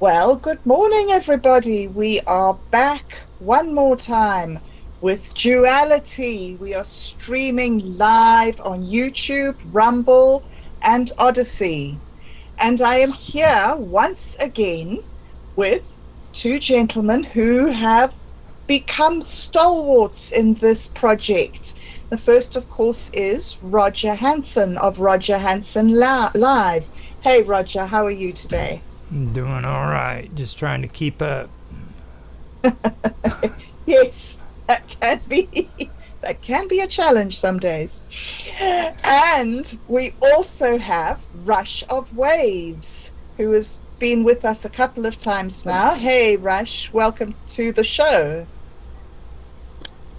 Well, good morning, everybody. We are back one more time with Duality. We are streaming live on YouTube, Rumble, and Odyssey. And I am here once again with two gentlemen who have become stalwarts in this project. The first, of course, is Roger Hanson of Roger Hanson Live. Hey, Roger, how are you today? I'm doing all right, just trying to keep up. Yes, that can be that can be a challenge some days. And we also have Rush of Waves, who has been with us a couple of times now. Hey, Rush, welcome to the show.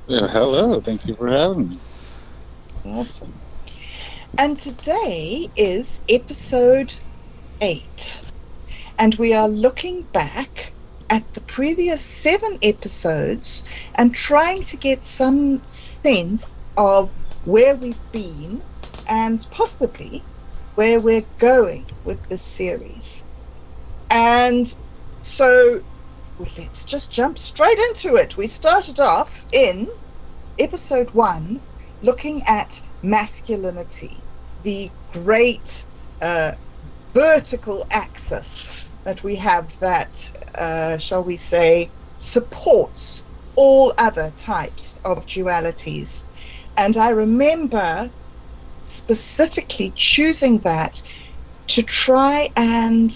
Yeah, hello, thank you for having me. Awesome. And today is episode 8. And we are looking back at the previous 7 episodes and trying to get some sense of where we've been and possibly where we're going with this series. And so let's just jump straight into it. We started off in episode 1 looking at masculinity, the great vertical axis that we have that, shall we say, supports all other types of dualities. And I remember specifically choosing that to try and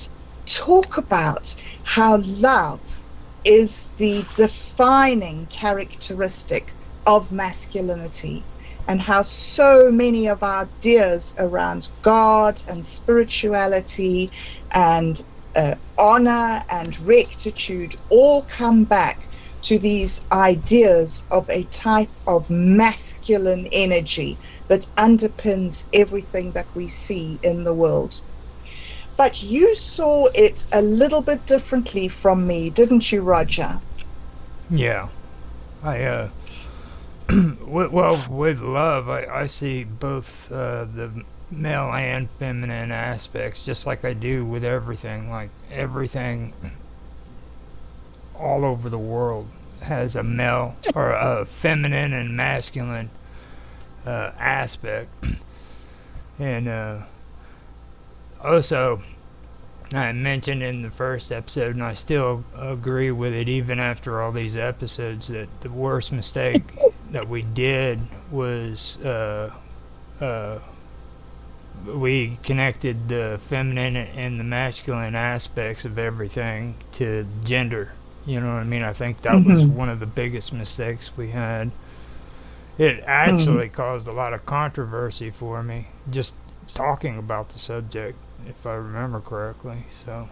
talk about how love is the defining characteristic of masculinity, and how so many of our ideas around God and spirituality and honor and rectitude all come back to these ideas of a type of masculine energy that underpins everything that we see in the world. But you saw it a little bit differently from me, didn't you, Roger? Yeah, I with love, I see both the male and feminine aspects, just like I do with everything. Like everything all over the world has a male or a feminine and masculine aspect, and also I mentioned in the first episode, and I still agree with it even after all these episodes, that the worst mistake that we did was we connected the feminine and the masculine aspects of everything to gender. You know what I mean? I think that was Mm-hmm. one of the biggest mistakes we had. It Mm. actually caused a lot of controversy for me, just talking about the subject, if I remember correctly. So,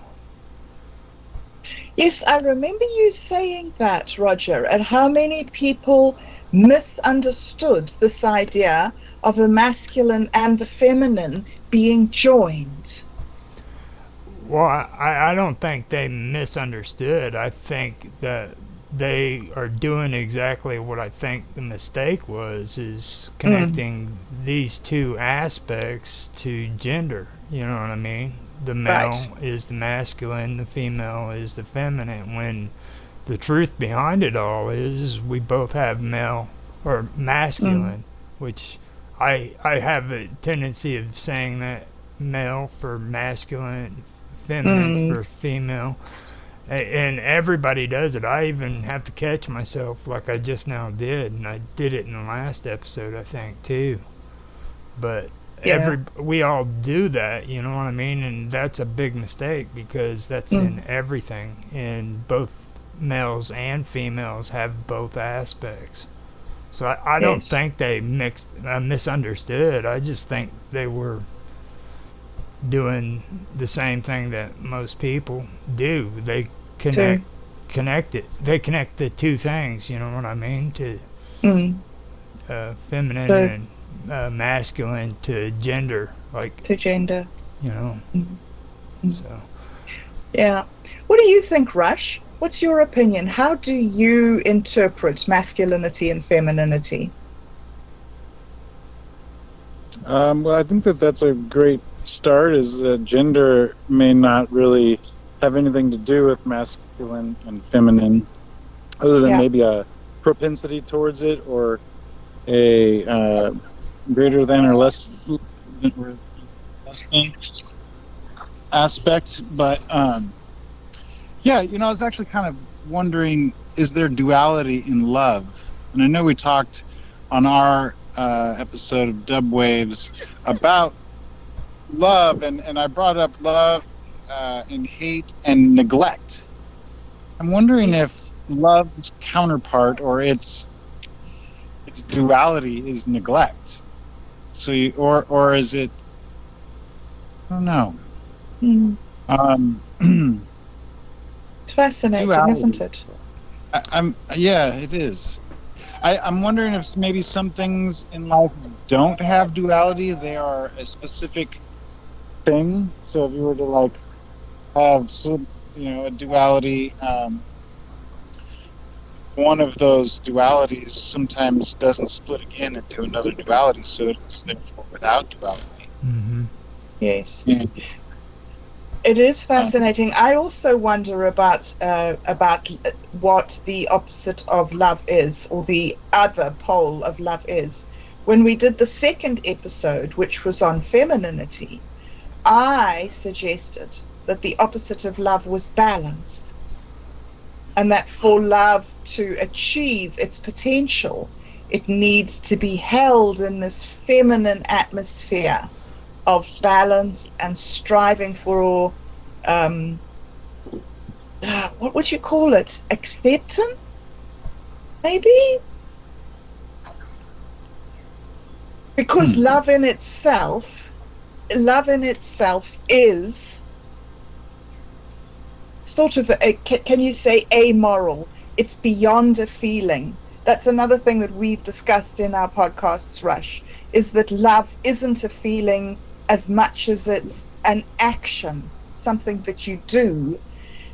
Yes, I remember you saying that, Roger, and how many people misunderstood this idea of the masculine and the feminine being joined. well, I don't think they misunderstood. I think that they are doing exactly what I think the mistake was, is Mm, connecting these two aspects to gender. You know what I mean? The right. male is the masculine, the female is the feminine, when the truth behind it all is we both have male or Mm, masculine, which I have a tendency of saying that male for masculine, feminine mm, for female, and everybody does it. I even have to catch myself like I just now did, and I did it in the last episode, I think, too. But yeah. we all do that, you know what I mean? And that's a big mistake because that's Mm, in everything, and both males and females have both aspects. So I don't yes. think they misunderstood. I just think they were doing the same thing that most people do. They To connect connect it. They connect the two things. You know what I mean? To mm, feminine so and masculine to gender. Like, to gender. you know. Mm, mm, So yeah. What do you think, Rush? What's your opinion? How do you interpret masculinity and femininity? Well, I think that that's a great start. Is gender may not really have anything to do with masculine and feminine, other than Yeah. maybe a propensity towards it or a greater than or less than aspect. But yeah, I was actually kind of wondering, is there duality in love? And I know we talked on our episode of Dub Waves about love, and I brought up love and hate and neglect. I'm wondering if love's counterpart or its duality is neglect. So, or is it? I don't know. Mm. Um, It's fascinating, duality. isn't it? Yeah, it is. I'm wondering if maybe some things in life don't have duality. They are a specific thing. So if you were to have a duality, one of those dualities sometimes doesn't split again into another duality, so it's therefore without duality. Mm-hmm. Yes. Yeah. It is fascinating. I also wonder about what the opposite of love is, or the other pole of love is. When we did the second episode, which was on femininity, I suggested that the opposite of love was balance, and that for love to achieve its potential, it needs to be held in this feminine atmosphere of balance and striving for what would you call it? Acceptance, maybe? Because love in itself is sort of can you say amoral? It's beyond a feeling. That's another thing that we've discussed in our podcasts, Rush, is that love isn't a feeling as much as it's an action, something that you do.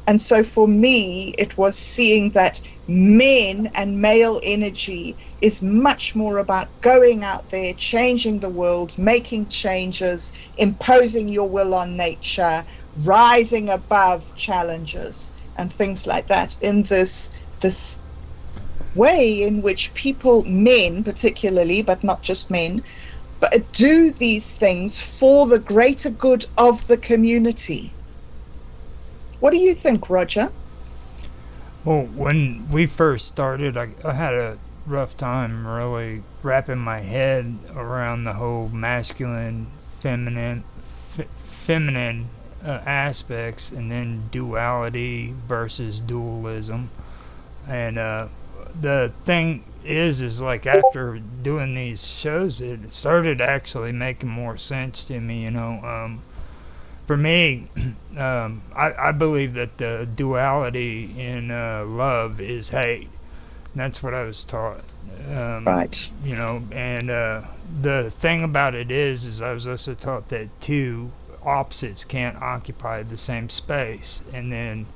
And so for me, it was seeing that men and male energy is much more about going out there, changing the world, making changes, imposing your will on nature, rising above challenges and things like that, in this way in which people, men particularly, but not just men, but do these things for the greater good of the community. What do you think, Roger? Well, when we first started, I had a rough time really wrapping my head around the whole masculine, feminine aspects, and then duality versus dualism. And the thing is like after doing these shows, it started actually making more sense to me. For me, I believe that the duality in love is hate. That's what I was taught. Right. And the thing about it is I was also taught that two opposites can't occupy the same space. And then,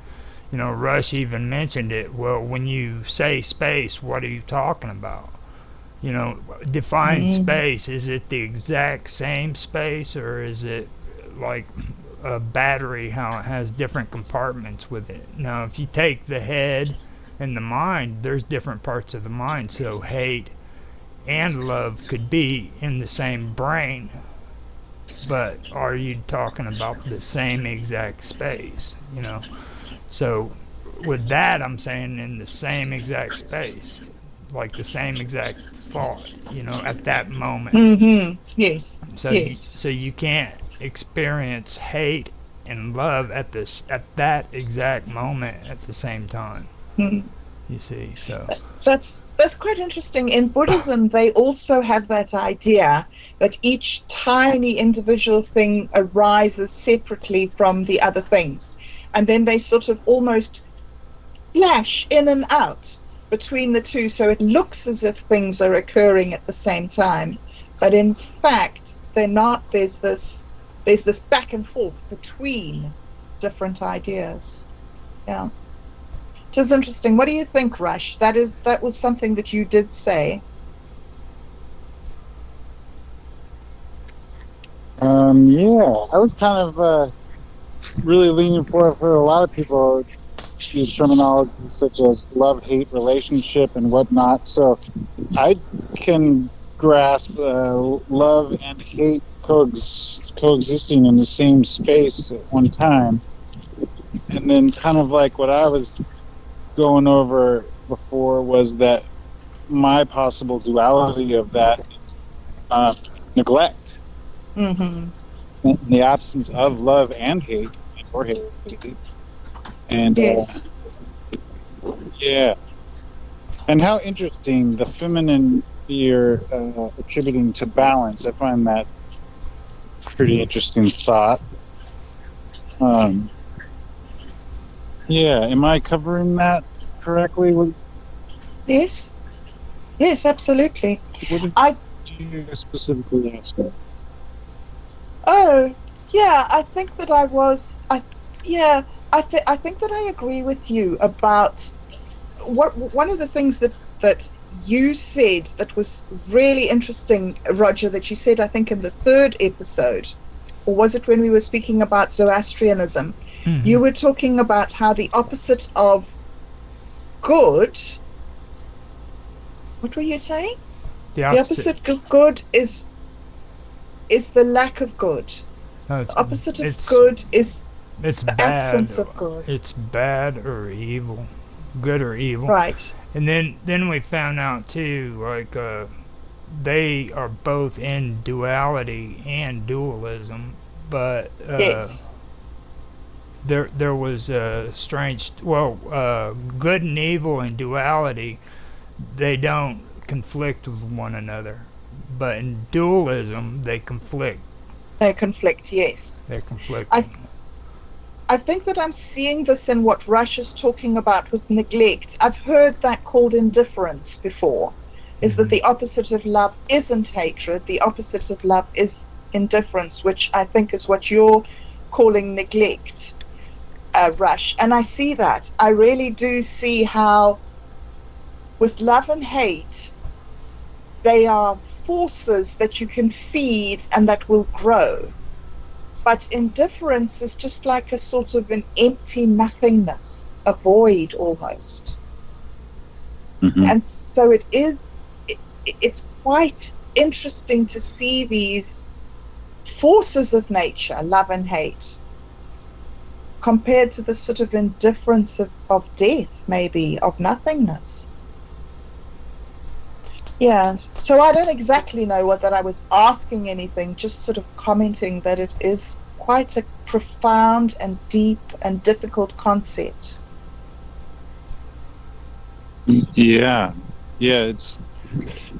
Rush even mentioned it. Well, when you say space, what are you talking about? Define space. Is it the exact same space, or is it like a battery, how it has different compartments with it? Now, if you take the head and the mind, there's different parts of the mind. So hate and love could be in the same brain, but are you talking about the same exact space? So with that, I'm saying in the same exact space, like the same exact thought, at that moment. Yes. So Yes. you can't experience hate and love at that exact moment at the same time. Mm. You see, so That's quite interesting. In Buddhism, they also have that idea that each tiny individual thing arises separately from the other things, and then they sort of almost flash in and out between the two, so it looks as if things are occurring at the same time, but in fact they're not. There's this back and forth between different ideas. Yeah. It is interesting. What do you think, Rush? That was something that you did say. Yeah, I was kind of really leaning for. I've heard a lot of people use terminology such as love, hate, relationship, and whatnot. So I can grasp love and hate coexisting in the same space at one time. And then, kind of like what I was going over before, was that my possible duality of that is neglect. Mm-hmm. In the absence of love and hate, or hate. And Yes. yeah. And how interesting the feminine you're attributing to balance. I find that pretty interesting thought. Um, yeah, am I covering that correctly? Yes. Yes, absolutely. What did I you specifically ask me? Oh, yeah, I think that I was I yeah, I think that I agree with you about what one of the things that you said that was really interesting, Roger, that you said I think in the third episode, or was it when we were speaking about Zoroastrianism? Hmm. You were talking about how the opposite of good, what were you saying? The The opposite. opposite of good is the lack of good. No, The opposite of it's good is it's the bad. absence of good. It's bad or evil, good or evil. Right. And then we found out too, like they are both in duality and dualism, but Yes. there was a strange. Well, good and evil and duality, they don't conflict with one another, but in dualism they conflict. They conflict, yes. They're I conflicting. I think that I'm seeing this in what Rush is talking about with neglect. I've heard that called indifference before, is that Hmm. the opposite of love isn't hatred, the opposite of love is indifference, which I think is what you're calling neglect, Rush. And I see that. I really do see how, with love and hate, they are forces that you can feed and that will grow. But indifference is just like a sort of an empty nothingness, a void almost. Mm-hmm. And so it's quite interesting to see these forces of nature, love and hate, compared to the sort of indifference of death, maybe, of nothingness. Yeah, so I don't exactly know whether I was asking anything, just sort of commenting that it is quite a profound and deep and difficult concept. Yeah, yeah, it's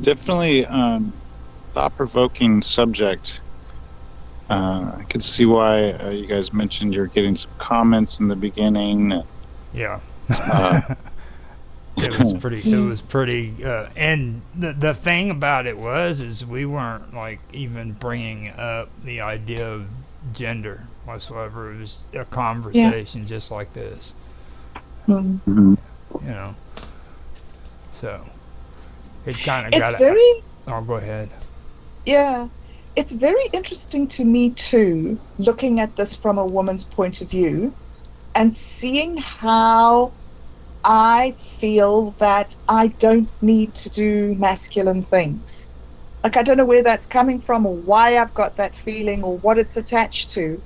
definitely thought-provoking subject. I could see why you guys mentioned you're getting some comments in the beginning. Yeah. Uh, It was pretty. It was pretty. And the thing about it was, is we weren't like even bringing up the idea of gender whatsoever. It was a Yeah. conversation just like this, Mm. Mhm. you know. So it kind of It's got. very, Oh, go ahead. yeah, it's very interesting to me too, looking at this from a woman's point of view and seeing how I feel that I don't need to do masculine things. Like, I don't know where that's coming from or why I've got that feeling or what it's attached to,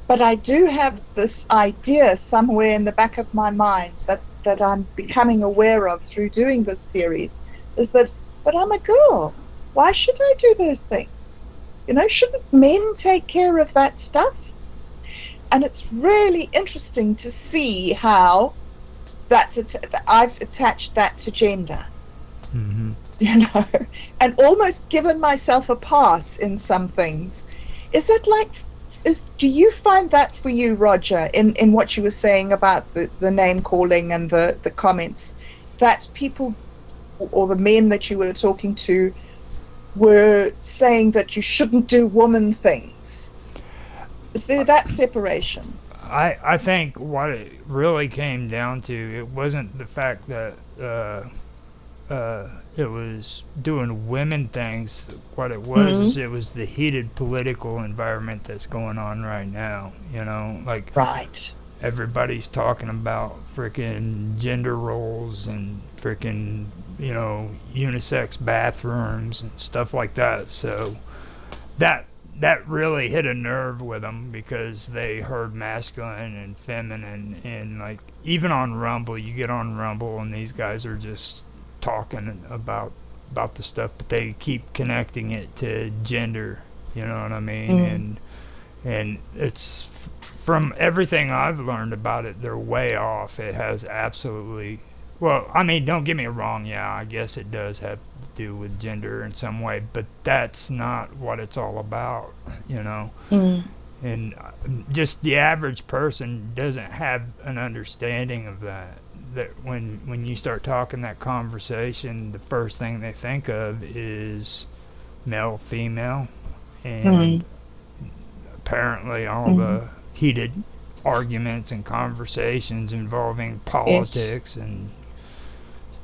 but I do have this idea somewhere in the back of my mind that I'm becoming aware of through doing this series, is that, but I'm a girl. Why should I do those things? You know, shouldn't men take care of that stuff? And it's really interesting to see how I've attached that to gender, Mm-hmm. you know, and almost given myself a pass in some things. Is that like, do you find that for you, Roger, in what you were saying about the name calling and the comments, that people or the men that you were talking to were saying that you shouldn't do woman things? Is there that separation? I think what it really came down to, it wasn't the fact that it was doing women things. What it was is it was the heated political environment that's going on right now. You know, like Right. everybody's talking about freaking gender roles and freaking, you know, unisex bathrooms and stuff like that. So that really hit a nerve with them because they heard masculine and feminine, and like even on Rumble, you get on Rumble and these guys are just talking about the stuff, but they keep connecting it to gender. You know what I mean? And it's from everything I've learned about it, they're way off. It has absolutely, well, I mean, don't get me wrong. Yeah, I guess it does have to do with gender in some way, but that's not what it's all about, you know. And just the average person doesn't have an understanding of that. That when you start talking that conversation, the first thing they think of is male, female, and apparently all the heated arguments and conversations involving politics and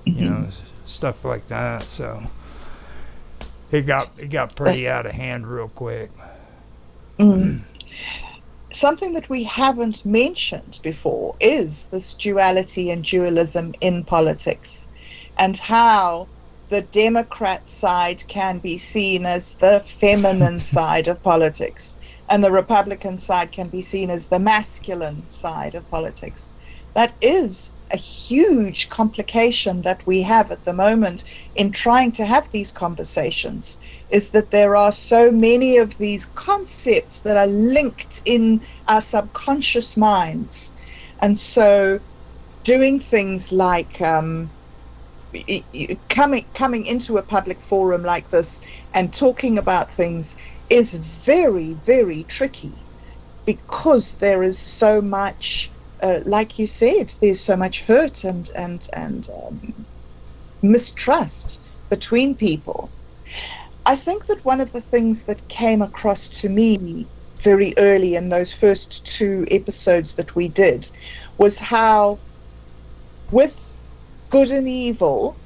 you know stuff like that. So it got pretty out of hand real quick. Something that we haven't mentioned before is this duality and dualism in politics, and how the Democrat side can be seen as the feminine side of politics, and the Republican side can be seen as the masculine side of politics. That is a huge complication that we have at the moment in trying to have these conversations, is that there are so many of these concepts that are linked in our subconscious minds. And so doing things like coming into a public forum like this and talking about things is very, very tricky, because there is so much, like you said, there's so much hurt and mistrust between people. I think that one of the things that came across to me very early in those first 2 episodes that we did was how with good and evil,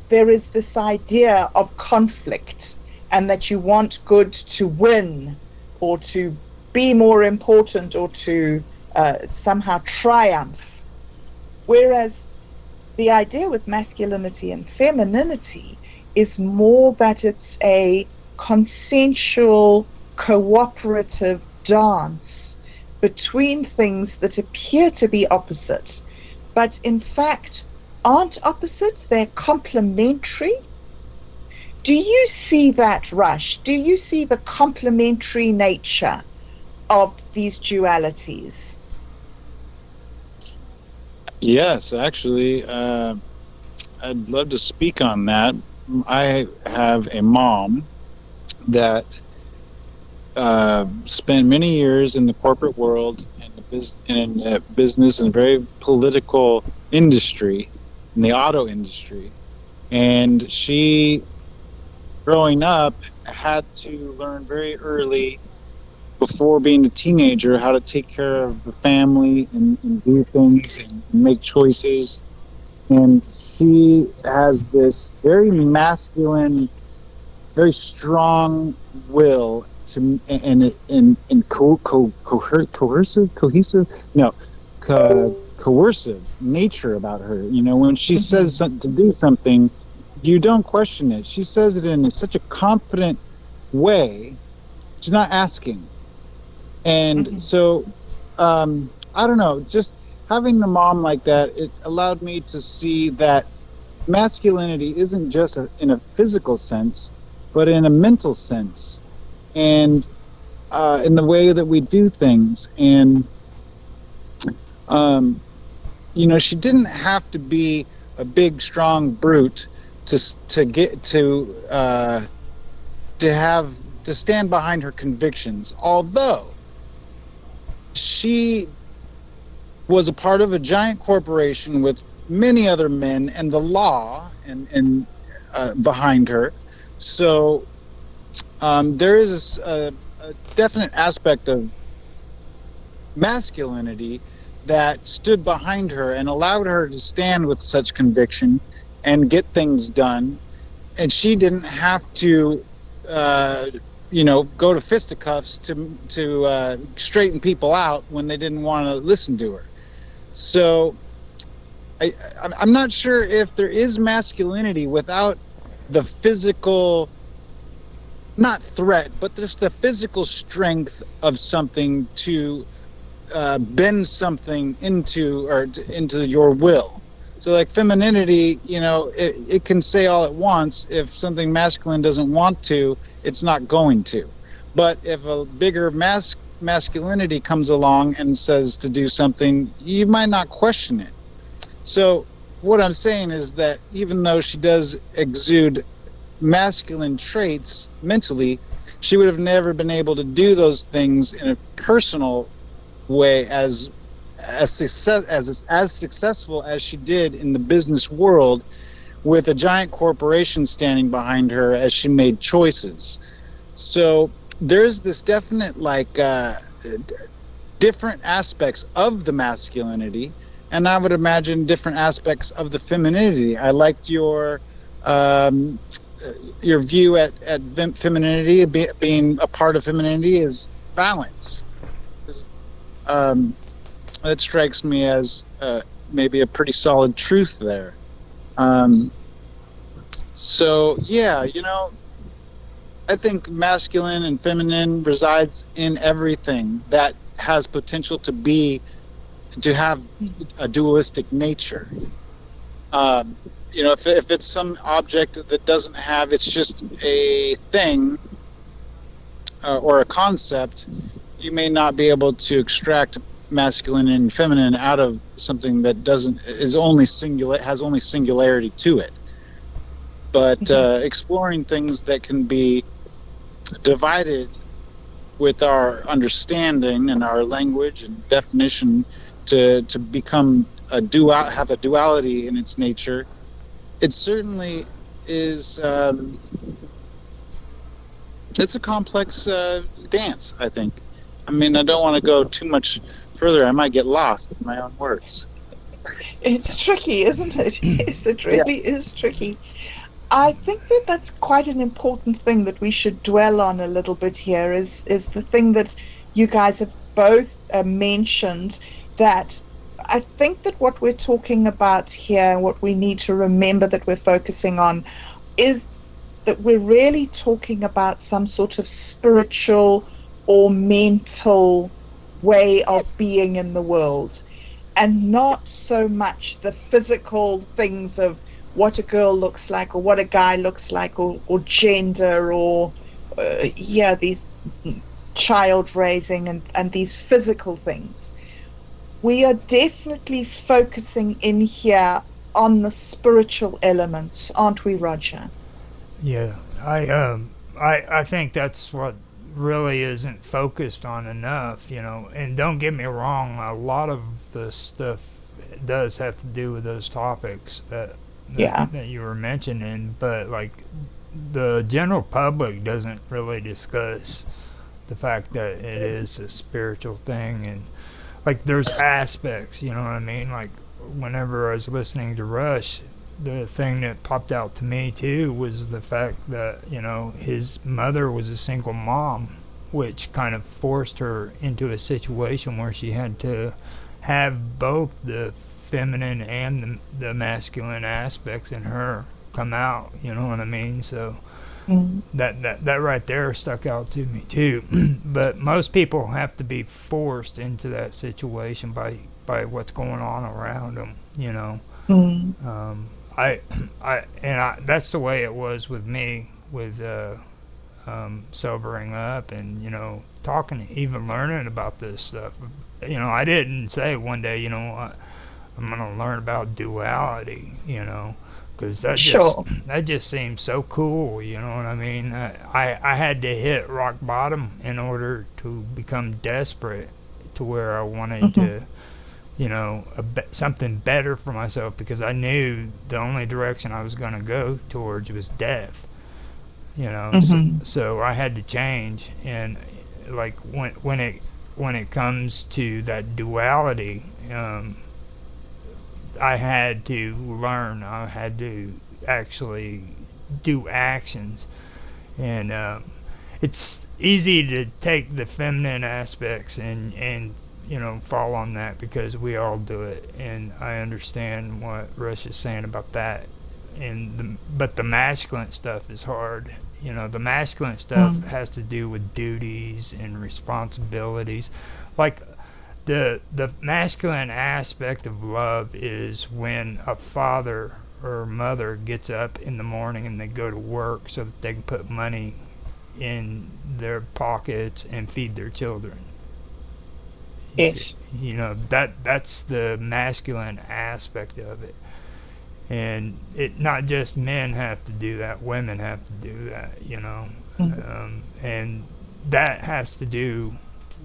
there is this idea of conflict, and that you want good to win or to be more important or to somehow triumph. Whereas the idea with masculinity and femininity is more that it's a consensual, cooperative dance between things that appear to be opposite, but in fact aren't opposites, they're complementary. Do you see that, Rush? Do you see the complementary nature of these dualities? Yes, actually, I'd love to speak on that. I have a mom that spent many years in the corporate world and in business and very political industry, in the auto industry. And she, growing up, had to learn very early, before being a teenager, how to take care of the family and do things and make choices. And she has this very masculine, very strong will to coercive nature about her. You know, when she says to do something, you don't question it. She says it in such a confident way. She's not asking. And so, I don't know, just having a mom like that, it allowed me to see that masculinity isn't just in a physical sense, but in a mental sense, and in the way that we do things. And, you know, she didn't have to be a big, strong brute to stand behind her convictions, although she was a part of a giant corporation with many other men and the law and behind her. So there is a definite aspect of masculinity that stood behind her and allowed her to stand with such conviction and get things done, and she didn't have to go to fisticuffs to straighten people out when they didn't want to listen to her. So I'm not sure if there is masculinity without the physical, not threat, but just the physical strength of something to bend something into your will. So like femininity, it can say all it wants. If something masculine doesn't want to, it's not going to. But if a bigger masculinity comes along and says to do something, you might not question it. So what I'm saying is that even though she does exude masculine traits mentally, she would have never been able to do those things in a personal way as successful as she did in the business world, with a giant corporation standing behind her as she made choices. So there's this definite different aspects of the masculinity, and I would imagine different aspects of the femininity. I liked your view at femininity. Being a part of femininity is balance. That strikes me as maybe a pretty solid truth there. So yeah, I think masculine and feminine resides in everything that has potential to have a dualistic nature. If it's some object that doesn't have, it's just a thing or a concept, you may not be able to extract masculine and feminine out of something that has only singularity to it. But exploring things that can be divided with our understanding and our language and definition to become have a duality in its nature, it certainly is. It's a complex dance, I think. I mean, I don't want to go too much further. I might get lost in my own words. It's tricky, isn't it? Yes, it really is tricky. I think that that's quite an important thing that we should dwell on a little bit here is the thing that you guys have both mentioned, that I think that what we're talking about here, what we need to remember that we're focusing on, is that we're really talking about some sort of spiritual or mental way of being in the world, and not so much the physical things of what a girl looks like or what a guy looks like, or gender, or these child raising and these physical things. We are definitely focusing in here on the spiritual elements, aren't we, Roger? Yeah, I think that's what really isn't focused on enough, And don't get me wrong, a lot of the stuff does have to do with those topics that you were mentioning, but like the general public doesn't really discuss the fact that it is a spiritual thing, and like there's aspects, you know what I mean? Like whenever I was listening to Rush, the thing that popped out to me too was the fact that his mother was a single mom, which kind of forced her into a situation where she had to have both the feminine and the masculine aspects in her come out, you know what I mean? So that right there stuck out to me too. But most people have to be forced into that situation by what's going on around them, that's the way it was with me with sobering up and talking, even learning about this stuff. I didn't say one day, I'm gonna learn about duality, because that just seems so cool, you know what I mean? I had to hit rock bottom in order to become desperate to where I wanted to something better for myself, because I knew the only direction I was going to go towards was death. So I had to change, and like when it comes to that duality, I had to learn. I had to actually do actions, and it's easy to take the feminine aspects and fall on that because we all do it, and I understand what Rush is saying about that. But the masculine stuff is hard. The masculine stuff has to do with duties and responsibilities, like the masculine aspect of love is when a father or mother gets up in the morning and they go to work so that they can put money in their pockets and feed their children. Yes. That's the masculine aspect of it. And it not just men have to do that, women have to do that. And that has to do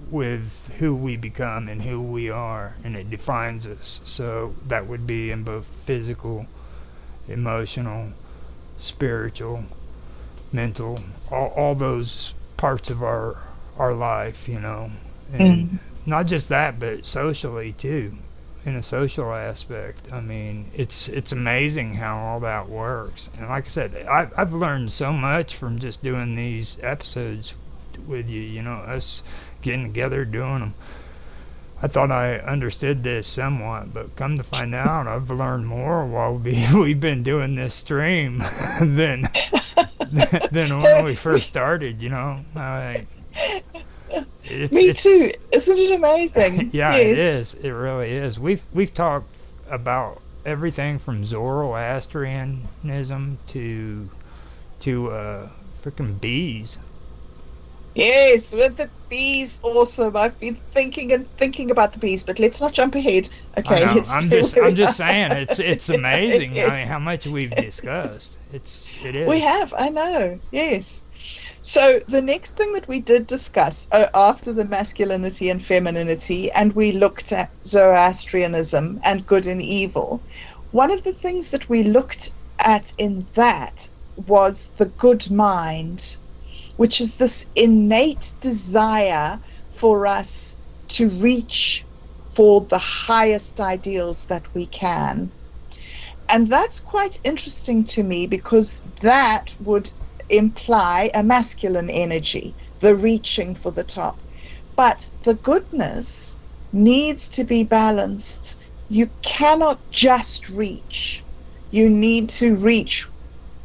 with who we become and who we are, and it defines us. So that would be in both physical, emotional, spiritual, mental, all those parts of our life, and not just that, but socially too, in a social aspect. I mean, it's amazing how all that works. And like I said, I've learned so much from just doing these episodes with you, us getting together doing them. I thought I understood this somewhat, but come to find out, I've learned more while we've been doing this stream than when we first started. Me too. Isn't it amazing? Yeah, yes. It is. It really is. We've talked about everything from Zoroastrianism to freaking bees. Yes, with the bees, awesome. I've been thinking about the bees, but let's not jump ahead. Okay, I'm just saying it's amazing. Yes. I mean, how much we've discussed. It is. We have. I know. Yes. So the next thing that we did discuss after the masculinity and femininity, and we looked at Zoroastrianism and good and evil. One of the things that we looked at in that was the good mind, which is this innate desire for us to reach for the highest ideals that we can. And that's quite interesting to me because that would imply a masculine energy, the reaching for the top. But the goodness needs to be balanced. You cannot just reach. You need to reach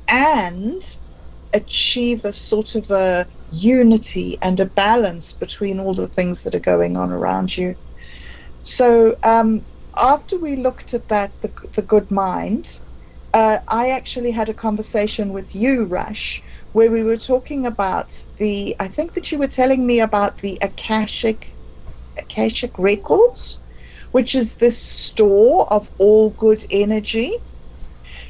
and achieve a sort of a unity and a balance between all the things that are going on around you. So after we looked at that, the good mind, I actually had a conversation with you, Rush, where we were talking about I think that you were telling me about the Akashic records, which is this store of all good energy.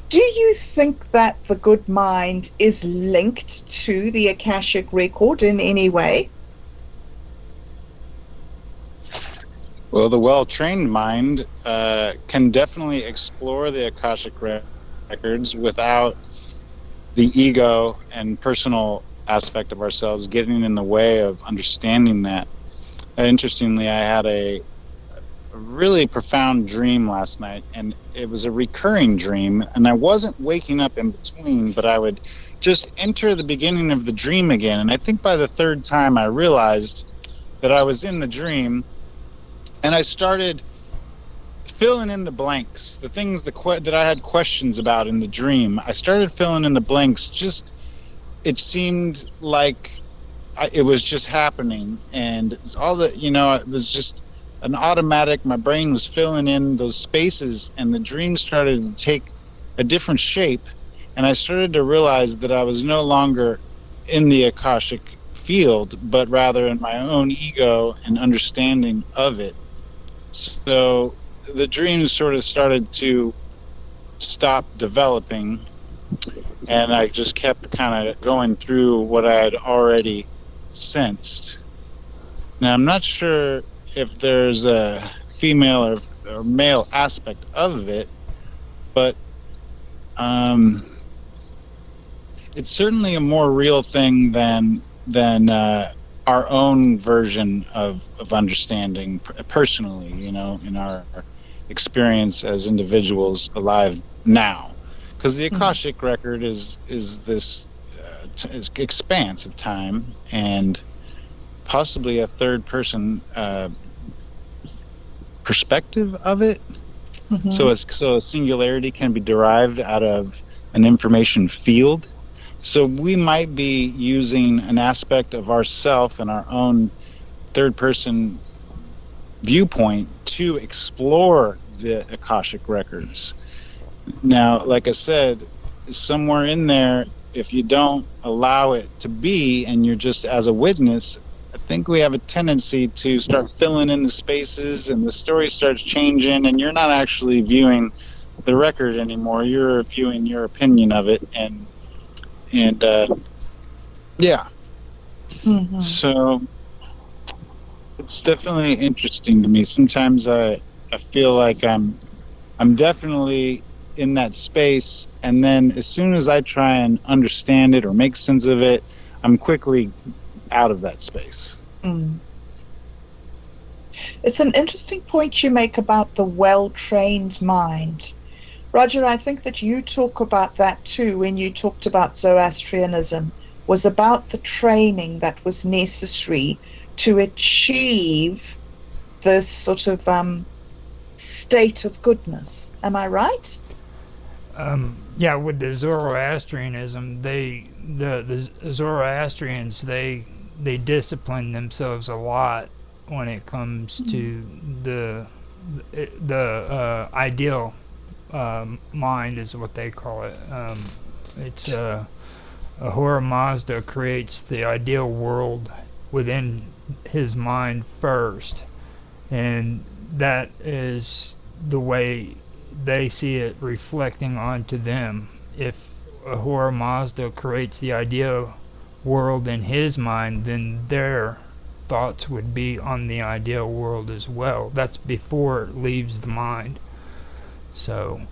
Do you think that the good mind is linked to the Akashic record in any way? Well, the well-trained mind can definitely explore the Akashic records without the ego and personal aspect of ourselves getting in the way of understanding that. Interestingly, I had a really profound dream last night, and it was a recurring dream, and I wasn't waking up in between, but I would just enter the beginning of the dream again. And I think by the third time I realized that I was in the dream, and I started filling in the blanks, the things that I had questions about in the dream. I started filling in the blanks. Just, it seemed like it was just happening, and all the, it was just an automatic. My brain was filling in those spaces, and the dream started to take a different shape, and I started to realize that I was no longer in the Akashic field, but rather in my own ego and understanding of it. So the dreams sort of started to stop developing, and I just kept kind of going through what I had already sensed. Now, I'm not sure if there's a female or male aspect of it, but it's certainly a more real thing than our own version of understanding personally, in our experience as individuals alive now, because the Akashic record is this expanse of time and possibly a third person perspective of it. So a singularity can be derived out of an information field. So we might be using an aspect of ourself and our own third person viewpoint to explore the Akashic records. Now, like I said, somewhere in there, if you don't allow it to be and you're just as a witness, I think we have a tendency to start filling in the spaces and the story starts changing and you're not actually viewing the record anymore. You're viewing your opinion of it and yeah. So it's definitely interesting to me. Sometimes I feel like I'm definitely in that space, and then as soon as I try and understand it or make sense of it, I'm quickly out of that space. It's an interesting point you make about the well-trained mind. Roger, I think that you talk about that too when you talked about Zoroastrianism, was about the training that was necessary to achieve this sort of state of goodness. Am I right? Yeah, with the Zoroastrianism, the Zoroastrians they discipline themselves a lot when it comes to the ideal mind is what they call it. It's Ahura Mazda creates the ideal world within his mind first, and that is the way they see it reflecting onto them. If Ahura Mazda creates the ideal world in his mind, then their thoughts would be on the ideal world as well. That's before it leaves the mind. So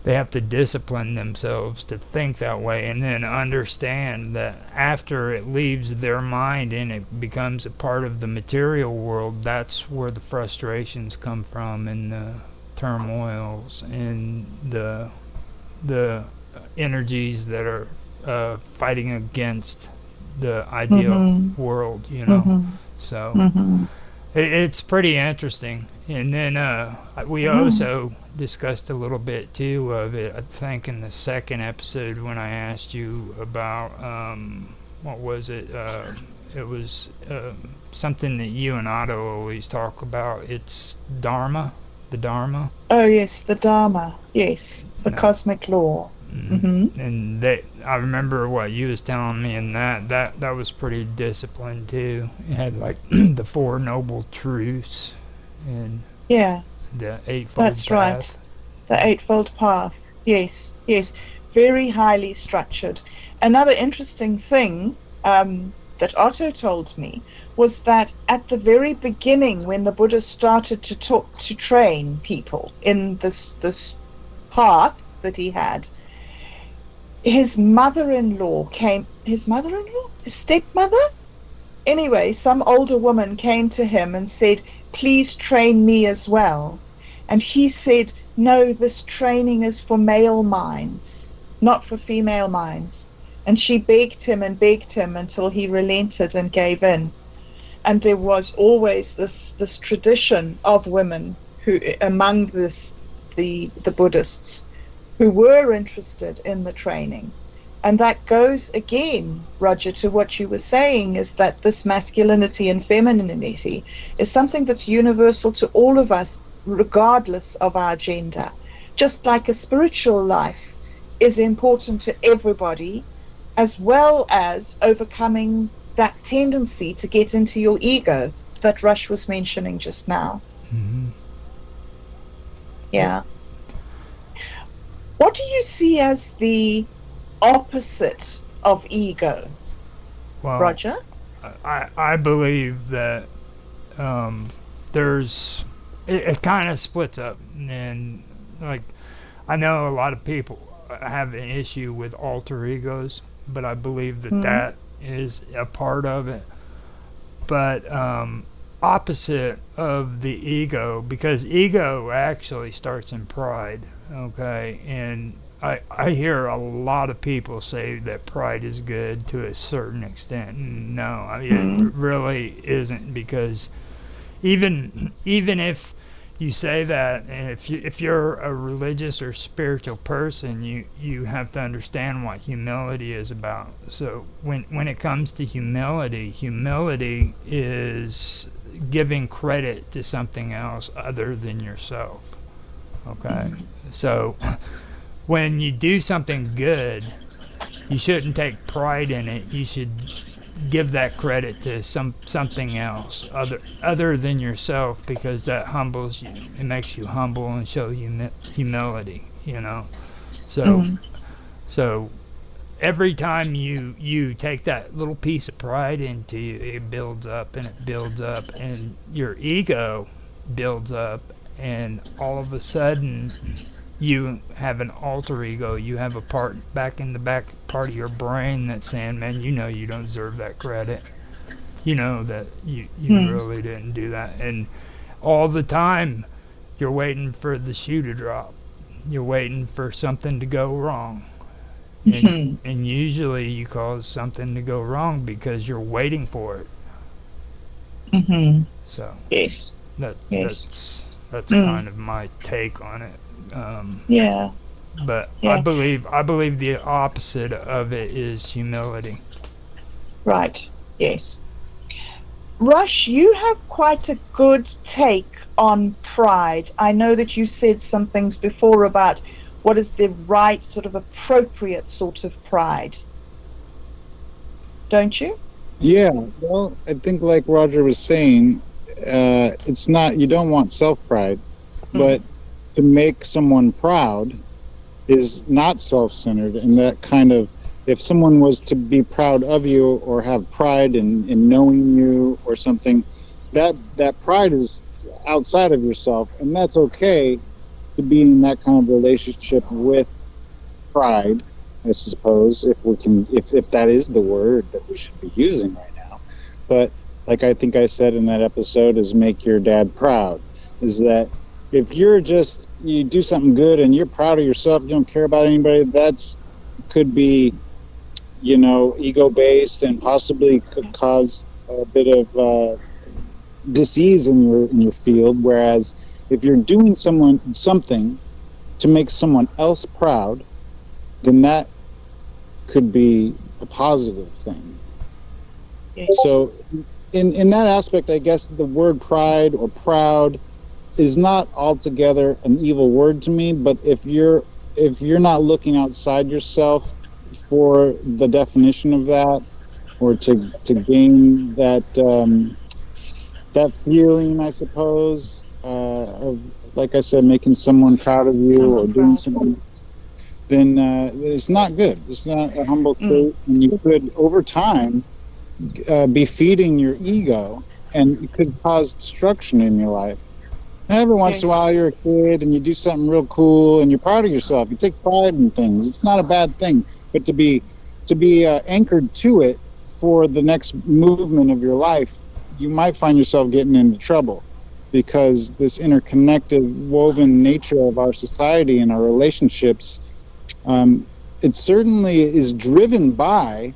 they have to discipline themselves to think that way and then understand that after it leaves their mind and it becomes a part of the material world, that's where the frustrations come from and the turmoils and the energies that are fighting against the ideal world, you know. So it's pretty interesting. And then we also discussed a little bit too of it, I think, in the second episode when I asked you about what was it? It was something that you and Otto always talk about. It's Dharma, the Dharma. Oh yes, the Dharma. Yes, the cosmic law. And I remember what you was telling me, and that was pretty disciplined too. It had like the Four Noble Truths and the Eightfold That's Path. right. The Eightfold Path. Yes, yes. Very highly structured. Another interesting thing that Otto told me was that at the very beginning, when the Buddha started to train people in this path that he had, his mother-in-law came. His mother-in-law? His stepmother? Anyway, some older woman came to him and said, "Please train me as well." And he said, "No, this training is for male minds, not for female minds." And she begged him until he relented and gave in. And there was always this tradition of women who, among the Buddhists, who were interested in the training. And that goes again, Roger, to what you were saying, is that this masculinity and femininity is something that's universal to all of us, regardless of our gender. Just like a spiritual life is important to everybody, as well as overcoming that tendency to get into your ego that Rush was mentioning just now. Yeah. What do you see as the opposite of ego, Well, Roger? I believe that there's it kind of splits up, and like I know a lot of people have an issue with alter egos, but I believe that that is a part of it. But opposite of the ego, because ego actually starts in pride. Okay, and I hear a lot of people say that pride is good to a certain extent. No, I mean, it really isn't, because even if you say that, and if you're a religious or spiritual person, you have to understand what humility is about. So when it comes to humility is giving credit to something else other than yourself. Okay, so when you do something good, you shouldn't take pride in it. You should give that credit to something else other than yourself, because that humbles you. It makes you humble and show humility. So Mm. so every time you take that little piece of pride into you, it builds up and it builds up, and your ego builds up, and all of a sudden you have an alter ego. You have a part back in the back part of your brain that's saying, man, you don't deserve that credit. You know that you Mm. really didn't do that. And all the time you're waiting for the shoe to drop. You're waiting for something to go wrong. And Mhm. and usually you cause something to go wrong because you're waiting for it. Mhm. So Yes. that Yes. that's Mm. kind of my take on it. Yeah. But Yeah. I believe the opposite of it is humility. Right. Yes. Rush, you have quite a good take on pride. I know that you said some things before about what is the right sort of appropriate sort of pride, don't you? Yeah, well, I think like Roger was saying, it's not, you don't want self pride, Mm. but to make someone proud is not self centered. And that kind of, if someone was to be proud of you or have pride in knowing you or something, that pride is outside of yourself. And that's okay to be in that kind of relationship with pride, I suppose, if we can, if that is the word that we should be using right now. But like I think I said in that episode, is make your dad proud. Is that if you're just, you do something good and you're proud of yourself, you don't care about anybody, that's could be, ego based and possibly could cause a bit of disease in your field. Whereas if you're doing something to make someone else proud, then that could be a positive thing. Yes. So in that aspect, I guess the word pride or proud is not altogether an evil word to me, but if you're not looking outside yourself for the definition of that, or to gain that feeling, I suppose, of, like I said, making someone proud of you or Someone doing proud. something, then it's not good. It's not a humble Mm. state, and you could over time be feeding your ego, and it could cause destruction in your life. And every once in a Yes. while, you're a kid and you do something real cool, and you're proud of yourself. You take pride in things. It's not a bad thing, but to be anchored to it for the next movement of your life, you might find yourself getting into trouble, because this interconnected, woven nature of our society and our relationships, um, it certainly is driven by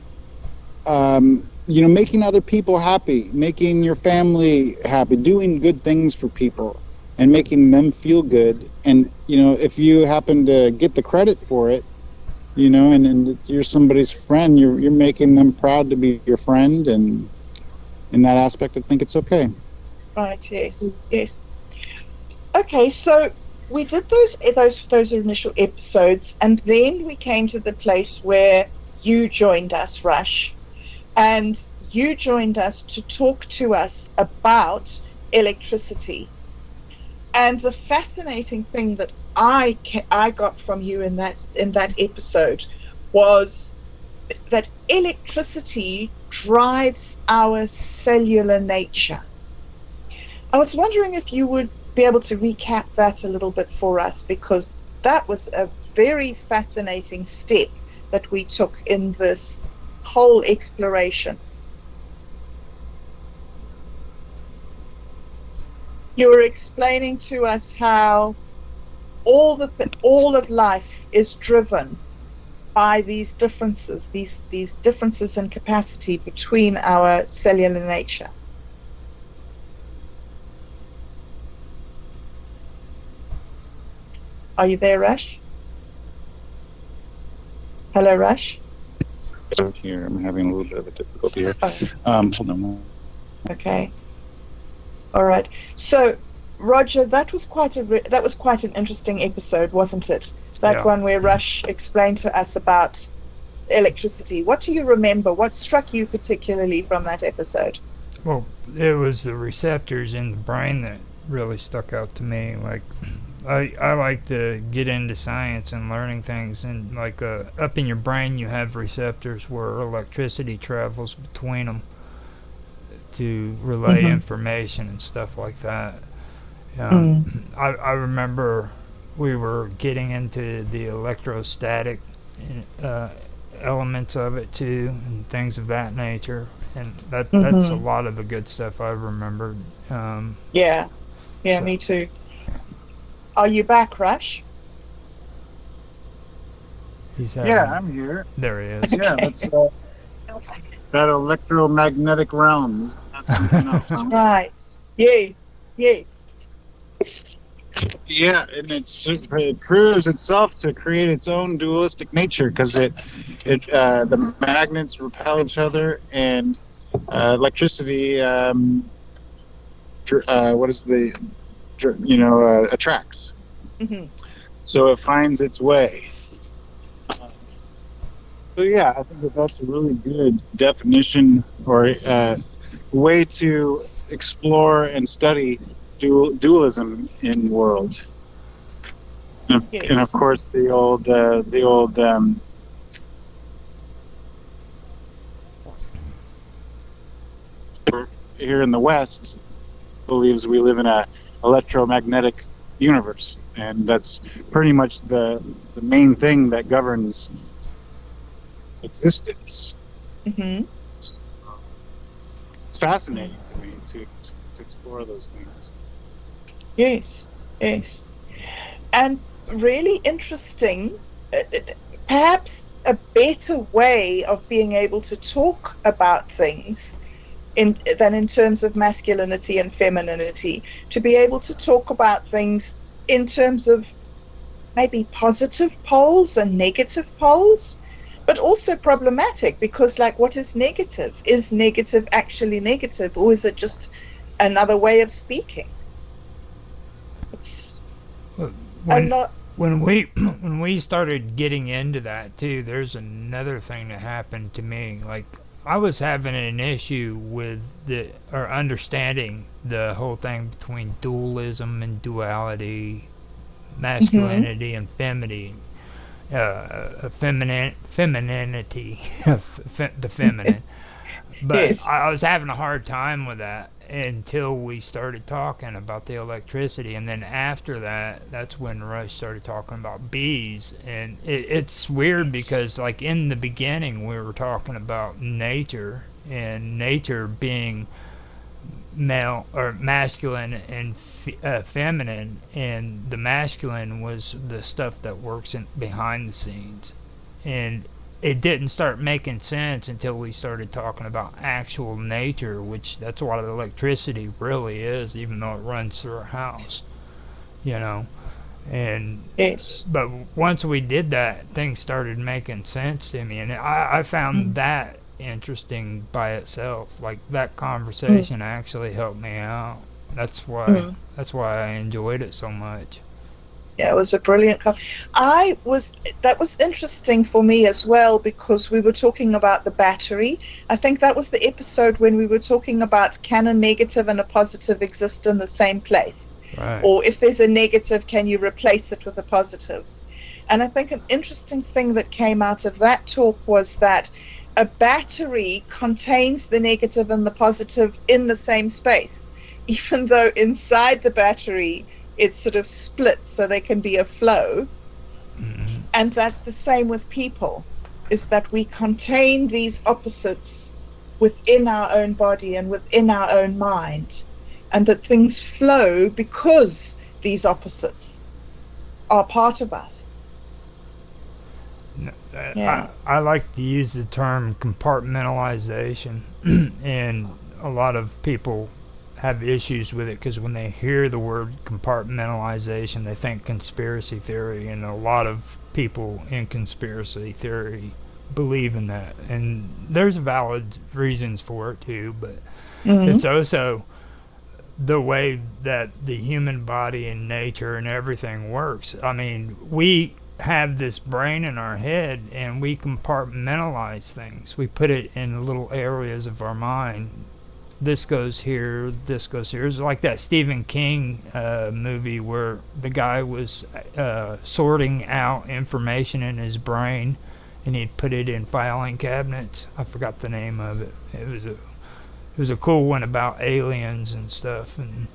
making other people happy, making your family happy, doing good things for people and making them feel good. And, if you happen to get the credit for it, and you're somebody's friend, you're making them proud to be your friend. And in that aspect, I think it's okay. Right. Yes. Yes. Okay. So we did those initial episodes, and then we came to the place where you joined us, Rush, and you joined us to talk to us about electricity. And the fascinating thing that I got from you in that episode was that electricity drives our cellular nature. I was wondering if you would be able to recap that a little bit for us, because that was a very fascinating step that we took in this whole exploration. You were explaining to us how all of life is driven by these differences, these differences in capacity between our cellular nature. Are you there, Rush? Hello, Rush? So here, I'm having a little bit of a difficulty here. Oh. Hold on. Okay. All right. So, Roger, that was quite an interesting episode, wasn't it? That Yeah. one where Rush explained to us about electricity. What do you remember? What struck you particularly from that episode? Well, it was the receptors in the brain that really stuck out to me. Like, I like to get into science and learning things, and like up in your brain you have receptors where electricity travels between them to relay information and stuff like that. I remember we were getting into the electrostatic elements of it too, and things of that nature, and that's a lot of the good stuff I remembered. Yeah, So- me too. Are you back, Rush? He's having, Yeah, I'm here. there he is. Yeah, that's that electromagnetic realm. That's something else. That's right. Yes, yes. Yeah, and it proves itself to create its own dualistic nature because the magnets repel each other, and electricity attracts. So it finds its way. So yeah, I think that's a really good definition or way to explore and study dualism in the world. And of course the old here in the West believes we live in a electromagnetic universe, and that's pretty much the main thing that governs existence. It's fascinating to me to explore those things. Yes, yes. And really interesting, perhaps a better way of being able to talk about things than in terms of masculinity and femininity, to be able to talk about things in terms of maybe positive poles and negative poles, but also problematic, because like, what is negative? Is negative actually negative, or is it just another way of speaking? It's a lot. When we started getting into that too, there's another thing that happened to me. Like, I was having an issue with understanding the whole thing between dualism and duality, masculinity and femininity, femininity, the feminine. But Yes. I was having a hard time with that until we started talking about the electricity, and then after that, that's when Rush started talking about bees. And it's weird because, like, in the beginning, we were talking about nature, and nature being male or masculine and feminine, and the masculine was the stuff that works behind the scenes, and it didn't start making sense until we started talking about actual nature, which that's what electricity really is, even though it runs through our house, and Yes. but once we did that, things started making sense to me, and I found that interesting by itself. Like, that conversation actually helped me out. That's why I enjoyed it so much. Yeah, it was a brilliant that was interesting for me as well, because we were talking about the battery. I think that was the episode when we were talking about, can a negative and a positive exist in the same place? Right. Or if there's a negative, can you replace it with a positive? And I think an interesting thing that came out of that talk was that a battery contains the negative and the positive in the same space, even though inside the battery it's sort of split so there can be a flow. And that's the same with people, is that we contain these opposites within our own body and within our own mind. and that things flow because these opposites are part of us. Yeah. I like to use the term compartmentalization, and a lot of people have issues with it because when they hear the word compartmentalization, they think conspiracy theory, and a lot of people in conspiracy theory believe in that, and there's valid reasons for it too, but it's also the way that the human body and nature and everything works. I mean, we have this brain in our head and we compartmentalize things. We put it in little areas of our mind. This goes here, this goes here. It's like that Stephen King movie where the guy was sorting out information in his brain and he'd put it in filing cabinets. I forgot the name of it. It was a cool one about aliens and stuff. And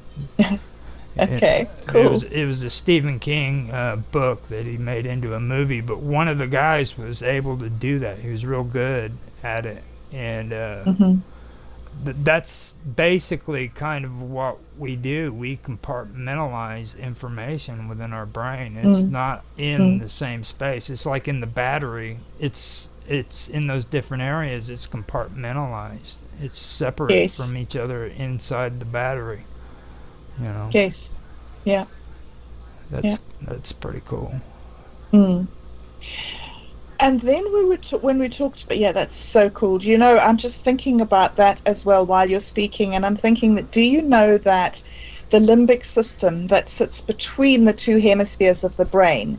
Okay, cool. It was a Stephen King book that he made into a movie, but one of the guys was able to do that. He was real good at it, and that's basically kind of what we do. We compartmentalize information within our brain. It's not in the same space. It's like in the battery. It's in those different areas. It's compartmentalized. It's separate from each other inside the battery. You know. Yes. Yeah. That's pretty cool. And then when we talked about, that's so cool. You know, I'm just thinking about that as well while you're speaking, and I'm thinking that, do you know that the limbic system that sits between the two hemispheres of the brain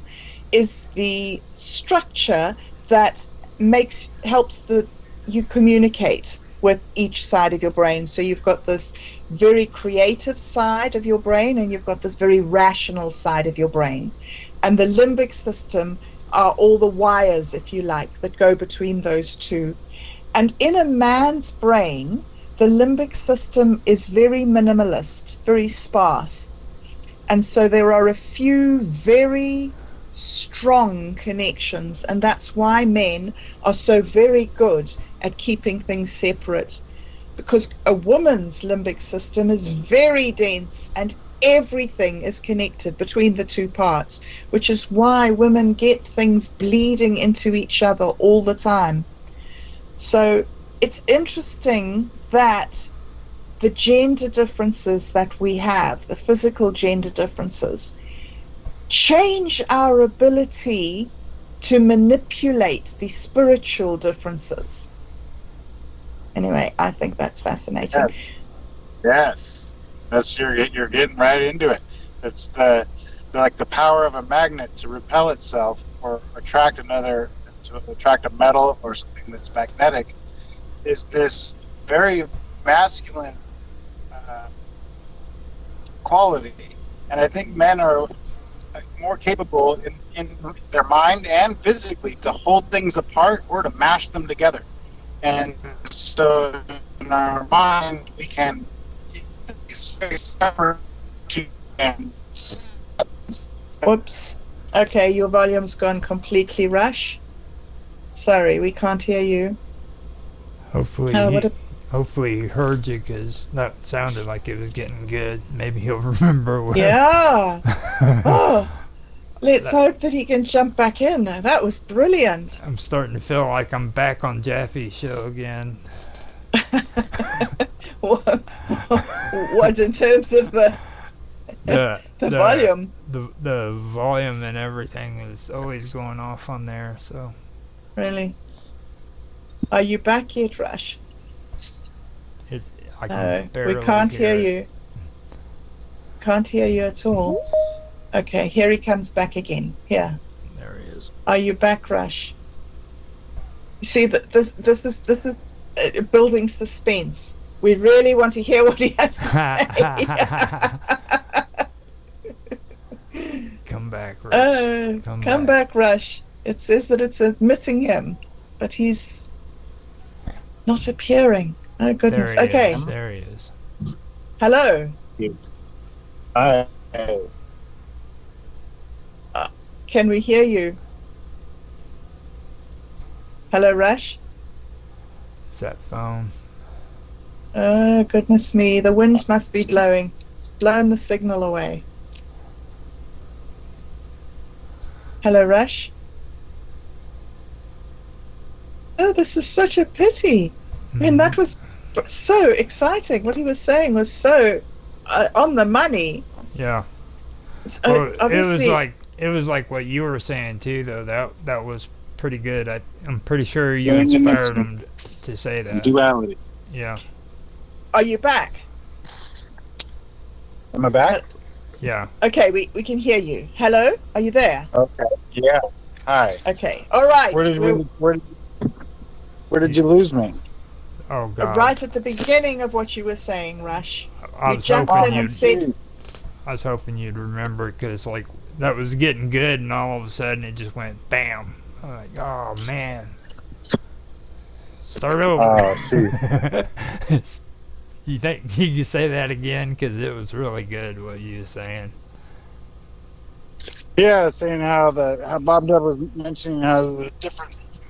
is the structure that helps you communicate with each side of your brain? So you've got this very creative side of your brain and you've got this very rational side of your brain, and the limbic system are all the wires, if you like, that go between those two. And in a man's brain, the limbic system is very minimalist, very sparse, and so there are a few very strong connections, and that's why men are so very good at keeping things separate, because a woman's limbic system is very dense and everything is connected between the two parts, which is why women get things bleeding into each other all the time. So it's interesting that the gender differences that we have, the physical gender differences, change our ability to manipulate the spiritual differences. Anyway, I think that's fascinating. Yes. You're getting right into it. It's like the power of a magnet to repel itself or attract a metal or something that's magnetic, is this very masculine quality. And I think men are more capable in their mind and physically to hold things apart or to mash them together. And so in our mind, we can separate and whoops. Okay, your volume's gone completely, Rush. Sorry, we can't hear you. Hopefully he heard you, because that sounded like it was getting good. Maybe he'll remember what. Yeah. Oh, let's hope that he can jump back in. That was brilliant. I'm starting to feel like I'm back on Jaffe's show again. What in terms of the volume? The volume and everything is always going off on there. So. Really? Are you back yet, Rush? No, we can't hear you. Can't hear you at all. Okay, here he comes back again. Here. There he is. Are you back, Rush? You see, this is building suspense. We really want to hear what he has to say. Come back, Rush. Come back, Rush. It says that it's admitting him, but he's not appearing. Oh, goodness. Okay. There he is. Hello. Hi. Can we hear you? Hello, Rush? It's that phone. Oh, goodness me. The wind must be blowing. It's blown the signal away. Hello, Rush. Oh, this is such a pity. I mean, that was so exciting. What he was saying was so on the money. Yeah. It's Well, obviously, it was like what you were saying too, though. That was pretty good. I'm pretty sure you Going in inspired next him to say that. duality. Yeah. are you back? Am I back? Yeah. Okay, we can hear you. Hello, are you there? Okay. Yeah. Hi. Okay, all right. Where did We're where did you lose me? Oh God. right at the beginning of what you were saying, Rush. I You was jumped hoping in and you'd. said, I was hoping you'd remember because like that was getting good, and all of a sudden it just went bam. I'm like, oh man. Start over. Oh, shoot. You think you could say that again? Because it was really good what you were saying. Yeah, saying how Bob Dub was mentioning how the different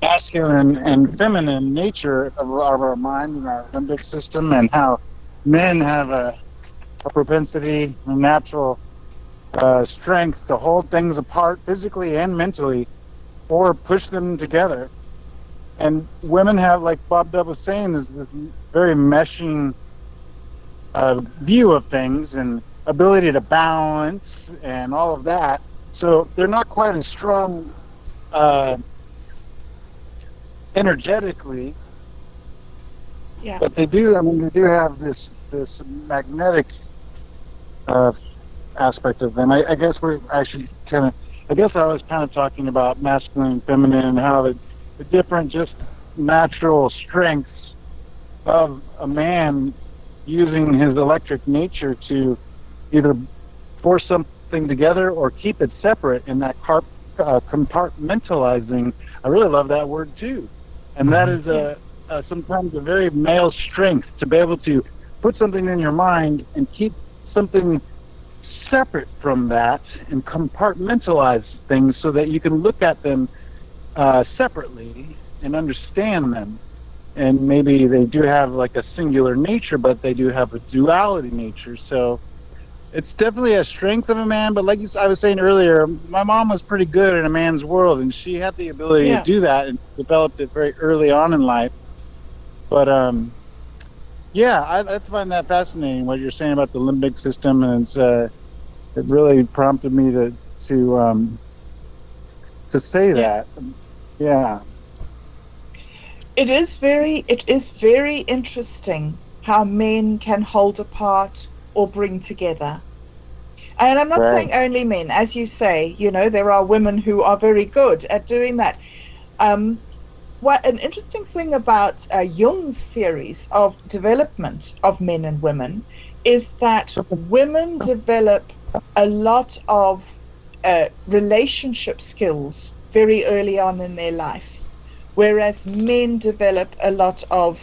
masculine and feminine nature of our mind and our limbic system, and how men have a propensity, a natural strength to hold things apart physically and mentally, or push them together. And women have, like Bob Dub was saying, is this very meshing view of things and ability to balance and all of that. So they're not quite as strong energetically, yeah, but they do. I mean, they do have this magnetic aspect of them. I guess I should kind of. I guess I was kind of talking about masculine and feminine and how the different just natural strengths of a man using his electric nature to either force something together or keep it separate in that compartmentalizing. I really love that word too. And that is sometimes a very male strength, to be able to put something in your mind and keep something separate from that and compartmentalize things so that you can look at them separately and understand them. And maybe they do have like a singular nature, but they do have a duality nature. So it's definitely a strength of a man. But like I was saying earlier, my mom was pretty good in a man's world, and she had the ability to do that and developed it very early on in life. But yeah, I find that fascinating what you're saying about the limbic system, and it really prompted me to say that. Yeah. it is very interesting how men can hold apart or bring together. And I'm not saying only men, as you say, there are women who are very good at doing that. What an interesting thing about Jung's theories of development of men and women is that women develop a lot of relationship skills very early on in their life, whereas men develop a lot of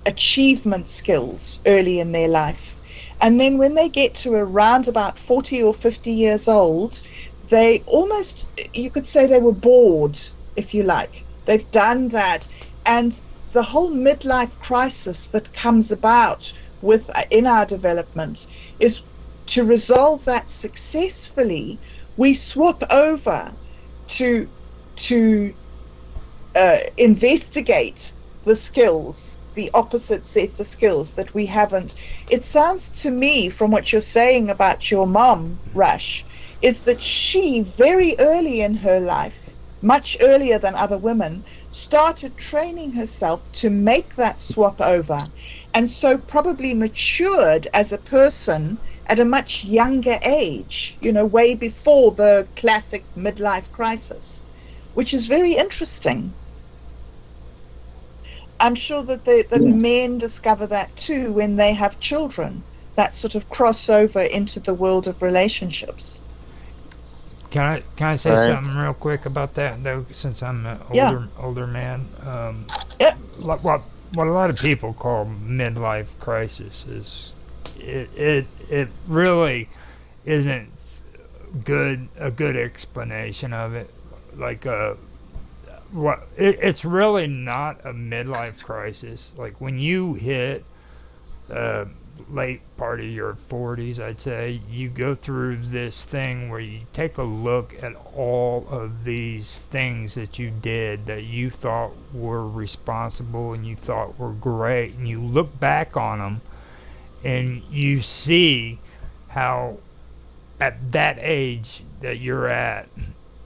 achievement skills early in their life. And then when they get to around about 40 or 50 years old, they almost, you could say they were bored, if you like. They've done that. And the whole midlife crisis that comes about in our development is to resolve that successfully. We swap over to investigate the skills, the opposite sets of skills that we haven't. It sounds to me, from what you're saying about your mom, Rush, is that she very early in her life, much earlier than other women, started training herself to make that swap over, and so probably matured as a person at a much younger age, way before the classic midlife crisis, which is very interesting. I'm sure that men discover that too when they have children, that sort of crossover into the world of relationships. Can I say something real quick about that though? Since I'm an older man, what a lot of people call midlife crisis is it really isn't a good explanation of it. Like it's really not a midlife crisis. Like when you hit late part of your 40s, I'd say, you go through this thing where you take a look at all of these things that you did that you thought were responsible and you thought were great, and you look back on them and you see how at that age that you're at,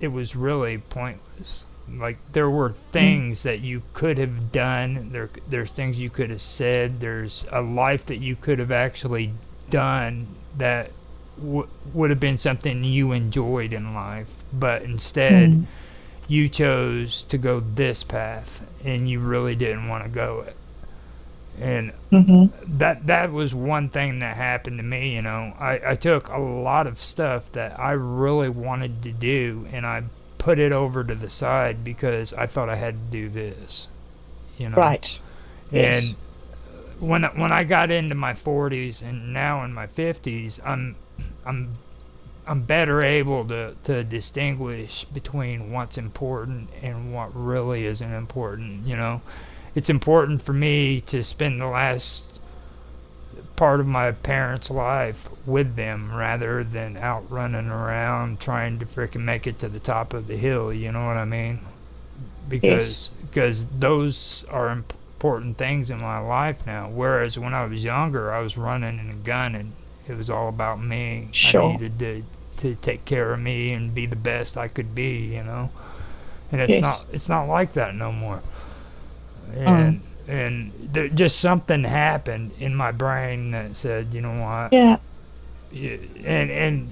it was really pointless. Like there were things that you could have done. There's things you could have said. There's a life that you could have actually done that would have been something you enjoyed in life. But instead, you chose to go this path, and you really didn't want to go it. And that was one thing that happened to me. You know, I took a lot of stuff that I really wanted to do, and I put it over to the side because I thought I had to do this, you know. Right. Yes. And when I got into my 40s and now in my 50s, I'm better able to distinguish between what's important and what really isn't important, you know. It's important for me to spend the last part of my parents' life with them rather than out running around trying to freaking make it to the top of the hill, you know what I mean? Because those are important things in my life now, whereas when I was younger I was running and gunning. It was all about me. Sure. I needed to take care of me and be the best I could be, you know. And it's not like that no more. And there, just something happened in my brain that said, you know what? Yeah. And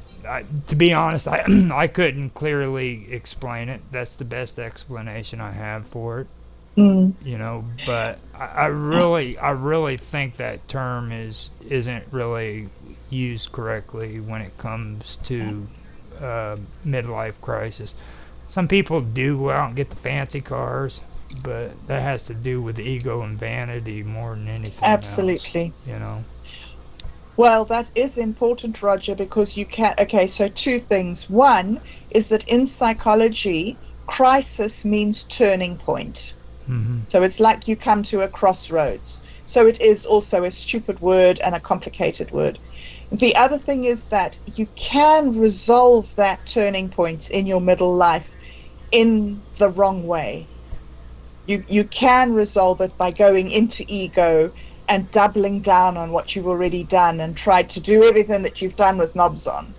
to be honest, I couldn't clearly explain it. That's the best explanation I have for it. You know, but I really think that term isn't really used correctly when it comes to midlife crisis. Some people do go out and get the fancy cars, but that has to do with ego and vanity more than anything Absolutely. else, you know. Well, that is important, Roger, because you can. Okay, so two things. One is that in psychology, crisis means turning point. So it's like you come to a crossroads. So it is also a stupid word and a complicated word. The other thing is that you can resolve that turning point in your middle life in the wrong way. You can resolve it by going into ego and doubling down on what you've already done and tried to do everything that you've done with knobs on.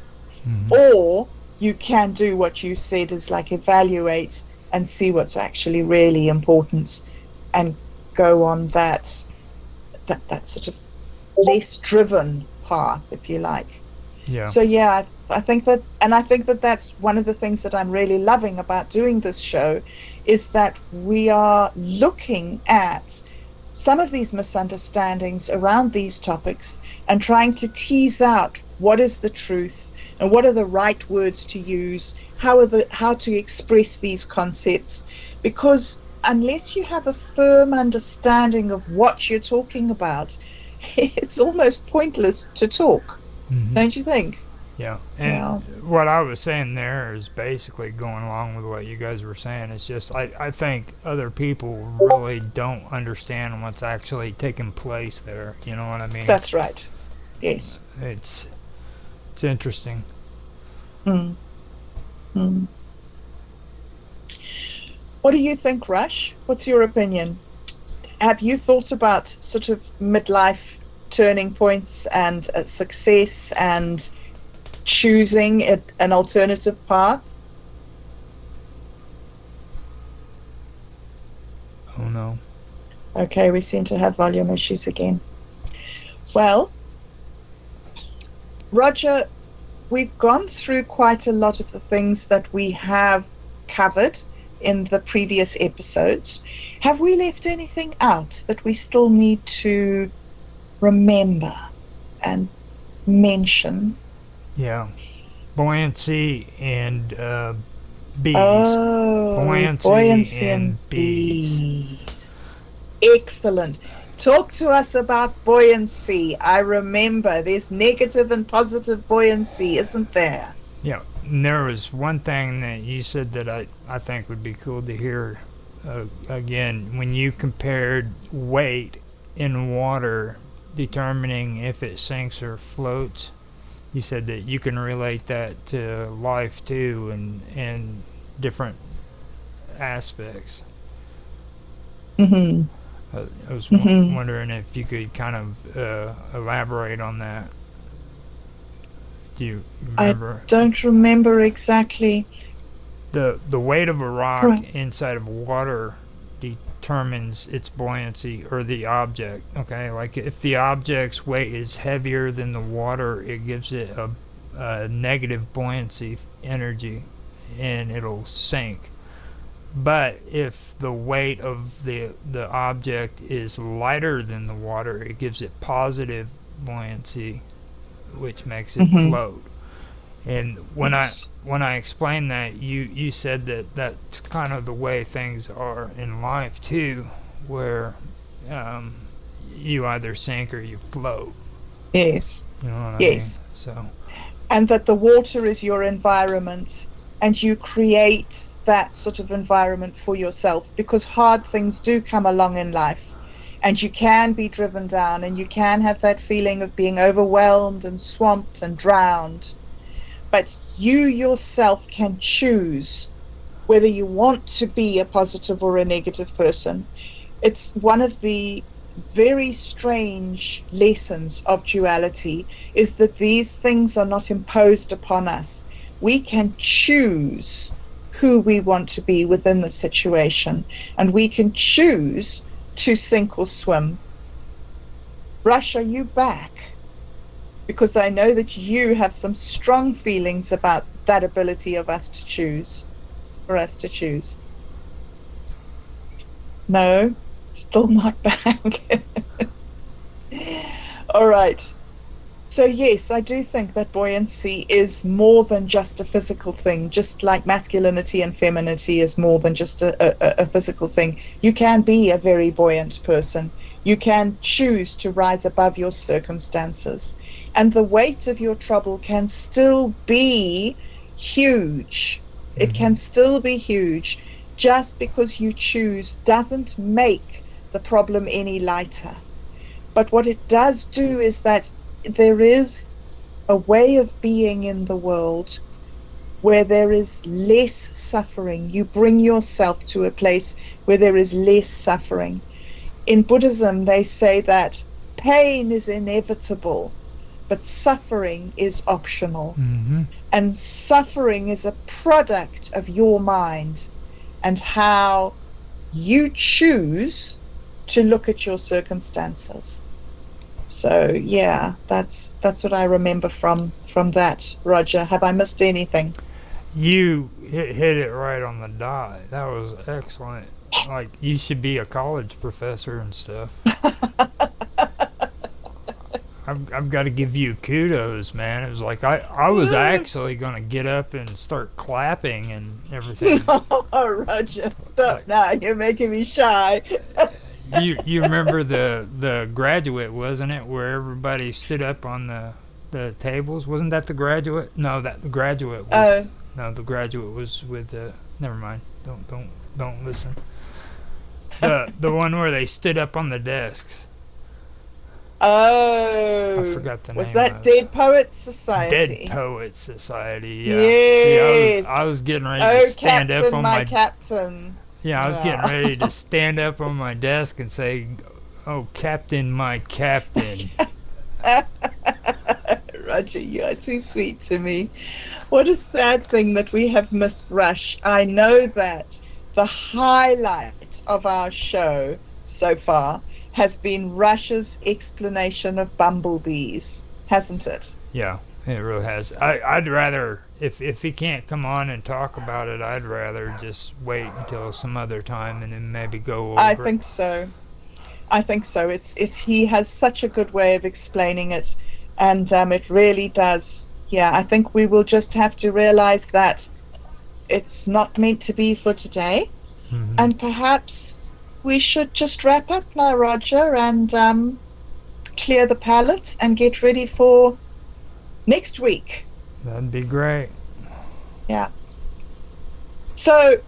Or you can do what you said is like evaluate and see what's actually really important and go on that sort of less driven path, if you like. Yeah. So yeah, I think that that's one of the things that I'm really loving about doing this show, is that we are looking at some of these misunderstandings around these topics and trying to tease out what is the truth and what are the right words to use, how to express these concepts, because unless you have a firm understanding of what you're talking about, it's almost pointless to talk. Don't you think? Yeah, and what I was saying there is basically going along with what you guys were saying. It's just I think other people really don't understand what's actually taking place there. You know what I mean? That's right. Yes. It's interesting. What do you think, Rush? What's your opinion? Have you thought about sort of midlife turning points and success and choosing an alternative path? Oh no. Okay, we seem to have volume issues again. Well, Roger, we've gone through quite a lot of the things that we have covered in the previous episodes. Have we left anything out that we still need to remember and mention? Yeah. Buoyancy and bees. Oh, buoyancy and bees. Excellent. Talk to us about buoyancy. I remember there's negative and positive buoyancy, isn't there? Yeah. And there was one thing that you said that I think would be cool to hear again, when you compared weight in water determining if it sinks or floats, you said that you can relate that to life too, and different aspects. Hmm. I was Hmm. wondering if you could kind of elaborate on that. Do you I remember? don't remember exactly. The weight of a rock Right. inside of water determines its buoyancy, or the object. Okay, like if the object's weight is heavier than the water, it gives it a negative buoyancy energy, and it'll sink. But if the weight of the object is lighter than the water, it gives it positive buoyancy, which makes it Hmm. float. And Yes. when I explained that, you said that that's kind of the way things are in life too, where um, you either sink or you float. Yes. You know what I mean? Yes. So And that the water is your environment, and you create that sort of environment for yourself, because hard things do come along in life, and you can be driven down, and you can have that feeling of being overwhelmed and swamped and drowned. But you yourself can choose whether you want to be a positive or a negative person. It's one of the very strange lessons of duality, is that these things are not imposed upon us. We can choose who we want to be within the situation, and we can choose to sink or swim. Rush, are you back? Because I know that you have some strong feelings about that ability of us to choose, for us to choose. No, still not back. All right. So, yes, I do think that buoyancy is more than just a physical thing, just like masculinity and femininity is more than just a physical thing. You can be a very buoyant person. You can choose to rise above your circumstances. And the weight of your trouble can still be huge. It mm-hmm. can still be huge. Just because you choose doesn't make the problem any lighter. But what it does do is that there is a way of being in the world where there is less suffering. You bring yourself to a place where there is less suffering. In Buddhism, they say that pain is inevitable, but suffering is optional. Mm-hmm. And suffering is a product of your mind and how you choose to look at your circumstances. So yeah, that's what I remember from that, Roger. Have I missed anything? You hit it right on the dot. That was excellent. Like, you should be a college professor and stuff. I've got to give you kudos, man. It was like I was actually gonna get up and start clapping and everything. Oh, Roger, stop Like, now. You're making me shy. you remember the Graduate, wasn't it, where everybody stood up on the tables? Wasn't that the Graduate? No, that the Graduate was. Oh, No, the Graduate was with. Never mind. Don't listen. The one where they stood up on the desks. I oh, forgot the was name that of it. Dead Poets Dead Society? Poets Society. Yeah. See, I Yes. was getting ready to Oh, stand up Captain, on my my. Captain. Yeah, I was getting Yeah. ready to stand up on my desk and say, "Oh, Captain, my Captain." Roger, you are too sweet to me. What a sad thing that we have missed Rush. I know that the highlight of our show so far has been Rush's explanation of bumblebees, hasn't it? Yeah, it really has. I'd rather, if he can't come on and talk about it, I'd rather just wait until some other time and then maybe go I over it. think so. I think so. It's he has such a good way of explaining it, and it really does. Yeah, I think we will just have to realize that it's not meant to be for today, Hmm. and perhaps we should just wrap up now, Roger, and clear the palate and get ready for next week. That'd be great. Yeah. So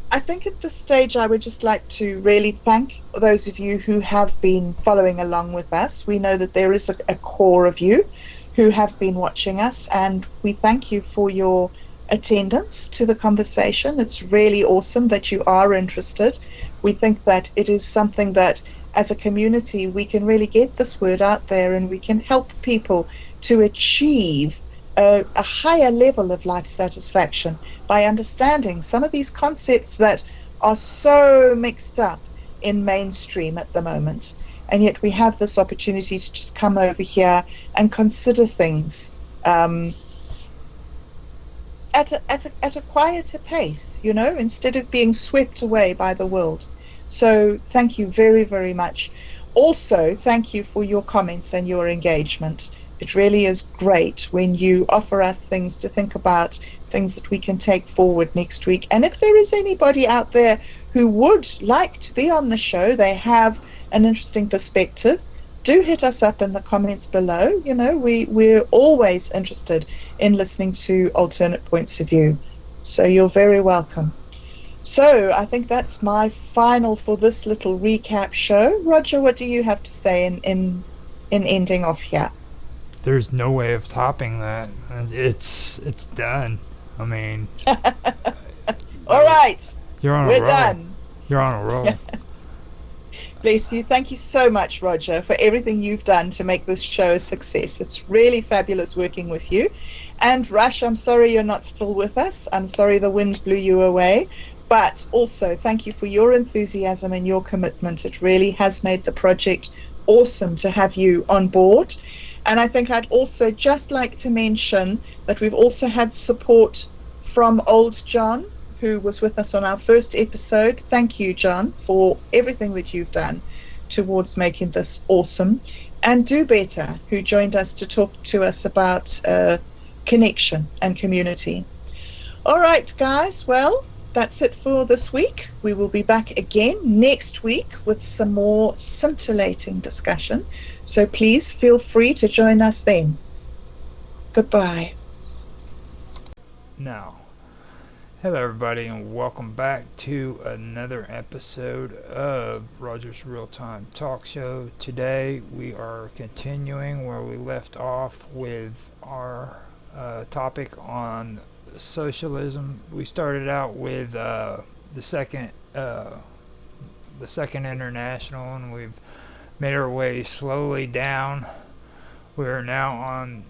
I think at this stage, I would just like to really thank those of you who have been following along with us. We know that there is a core of you who have been watching us, and we thank you for your attendance to the conversation. It's really awesome that you are interested. We think that it is something that, as a community, we can really get this word out there and we can help people to achieve a higher level of life satisfaction by understanding some of these concepts that are so mixed up in mainstream at the moment. And yet we have this opportunity to just come over here and consider things at a quieter pace, instead of being swept away by the world. So thank you very, very much. Also, thank you for your comments and your engagement. It really is great when you offer us things to think about, things that we can take forward next week. And if there is anybody out there who would like to be on the show, they have an interesting perspective, do hit us up in the comments below. We're always interested in listening to alternate points of view. So you're very welcome. So I think that's my final for this little recap show. Roger, what do you have to say in ending off here? There's no way of topping that. It's done. I mean, all right, you're on we're a roll. done. You're on a roll. Bless you. Thank you so much, Roger, for everything you've done to make this show a success. It's really fabulous working with you. And Rush, I'm sorry you're not still with us. I'm sorry the wind blew you away. But also, thank you for your enthusiasm and your commitment. It really has made the project awesome to have you on board. And I think I'd also just like to mention that we've also had support from Old John, who was with us on our first episode. Thank you, John, for everything that you've done towards making this awesome. And Do Better, who joined us to talk to us about connection and community. All right, guys. Well, that's it for this week. We will be back again next week with some more scintillating discussion. So please feel free to join us then. Goodbye. Now, hello everybody and welcome back to another episode of Roger's Real-Time Talk Show. Today we are continuing where we left off with our topic on socialism. We started out with the second international, and we've made our way slowly down. We're now on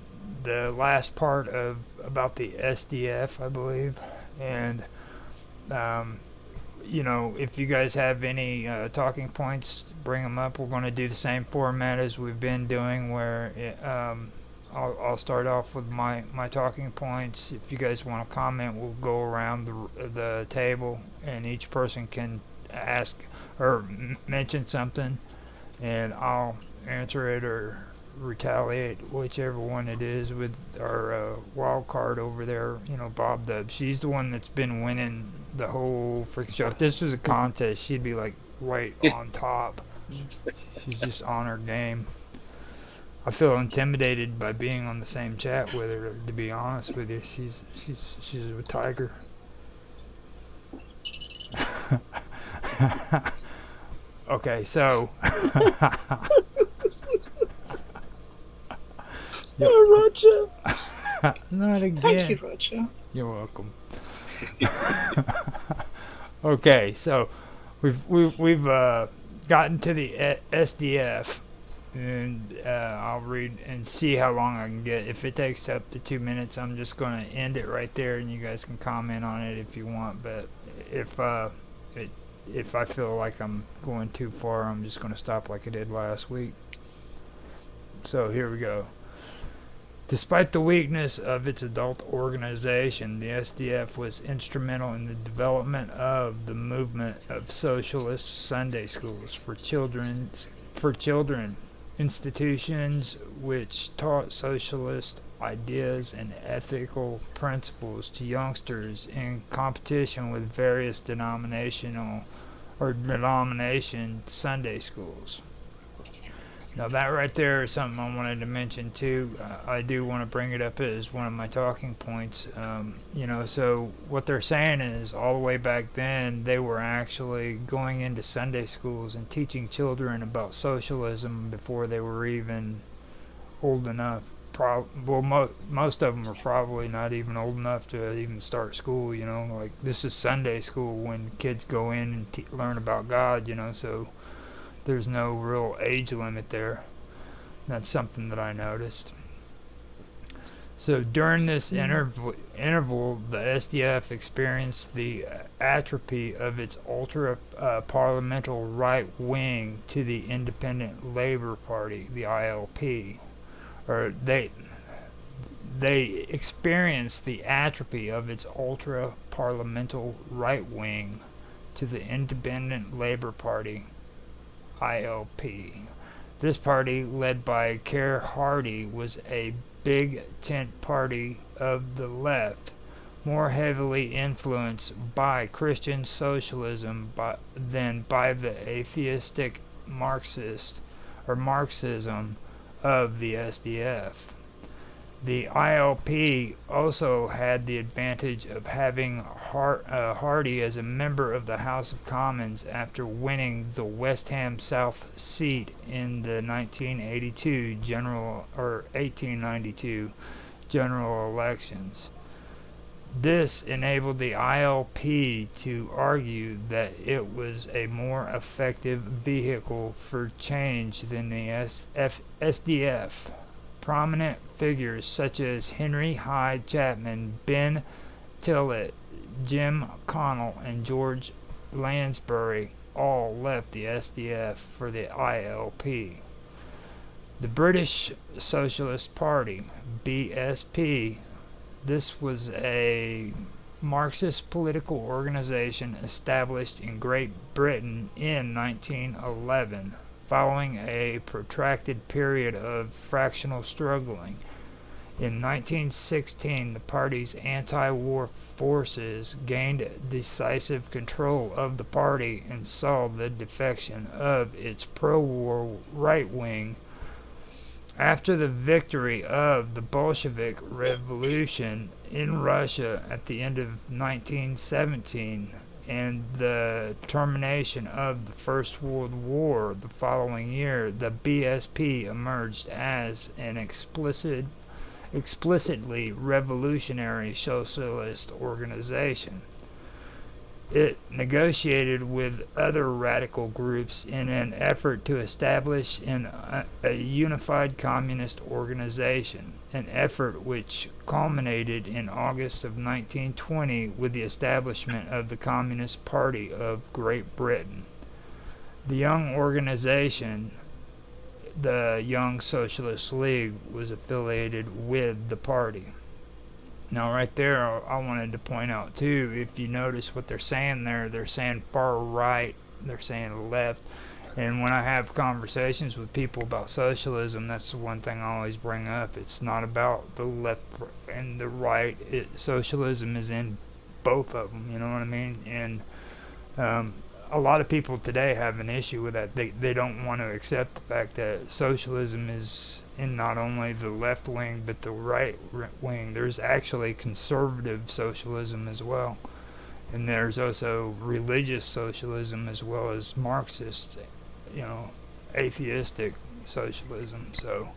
the last part of about the SDF, I believe. And if you guys have any talking points, bring them up. We're going to do the same format as we've been doing, where I'll start off with my talking points. If you guys want to comment, we'll go around the table, and each person can ask or mention something, and I'll answer it or retaliate, whichever one it is, with our wild card over there, Bob Dub. She's the one that's been winning the whole freaking show. If this was a contest, she'd be like right on top. She's just on her game. I feel intimidated by being on the same chat with her, to be honest with you. She's a tiger. Okay, so Oh, Roger. not again. Thank you, Roger. You're welcome. Okay, so we've gotten to the SDF, and I'll read and see how long I can get. If it takes up to 2 minutes, I'm just going to end it right there, and you guys can comment on it if you want. But if I feel like I'm going too far, I'm just going to stop like I did last week. So here we go. Despite the weakness of its adult organization, the SDF was instrumental in the development of the movement of socialist Sunday schools for children, institutions which taught socialist ideas and ethical principles to youngsters in competition with various denomination Sunday schools. Now that right there is something I wanted to mention too. I do want to bring it up as one of my talking points. So what they're saying is all the way back then they were actually going into Sunday schools and teaching children about socialism before they were even old enough. Most of them were probably not even old enough to even start school. Like this is Sunday school when kids go in and learn about God. So there's no real age limit there. That's something that I noticed. So during this interval, the SDF experienced the atrophy of its ultra-parliamental right wing to the Independent Labour Party, the ILP. Or they experienced the atrophy of its ultra-parliamental right wing to the Independent Labour Party, ILP. This party, led by Keir Hardie, was a big tent party of the left, more heavily influenced by Christian socialism than by the atheistic Marxism of the SDF. The ILP also had the advantage of having Hardie as a member of the House of Commons after winning the West Ham South seat in the 1892 general elections. This enabled the ILP to argue that it was a more effective vehicle for change than the SDF. Prominent figures such as Henry Hyde Chapman, Ben Tillett, Jim Connell, and George Lansbury all left the SDF for the ILP. The British Socialist Party, BSP, this was a Marxist political organization established in Great Britain in 1911. Following a protracted period of fractional struggling. In 1916, the party's anti-war forces gained decisive control of the party and saw the defection of its pro-war right wing. After the victory of the Bolshevik Revolution in Russia at the end of 1917, and the termination of the First World War the following year, the BSP emerged as an explicitly revolutionary socialist organization. It negotiated with other radical groups in an effort to establish a unified communist organization, an effort which culminated in August of 1920 with the establishment of the Communist Party of Great Britain. The young organization, the Young Socialist League, was affiliated with the party. Now, right there, I wanted to point out, too, if you notice what they're saying there, they're saying far right, they're saying left. And when I have conversations with people about socialism, that's the one thing I always bring up. It's not about the left and the right. Socialism is in both of them, you know what I mean? And a lot of people today have an issue with that. They don't want to accept the fact that socialism is in not only the left wing but the right wing. There's actually conservative socialism as well, and there's also religious socialism as well as Marxist, atheistic socialism. So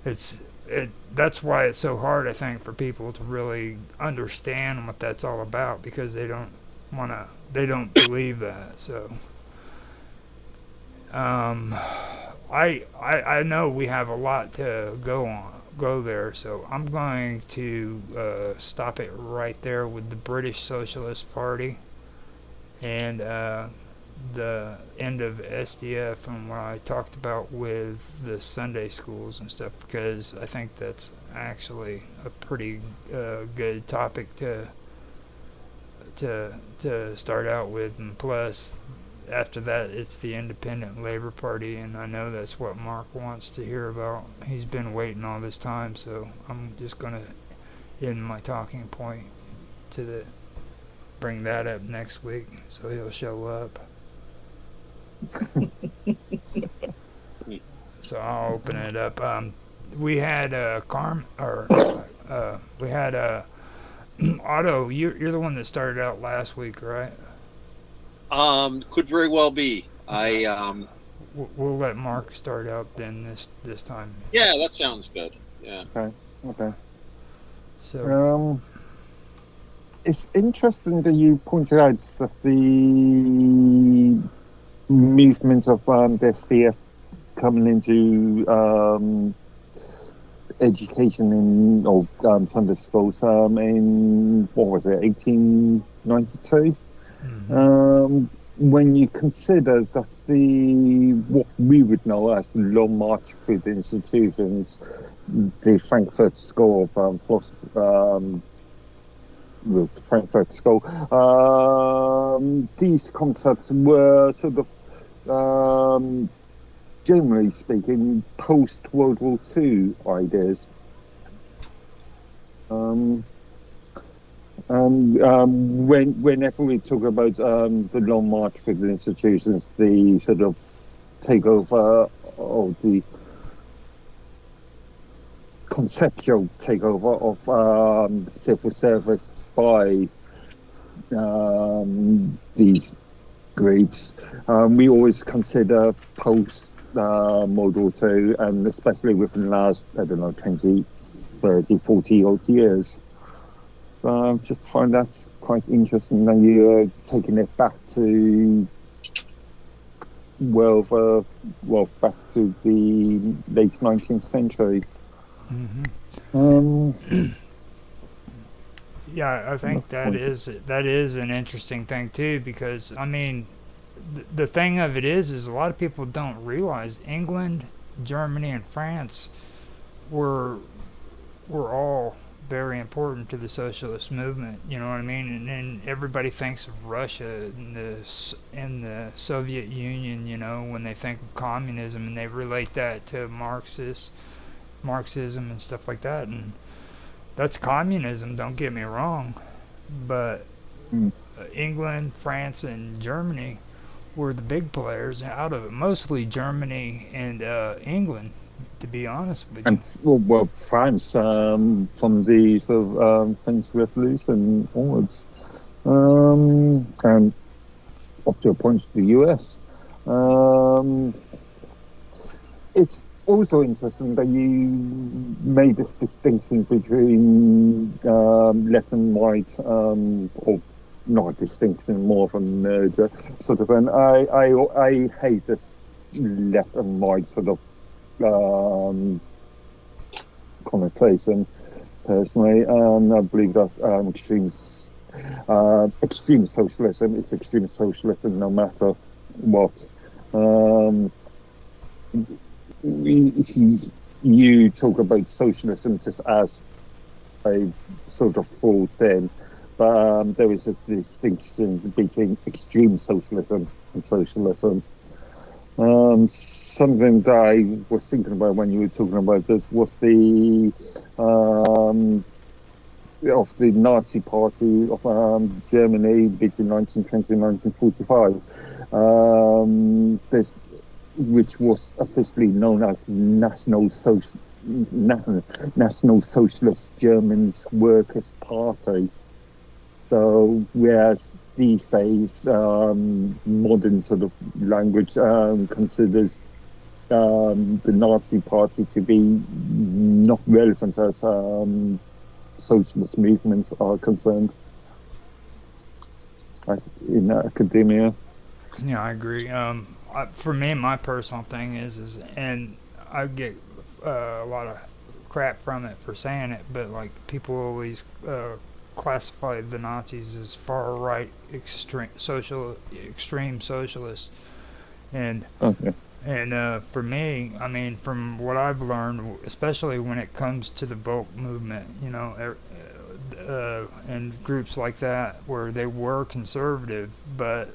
that's why it's so hard, I think, for people to really understand what that's all about, because they don't believe that. So I know we have a lot to go there, so I'm going to stop it right there with the British Socialist Party and the end of SDF and what I talked about with the Sunday schools and stuff, because I think that's actually a pretty good topic to start out with. And plus, after that, it's the Independent Labour Party, and I know that's what Mark wants to hear about. He's been waiting all this time, so I'm just going to end my talking point bring that up next week, so he'll show up. So I'll open it up. We had we had Otto. You're the one that started out last week, right? Could very well be. We'll let Mark start out then this time. Yeah, that sounds good. Yeah. Okay. So It's interesting that you pointed out that the movement of the CF coming into education in or Sunday schools in what was it, 1892? When you consider that what we would know as the long march through the institutions, the Frankfurt School of philosophy, the Frankfurt School, these concepts were sort of, generally speaking, post-World War II ideas. Whenever we talk about the long march for the institutions, the sort of takeover of the conceptual takeover of civil service by these groups, we always consider post World War II, and especially within the last, 20, 30, 40 odd years. So I just find that quite interesting that you're taking it back to back to the late 19th century. Yeah, I think that is an interesting thing too, because I mean, the thing of it is a lot of people don't realize England, Germany, and France were all very important to the socialist movement. You know what I mean? And then everybody thinks of Russia and the Soviet Union, you know, when they think of communism, and they relate that to Marxism and stuff like that, and that's communism, don't get me wrong, but England, France, and Germany were the big players out of it, mostly Germany and England, to be honest with you. And France, from the sort of French Revolution onwards, and up to a point the US. It's also interesting that you made this distinction between left and right, or not a distinction, more of a merger sort of. And I hate this left and right sort of connotation personally, and I believe that extreme socialism is extreme socialism no matter what. You talk about socialism just as a sort of full thing, but there is a distinction between extreme socialism and socialism. Something that I was thinking about when you were talking about it was the of the Nazi Party of Germany between 1920 and 1945. Which was officially known as National Socialist Germans Workers' Party. So, whereas these days, modern sort of language considers the Nazi Party to be not relevant as socialist movements are concerned, as in academia. Yeah, I agree. For me, my personal thing is, and I get a lot of crap from it for saying it, but like people always classify the Nazis as far right, extreme socialists, and for me, I mean, from what I've learned, especially when it comes to the Volk movement, you know, and groups like that, where they were conservative, but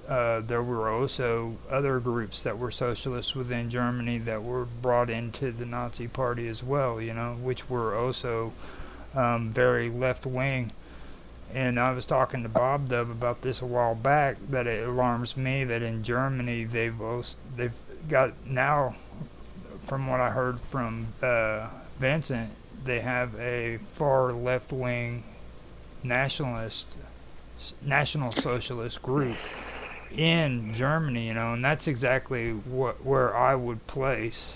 there were also other groups that were socialists within Germany that were brought into the Nazi Party as well, you know, which were also very left-wing. And I was talking to Bob Dove about this a while back, that it alarms me that in Germany they've got now from what I heard from Vincent, they have a far left wing nationalist, national socialist group in Germany, and that's exactly where I would place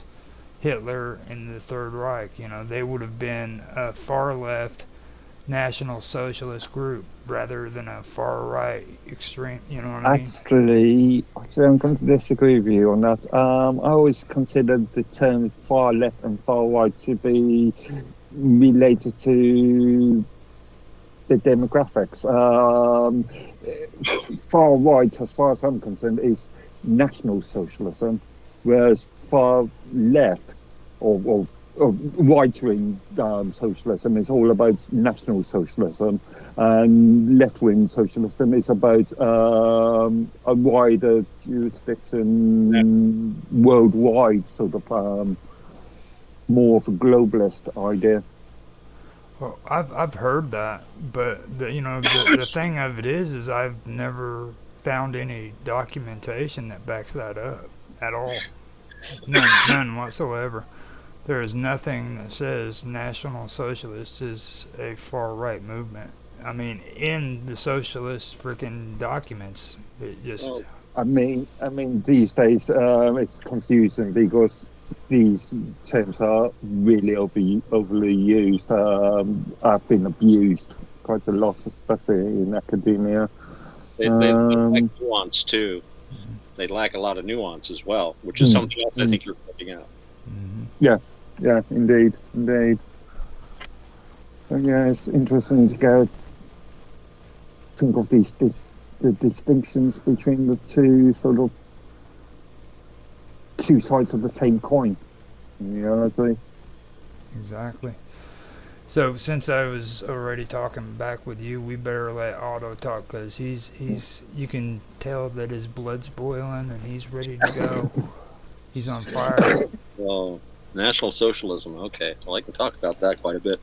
Hitler and the Third Reich. They would have been a far left national socialist group rather than a far right extreme. You know what I mean? Actually, I'm going to disagree with you on that. I always considered the term far left and far right to be related to the demographics. Far right, as far as I'm concerned, is national socialism, whereas far left or right-wing socialism is all about national socialism, and left-wing socialism is about a wider jurisdiction, worldwide sort of more of a globalist idea. Well, I've heard that, but the thing of it is I've never found any documentation that backs that up at all. None whatsoever. There is nothing that says National Socialist is a far right movement. I mean, in the socialist freaking documents, it just. Well, I mean, these days it's confusing because these terms are really overly used. Have been abused quite a lot, especially in academia. they lack nuance too. They lack a lot of nuance as well, which is something else I think you're pointing out. Yeah, indeed. And yeah, it's interesting to go think of the distinctions between the two sides of the same coin. Honestly. Exactly. So since I was already talking back with you, we better let Otto talk, because he's you can tell that his blood's boiling and he's ready to go. He's on fire. Well, National Socialism. Okay, well, I can talk about that quite a bit.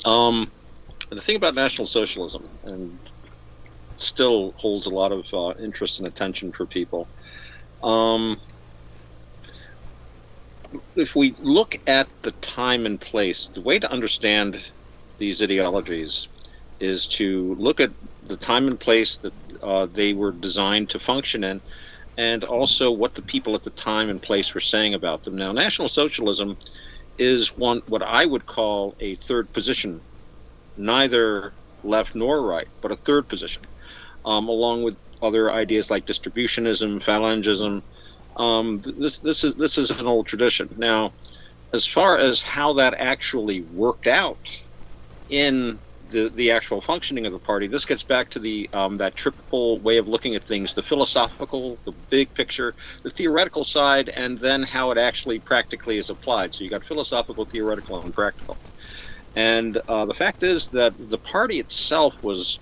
The thing about National Socialism, and still holds a lot of interest and attention for people. If we look at the time and place, the way to understand these ideologies is to look at the time and place that they were designed to function in, and also what the people at the time and place were saying about them. Now, National Socialism is what I would call a third position, neither left nor right, but a third position, along with other ideas like distributionism, phalangism. This is an old tradition. Now, as far as how that actually worked out in the actual functioning of the party, this gets back to the that triple way of looking at things: the philosophical, the big picture, the theoretical side, and then how it actually practically is applied. So you got philosophical, theoretical, and practical. And the fact is that the party itself was,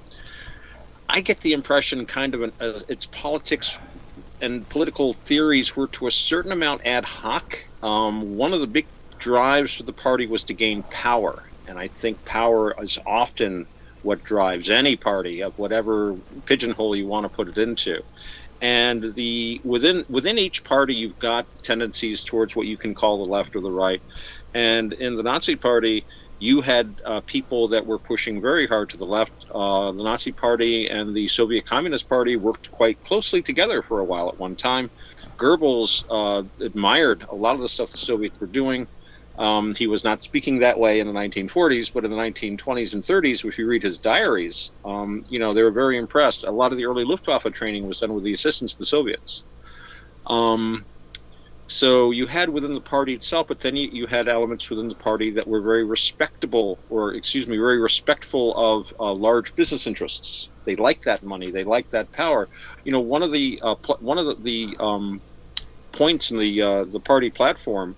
I get the impression, kind of its politics and political theories were to a certain amount ad hoc. One of the big drives for the party was to gain power, and I think power is often what drives any party of whatever pigeonhole you want to put it into. And within each party, you've got tendencies towards what you can call the left or the right. And in the Nazi Party, you had people that were pushing very hard to the left. The Nazi Party and the Soviet Communist Party worked quite closely together for a while at one time. Goebbels admired a lot of the stuff the Soviets were doing. He was not speaking that way in the 1940s, but in the 1920s and 30s, if you read his diaries, they were very impressed. A lot of the early Luftwaffe training was done with the assistance of the Soviets. So you had within the party itself, but then you had elements within the party that were very respectable, very respectful of large business interests. They liked that money. They liked that power. One of the points in the party platform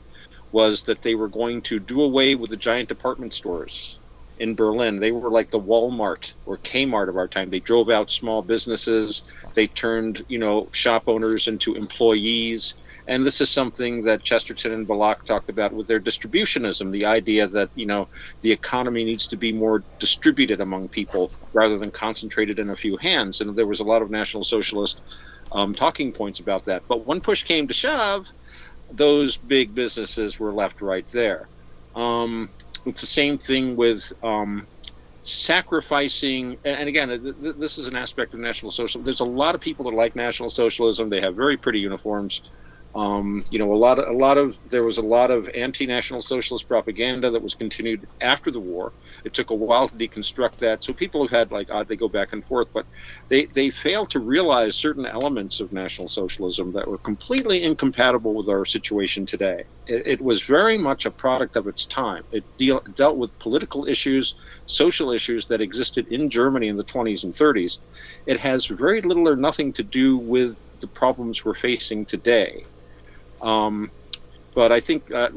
was that they were going to do away with the giant department stores in Berlin. They were like the Walmart or Kmart of our time. They drove out small businesses. They turned shop owners into employees. And this is something that Chesterton and Balak talked about with their distributionism, the idea that, the economy needs to be more distributed among people rather than concentrated in a few hands. And there was a lot of National Socialist talking points about that. But when push came to shove, those big businesses were left right there. It's the same thing with sacrificing, and again, this is an aspect of National Socialism. There's a lot of people that like National Socialism. They have very pretty uniforms. There was a lot of anti-National Socialist propaganda that was continued after the war. It took a while to deconstruct that. So people have had they go back and forth, but they failed to realize certain elements of National Socialism that were completely incompatible with our situation today. It was very much a product of its time. It dealt with political issues, social issues that existed in Germany in the 20s and 30s. It has very little or nothing to do with the problems we're facing today. But I think I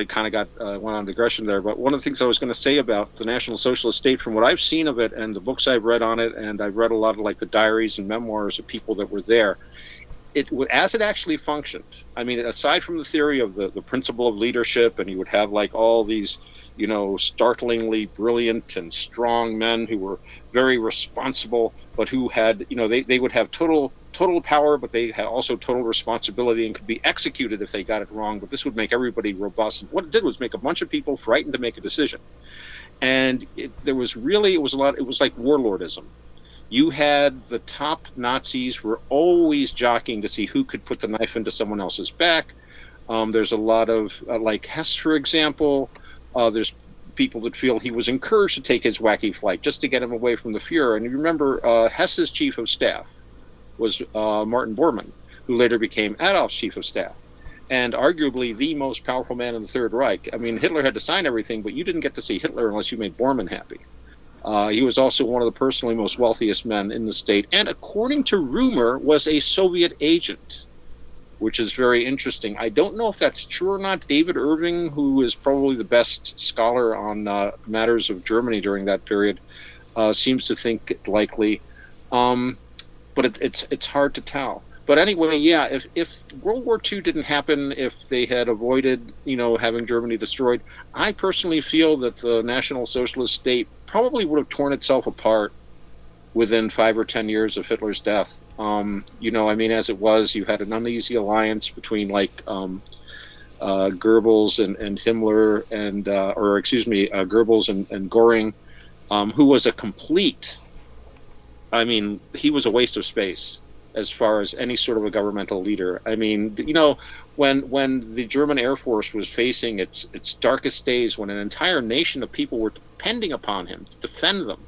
kind of went on digression there. But one of the things I was going to say about the National Socialist state, from what I've seen of it and the books I've read on it, and I've read a lot of like the diaries and memoirs of people that were there, as it actually functioned. I mean, aside from the theory of the principle of leadership, and you would have like all these, startlingly brilliant and strong men who were very responsible, but who had, they would have total power, but they had also total responsibility and could be executed if they got it wrong. But this would make everybody robust. And what it did was make a bunch of people frightened to make a decision. And it was like warlordism. You had the top Nazis were always jockeying to see who could put the knife into someone else's back. There's a lot of, like Hess, for example, there's people that feel he was encouraged to take his wacky flight just to get him away from the Fuhrer. And you remember Hess's chief of staff was Martin Bormann, who later became Adolf's chief of staff, and arguably the most powerful man in the Third Reich. I mean, Hitler had to sign everything, but you didn't get to see Hitler unless you made Bormann happy. He was also one of the personally most wealthiest men in the state, and according to rumor, was a Soviet agent, which is very interesting. I don't know if that's true or not. David Irving, who is probably the best scholar on matters of Germany during that period, seems to think it likely. But it's hard to tell. But anyway, yeah, if World War II didn't happen, if they had avoided, having Germany destroyed, I personally feel that the National Socialist state probably would have torn itself apart within 5 or 10 years of Hitler's death. As it was, you had an uneasy alliance between Goebbels and Himmler, Goebbels and Göring, who was a complete. I mean, he was a waste of space as far as any sort of a governmental leader. I mean, when the German Air Force was facing its darkest days, when an entire nation of people were depending upon him to defend them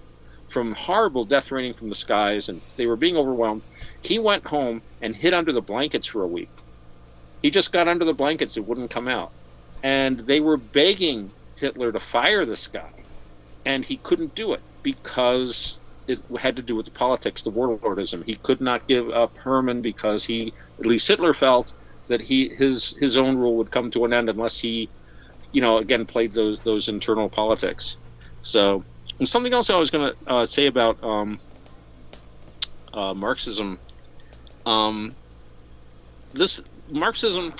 from horrible death raining from the skies, and they were being overwhelmed, he went home and hid under the blankets for a week. He just got under the blankets. It wouldn't come out. And they were begging Hitler to fire this guy, and he couldn't do it because it had to do with the politics, the warlordism. He could not give up Hermann because at least Hitler felt that his own rule would come to an end unless he, again, played those internal politics. So, and something else I was going to say about Marxism. This Marxism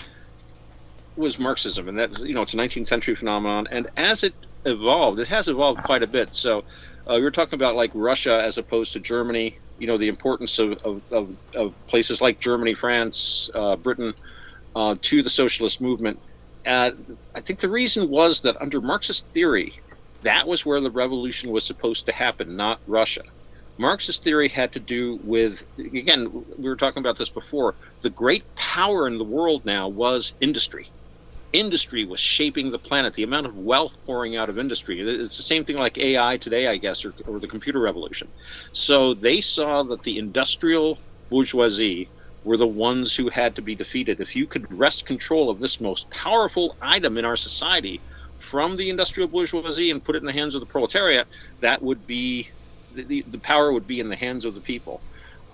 was Marxism, and that's it's a 19th century phenomenon. And as it evolved, it has evolved quite a bit. So. We were talking about like Russia as opposed to Germany, the importance of places like Germany, France, Britain to the socialist movement. I think the reason was that under Marxist theory, that was where the revolution was supposed to happen, not Russia. Marxist theory had to do with, again, we were talking about this before, the great power in the world now was industry. Industry was shaping the planet, the amount of wealth pouring out of industry. It's the same thing like AI today, I guess, or the computer revolution. So they saw that the industrial bourgeoisie were the ones who had to be defeated. If you could wrest control of this most powerful item in our society from the industrial bourgeoisie and put it in the hands of the proletariat, that would be, the power would be in the hands of the people.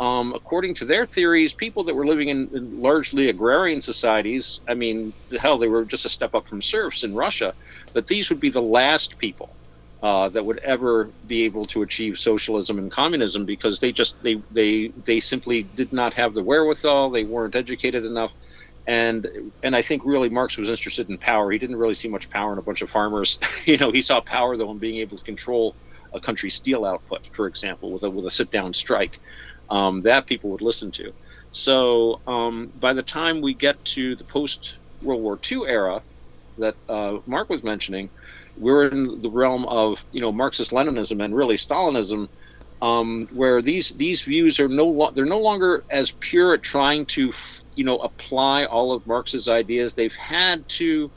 According to their theories, people that were living in largely agrarian societies, I mean, they were just a step up from serfs in Russia, that these would be the last people that would ever be able to achieve socialism and communism because they simply did not have the wherewithal, they weren't educated enough. And I think really Marx was interested in power. He didn't really see much power in a bunch of farmers. He saw power, though, in being able to control a country's steel output, for example, with a sit-down strike. That people would listen to. So by the time we get to the post World War II era that Mark was mentioning, we're in the realm of Marxist Leninism and really Stalinism, where these views are they're no longer as pure at trying to apply all of Marx's ideas. They've had to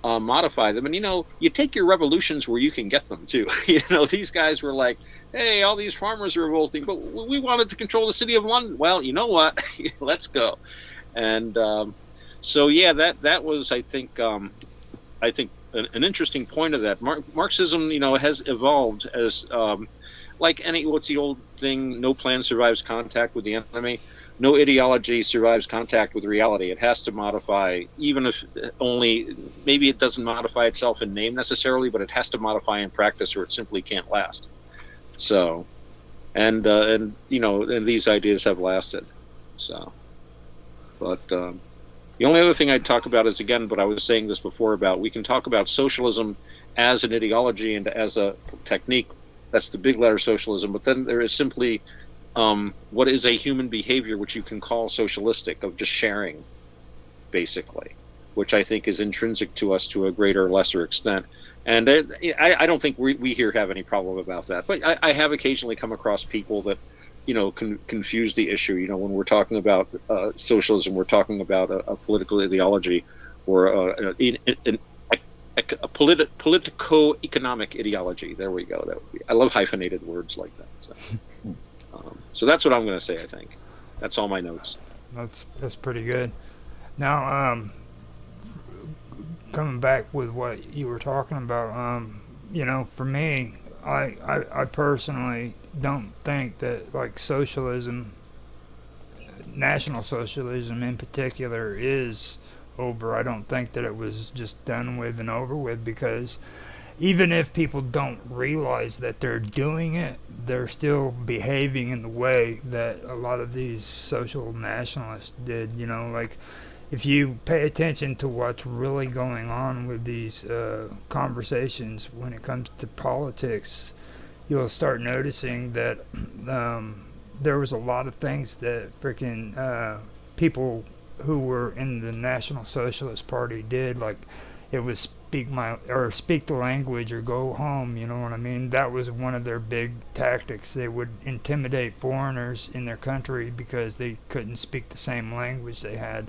modify them, and you take your revolutions where you can get them too. These guys were like, hey, all these farmers are revolting, but we wanted to control the city of London. Well, you know what? Let's go. And so yeah, that was I think an interesting point of that. Marxism has evolved as like any, what's the old thing, no plan survives contact with the enemy. No ideology survives contact with reality. It has to modify, even if only, maybe it doesn't modify itself in name necessarily, but it has to modify in practice or it simply can't last. So, and these ideas have lasted. So, but the only other thing I'd talk about is, again, but I was saying this before, about we can talk about socialism as an ideology and as a technique. That's the big letter socialism. But then there is simply what is a human behavior which you can call socialistic, of just sharing, basically, which I think is intrinsic to us to a greater or lesser extent. And I don't think we here have any problem about that. But I have occasionally come across people that confuse the issue. When we're talking about socialism, we're talking about a political ideology or a politico-economic ideology. There we go. I love hyphenated words like that. So that's what I'm going to say. I think that's all my notes. That's pretty good. Now, coming back with what you were talking about, for me, I personally don't think that, like, socialism, National Socialism in particular, is over. I don't think that it was just done with and over with, because even if people don't realize that they're doing it, they're still behaving in the way that a lot of these social nationalists did. Like, if you pay attention to what's really going on with these conversations when it comes to politics, you'll start noticing that there was a lot of things that freaking people who were in the National Socialist Party did. Like, it was speak the language or go home. You know what I mean? That was one of their big tactics. They would intimidate foreigners in their country because they couldn't speak the same language they had.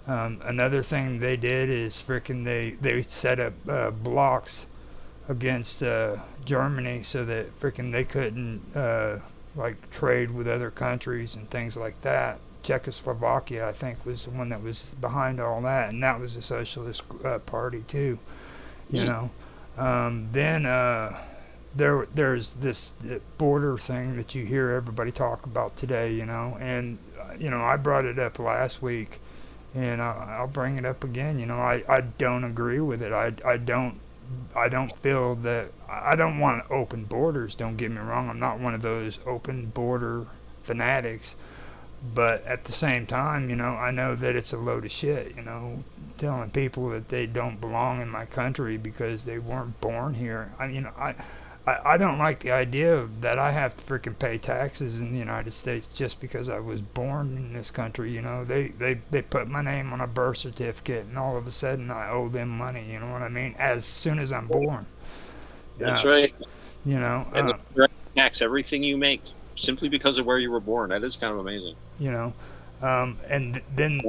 Another thing they did is freaking they set up blocks against Germany so that freaking they couldn't like trade with other countries and things like that. Czechoslovakia, I think, was the one that was behind all that, and that was a socialist party too. Then there's this border thing that you hear everybody talk about today, and I brought it up last week, and I'll bring it up again. I don't agree with it. I don't feel that, I don't want open borders. Don't get me wrong. I'm not one of those open border fanatics. But at the same time, I know that it's a load of shit, telling people that they don't belong in my country because they weren't born here. I don't like the idea that I have to freaking pay taxes in the United States just because I was born in this country. They put my name on a birth certificate, and all of a sudden I owe them money. You know what I mean? As soon as I'm born. That's right. And they tax everything you make simply because of where you were born. That is kind of amazing. And then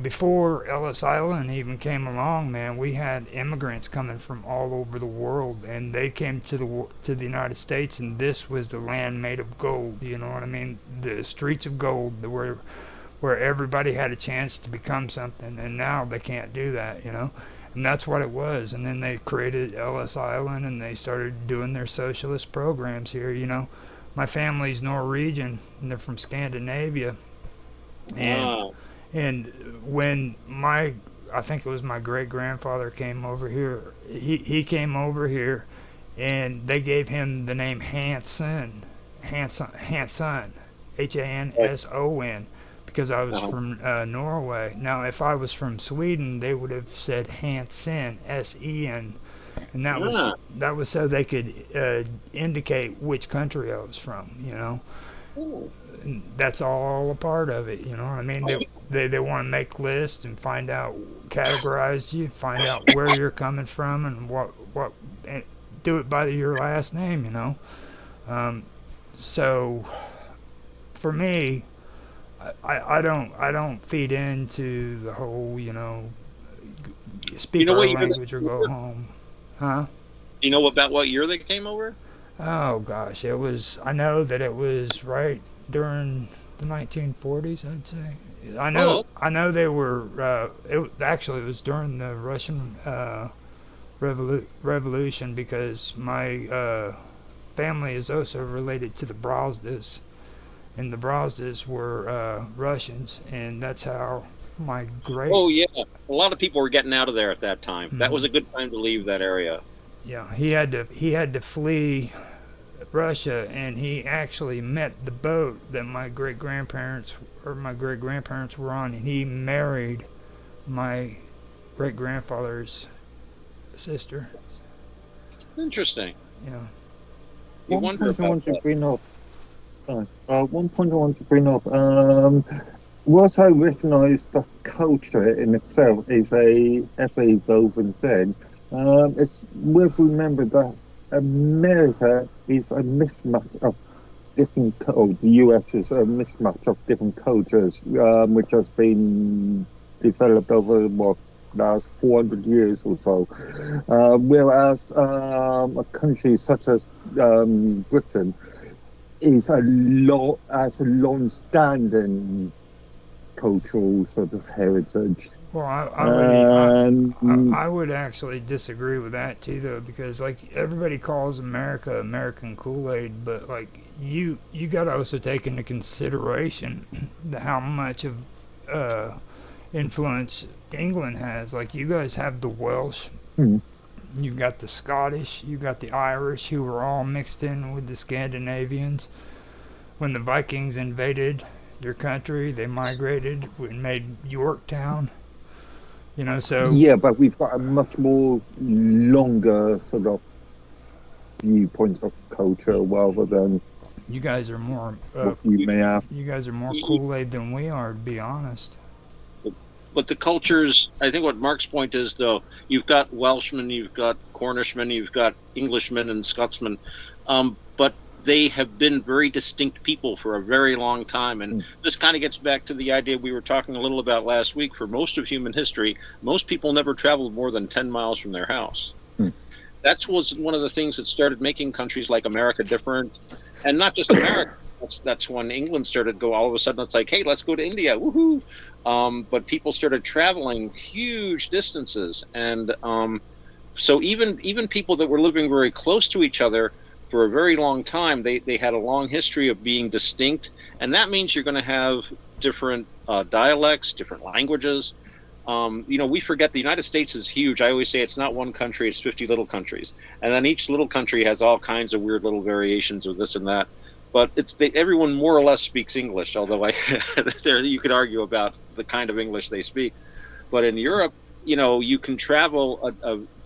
before Ellis Island even came along, man, we had immigrants coming from all over the world, and they came to the United States, and this was the land made of gold. You know what I mean? The streets of gold, where everybody had a chance to become something, and now they can't do that. And that's what it was. And then they created Ellis Island, and they started doing their socialist programs here. My family's Norwegian, and they're from Scandinavia. And when I think it was my great-grandfather came over here, he came over here, and they gave him the name Hanson, Hanson, Hanson, because I was from Norway. Now, if I was from Sweden, they would have said Hansen, S-E-N. And that was so they could indicate which country I was from, Ooh. And that's all a part of it, you know. I mean, they want to make lists and find out, categorize you, find out where you're coming from, and and do it by your last name, you know. So for me, I don't feed into the whole, you know, You speak know our what year language or they, go home, huh? you know about what year they came over? Oh gosh, it was. I know that it was right during the 1940s. I'd say. Oh, I know they were. Actually, it was during the Russian Revolution because my family is also related to the Brozdas, and the Brozdas were Russians, and that's how my great. oh yeah. A lot of people were getting out of there at that time. That was Mhm. a good time to leave that area. Yeah, he had to flee Russia, and he actually met the boat that my great grandparents were on, and he married my great grandfather's sister. Interesting. Yeah. You One wonder point I about want to that. bring up. One point I want to bring up. Whilst I recognise the culture in itself is a ever-evolving thing, it's worth remembering that America is a mismatch of or the US is a mismatch of different cultures, which has been developed over what last 400 years or so. Whereas a country such as Britain is has a long-standing cultural sort of heritage, Well, and I would actually disagree with that too, though, because like everybody calls America American Kool-Aid, but like you got to also take into consideration how much of uh, influence England has. Like you guys have the Welsh, hmm, you've got the Scottish, you've got the Irish, who were all mixed in with the Scandinavians. When the Vikings invaded your country, they migrated and made Yorktown. You know, so yeah, but we've got a much more longer sort of viewpoint of culture rather than you guys are more what you may have. You, Kool Aid than we are, to be honest. but the cultures, I think what Mark's point is, though, you've got Welshmen, you've got Cornishmen, you've got Englishmen and Scotsmen, but they have been very distinct people for a very long time. And Hmm, this kind of gets back to the idea we were talking a little about last week. For most of human history, most people never traveled more than 10 miles from their house. hmm. That was one of the things that started making countries like America different, and not just America. That's when England started to go. All of a sudden, it's like, hey, let's go to India, woohoo! But people started traveling huge distances, and so even people that were living very close to each other for a very long time, they had a long history of being distinct, and that means you're going to have different dialects, different languages. We forget the United States is huge. I always say it's not one country; it's 50 little countries, and then each little country has all kinds of weird little variations of this and that. But everyone more or less speaks English, although there you could argue about the kind of English they speak. But in Europe, you can travel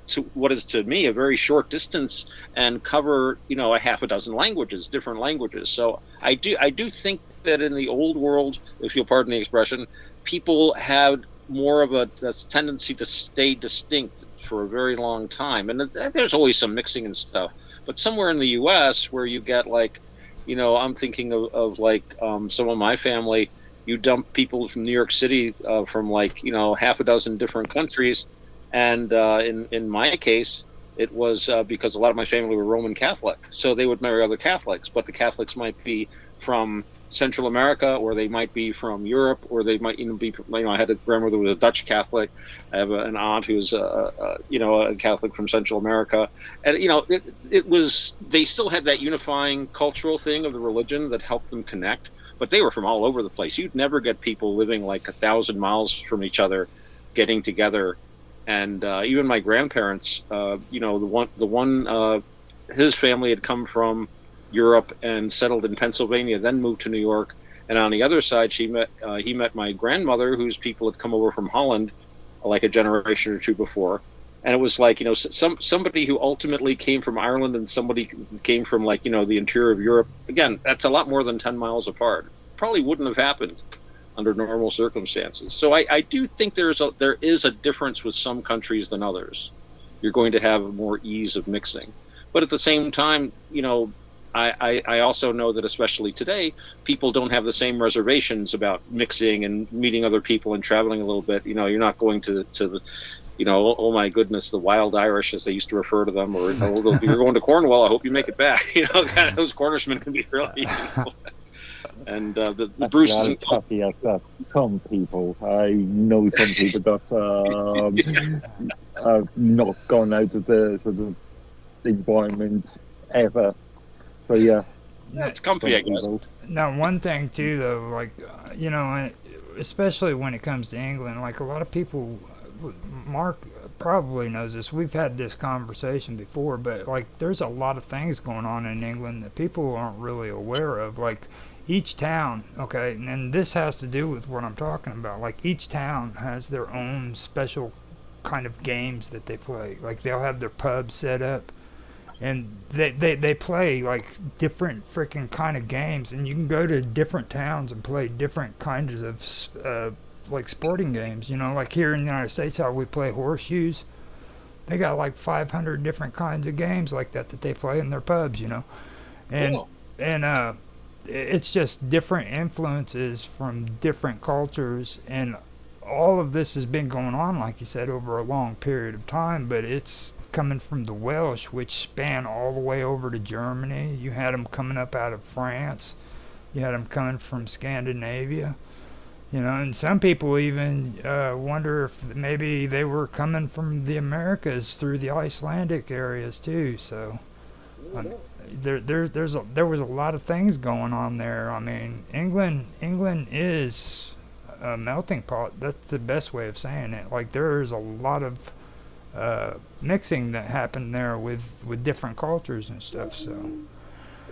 to what is to me a very short distance and cover, a half a dozen languages, different languages. So I do think that in the old world, if you'll pardon the expression, people had more of a tendency to stay distinct for a very long time. And there's always some mixing and stuff. But somewhere in the U.S. where you get like, I'm thinking of like some of my family, you dump people from New York City from like half a dozen different countries, and in my case, it was because a lot of my family were Roman Catholic, so they would marry other Catholics, but the Catholics might be from Central America, or they might be from Europe, or they might even be. I had a grandmother who was a Dutch Catholic. I have an aunt who's a Catholic from Central America, and it was they still had that unifying cultural thing of the religion that helped them connect, but they were from all over the place. You'd never get people living like 1,000 miles from each other getting together. And even my grandparents, the one his family had come from Europe and settled in Pennsylvania, then moved to New York. And on the other side, he met my grandmother, whose people had come over from Holland like a generation or two before. and it was like, somebody who ultimately came from Ireland and somebody came from, like, the interior of Europe. Again, that's a lot more than 10 miles apart. Probably wouldn't have happened under normal circumstances. So I do think there is a difference with some countries than others. You're going to have more ease of mixing, but at the same time, I also know that, especially today, people don't have the same reservations about mixing and meeting other people and traveling a little bit. You're not going to the, oh my goodness, the wild Irish, as they used to refer to them, or, if you're going to Cornwall, I hope you make it back. Kind of those Cornishmen can be really, and the Bruces and toughy that some people. I know some people that have not gone out of the sort of environment ever. So yeah, it's comfy, I guess. Now, one thing too, though, like especially when it comes to England, like a lot of people, Mark probably knows this. We've had this conversation before, but like there's a lot of things going on in England that people aren't really aware of. Like each town, okay, and this has to do with what I'm talking about. Like each town has their own special kind of games that they play. Like they'll have their pubs set up, and they play like different freaking kind of games, and you can go to different towns and play different kinds of like sporting games. Like here in the United States, how we play horseshoes, they got like 500 different kinds of games like that they play in their pubs. And Cool. and it's just different influences from different cultures, and all of this has been going on, like you said, over a long period of time, but it's coming from the Welsh, which span all the way over to Germany. You had them coming up out of France. You had them coming from Scandinavia. And some people even wonder if maybe they were coming from the Americas through the Icelandic areas too. So there was a lot of things going on there. I mean, England is a melting pot. That's the best way of saying it. Like there's a lot of mixing that happened there with different cultures and stuff. So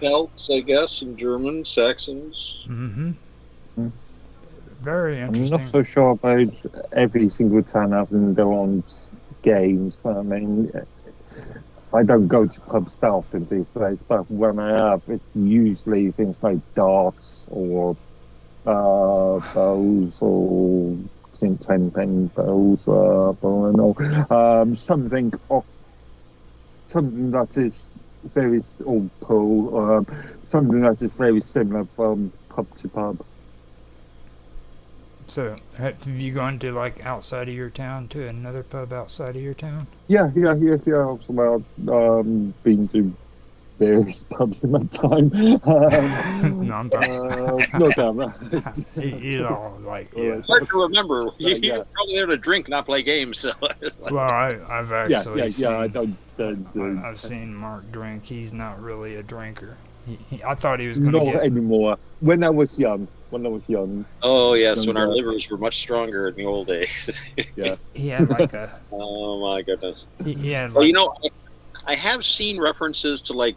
Celts, I guess, and Germans, Saxons. Very I'm interesting. not so sure about every single town having their own games. I mean, I don't go to pubs that often these days, but when I have, it's usually things like darts or bows or ten bows, something that is very or pool, something that is very similar from pub to pub. So, have you gone to like outside of your town to another pub outside of your town? Yeah. Well, been to various pubs in my time. No, I'm talking. Not down there. Like, yeah. Hard to remember. You're probably there to drink, not play games. So. Well, I've actually seen, I don't. I've seen Mark drink. He's not really a drinker. I thought he was going to Not get... anymore. When I was young. Oh yes, when our livers were much stronger in the old days. Yeah. He had like a... Oh my goodness. He had Well, like, I have seen references to like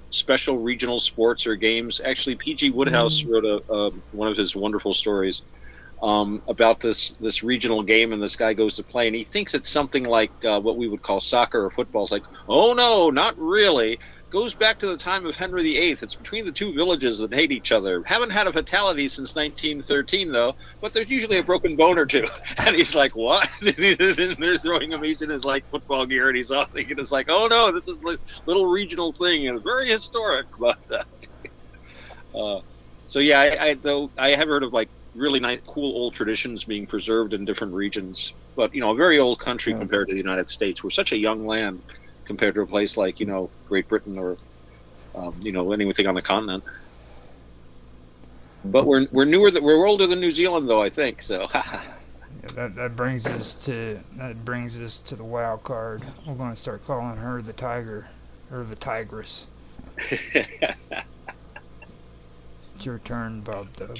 special regional sports or games. Actually, P.G. Woodhouse wrote one of his wonderful stories about this regional game, and this guy goes to play, and he thinks it's something like what we would call soccer or football. It's like, oh no, not really. Goes back to the time of Henry VIII. It's between the two villages that hate each other. Haven't had a fatality since 1913, though, but there's usually a broken bone or two. And he's like, what? And they're throwing him. He's in his like football gear, and he's all thinking, it's like, oh no, this is a little regional thing, and very historic. But so yeah, I have heard of like really nice, cool old traditions being preserved in different regions. But a very old country compared to the United States. We're such a young land compared to a place like Great Britain or anything on the continent. But we're newer. We're older than New Zealand, though, I think. So yeah, that brings us to the wild card. We're going to start calling her the tiger or the tigress. It's your turn, Bob Dub.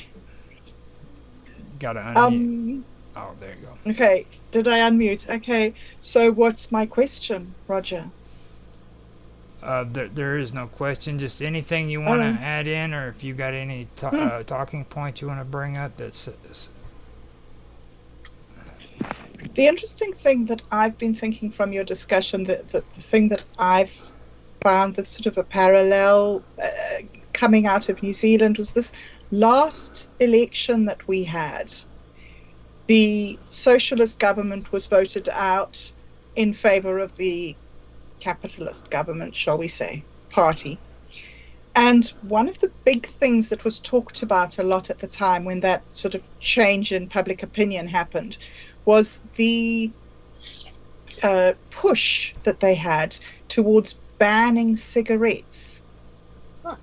Gotta unmute. Oh, there you go. Okay, did I unmute? Okay, so what's my question, Roger? There is no question. Just anything you want to add in, or if you got any talking points you want to bring up. The interesting thing that I've been thinking from your discussion, the thing that I've found that's sort of a parallel coming out of New Zealand was this last election that we had. The socialist government was voted out in favor of the capitalist government, shall we say, party. And one of the big things that was talked about a lot at the time when that sort of change in public opinion happened was the push that they had towards banning cigarettes. Huh.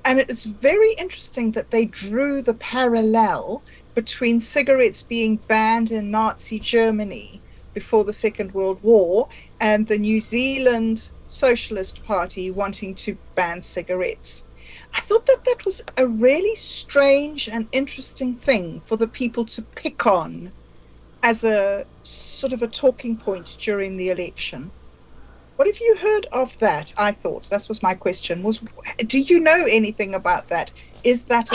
And it is very interesting that they drew the parallel between cigarettes being banned in Nazi Germany before the Second World War and the New Zealand Socialist Party wanting to ban cigarettes. I thought that that was a really strange and interesting thing for the people to pick on as a sort of a talking point during the election. What have you heard of that? I thought that was my question. Do you know anything about that? Is that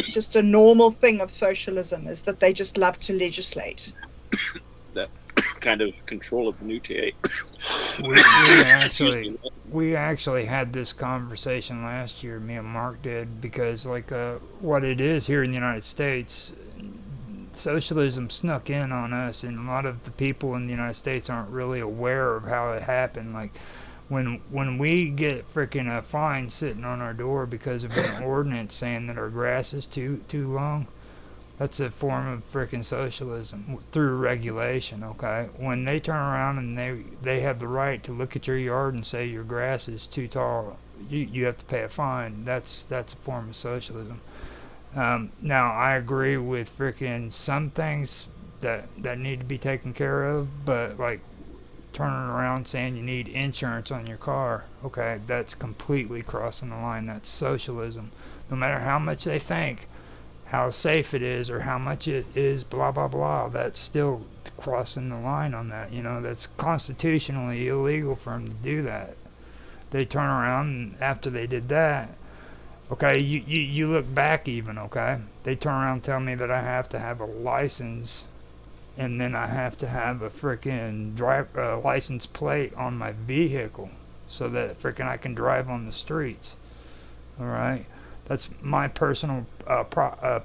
just a normal thing of socialism? Is that they just love to legislate? That kind of control of minutiae. We actually had this conversation last year. Me and Mark did, because what it is here in the United States, socialism snuck in on us, and a lot of the people in the United States aren't really aware of how it happened. Like when we get freaking a fine sitting on our door because of an ordinance saying that our grass is too long, that's a form of freaking socialism through regulation. Okay, when they turn around and they have the right to look at your yard and say your grass is too tall, you have to pay a fine. That's a form of socialism. Now, I agree with freaking some things that need to be taken care of, but like turning around saying you need insurance on your car, okay, that's completely crossing the line. That's socialism. No matter how much they think, how safe it is, or how much it is, blah, blah, blah, that's still crossing the line on that. That's constitutionally illegal for them to do that. They turn around, and after they did that, okay, you look back even, okay? They turn around and tell me that I have to have a license, and then I have to have a freaking license plate on my vehicle so that freaking I can drive on the streets. All right? That's my personal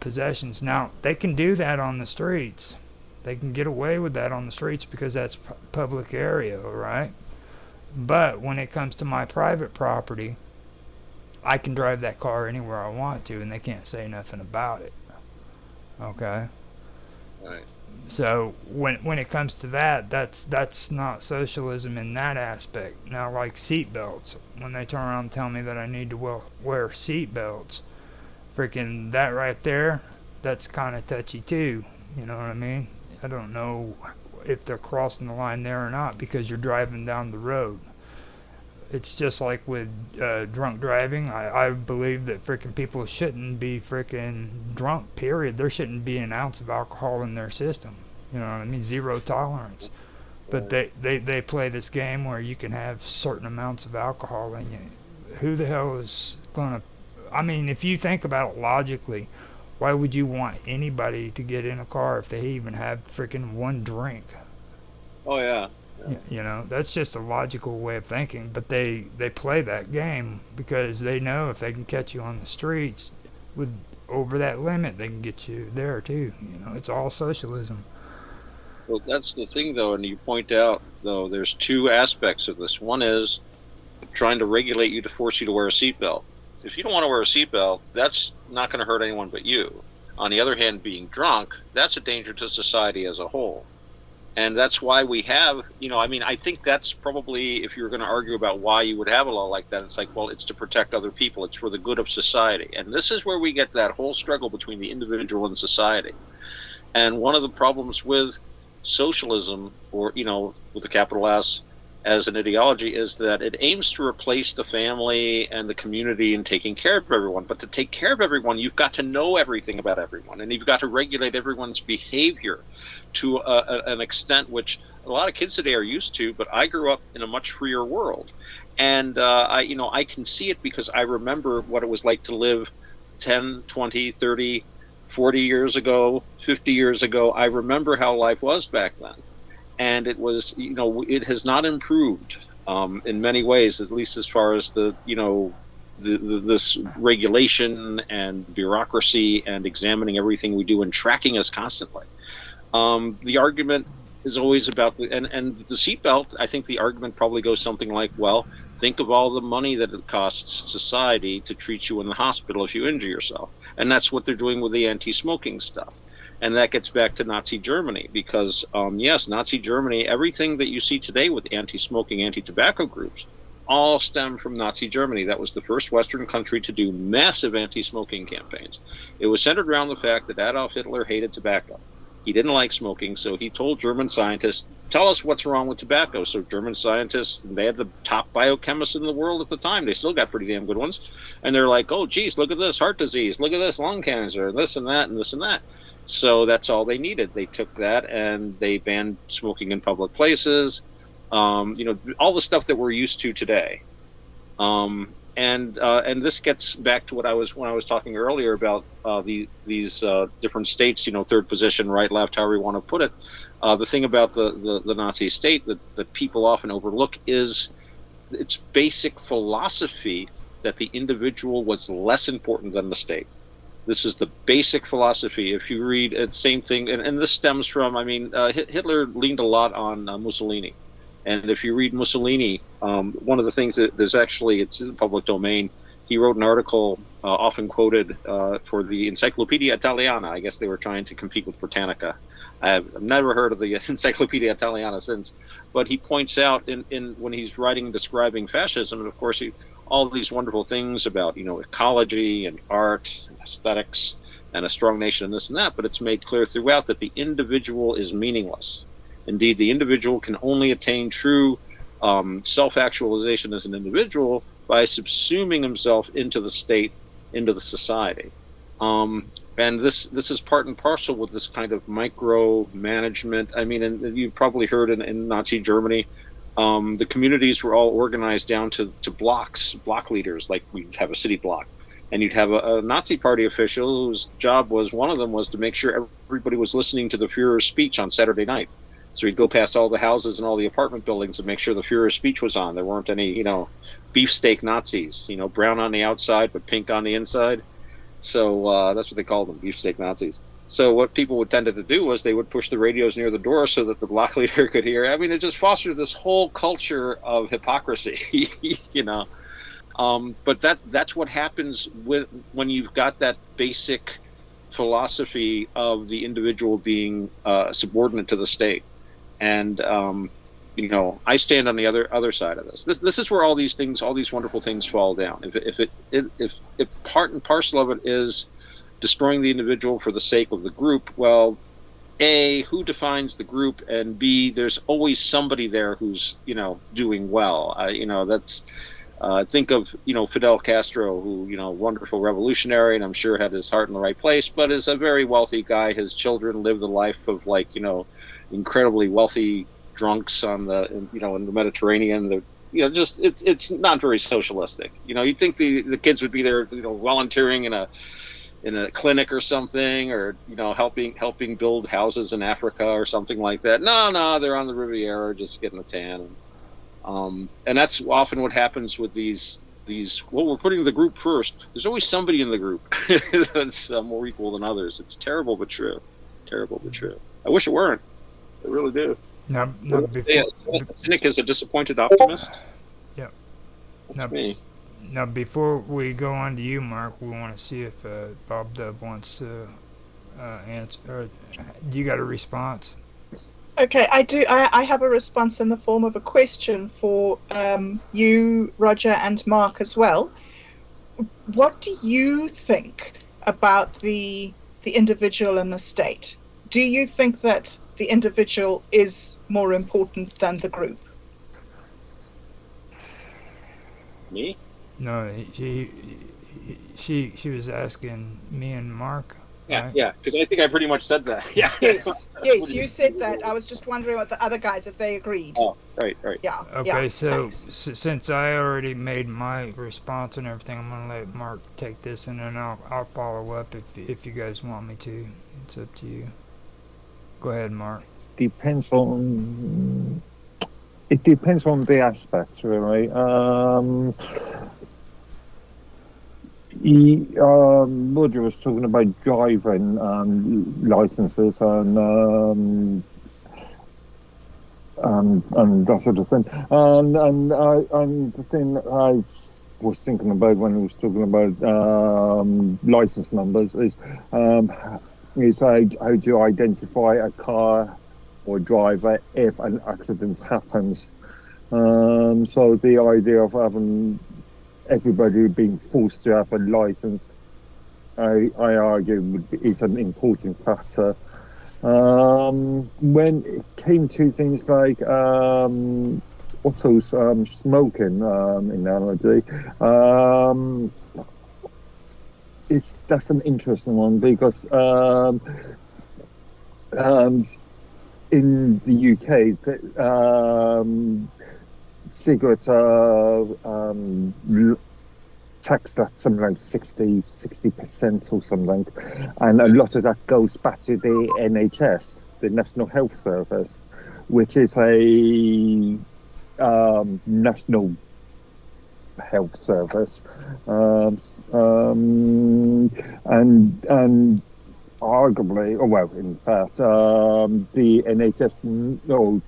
possessions. Now, they can do that on the streets. They can get away with that on the streets because that's public area, all right? But when it comes to my private property, I can drive that car anywhere I want to, and they can't say nothing about it. Okay? Right. So when it comes to that, that's not socialism in that aspect. Now, like seat belts, when they turn around and tell me that I need to wear seat belts, freaking that right there, that's kind of touchy too. You know what I mean? I don't know if they're crossing the line there or not because you're driving down the road. It's just like with drunk driving. I believe that freaking people shouldn't be freaking drunk, period. There shouldn't be an ounce of alcohol in their system. You know what I mean? Zero tolerance. But they play this game where you can have certain amounts of alcohol in you. Who the hell is going to... I mean, if you think about it logically, why would you want anybody to get in a car if they even have freaking one drink? Oh, yeah. That's just a logical way of thinking, but they play that game because they know if they can catch you on the streets with over that limit, they can get you there too. It's all socialism. Well, that's the thing, though, and you point out, though, there's two aspects of this. One is trying to regulate you to force you to wear a seatbelt. If you don't want to wear a seatbelt, that's not going to hurt anyone but you. On the other hand, being drunk, that's a danger to society as a whole. And that's why we have, I think that's probably, if you were going to argue about why you would have a law like that, it's like, well, it's to protect other people. It's for the good of society. And this is where we get that whole struggle between the individual and society. And one of the problems with socialism, or, with a capital S, as an ideology, is that it aims to replace the family and the community in taking care of everyone. But to take care of everyone, you've got to know everything about everyone, and you've got to regulate everyone's behavior to an extent which a lot of kids today are used to. But I grew up in a much freer world, and I can see it because I remember what it was like to live 10, 20, 30 40 years ago, 50 years ago. I remember how life was back then. And it was, it has not improved in many ways, at least as far as this regulation and bureaucracy and examining everything we do and tracking us constantly. The argument is always about and the seatbelt. I think the argument probably goes something like, well, think of all the money that it costs society to treat you in the hospital if you injure yourself. And that's what they're doing with the anti-smoking stuff. And that gets back to Nazi Germany because, yes, Nazi Germany, everything that you see today with anti-smoking, anti-tobacco groups, all stem from Nazi Germany. That was the first Western country to do massive anti-smoking campaigns. It was centered around the fact that Adolf Hitler hated tobacco. He didn't like smoking, so he told German scientists, tell us what's wrong with tobacco. So German scientists, they had the top biochemists in the world at the time. They still got pretty damn good ones. And they're like, oh, geez, look at this, heart disease. Look at this, lung cancer, this and that and this and that. So that's all they needed. They took that and they banned smoking in public places. All the stuff that we're used to today. And this gets back to when I was talking earlier about these different states, third position, right, left, however you want to put it. The thing about the Nazi state that people often overlook is its basic philosophy that the individual was less important than the state. This is the basic philosophy. If you read the same thing, and this stems from, Hitler leaned a lot on Mussolini. And if you read Mussolini, one of the things that there's actually, it's in the public domain, he wrote an article often quoted for the Encyclopedia Italiana. I guess they were trying to compete with Britannica. I've never heard of the Encyclopedia Italiana since, but he points out in when he's writing and describing fascism, and of course all these wonderful things about ecology and art and aesthetics and a strong nation and this and that, but it's made clear throughout that the individual is meaningless. Indeed, the individual can only attain true self-actualization as an individual by subsuming himself into the state, into the society. And this is part and parcel with this kind of micro-management. And you've probably heard in Nazi Germany, the communities were all organized down to blocks, block leaders, like we'd have a city block. And you'd have a Nazi party official whose job was, one of them was to make sure everybody was listening to the Führer's speech on Saturday night. So he'd go past all the houses and all the apartment buildings and make sure the Führer's speech was on. There weren't any, beefsteak Nazis, brown on the outside but pink on the inside. So that's what they called them, beefsteak Nazis. So what people would tend to do was they would push the radios near the door so that the block leader could hear. It just fostered this whole culture of hypocrisy, But that's what happens when you've got that basic philosophy of the individual being subordinate to the state. And I stand on the other side of this. This is where all these things, all these wonderful things fall down. If part and parcel of it is destroying the individual for the sake of the group, well, A, who defines the group, and B, there's always somebody there who's doing well. That's think of Fidel Castro, who wonderful revolutionary, and I'm sure had his heart in the right place, but is a very wealthy guy. His children live the life of incredibly wealthy drunks on in the Mediterranean. It's not very socialistic. You'd think the kids would be there, volunteering in a clinic or something, or helping build houses in Africa or something like that. No, they're on the Riviera just getting a tan. And that's often what happens with these. Well, we're putting the group first. There's always somebody in the group that's more equal than others. It's terrible but true. Terrible but true. I wish it weren't. I really do. Now, a cynic is a disappointed optimist. Yeah. That's me. Now, before we go on to you, Mark, we want to see if Bob Dub wants to answer. Or, you got a response? Okay, I do. I have a response in the form of a question for you, Roger, and Mark as well. What do you think about the individual and the state? Do you think that the individual is more important than the group? Me? No, she was asking me and Mark. Yeah, right? yeah, because I think I pretty much said that. Yeah. Yes. Yes, you said that. I was just wondering what the other guys, if they agreed. Oh, right, right. Yeah. Okay, Yeah. so Thanks. since I already made my response and everything, I'm gonna let Mark take this, and then I'll follow up if you guys want me to. It's up to you. Go ahead, Mark. Depends on it depends on the aspects, really. Roger was talking about driving licenses and that sort of thing. And the thing I was thinking about when he was talking about license numbers um, is how do you identify a car or driver if an accident happens? So the idea of having everybody being forced to have a license, I argue, is an important factor. When it came to things like Otto's smoking analogy, that's an interesting one because in the UK, cigarettes are taxed at something like 60% or something, and a lot of that goes back to the NHS, the National Health Service, which is a national health service, and arguably, or well, in fact, the NHS, no,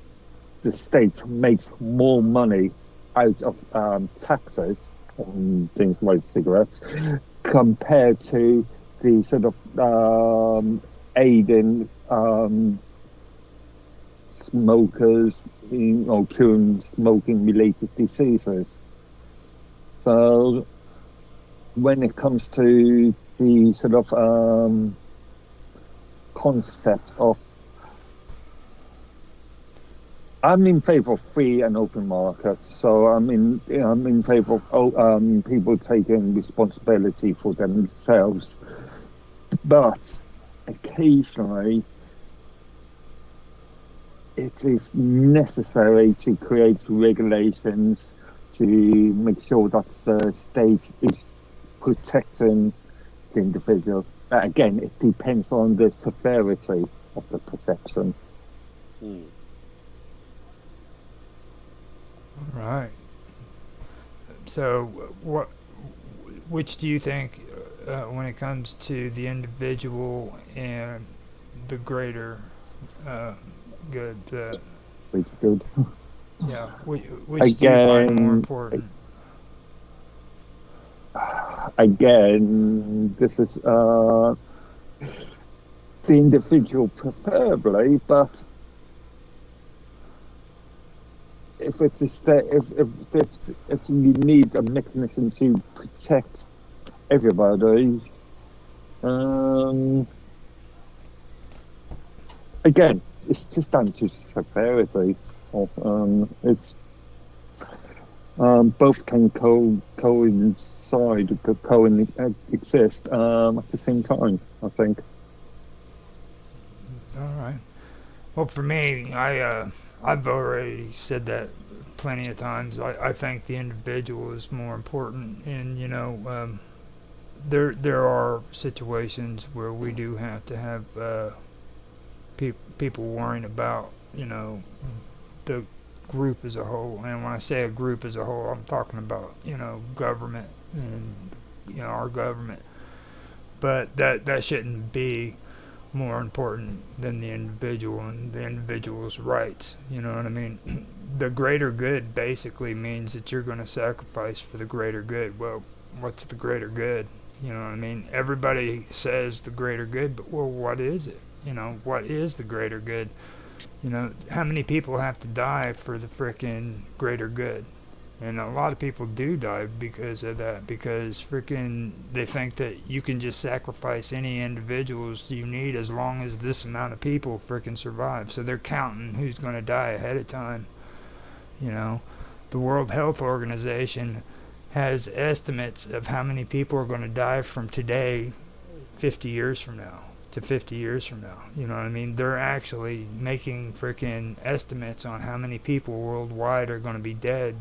the state makes more money out of taxes on things like cigarettes compared to the sort of aiding smokers in or curing smoking related diseases. So when it comes to the sort of concept of, I'm in favour of free and open markets, so I'm in favour of people taking responsibility for themselves. But occasionally, it is necessary to create regulations to make sure that the state is protecting the individual. Again, it depends on the severity of the protection. Right. So, which do you think, when it comes to the individual and the greater good? Which is good. Yeah. Which do you find more important? Again, this is the individual preferably, but if it's a if you need a mechanism to protect everybody, again, it's just down to severity. It's both can coincide, coexist at the same time, I think. All right. Well, for me, I've already said that plenty of times. I think the individual is more important, and there are situations where we do have to have people worrying about the group as a whole. And when I say a group as a whole, I'm talking about government and our government. But that shouldn't be more important than the individual and the individual's rights. You know what I mean? The greater good basically means that you're going to sacrifice for the greater good. Well, what's the greater good? You know what I mean? Everybody says the greater good, but well, what is it? What is the greater good? How many people have to die for the frickin' greater good? And a lot of people do die because of that, because frickin' they think that you can just sacrifice any individuals you need as long as this amount of people frickin' survive. So they're counting who's going to die ahead of time. The World Health Organization has estimates of how many people are going to die from today 50 years from now. to 50 years from now. You know what I mean? They're actually making freaking estimates on how many people worldwide are going to be dead.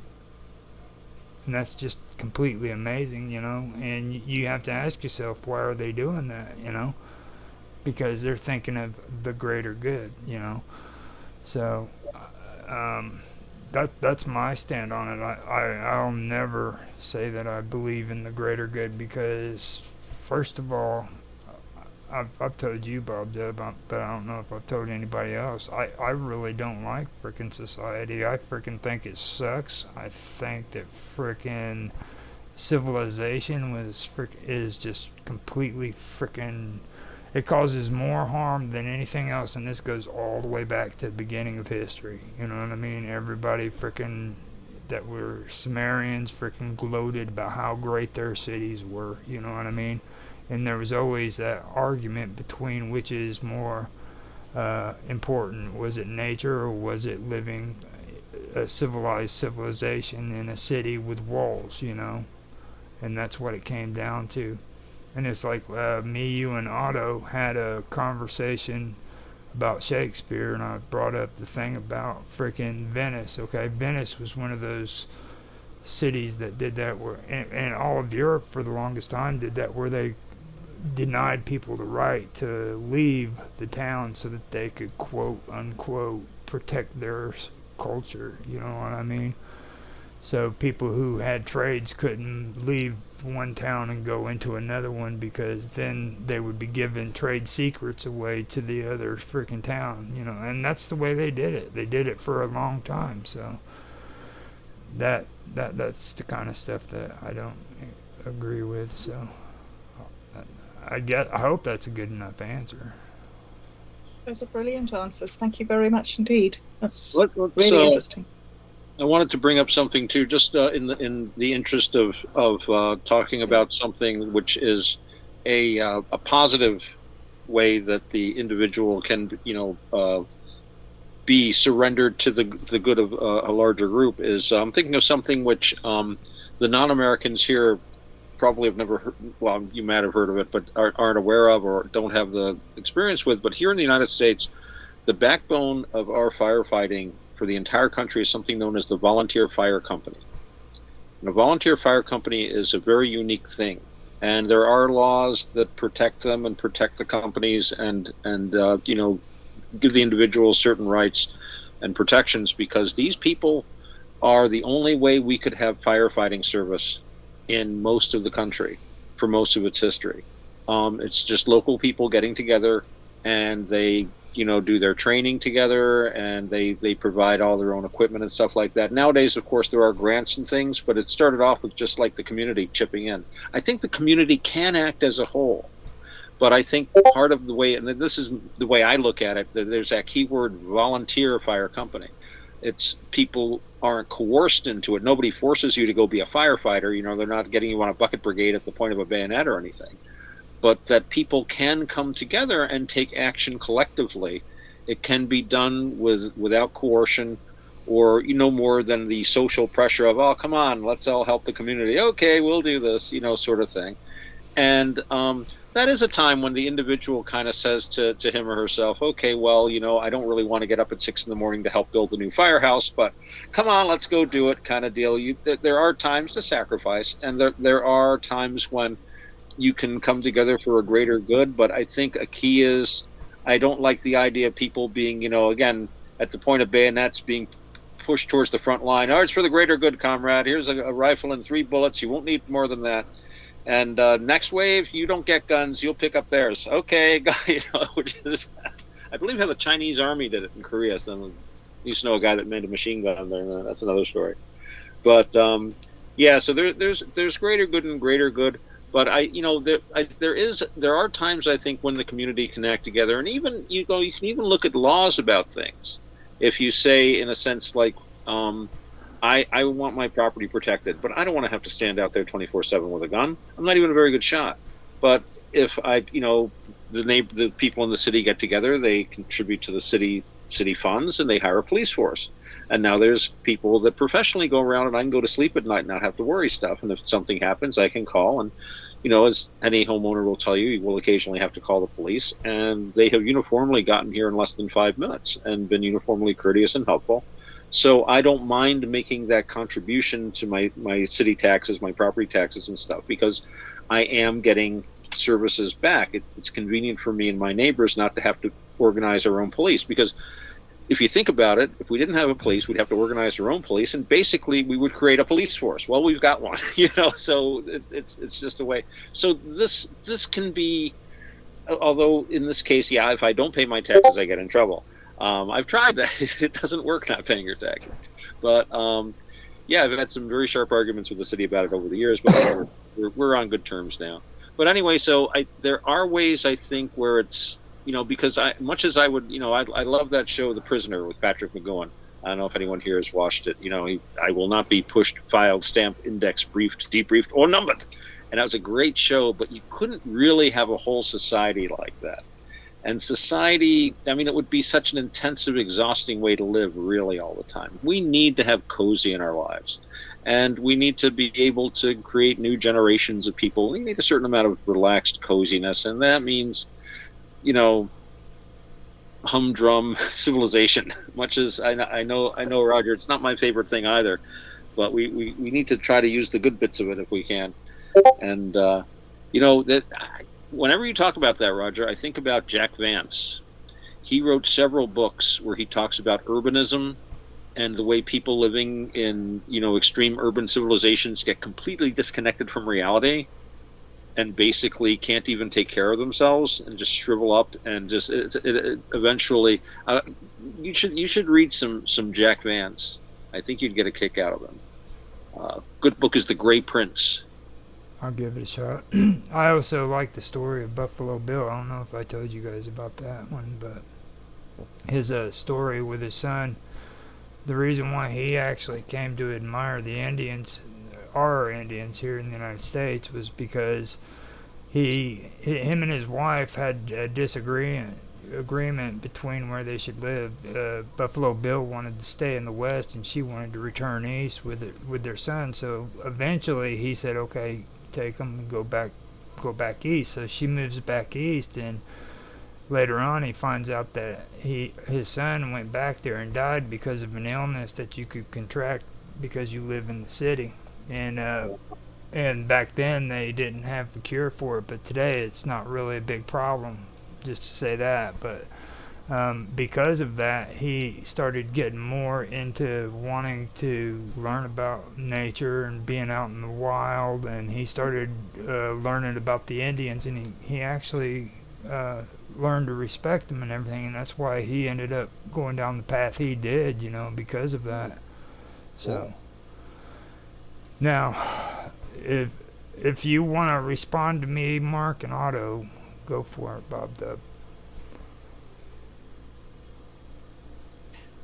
And that's just completely amazing, you know? And you have to ask yourself, why are they doing that, you know? Because they're thinking of the greater good, you know? So, that's my stand on it. I'll never say that I believe in the greater good because, first of all, I've told you, Bob, but I don't know if I've told anybody else. I really don't like frickin' society. I frickin' think it sucks. I think that frickin' civilization is just completely frickin' it causes more harm than anything else, and this goes all the way back to the beginning of history. You know what I mean? Everybody frickin' that were Sumerians frickin' gloated about how great their cities were. You know what I mean? And there was always that argument between which is more important. Was it nature or was it living a civilized civilization in a city with walls, you know? And that's what it came down to. And it's like me, you, and Otto had a conversation about Shakespeare, and I brought up the thing about freaking Venice. Okay, Venice was one of those cities that did that, and all of Europe for the longest time did that, where they denied people the right to leave the town so that they could, quote unquote, protect their culture. You know what I mean? So people who had trades couldn't leave one town and go into another one, because then they would be giving trade secrets away to the other freaking town, you know. And that's the way they did it. They did it for a long time. So that's the kind of stuff that I don't agree with. So I hope that's a good enough answer. Those are brilliant answers. Thank you very much indeed. That's Let's, really interesting. I wanted to bring up something too, just in the interest of talking about something which is a positive way that the individual can, be surrendered to the good of a larger group. Is I'm thinking of something which the non-Americans here probably have never heard. Well, you might have heard of it, but aren't aware of or don't have the experience with. But here in the United States, the backbone of our firefighting for the entire country is something known as the Volunteer Fire Company. And a volunteer fire company is a very unique thing, and there are laws that protect them and protect the companies and give the individuals certain rights and protections, because these people are the only way we could have firefighting service in most of the country for most of its history. It's just local people getting together, and they do their training together, and they provide all their own equipment and stuff like that. Nowadays, of course, there are grants and things, but it started off with just like the community chipping in. I think the community can act as a whole, but I think part of the way, and this is the way I look at it, there's that keyword volunteer fire company. It's people aren't coerced into it. Nobody forces you to go be a firefighter. They're not getting you on a bucket brigade at the point of a bayonet or anything. But that people can come together and take action collectively. It can be done without coercion, or more than the social pressure of, oh, come on, let's all help the community. Okay, we'll do this, sort of thing. And that is a time when the individual kind of says to him or herself, okay, well, I don't really want to get up at 6 a.m. to help build the new firehouse, but come on, let's go do it, kind of deal. There are times to sacrifice, and there are times when you can come together for a greater good. But I think a key is, I don't like the idea of people being, again, at the point of bayonets, being pushed towards the front line. Oh, it's for the greater good, comrade. Here's a rifle and 3 bullets. You won't need more than that. And next wave, you don't get guns. You'll pick up theirs. Okay, which is, I believe, how the Chinese army did it in Korea. So I used to know a guy that made a machine gun there. That's another story. But yeah, so there's greater good and greater good. But there are times, I think, when the community can act together, and even you can even look at laws about things. If you say, in a sense, like, I want my property protected, but I don't want to have to stand out there 24/7 with a gun. I'm not even a very good shot. But if the people in the city get together, they contribute to the city city funds, and they hire a police force. And now there's people that professionally go around, and I can go to sleep at night and not have to worry stuff. And if something happens, I can call. And as any homeowner will tell you will occasionally have to call the police, and they have uniformly gotten here in less than 5 minutes and been uniformly courteous and helpful. So I don't mind making that contribution to my city taxes, my property taxes and stuff, because I am getting services back. It's convenient for me and my neighbors not to have to organize our own police, because if you think about it, if we didn't have a police, we'd have to organize our own police, and basically we would create a police force. Well, we've got one, so it's just a way. So this can be, although in this case, yeah, if I don't pay my taxes, I get in trouble. I've tried that. It doesn't work not paying your taxes. But yeah, I've had some very sharp arguments with the city about it over the years, but we're on good terms now. But anyway, so there are ways, I think, where it's, because much as I would, I love that show, The Prisoner, with Patrick McGowan. I don't know if anyone here has watched it. I will not be pushed, filed, stamped, indexed, briefed, debriefed, or numbered. And that was a great show, but you couldn't really have a whole society like that. And society, it would be such an intensive, exhausting way to live really all the time. We need to have cozy in our lives. And we need to be able to create new generations of people. We need a certain amount of relaxed coziness. And that means, humdrum civilization. Much as I know, Roger, it's not my favorite thing either. But we need to try to use the good bits of it if we can. And, that... Whenever you talk about that, Roger, I think about Jack Vance. He wrote several books where he talks about urbanism and the way people living in, extreme urban civilizations get completely disconnected from reality and basically can't even take care of themselves and just shrivel up and just it eventually. You should read some Jack Vance. I think you'd get a kick out of him. Good book is The Gray Prince. I'll give it a shot. I also like the story of Buffalo Bill. I don't know if I told you guys about that one, but his story with his son, the reason why he actually came to admire the Indians, our Indians here in the United States, was because him and his wife had a agreement between where they should live. Buffalo Bill wanted to stay in the West, and she wanted to return east with their son. So eventually he said, okay, take them and go back east. So she moves back east, and later on he finds out that his son went back there and died because of an illness that you could contract because you live in the city. And back then they didn't have a cure for it, but today it's not really a big problem, just to say that. But because of that, he started getting more into wanting to learn about nature and being out in the wild, and he started learning about the Indians, and he actually learned to respect them and everything, and that's why he ended up going down the path he did, because of that. So now, if you want to respond to me, Mark and Otto, go for it, Bob Dub.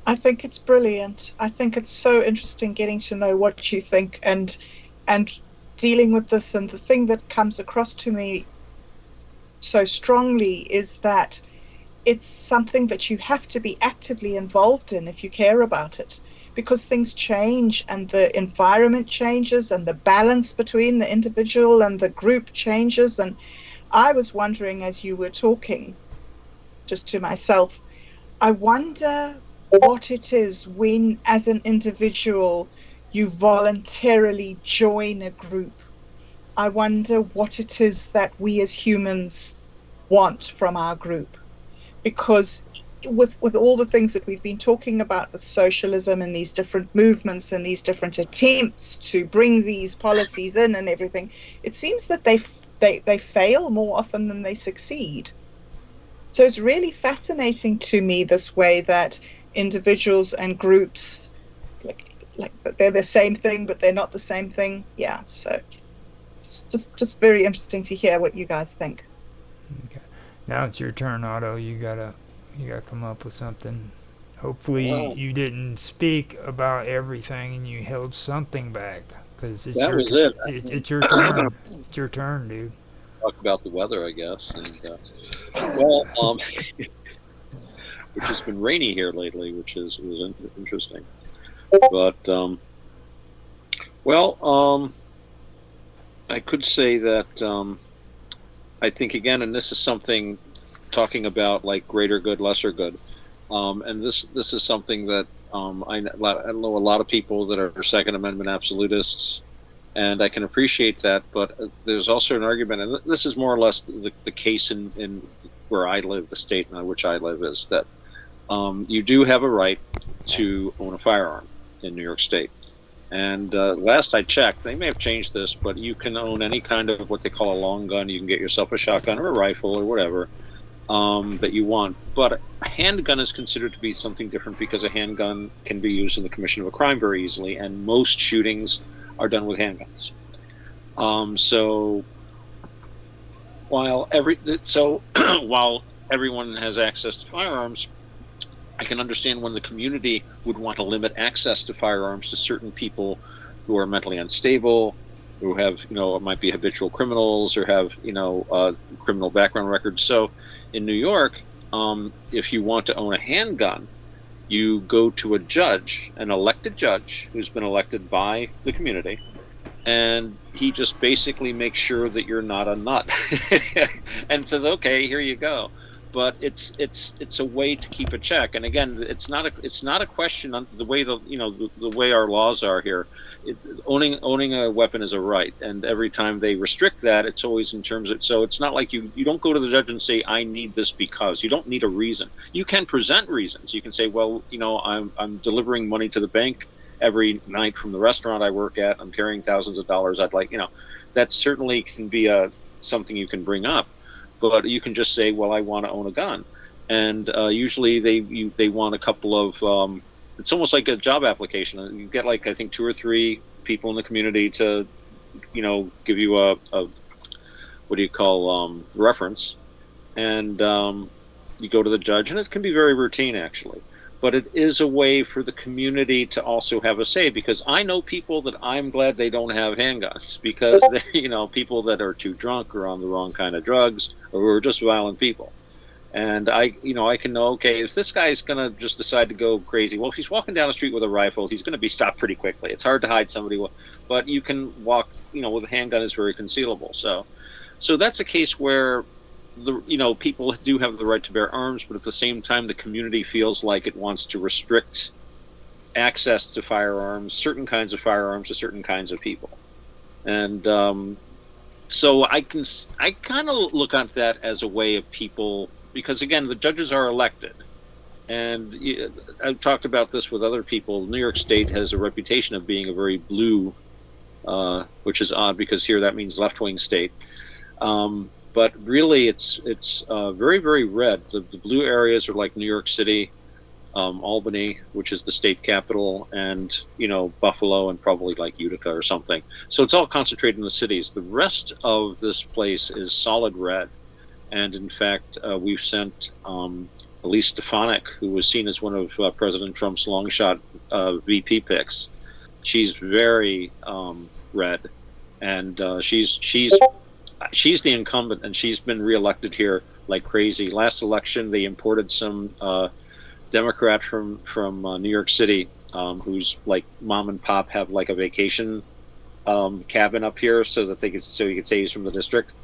I think it's brilliant. I think it's so interesting getting to know what you think and dealing with this. And the thing that comes across to me so strongly is that it's something that you have to be actively involved in if you care about it, because things change and the environment changes and the balance between the individual and the group changes. And I was wondering, as you were talking, just to myself, I wonder what it is when, as an individual, you voluntarily join a group. I wonder what it is that we as humans want from our group, because with all the things that we've been talking about with socialism and these different movements and these different attempts to bring these policies in and everything, it seems that they fail more often than they succeed. So it's really fascinating to me this way that individuals and groups, like they're the same thing, but they're not the same thing. Yeah, so just very interesting to hear what you guys think. Okay, now it's your turn, Otto. You gotta come up with something. Hopefully you didn't speak about everything and you held something back, because it's it's your turn. It's your turn, dude. Talk about the weather, I guess. And well, which has been rainy here lately, which was interesting. But I could say that I think again, and this is something talking about like greater good, lesser good, and this is something that I know a lot of people that are Second Amendment absolutists, and I can appreciate that. But there's also an argument, and this is more or less the case in where I live, the state in which I live, is that you do have a right to own a firearm in New York State. And last I checked, they may have changed this, but you can own any kind of what they call a long gun. You can get yourself a shotgun or a rifle or whatever that you want. But a handgun is considered to be something different because a handgun can be used in the commission of a crime very easily, and most shootings are done with handguns. So while while everyone has access to firearms, I can understand when the community would want to limit access to firearms to certain people who are mentally unstable, who have, might be habitual criminals or have, criminal background records. So in New York, if you want to own a handgun, you go to a judge, an elected judge who's been elected by the community, and he just basically makes sure that you're not a nut and says, okay, here you go. But it's a way to keep a check. And again, it's not a question on the way the way our laws are here. Owning a weapon is a right, and every time they restrict that, it's always in terms of. So it's not like you don't go to the judge and say, I need this because. You don't need a reason. You can present reasons. You can say, well, I'm delivering money to the bank every night from the restaurant I work at. I'm carrying thousands of dollars. I'd like, that certainly can be something you can bring up. But you can just say, well, I want to own a gun. And usually they want a couple of, it's almost like a job application. You get like, I think 2 or 3 people in the community to, give you a what do you call, reference. And you go to the judge, and it can be very routine actually. But it is a way for the community to also have a say, because I know people that I'm glad they don't have handguns because they're, people that are too drunk or on the wrong kind of drugs or who are just violent people. And I can know, okay, if this guy's going to just decide to go crazy, well, if he's walking down the street with a rifle, he's going to be stopped pretty quickly. It's hard to hide somebody, but you can walk, with a handgun is very concealable. So that's a case where people do have the right to bear arms, but at the same time, the community feels like it wants to restrict access to firearms, certain kinds of firearms to certain kinds of people. And so I kind of look at that as a way of people, because again, the judges are elected. And I've talked about this with other people. New York State has a reputation of being a very blue, which is odd because here that means left-wing state. But really, it's very, very red. The blue areas are like New York City, Albany, which is the state capital, and Buffalo, and probably like Utica or something. So it's all concentrated in the cities. The rest of this place is solid red, and in fact, we've sent Elise Stefanik, who was seen as one of President Trump's long shot VP picks. She's very red, and she's the incumbent, and she's been reelected here like crazy. Last election, they imported some Democrat from New York City, who's like mom and pop have like a vacation cabin up here, so that you could say he's from the district.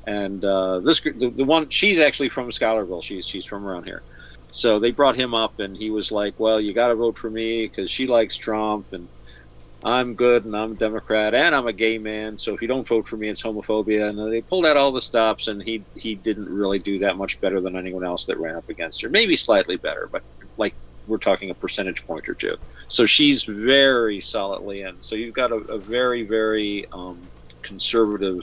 And the one, she's actually from Schuylerville. She's from around here. So they brought him up, and he was like, "Well, you got to vote for me because she likes Trump, and I'm good, and I'm a Democrat, and I'm a gay man. So if you don't vote for me, it's homophobia." And they pulled out all the stops, and he didn't really do that much better than anyone else that ran up against her. Maybe slightly better, but like we're talking a percentage point or two. So she's very solidly in. So you've got a very, very conservative,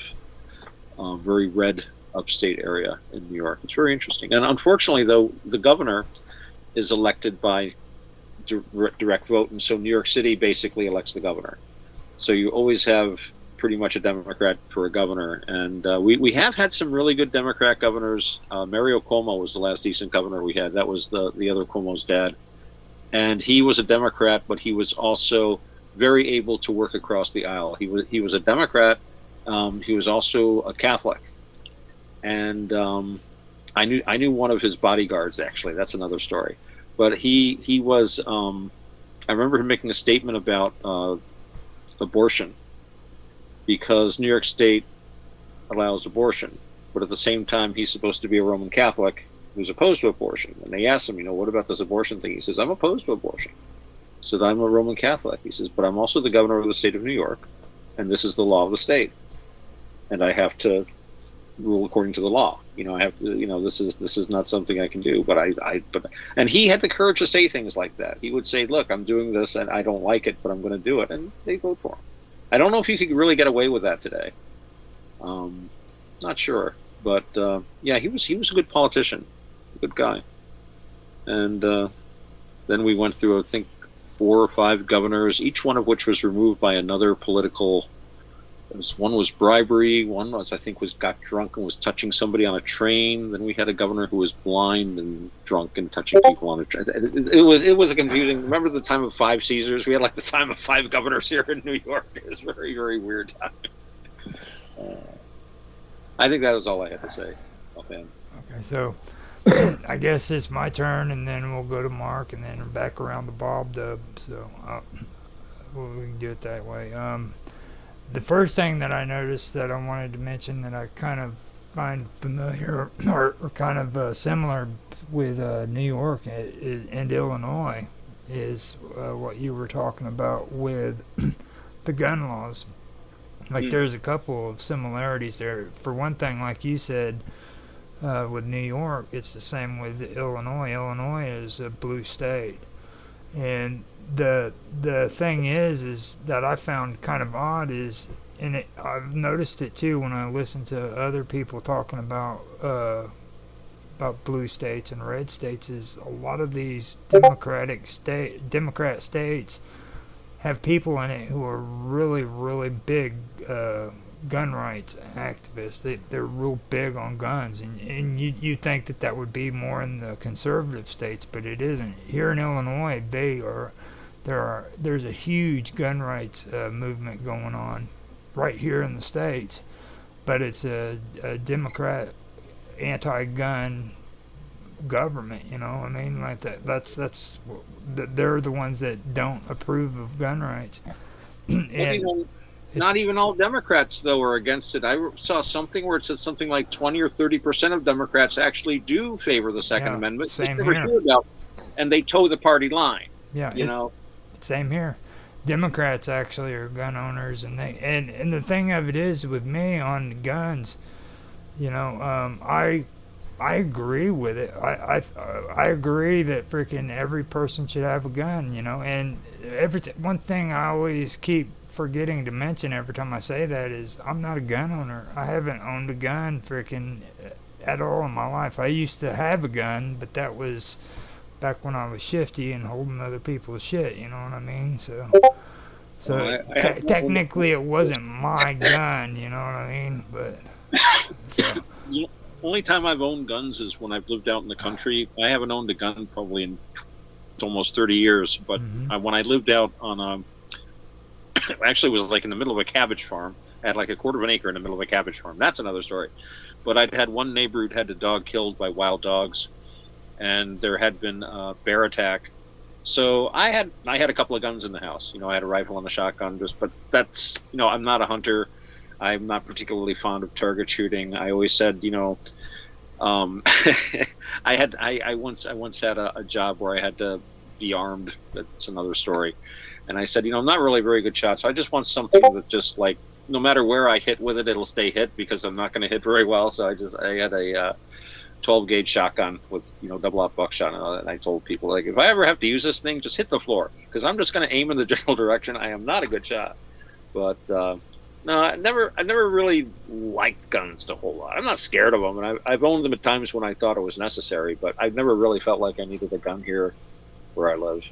very red upstate area in New York. It's very interesting. And unfortunately, though, the governor is elected by direct vote, and so New York City basically elects the governor. So you always have pretty much a Democrat for a governor, and we have had some really good Democrat governors. Mario Cuomo was the last decent governor we had. That was the other Cuomo's dad, and he was a Democrat, but he was also very able to work across the aisle. He was a Democrat. He was also a Catholic, and I knew one of his bodyguards, actually. That's another story. But he was. I remember him making a statement about abortion, because New York State allows abortion, but at the same time he's supposed to be a Roman Catholic who's opposed to abortion. And they asked him, what about this abortion thing? He says, I'm opposed to abortion. He said, I'm a Roman Catholic. He says, but I'm also the governor of the state of New York, and this is the law of the state, and I have to rule according to the law. I have to, this is not something I can do. But and he had the courage to say things like that. He would say, look, I'm doing this and I don't like it, but I'm going to do it, and they vote for him. I don't know if you could really get away with that today. Not sure, but yeah, he was a good politician, a good guy. And then we went through, I think, 4 or 5 governors, each one of which was removed by another political. One was bribery. One was, I think, got drunk and was touching somebody on a train. Then we had a governor who was blind and drunk and touching people on a train. It was a confusing. Remember the time of 5 Caesars? We had like the time of 5 governors here in New York. It was very, very weird time. I think that was all I had to say offhand. Okay, so I guess it's my turn, and then we'll go to Mark, and then back around to Bob Dub. So we can do it that way. The first thing that I noticed that I wanted to mention that I kind of find familiar or kind of similar with New York and Illinois is what you were talking about with the gun laws. Like there's a couple of similarities there. For one thing, like you said, with New York, it's the same with Illinois. Illinois is a blue state. And the thing is that I found kind of odd is, and I've noticed it too when I listen to other people talking about blue states and red states, is a lot of these Democrat states have people in it who are really, really big gun rights activists. They're real big on guns, and you think that would be more in the conservative states, but it isn't. Here in Illinois, there's a huge gun rights movement going on right here in the states, but it's a Democrat anti-gun government. I mean, like they're the ones that don't approve of gun rights. Not even all Democrats, though, are against it. I saw something where it said something like 20 or 30% of Democrats actually do favor the Second Amendment. Same here. And they toe the party line. Yeah, same here. Democrats actually are gun owners, and the thing of it is with me on guns, I agree with it. I agree that freaking every person should have a gun, and one thing I always keep forgetting to mention every time I say that is I'm not a gun owner. I haven't owned a gun freaking at all in my life. I used to have a gun, but that was back when I was shifty and holding other people's shit, you know what I mean? So technically it wasn't my gun, you know what I mean? But so. The only time I've owned guns is when I've lived out in the country. I haven't owned a gun probably in almost 30 years, but when I lived out on actually it was like in the middle of a cabbage farm. I had like a quarter of an acre in the middle of a cabbage farm. That's another story. But I'd had one neighbor who'd had a dog killed by wild dogs, and there had been a bear attack. So I had a couple of guns in the house. I had a rifle and a shotgun, but that's, I'm not a hunter. I'm not particularly fond of target shooting. I always said, I once had a job where I had to be armed. That's another story. And I said, I'm not really a very good shot, so I just want something that just like, no matter where I hit with it, it'll stay hit, because I'm not going to hit very well. So I had a 12 gauge shotgun with double-aught buckshot, and I told people, like, if I ever have to use this thing, just hit the floor, because I'm just going to aim in the general direction. I am not a good shot. But no, I never really liked guns a whole lot. I'm not scared of them, and I've owned them at times when I thought it was necessary, but I've never really felt like I needed a gun here where I live.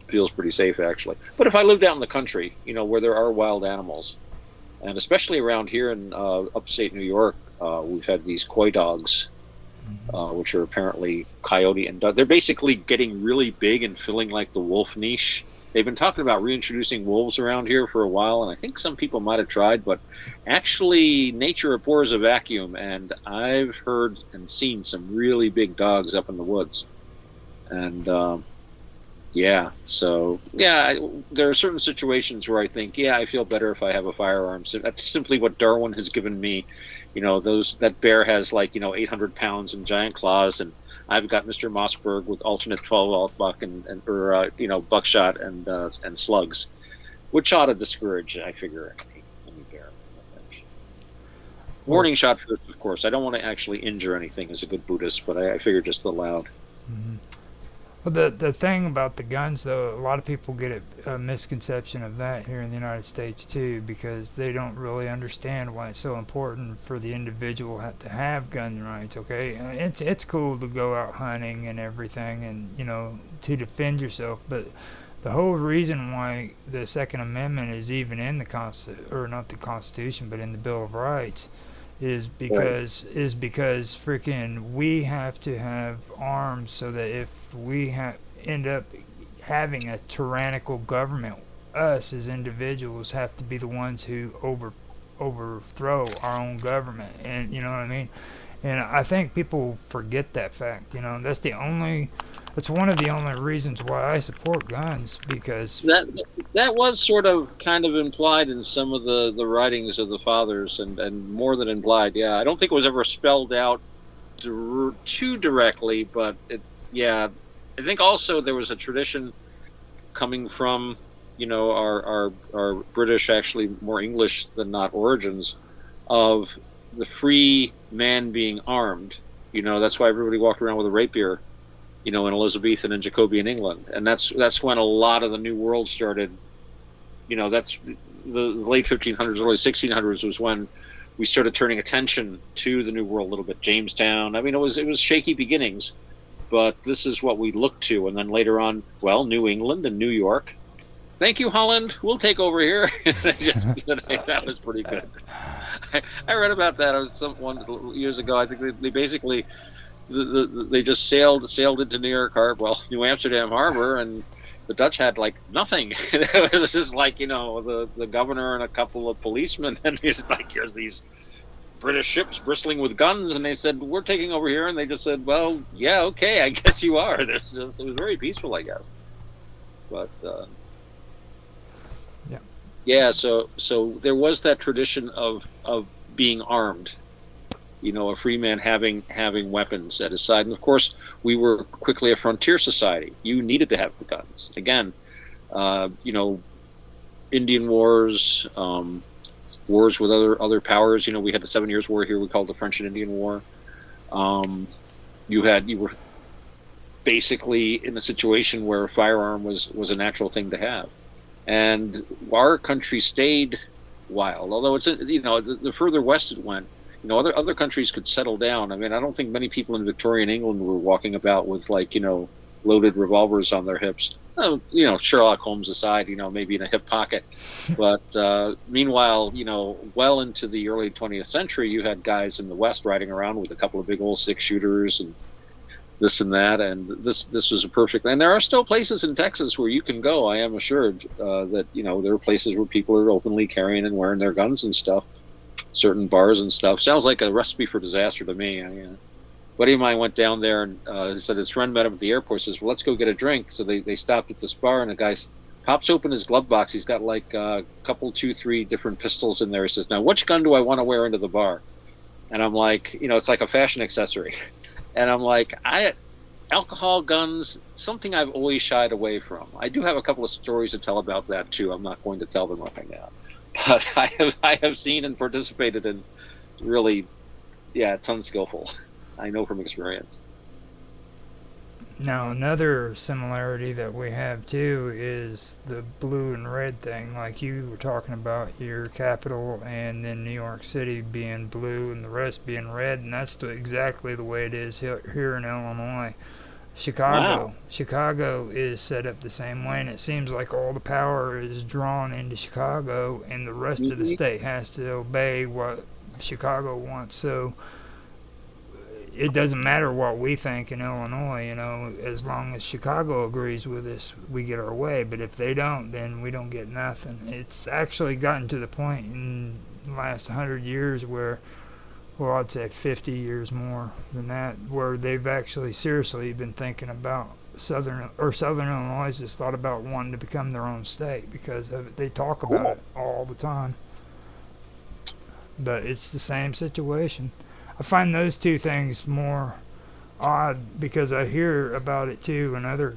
Feels pretty safe, actually. But if I lived out in the country, where there are wild animals, and especially around here in upstate New York, we've had these coy dogs, which are apparently coyote and dog. They're basically getting really big and filling like the wolf niche they've been talking about reintroducing wolves around here for a while, and I think some people might have tried, but actually nature abhors a vacuum, and I've heard and seen some really big dogs up in the woods. And yeah, so yeah, there are certain situations where I think, yeah, I feel better if I have a firearm. So that's simply what Darwin has given me. That bear has 800 pounds and giant claws, and I've got Mr. Mossberg with alternate 12 buck and buckshot and slugs, which ought to discourage, I figure, any bear. Warning shot first, of course. I don't want to actually injure anything as a good Buddhist, but I figure just the loud. Mm-hmm. Well, the thing about the guns, though, a lot of people get a misconception of that here in the United States, too, because they don't really understand why it's so important for the individual to have gun rights, okay? It's cool to go out hunting and everything and, to defend yourself, but the whole reason why the Second Amendment is even in or not the Constitution, but in the Bill of Rights, is because freaking we have to have arms so that if we end up having a tyrannical government, us as individuals have to be the ones who overthrow our own government, and you know what I mean. And I think people forget that fact. That's one of the only reasons why I support guns, because that was sort of kind of implied in some of the writings of the fathers, and more than implied. Yeah, I don't think it was ever spelled out too directly, but I think also there was a tradition coming from our British, actually more English than not, origins of the free man being armed. That's why everybody walked around with a rapier, in Elizabethan and Jacobean England, and that's when a lot of the New World started. That's the late 1500s, early 1600s was when we started turning attention to the New World a little bit. Jamestown. I mean, it was shaky beginnings, but this is what we looked to, and then later on, New England and New York. Thank you, Holland. We'll take over here. That was pretty good. I read about that. Years ago. I think they basically. They just sailed into New Amsterdam Harbor, and the Dutch had nothing. It was just the governor and a couple of policemen, and here's these British ships bristling with guns, and they said, we're taking over here, and they just said, well, yeah, okay, I guess you are. It was very peaceful, I guess. But yeah, so there was that tradition of being armed. A free man having weapons at his side. And of course, we were quickly a frontier society. You needed to have the guns. Again, Indian wars, wars with other powers. We had the 7 Years' War here. We called it the French and Indian War. You were basically in a situation where a firearm was a natural thing to have. And our country stayed wild. Although it's the further west it went, other countries could settle down. I mean, I don't think many people in Victorian England were walking about with loaded revolvers on their hips. Sherlock Holmes aside, maybe in a hip pocket. But meanwhile, well into the early 20th century, you had guys in the West riding around with a couple of big old 6-shooters and this and that. And this was a perfect. And there are still places in Texas where you can go. I am assured that there are places where people are openly carrying and wearing their guns and stuff. Certain bars and stuff. Sounds like a recipe for disaster to me. A buddy of mine went down there and said his friend met him at the airport. Says, well, let's go get a drink. So they stopped at this bar, and the guy pops open his glove box. He's got a couple, 2, 3 different pistols in there. He says, now, which gun do I want to wear into the bar? And I'm like, it's like a fashion accessory. And I'm like, alcohol, guns, something I've always shied away from. I do have a couple of stories to tell about that, too. I'm not going to tell them right now. But I have seen and participated in really, it's unskillful. I know from experience. Now, another similarity that we have, too, is the blue and red thing. Like you were talking about your capital and then New York City being blue and the rest being red, and that's exactly the way it is here in Illinois. Chicago is set up the same way, and it seems like all the power is drawn into Chicago, and the rest of the state has to obey what Chicago wants. So it doesn't matter what we think in Illinois, as long as Chicago agrees with us, we get our way. But if they don't, then we don't get nothing. It's actually gotten to the point in the last 100 years where, well, I'd say 50 years more than that, where they've actually seriously been thinking about Southern Illinois has thought about wanting to become their own state because of it. They talk about it all the time. But it's the same situation. I find those two things more odd because I hear about it too in other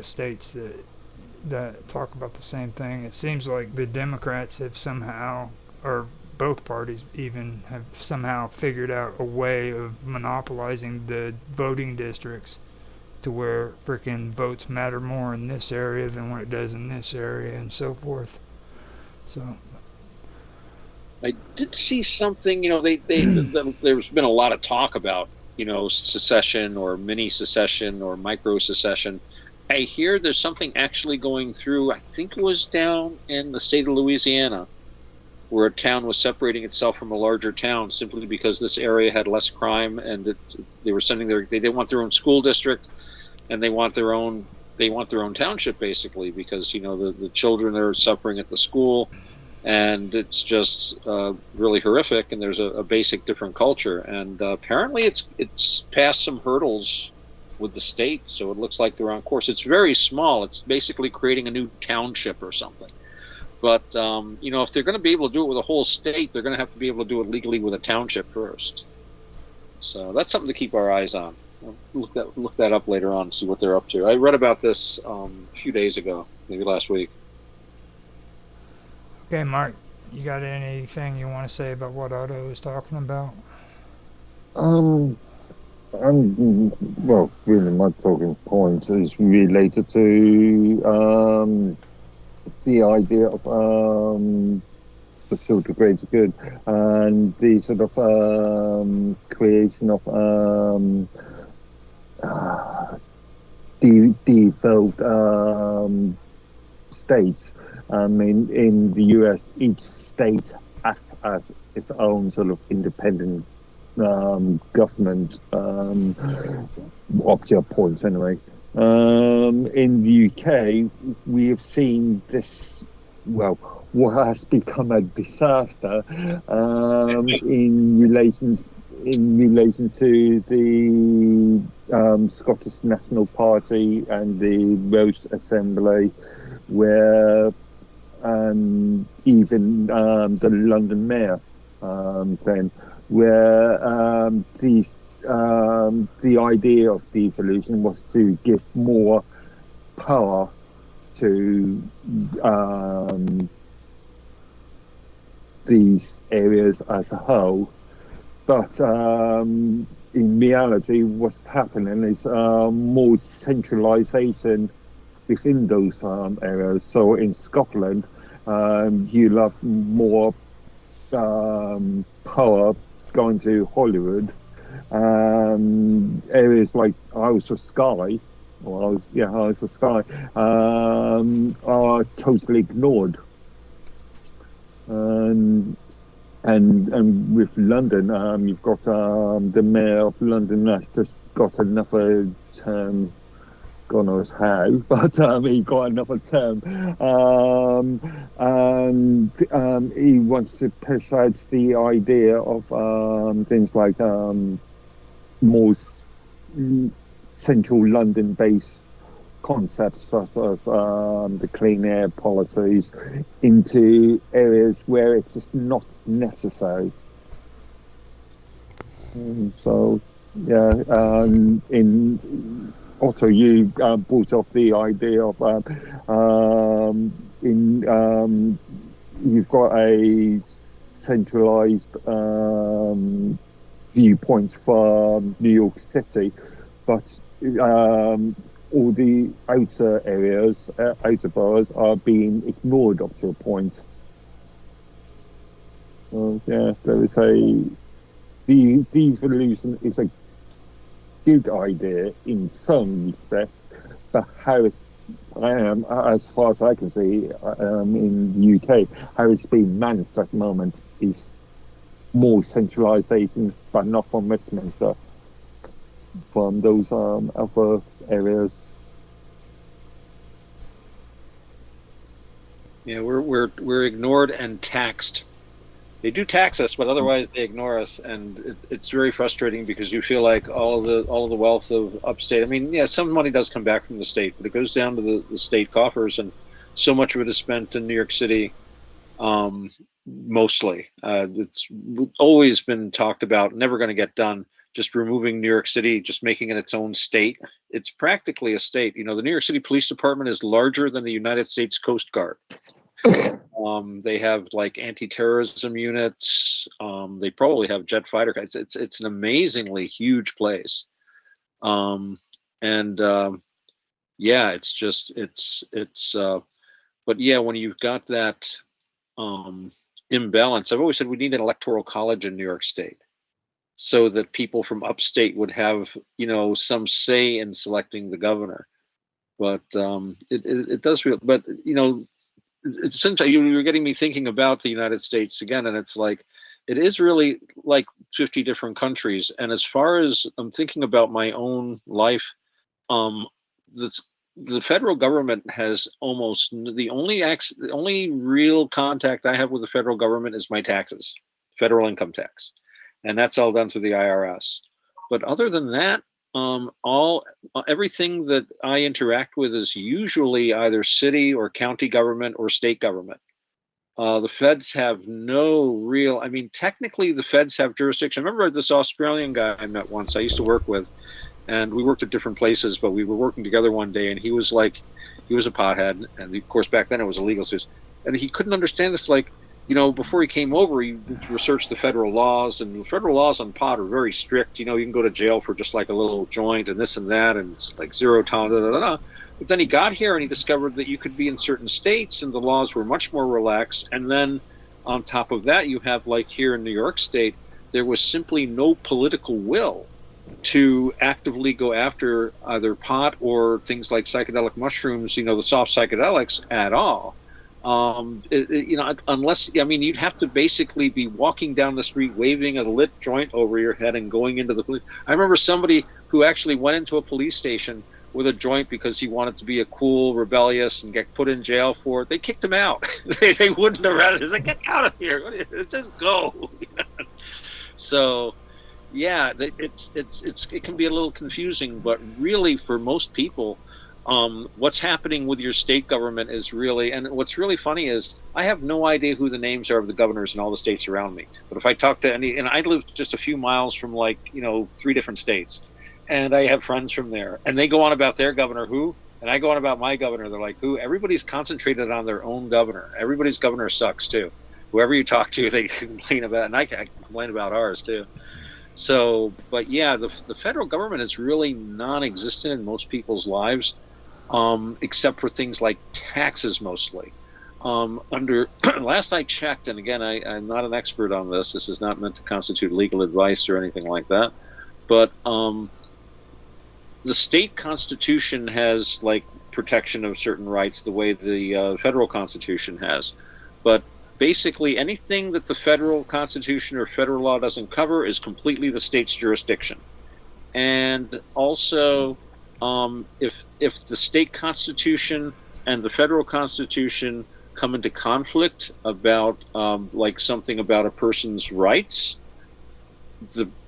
states that talk about the same thing. It seems like the Democrats have somehow, or both parties even, have somehow figured out a way of monopolizing the voting districts to where frickin' votes matter more in this area than what it does in this area and so forth. So I did see something, there's been a lot of talk about, secession or mini secession or micro secession. I hear there's something actually going through, I think it was down in the state of Louisiana, where a town was separating itself from a larger town simply because this area had less crime and they were they want their own school district and they want their own township basically because, the children are suffering at the school. And it's just really horrific, and there's a basic different culture. And apparently it's passed some hurdles with the state, so it looks like they're on course. It's very small. It's basically creating a new township or something. But, if they're going to be able to do it with a whole state, they're going to have to be able to do it legally with a township first. So that's something to keep our eyes on. Look that up later on and see what they're up to. I read about this a few days ago, maybe last week. okay, Mark, you got anything you want to say about what Otto is talking about? Really, my talking point is related to the idea of the sort of greater good and the sort of creation of default states. In the US, each state acts as its own sort of independent government, up to a point anyway. In the UK, we have seen this, what has become a disaster in relation to the Scottish National Party and the Welsh Assembly, where even the London Mayor then, where the idea of devolution was to give more power to these areas as a whole. But in reality, what's happening is more centralisation within those areas. So in Scotland, you'll have more power going to Hollywood. Areas like Isles of Skye, are totally ignored. And with London, you've got the mayor of London has just got another term. God knows how, but he got another term, and he wants to push out the idea of things like more central London-based concepts such as the clean air policies into areas where it's just not necessary. So, in Otto, you brought up the idea of you've got a centralised viewpoint for New York City, but all the outer areas, outer boroughs, are being ignored up to a point. There is the devolution is a good idea in some respects, but how it's, as far as I can see, in the UK, how it's being managed at the moment is more centralisation, but not from Westminster. from those other areas. Yeah, we're ignored and taxed. They do tax us, but otherwise they ignore us, and it's very frustrating because you feel like all of the wealth of upstate. I mean, yeah, some money does come back from the state, but it goes down to the state coffers, and so much of it is spent in New York City. Mostly, it's always been talked about, never going to get done. Just removing New York City, just making it its own state. It's practically a state. You know, the New York City Police Department is larger than the United States Coast Guard. They have like anti-terrorism units. They probably have jet fighter. It's an amazingly huge place. And yeah, it's just it's. But yeah, when you've got that imbalance, I've always said we need an electoral college in New York State, so that people from upstate would have, you know, some say in selecting the governor. But it does feel. But you know, essentially you're getting me thinking about the United States again, and it's like it is really like 50 different countries. And as far as I'm thinking about my own life, um, the federal government has almost the only real contact I have with the federal government is my taxes, federal income tax, and that's all done through the IRS. But other than that, all everything that I interact with is usually either city or county government or state government. The feds have no real. I mean, technically, the feds have jurisdiction. I remember this Australian guy I met once. I used to work with, and we worked at different places, but we were working together one day, and he was like, he was a pothead, and of course back then it was illegal, so and he couldn't understand this. Like, you know, before he came over, he researched the federal laws, and the federal laws on pot are very strict. You know, you can go to jail for just like a little joint and this and that, and it's like zero tolerance. Da, da, da, da. But then he got here and he discovered that you could be in certain states and the laws were much more relaxed. And then on top of that, you have like here in New York State, there was simply no political will to actively go after either pot or things like psychedelic mushrooms, you know, the soft psychedelics at all. You know, unless, I mean, you'd have to basically be walking down the street, waving a lit joint over your head and going into the police. I remember somebody who actually went into a police station with a joint because he wanted to be a cool, rebellious, and get put in jail for it. They kicked him out. they wouldn't arrest him. They said, get out of here. Just go. So, yeah, it can be a little confusing, but really for most people, what's happening with your state government is really, and what's really funny is I have no idea who the names are of the governors in all the states around me. But if I talk to any, and I live just a few miles from like, you know, 3 different states, and I have friends from there, and they go on about their governor who, and I go on about my governor. They're like, who? Everybody's concentrated on their own governor. Everybody's governor sucks too. Whoever you talk to, they complain about, and I can complain about ours too. So, but yeah, the federal government is really non-existent in most people's lives, except for things like taxes mostly. Under last I checked, and again, I'm not an expert on this. This is not meant to constitute legal advice or anything like that. But the state constitution has like protection of certain rights the way the federal constitution has. But basically anything that the federal constitution or federal law doesn't cover is completely the state's jurisdiction. And also, if the state constitution and the federal constitution come into conflict about like something about a person's rights,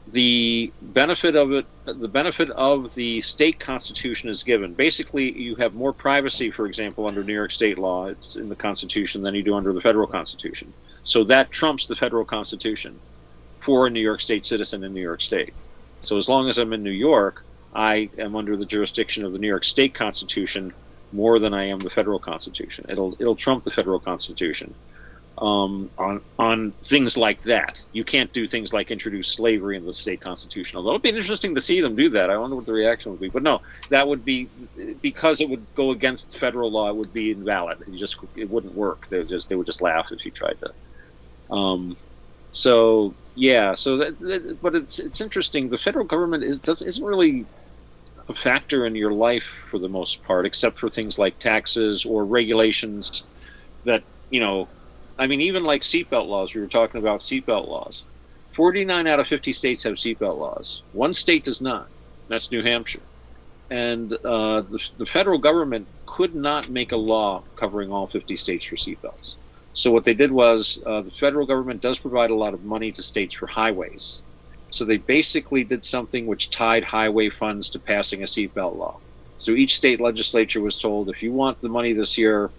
the benefit of the state constitution is given. Basically, you have more privacy, for example, under New York state law, it's in the constitution, than you do under the federal constitution. So that trumps the federal constitution for a New York state citizen in New York state. So as long as I'm in New York, I am under the jurisdiction of the New York state constitution more than I am the federal constitution. It'll trump the federal constitution. On things like that. You can't do things like introduce slavery in the state constitution. Although it'd be interesting to see them do that. I wonder what the reaction would be. But no, that would be, because it would go against federal law, it would be invalid. It wouldn't work. They would just laugh if you tried to. So yeah. So but it's interesting. The federal government isn't really a factor in your life for the most part, except for things like taxes or regulations that, you know. I mean, even like seatbelt laws, we were talking about seatbelt laws. 49 out of 50 states have seatbelt laws. 1 state does not. That's New Hampshire. And the federal government could not make a law covering all 50 states for seatbelts. So what they did was the federal government does provide a lot of money to states for highways. So they basically did something which tied highway funds to passing a seatbelt law. So each state legislature was told, if you want the money this year,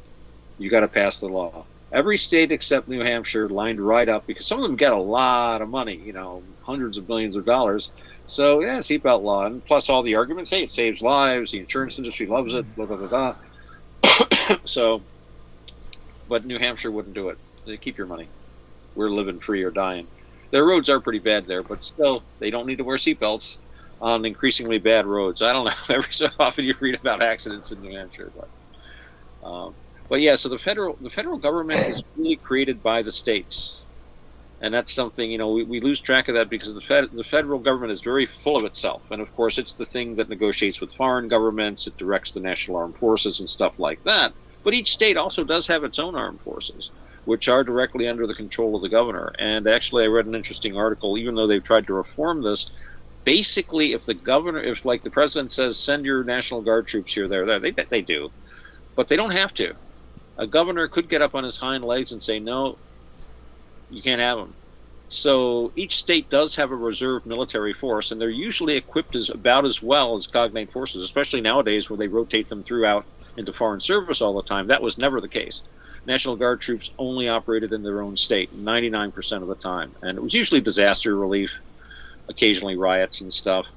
you got to pass the law. Every state except New Hampshire lined right up because some of them get a lot of money, hundreds of millions of dollars. So yeah, seatbelt law, and plus all the arguments. Hey, it saves lives. The insurance industry loves it. Blah blah blah blah. So, but New Hampshire wouldn't do it. They keep your money. We're living free or dying. Their roads are pretty bad there, but still, they don't need to wear seatbelts on increasingly bad roads. I don't know. Every so often you read about accidents in New Hampshire, but yeah. So the federal government is really created by the states. And that's something, we lose track of that because the federal government is very full of itself. And of course, it's the thing that negotiates with foreign governments. It directs the national armed forces and stuff like that. But each state also does have its own armed forces, which are directly under the control of the governor. And actually, I read an interesting article, even though they've tried to reform this. Basically, if like the president says, send your National Guard troops here, there, they do. But they don't have to. A governor could get up on his hind legs and say, no, you can't have them. So each state does have a reserve military force, and they're usually equipped about as well as cognate forces, especially nowadays where they rotate them throughout into foreign service all the time. That was never the case. National Guard troops only operated in their own state 99% of the time, and it was usually disaster relief, occasionally riots and stuff.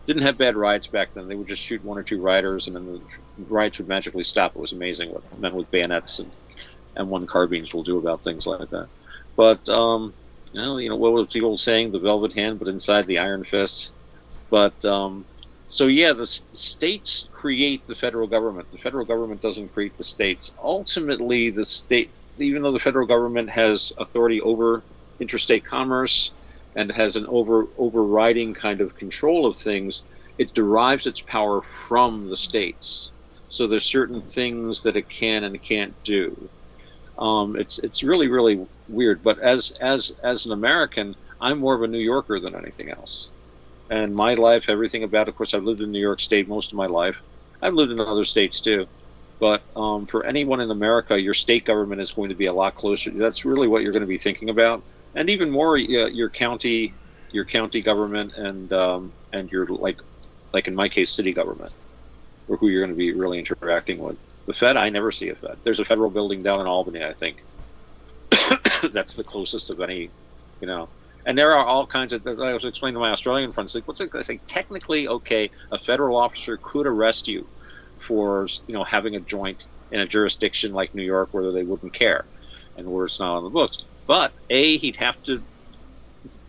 Didn't have bad riots back then. They would just shoot one or two rioters, and then the riots would magically stop. It was amazing what men with bayonets and M1 carbines will do about things like that. But, what was the old saying, the velvet hand, but inside the iron fist? But, so yeah, the states create the federal government. The federal government doesn't create the states. Ultimately, the state, even though the federal government has authority over interstate commerce and has an overriding kind of control of things, it derives its power from the states. So there's certain things that it can and can't do. It's really, really weird. But as an American, I'm more of a New Yorker than anything else. And my life, everything about it, of course, I've lived in New York State most of my life. I've lived in other states too. But for anyone in America, your state government is going to be a lot closer. That's really what you're going to be thinking about. And even more, your county government and your, like in my case, city government, or who you're going to be really interacting with. The Fed, I never see a Fed. There's a federal building down in Albany, I think. That's the closest of any, And there are all kinds of, as I was explaining to my Australian friends, I say, technically, okay, a federal officer could arrest you for, having a joint in a jurisdiction like New York where they wouldn't care and where it's not on the books. But,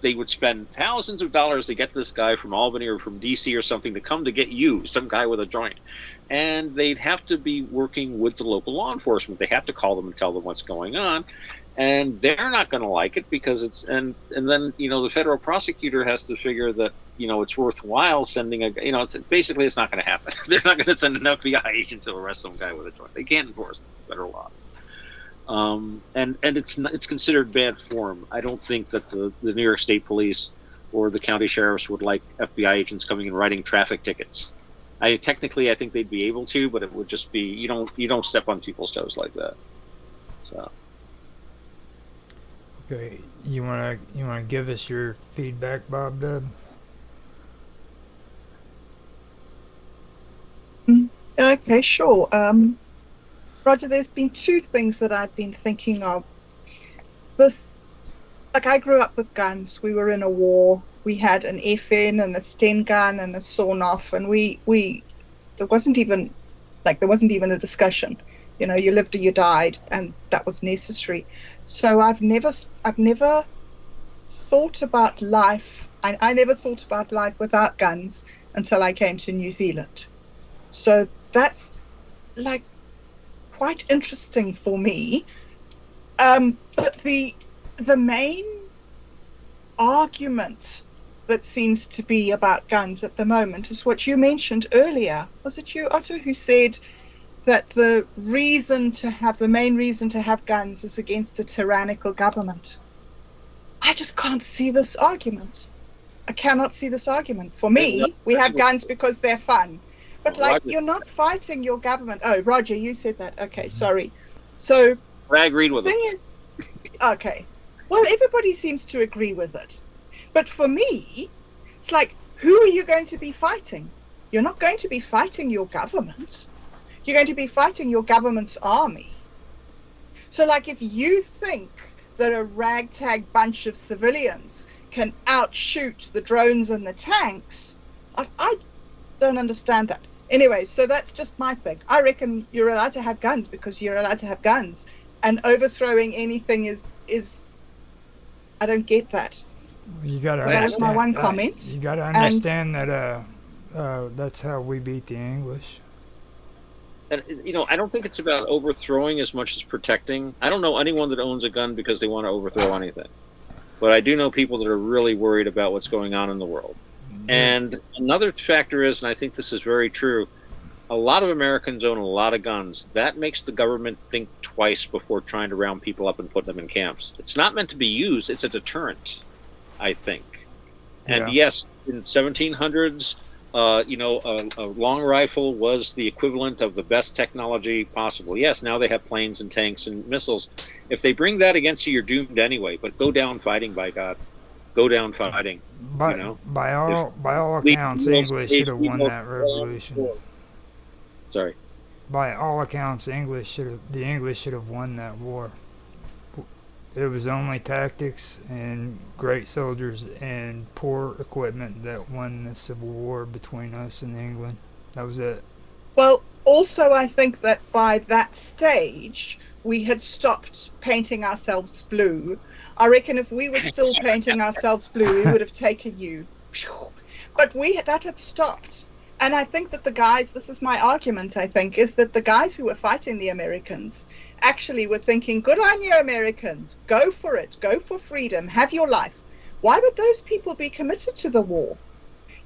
they would spend thousands of dollars to get this guy from Albany or from D.C. or something to come to get you, some guy with a joint. And they'd have to be working with the local law enforcement. They have to call them and tell them what's going on. And they're not going to like it because and then, the federal prosecutor has to figure that, it's worthwhile sending it's not going to happen. They're not going to send an FBI agent to arrest some guy with a joint. They can't enforce federal laws. And it's considered bad form. I don't think that the New York State Police or the county sheriffs would like FBI agents coming and writing traffic tickets. I think they'd be able to, but it would just be you don't step on people's toes like that. So. Okay, you wanna give us your feedback, Bob Dub? Okay, sure. Roger, there's been two things that I've been thinking of. I grew up with guns. We were in a war. We had an FN and a Sten gun and a sawn-off, and there wasn't even a discussion. You lived or you died, and that was necessary. So I've never thought about life. I never thought about life without guns until I came to New Zealand. So that's quite interesting for me. But the main argument that seems to be about guns at the moment is what you mentioned earlier. Was it you, Otto, who said that the main reason to have guns is against a tyrannical government? I just can't see this argument. I cannot see this argument. For me, we have guns because they're fun. But like, you're not fighting your government. Oh, Roger, you said that. Okay, sorry. So I agreed with the thing is, okay, well, everybody seems to agree with it. But for me, it's like, who are you going to be fighting? You're not going to be fighting your government. You're going to be fighting your government's army. So like, if you think that a ragtag bunch of civilians can outshoot the drones and the tanks, I don't understand that. Anyway, so that's just my thing. I reckon you're allowed to have guns because you're allowed to have guns, and overthrowing anything is I don't get that. You gotta that was my one understand. comment. You gotta understand that that's how we beat the English. And, I don't think it's about overthrowing as much as protecting. I don't know anyone that owns a gun because they want to overthrow anything. But I do know people that are really worried about what's going on in the world. And another factor is, and I think this is very true, a lot of Americans own a lot of guns. That makes the government think twice before trying to round people up and put them in camps. It's not meant to be used. It's a deterrent, I think. And yes, in 1700s, a long rifle was the equivalent of the best technology possible. Yes, now they have planes and tanks and missiles. If they bring that against you, you're doomed anyway. But go down fighting, by God. Go down fighting. By all accounts, English should have won that revolution. Sorry. By all accounts, the English should have won that war. It was only tactics and great soldiers and poor equipment that won the Civil War between us and England. That was it. Well, also I think that by that stage, we had stopped painting ourselves blue. I reckon if we were still painting ourselves blue, we would have taken you. But that had stopped. And I think that the guys, this is my argument, I think, is that the guys who were fighting the Americans actually were thinking, good on you, Americans, go for it, go for freedom, have your life. Why would those people be committed to the war?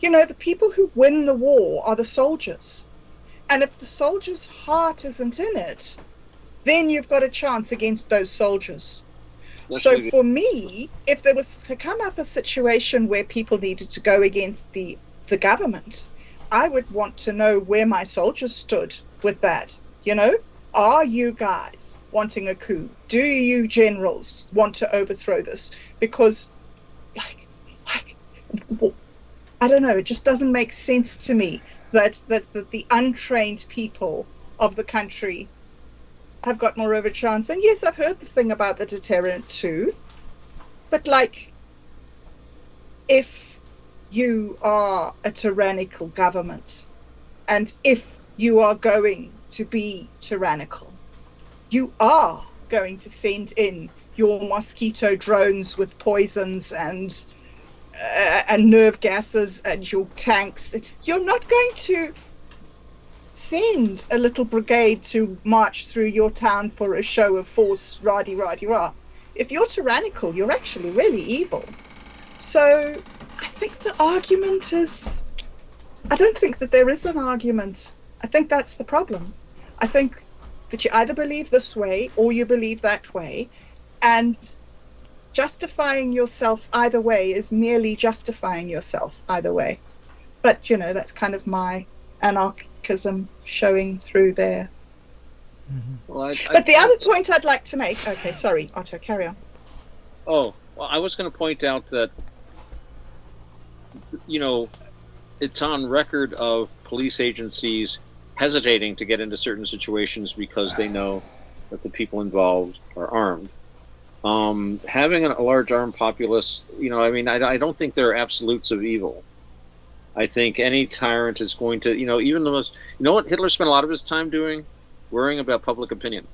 The people who win the war are the soldiers. And if the soldier's heart isn't in it, then you've got a chance against those soldiers. So for me, if there was to come up a situation where people needed to go against the government, I would want to know where my soldiers stood with that. Are you guys wanting a coup? Do you generals want to overthrow this? Because, I don't know, it just doesn't make sense to me that the untrained people of the country have got more of a chance. And yes, I've heard the thing about the deterrent too. But if you are a tyrannical government, and if you are going to be tyrannical, you are going to send in your mosquito drones with poisons and nerve gases and your tanks. You're not going to send a little brigade to march through your town for a show of force, rah-de-rah-de-rah. If you're tyrannical, you're actually really evil. So I think the argument is, I don't think that there is an argument. I think that's the problem. I think that you either believe this way or you believe that way, and justifying yourself either way is merely justifying yourself either way. But, that's kind of my anarchism showing through there. Mm-hmm. Well, but the other point I'd like to make, okay, sorry, Otto, carry on. Oh, well, I was going to point out that, it's on record of police agencies hesitating to get into certain situations because they know that the people involved are armed. Having a large armed populace, I don't think there are absolutes of evil. I think any tyrant is going to, even the most, what Hitler spent a lot of his time doing? Worrying about public opinion.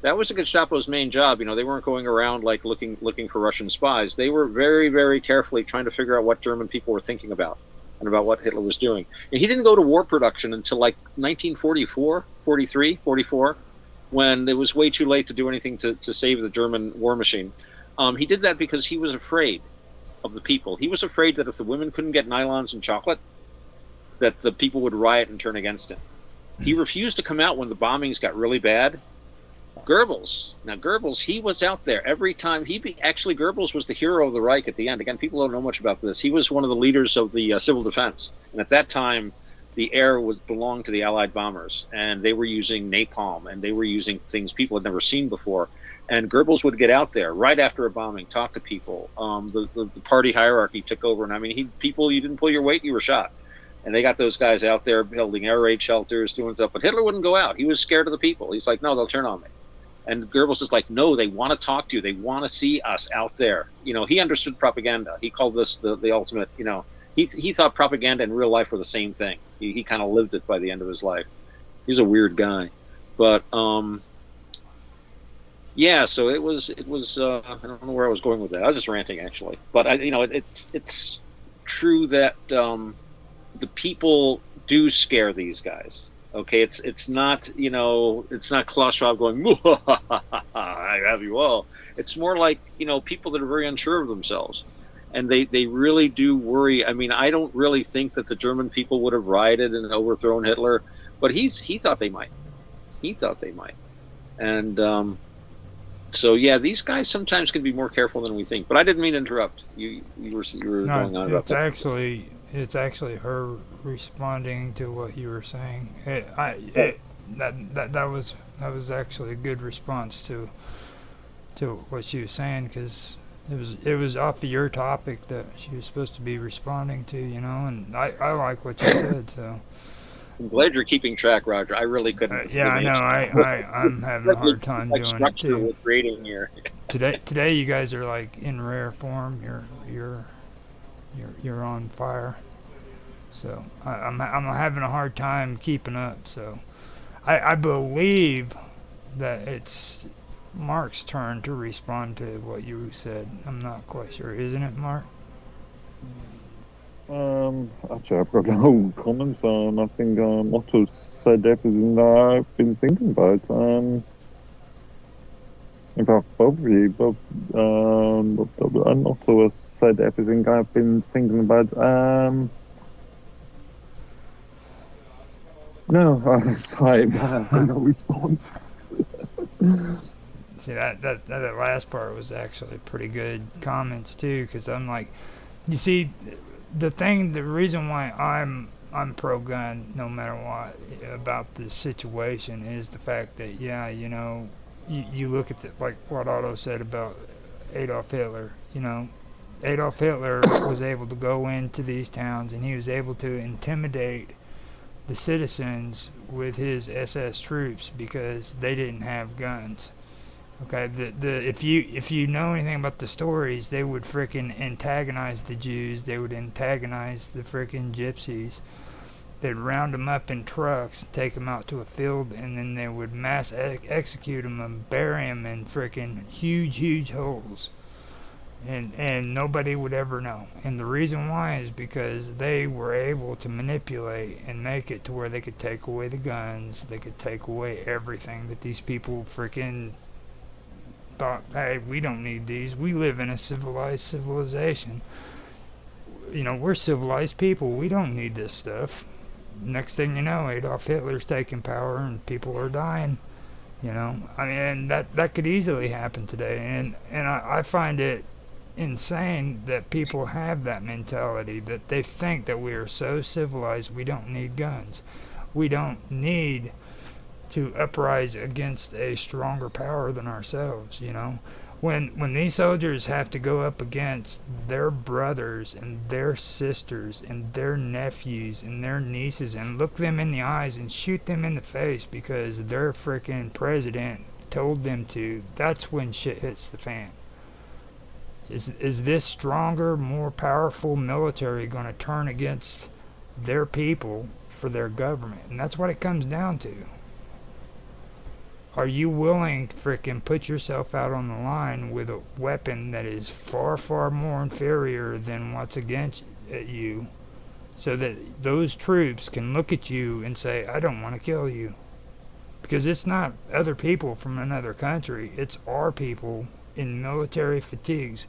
That was the Gestapo's main job. They weren't going around looking for Russian spies. They were very, very carefully trying to figure out what German people were thinking about and about what Hitler was doing. And he didn't go to war production until 1944, 43, 44, when it was way too late to do anything to save the German war machine. He did that because he was afraid of the people. He was afraid that if the women couldn't get nylons and chocolate, that the people would riot and turn against him. He refused to come out when the bombings got really bad. Goebbels. Now Goebbels, he was out there every time. Actually Goebbels was the hero of the Reich at the end. Again, people don't know much about this. He was one of the leaders of the civil defense, and at that time, the air belonged to the Allied bombers, and they were using napalm, and they were using things people had never seen before. And Goebbels would get out there right after a bombing, talk to people. The party hierarchy took over, and I mean, you didn't pull your weight, you were shot. And they got those guys out there building air raid shelters, doing stuff. But Hitler wouldn't go out. He was scared of the people. He's like, no, they'll turn on me. And Goebbels is like, no, they want to talk to you. They want to see us out there. He understood propaganda. He called this the ultimate, he thought propaganda and real life were the same thing. He kind of lived it by the end of his life. He's a weird guy. But, yeah, so it was, I don't know where I was going with that. I was just ranting, actually. But, it's true that the people do scare these guys. Okay, it's not it's not Klaus Schwab going, I have you all. It's more like people that are very unsure of themselves, and they really do worry. I mean, I don't really think that the German people would have rioted and overthrown Hitler, but he thought they might. He thought they might, and so yeah, these guys sometimes can be more careful than we think. But I didn't mean to interrupt. You were going on about that. It's actually her responding to what you were saying. That was actually a good response to what she was saying, because it was off of your topic that she was supposed to be responding to, and I like what you said. So I'm glad you're keeping track, Roger. I really couldn't. Yeah, I know. I'm having a hard time doing it too. With grading here. Today, you guys are like in rare form. You're on fire. So I'm having a hard time keeping up. So I believe that it's Mark's turn to respond to what you said. I'm not quite sure, isn't it, Mark? Actually, I've got no comments. I think Otto said everything that I've been thinking about. In fact, both of you, and Otto has said everything I've been thinking about. No, I'm sorry, I've got no response. See, that last part was actually pretty good comments too, because I'm like, you see, the reason why I'm pro-gun no matter what about this situation is the fact that, yeah, you look at like what Otto said about Adolf Hitler. Adolf Hitler was able to go into these towns, and he was able to intimidate the citizens with his SS troops because they didn't have guns. Okay, if you know anything about the stories, they would frickin' antagonize the Jews. They would antagonize the frickin' gypsies. They'd round them up in trucks, take them out to a field, and then they would mass execute them and bury them in frickin' huge holes. And nobody would ever know. And the reason why is because they were able to manipulate and make it to where they could take away the guns, they could take away everything that these people frickin' thought, hey, we don't need these. We live in a civilized civilization. We're civilized people. We don't need this stuff. Next thing you know, Adolf Hitler's taking power and people are dying. I mean, that could easily happen today. And I find it insane that people have that mentality, that they think that we are so civilized we don't need guns. We don't need to uprise against a stronger power than ourselves, When these soldiers have to go up against their brothers and their sisters and their nephews and their nieces and look them in the eyes and shoot them in the face because their frickin' president told them to, that's when shit hits the fan. Is this stronger, more powerful military going to turn against their people for their government? And that's what it comes down to. Are you willing to frickin' put yourself out on the line with a weapon that is far, far more inferior than what's against you, so that those troops can look at you and say, I don't want to kill you? Because it's not other people from another country, it's our people in military fatigues.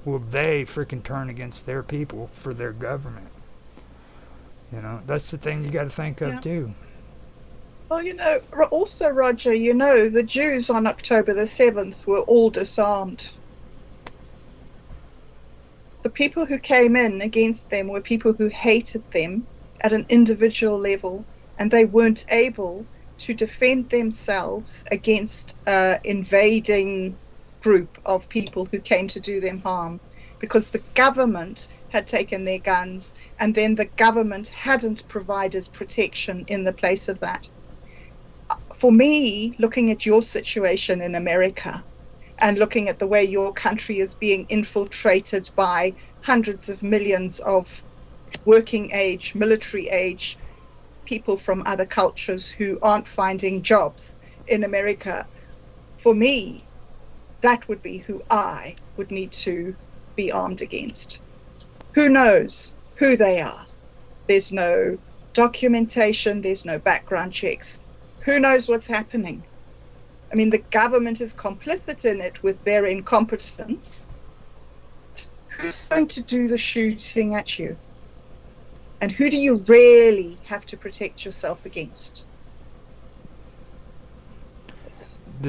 Will they frickin' turn against their people for their government? That's the thing you got to think of too. Well, also, Roger, the Jews on October the 7th were all disarmed. The people who came in against them were people who hated them at an individual level, and they weren't able to defend themselves against an invading group of people who came to do them harm, because the government had taken their guns, and then the government hadn't provided protection in the place of that. For me, looking at your situation in America, and looking at the way your country is being infiltrated by hundreds of millions of working age, military age people from other cultures who aren't finding jobs in America, for me, that would be who I would need to be armed against. Who knows who they are? There's no documentation, there's no background checks. Who knows what's happening? I mean, the government is complicit in it with their incompetence. Who's going to do the shooting at you? And who do you really have to protect yourself against?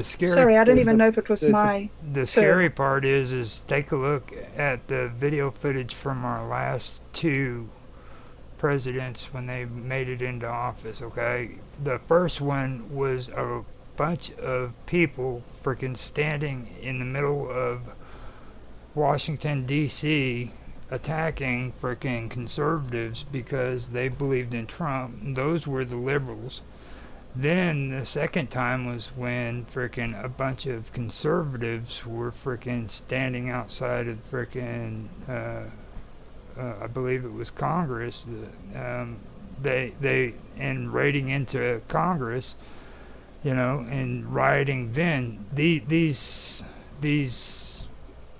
Sorry, I don't even know if it was my The scary part is take a look at the video footage from our last two presidents when they made it into office, okay? The first one was a bunch of people freaking standing in the middle of Washington, D.C., attacking freaking conservatives because they believed in Trump. Those were the liberals. Then the second time was when freaking a bunch of conservatives were freaking standing outside of freaking I believe it was Congress. They and raiding into Congress, and rioting. Then these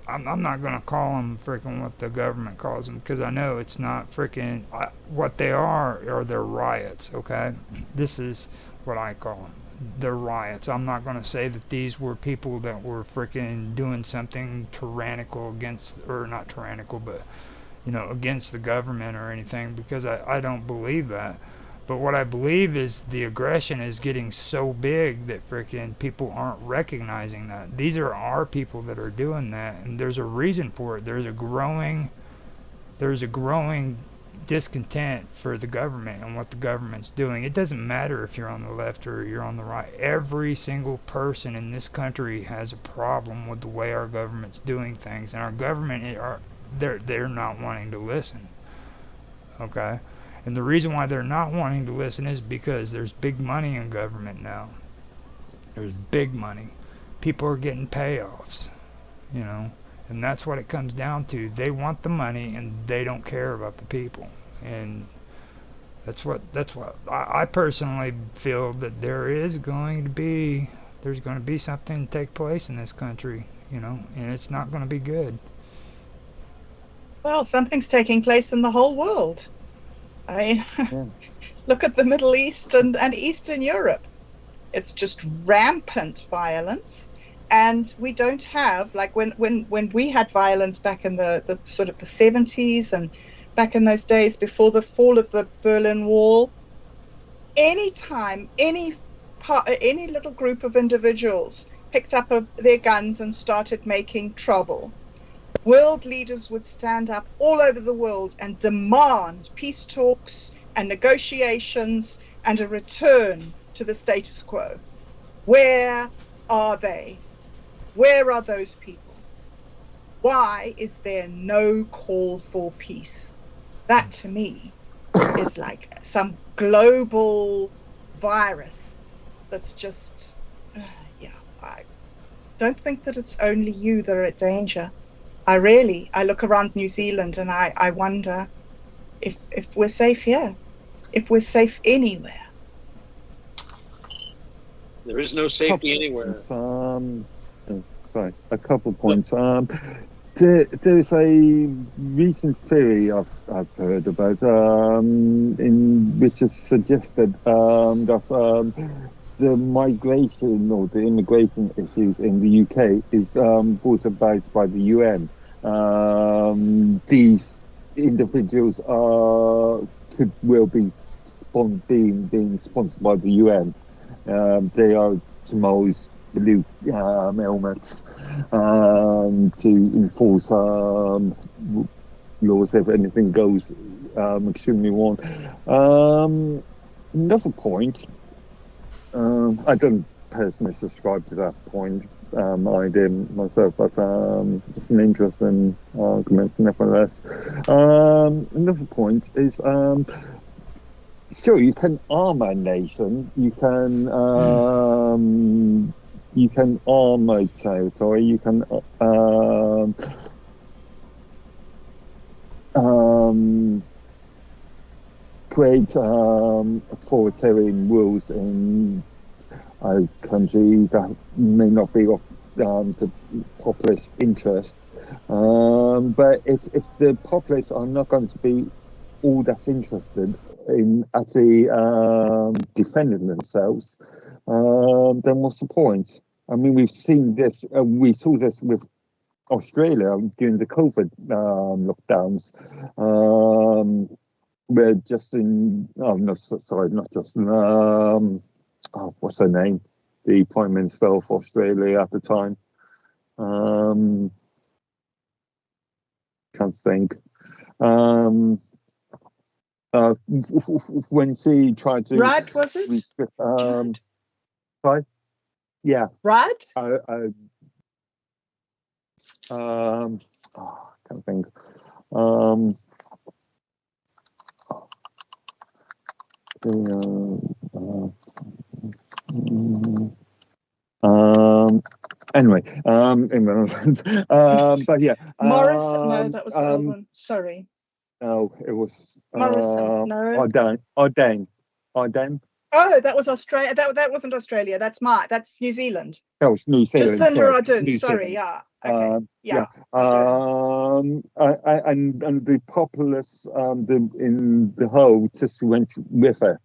I'm not gonna call them freaking what the government calls them, because I know it's not freaking what they are their riots. Okay, this is what I call them. They're riots. I'm not gonna say that these were people that were freaking doing something tyrannical against, or not tyrannical, but against the government or anything, because I don't believe that. But what I believe is the aggression is getting so big that freaking people aren't recognizing that. These are our people that are doing that, and there's a reason for it. There's a growing discontent for the government and what the government's doing. It doesn't matter if you're on the left or you're on the right. Every single person in this country has a problem with the way our government's doing things, and our government they're not wanting to listen. Okay? And the reason why they're not wanting to listen is because there's big money in government now. There's big money. People are getting payoffs, and that's what it comes down to. They want the money and they don't care about the people. And that's what I personally feel, that there's going to be something take place in this country, and it's not going to be good. Well, something's taking place in the whole world. Look at the Middle East and Eastern Europe. It's just rampant violence, and we don't have, like when we had violence back in the sort of the 70s and back in those days before the fall of the Berlin Wall. Anytime any little group of individuals picked up their guns and started making trouble, world leaders would stand up all over the world and demand peace talks and negotiations and a return to the status quo. Where are they? Where are those people? Why is there no call for peace? That, to me, is like some global virus that's just, I don't think that it's only you that are at danger. I look around New Zealand and I wonder if we're safe here, if we're safe anywhere. There is no safety anywhere. A couple points. There's a recent theory I've heard about, in which is suggested that the migration or the immigration issues in the UK is brought about by the UN. These individuals will be being sponsored by the UN, They are tomorrow's blue helmets to enforce laws if anything goes extremely wrong. Another point, I don't personally subscribe to that point idea myself, but it's an interesting argument nevertheless. Another point is sure, you can arm a nation, you can arm a territory, you can create authoritarian rules in a country that may not be of the populist interest. But if the populace are not going to be all that interested in actually defending themselves, then what's the point? I mean, we've seen this. We saw this with Australia during the COVID lockdowns. Where Justin, oh no, sorry, not Justin. What's her name? The Prime Minister of Australia at the time. Can't think. When she tried to Rudd, was it? restrict, Rudd? sorry? Yeah. Rudd? Can't think. Anyway, but yeah. Morrison? No, that was the old one. Sorry. No, it was Morrison. No. Ardenne. Oh, that was Australia. That wasn't Australia. That's New Zealand. That was New Zealand. Jacinda sorry. Ardern. New Sorry. Zealand. Yeah. Okay. Yeah. And the populace in the whole just went with the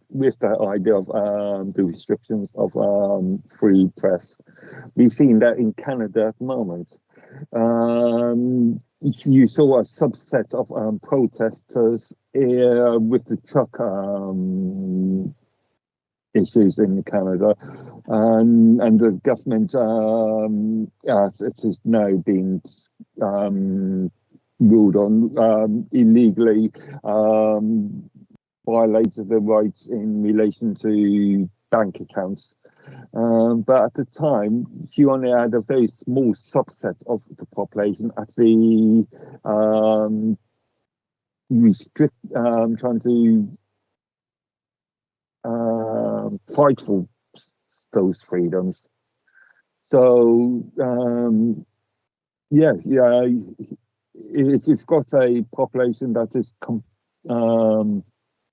idea of the restrictions of free press. We've seen that in Canada at the moment. You saw a subset of protesters with the truck issues in Canada, and the government, as it is now being ruled on, illegally violated the rights in relation to bank accounts. But at the time, you only had a very small subset of the population actually trying to fight for those freedoms. So if you've got a population that is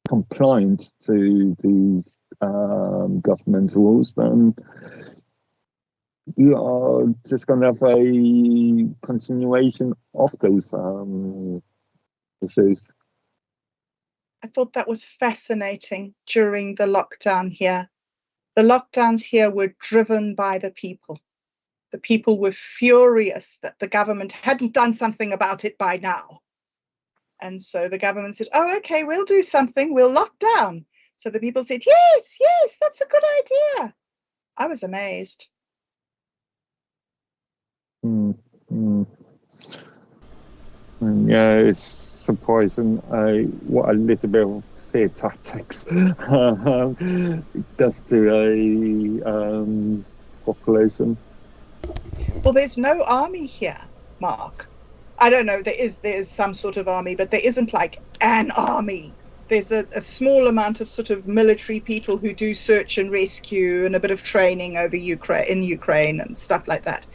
compliant to these government rules, then you are just going to have a continuation of those issues. I thought that was fascinating during the lockdown here. The lockdowns here were driven by the people. The people were furious that the government hadn't done something about it by now. And so the government said, oh, okay, we'll do something. We'll lock down. So the people said, yes, that's a good idea. I was amazed. Yeah, it's surprising what a little bit of fear tactics does to a population. Well, there's no army here, Mark. I don't know, there's some sort of army, but there isn't like an army. There's a small amount of sort of military people who do search and rescue and a bit of training over Ukraine and stuff like that.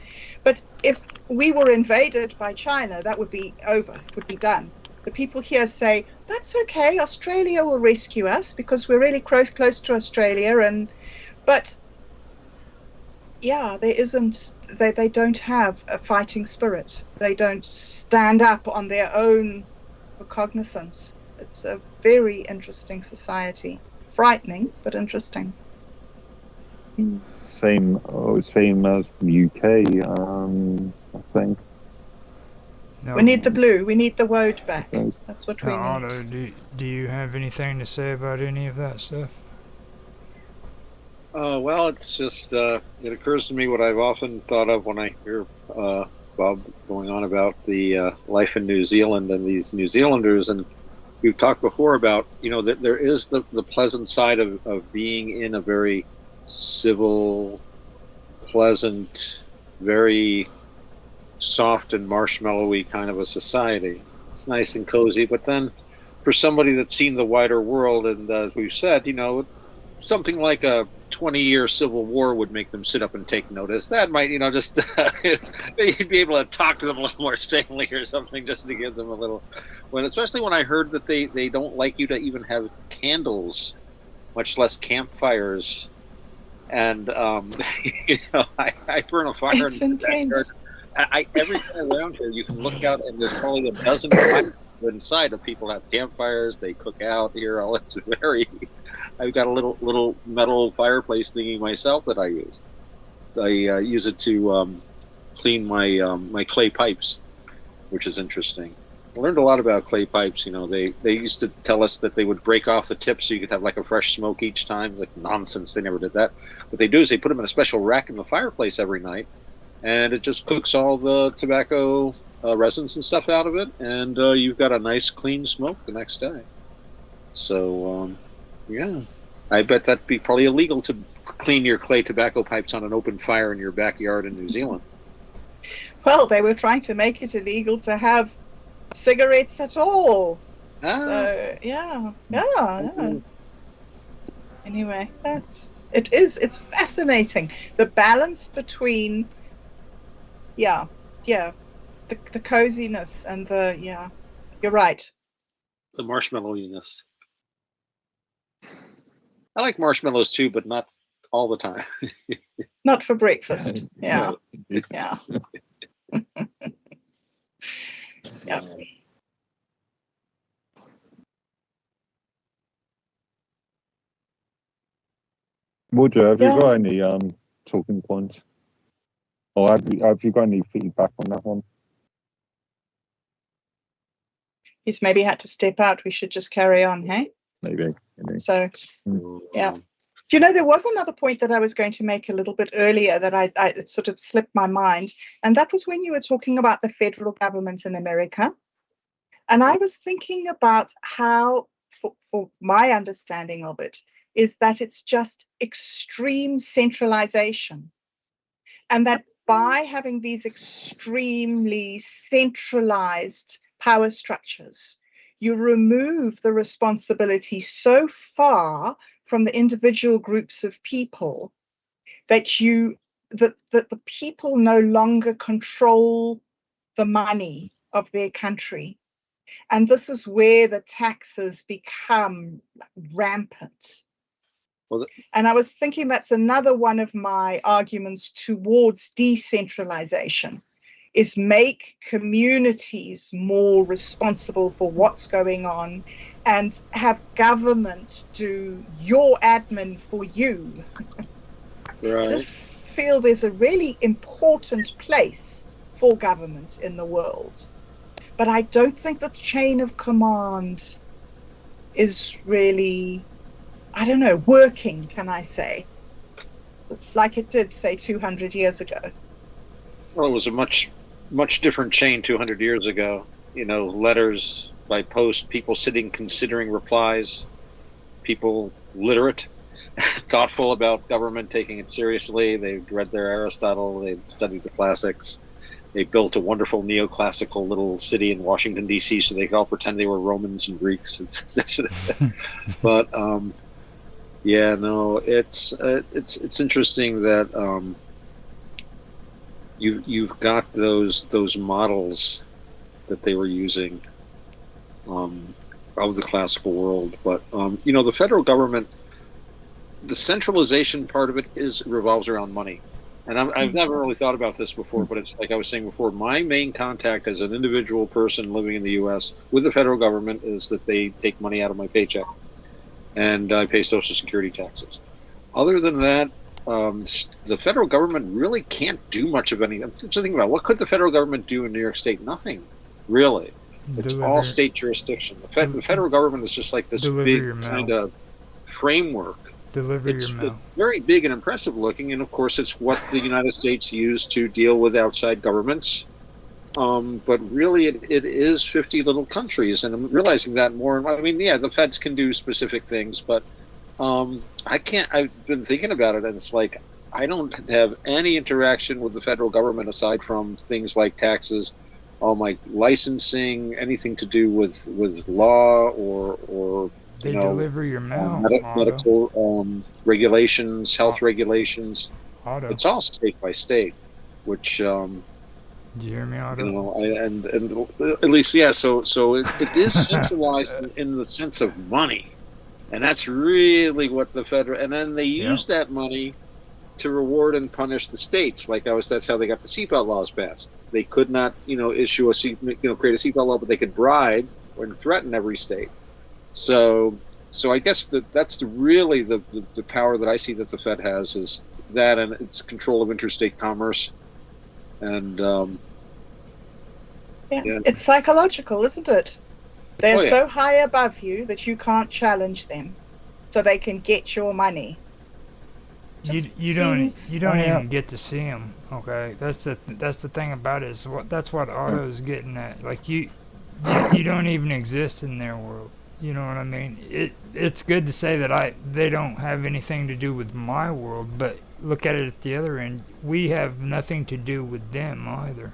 But if we were invaded by China, that would be over. It would be done. The people here say, that's okay, Australia will rescue us because we're really close to Australia. But yeah, there isn't, they don't have a fighting spirit. They don't stand up on their own recognizance. It's a very interesting society. Frightening, but interesting. Same as the UK, I think. No, We need the blue. We need the woad back. That's what we need. Otto, do you have anything to say about any of that stuff? Well, it's just it occurs to me what I've often thought of when I hear Bob going on about the life in New Zealand and these New Zealanders, and we've talked before about that there is the pleasant side of being in a very civil, pleasant, very soft and marshmallowy kind of a society. It's nice and cozy, but then for somebody that's seen the wider world, and as we've said, something like a 20-year civil war would make them sit up and take notice. That might, just you'd be able to talk to them a little more sanely or something, just to give them a little. When, especially when I heard that they don't like you to even have candles, much less campfires. And I burn a fire It's in the backyard. intense. Everywhere around here, you can look out, and there's probably a dozen fires inside of people have campfires. They cook out here. All it's very. I've got a little metal fireplace thingy myself that I use. I use it to clean my clay pipes, which is interesting. I learned a lot about clay pipes. They used to tell us that they would break off the tips so you could have like a fresh smoke each time. Like nonsense. They never did that. What they do is they put them in a special rack in the fireplace every night, and it just cooks all the tobacco resins and stuff out of it, and you've got a nice clean smoke the next day. So yeah, I bet that'd be probably illegal to clean your clay tobacco pipes on an open fire in your backyard in New Zealand. Well, they were trying to make it illegal to have cigarettes at all. So yeah. Anyway, it's fascinating, the balance between the coziness and you're right. The marshmallowiness. I like marshmallows too, but not all the time. Not for breakfast. Yeah. No. Yeah. Yeah. Roger, have you Yeah. got any talking points? Or have you got any feedback on that one? He's maybe had to step out. We should just carry on, hey? Maybe. So, yeah. There was another point that I was going to make a little bit earlier that it sort of slipped my mind. And that was when you were talking about the federal government in America. And I was thinking about how, for my understanding of it, is that it's just extreme centralization. And that by having these extremely centralized power structures, you remove the responsibility so far from the individual groups of people that the people no longer control the money of their country. And this is where the taxes become rampant. And I was thinking that's another one of my arguments towards decentralization, is make communities more responsible for what's going on and have government do your admin for you. Right. I just feel there's a really important place for government in the world. But I don't think the chain of command is really, working, can I say, like it did, say, 200 years ago. Well, it was a much different chain 200 years ago. Letters by post, people sitting considering replies, people literate, thoughtful about government, taking it seriously. They'd read their Aristotle, they'd studied the classics. They built a wonderful neoclassical little city in Washington, D.C., so they could all pretend they were Romans and Greeks. But it's interesting that you've got those models that they were using of the classical world, but the federal government, the centralization part of it revolves around money. And I've never really thought about this before, but it's like I was saying before, my main contact as an individual person living in the U.S. with the federal government is that they take money out of my paycheck, and I pay Social Security taxes. Other than that, the federal government really can't do much of anything. I'm just thinking about, what could the federal government do in New York State? Nothing, really. It's all state jurisdiction. The federal government is just like this big kind of framework Deliver it's your mail. very big and impressive looking, and of course, it's what the United States used to deal with outside governments. But really, it is 50 little countries, and I'm realizing that more. I mean, yeah, the feds can do specific things, but I can't. I've been thinking about it, and it's like I don't have any interaction with the federal government aside from things like taxes, all my licensing, anything to do with law or They deliver your mail. Otto. medical regulations, Au- health regulations. Otto. It's all state by state, which Did you hear me, Otto? and at least yeah. So it is centralized in the sense of money, and that's really what the federal. And then they use that money to reward and punish the states. That's how they got the seatbelt laws passed. They could not, issue create a seatbelt law, but they could bribe and threaten every state. So I guess that's really the power that I see that the Fed has is that and its control of interstate commerce. And it's psychological, isn't it? They're Oh, yeah. so high above you that you can't challenge them, so they can get your money. You don't even get to see them. Okay, that's the thing about it. That's what Otto's getting at. Like you don't even exist in their world. You know what I mean? It's good to say that they don't have anything to do with my world, but look at it at the other end. We have nothing to do with them either.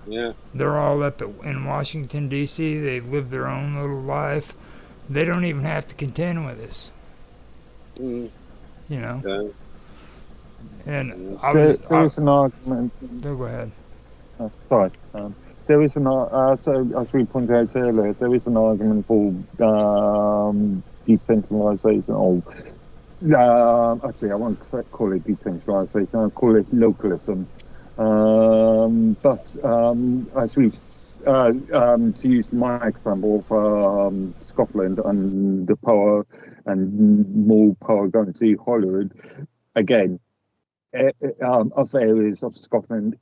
Yeah. They're all up in Washington D.C. They live their own little life. They don't even have to contend with us. Mm. You know. Yeah. And there is an argument. Go ahead. Sorry. There is so as we pointed out earlier, there is an argument for decentralization. Actually, I won't call it decentralization. I'll call it localism. But as we've to use my example of Scotland and the power and more power going to Hollywood, again, other areas of Scotland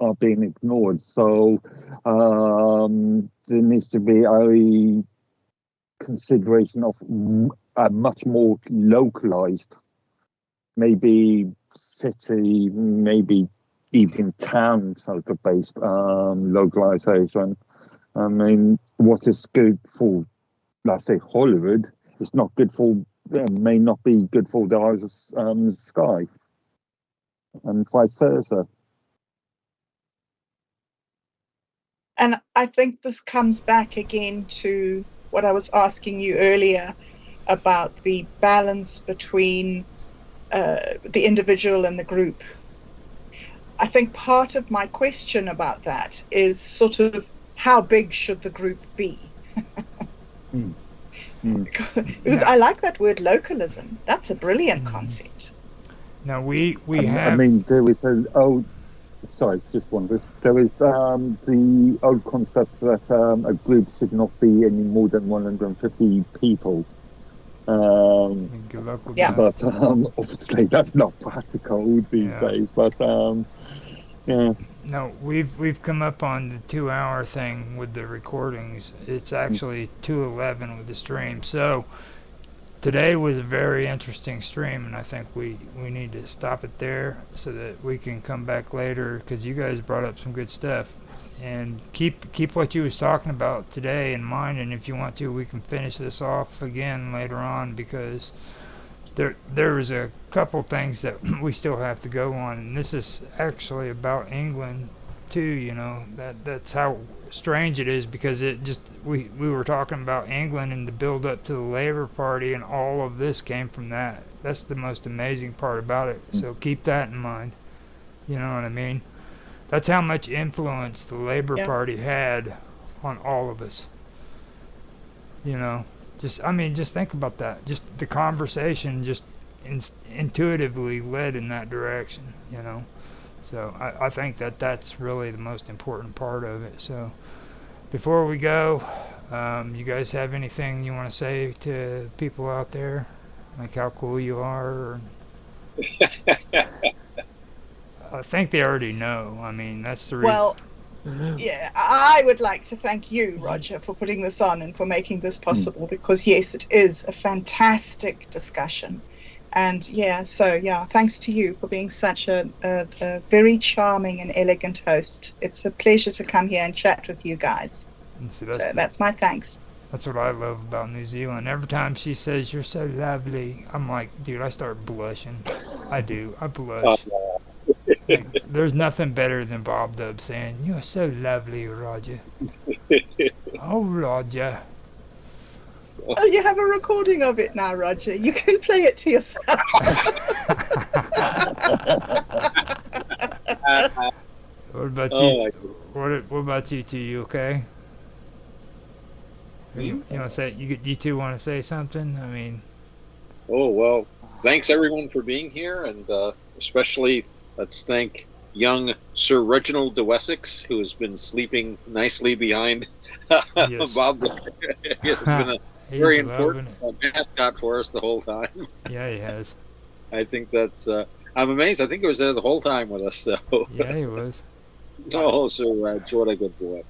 are being ignored. So there needs to be a consideration of a much more localized, maybe city, maybe even town sort of based localization. I mean, what is good for, let's say, Hollywood is not good for, may not be good for the eyes of Sky, and vice versa. And I think this comes back again to what I was asking you earlier about the balance between the individual and the group. I think part of my question about that is sort of how big should the group be? Because I like that word localism. That's a brilliant concept. Now we have. I mean, there is an old. Sorry, just one bit. There is the old concept that a group should not be any more than 150 people. But obviously that's not practical these days. But yeah. No, we've come up on the 2-hour thing with the recordings. It's actually 2:11 with the stream. So today was a very interesting stream, and I think we need to stop it there so that we can come back later, because you guys brought up some good stuff. And keep what you was talking about today in mind, and if you want to, we can finish this off again later on, because there is a couple things that we still have to go on, and this is actually about England too. You know, that's how strange it is, because it just we were talking about England and the build up to the Labour Party, and all of this came from that. That's the most amazing part about it. So keep that in mind. You know what I mean? That's how much influence the Labour Party had on all of us. You know, just think about that. Just the conversation just intuitively led in that direction, you know. So I think that's really the most important part of it. So before we go, you guys have anything you want to say to people out there? Like how cool you are? Or I think they already know. I mean, that's the reason. Well, yeah, I would like to thank you, Roger, for putting this on and for making this possible, because, yes, it is a fantastic discussion. And yeah, so yeah, thanks to you for being such a very charming and elegant host. It's a pleasure to come here and chat with you guys. And see, So that's my thanks. that's what I love about New Zealand. Every time she says you're so lovely, I'm like, dude, I start blushing. I do. I Uh, blush. Like, there's nothing better than Bob Dub saying, "You're so lovely, Roger." Oh, Roger. Oh, you have a recording of it now, Roger. You can play it to yourself. What about oh you? my What about you two? You okay? Or goodness. you want to say you two want to say something? I mean, Oh, well, thanks everyone for being here, and especially let's thank young Sir Reginald de Wessex, who has been sleeping nicely behind yes. Bob. He has been a He's very loving important it. mascot for us the whole time. Yeah, he has. I think that's, I'm amazed. I think he was there the whole time with us. So, Yeah, he was. oh, Sir Reg, what a good boy.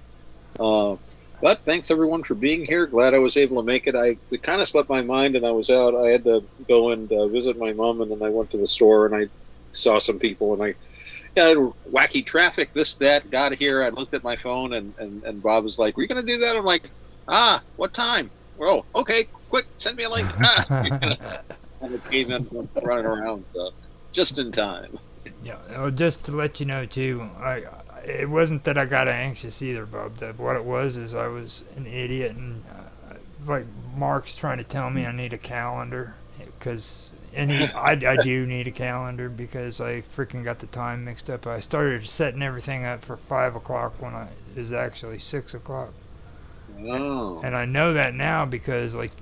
Uh, but thanks everyone for being here. Glad I was able to make it. It kind of slipped my mind, and I was out. I had to go and visit my mom, and then I went to the store and I saw some people, and wacky traffic, this, that. Got here. I looked at my phone, and Bob was like, "Were you going to do that?" I'm like, what time? Oh, okay, quick, send me a link. And it came in running around, so just in time. Yeah, well, just to let you know too, it wasn't that I got anxious either, Bob. What it was is I was an idiot, and like Mark's trying to tell me I need a calendar, because I do need a calendar because I freaking got the time mixed up. I started setting everything up for 5 o'clock when it was actually 6 o'clock, Oh, and I know that now because like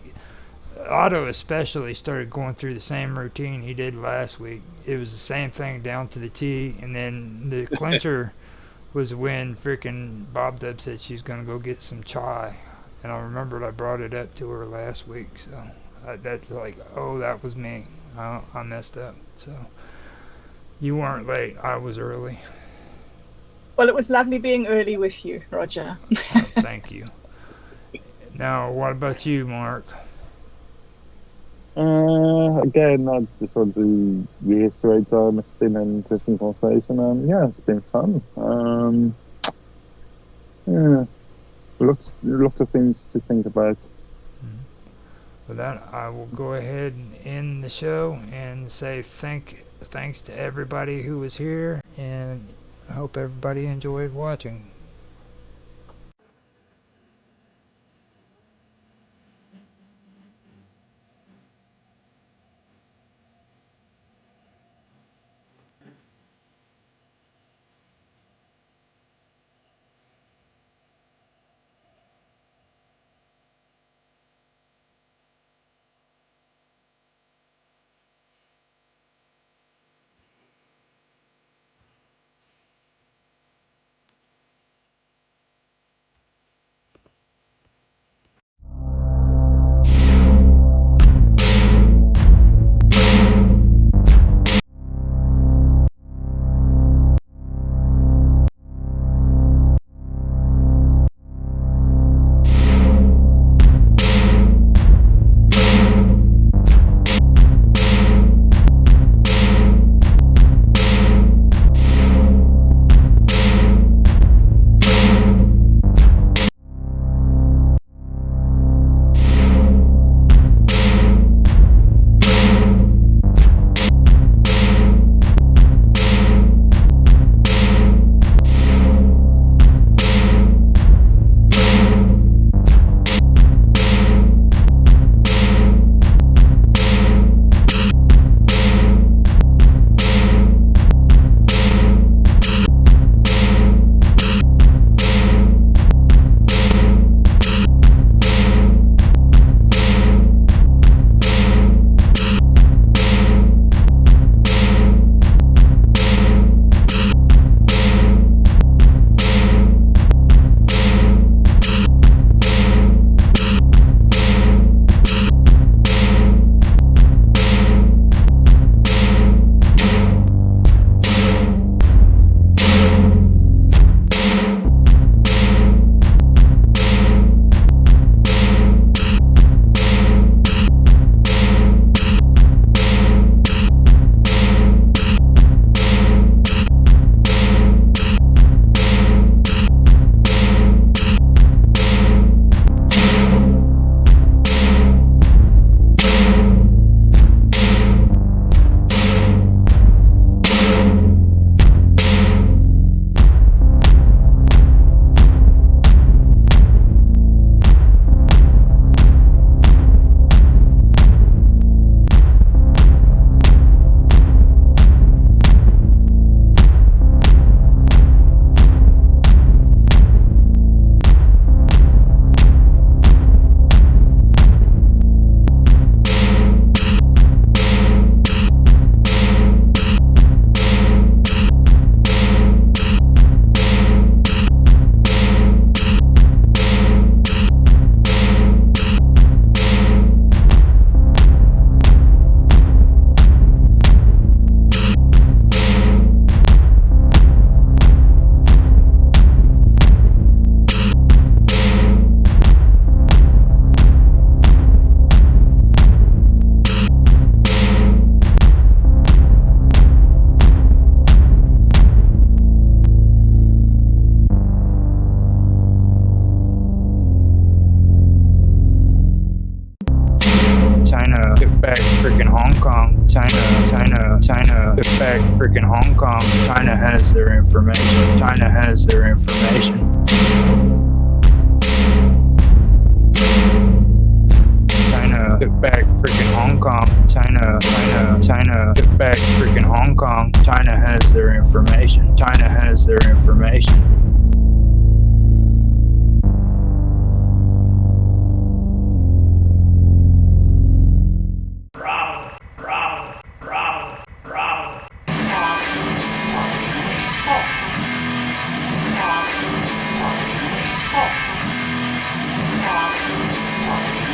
Otto especially started going through the same routine he did last week. It was the same thing down to the T, and then the clincher was when freaking Bob Dub said she's gonna go get some chai, and I remembered I brought it up to her last week, so that's like, oh, that was me. I messed up. So you weren't late. I was early. Well, it was lovely being early with you, Roger. Thank you. Now, what about you, Mark? Again, I just want to reiterate, it's been an interesting conversation, and yeah, it's been fun. Yeah, lots of things to think about. With that, I will go ahead and end the show and say thanks to everybody who was here, and I hope everybody enjoyed watching. China, get back freaking Hong Kong. China, get back freaking Hong Kong. China has their information. China has their information. China, get back freaking Hong Kong. China, get back freaking Hong Kong. China has their information. China has their information.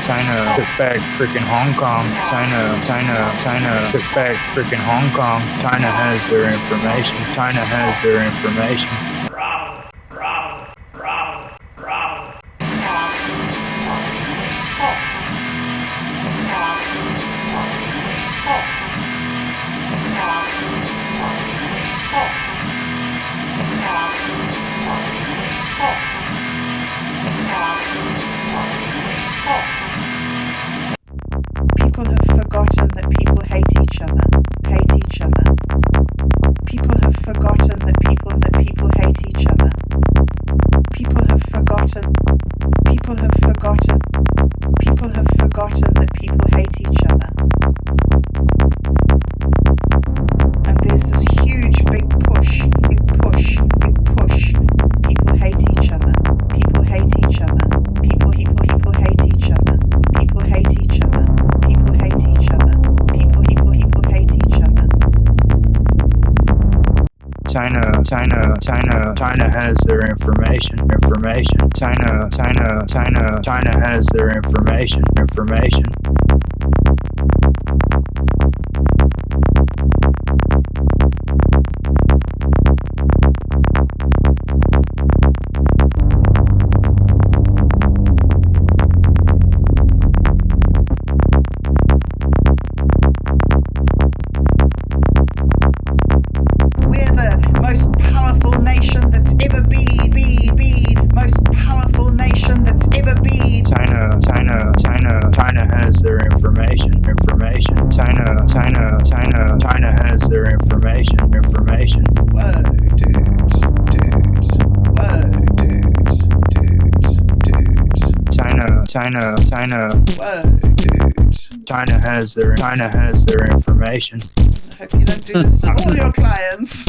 China, get back freaking Hong Kong. China, get back freaking Hong Kong. China has their information. China has their information. People have forgotten that people hate each other. Hate each other. People have forgotten that people hate each other. People have forgotten. People have forgotten. People have forgotten that people hate each other. And there's this huge big push. People hate each other. People hate each other. People hate each other. People hate each other. People hate each other. People hate each other. China has their information. China has their information. We're the most powerful nation that's ever been. Most powerful nation that's ever been. China has their information. China has their information. Whoa, dude. Whoa, dude. China. Whoa, dude. China has their information. I hope you don't do this to all your clients.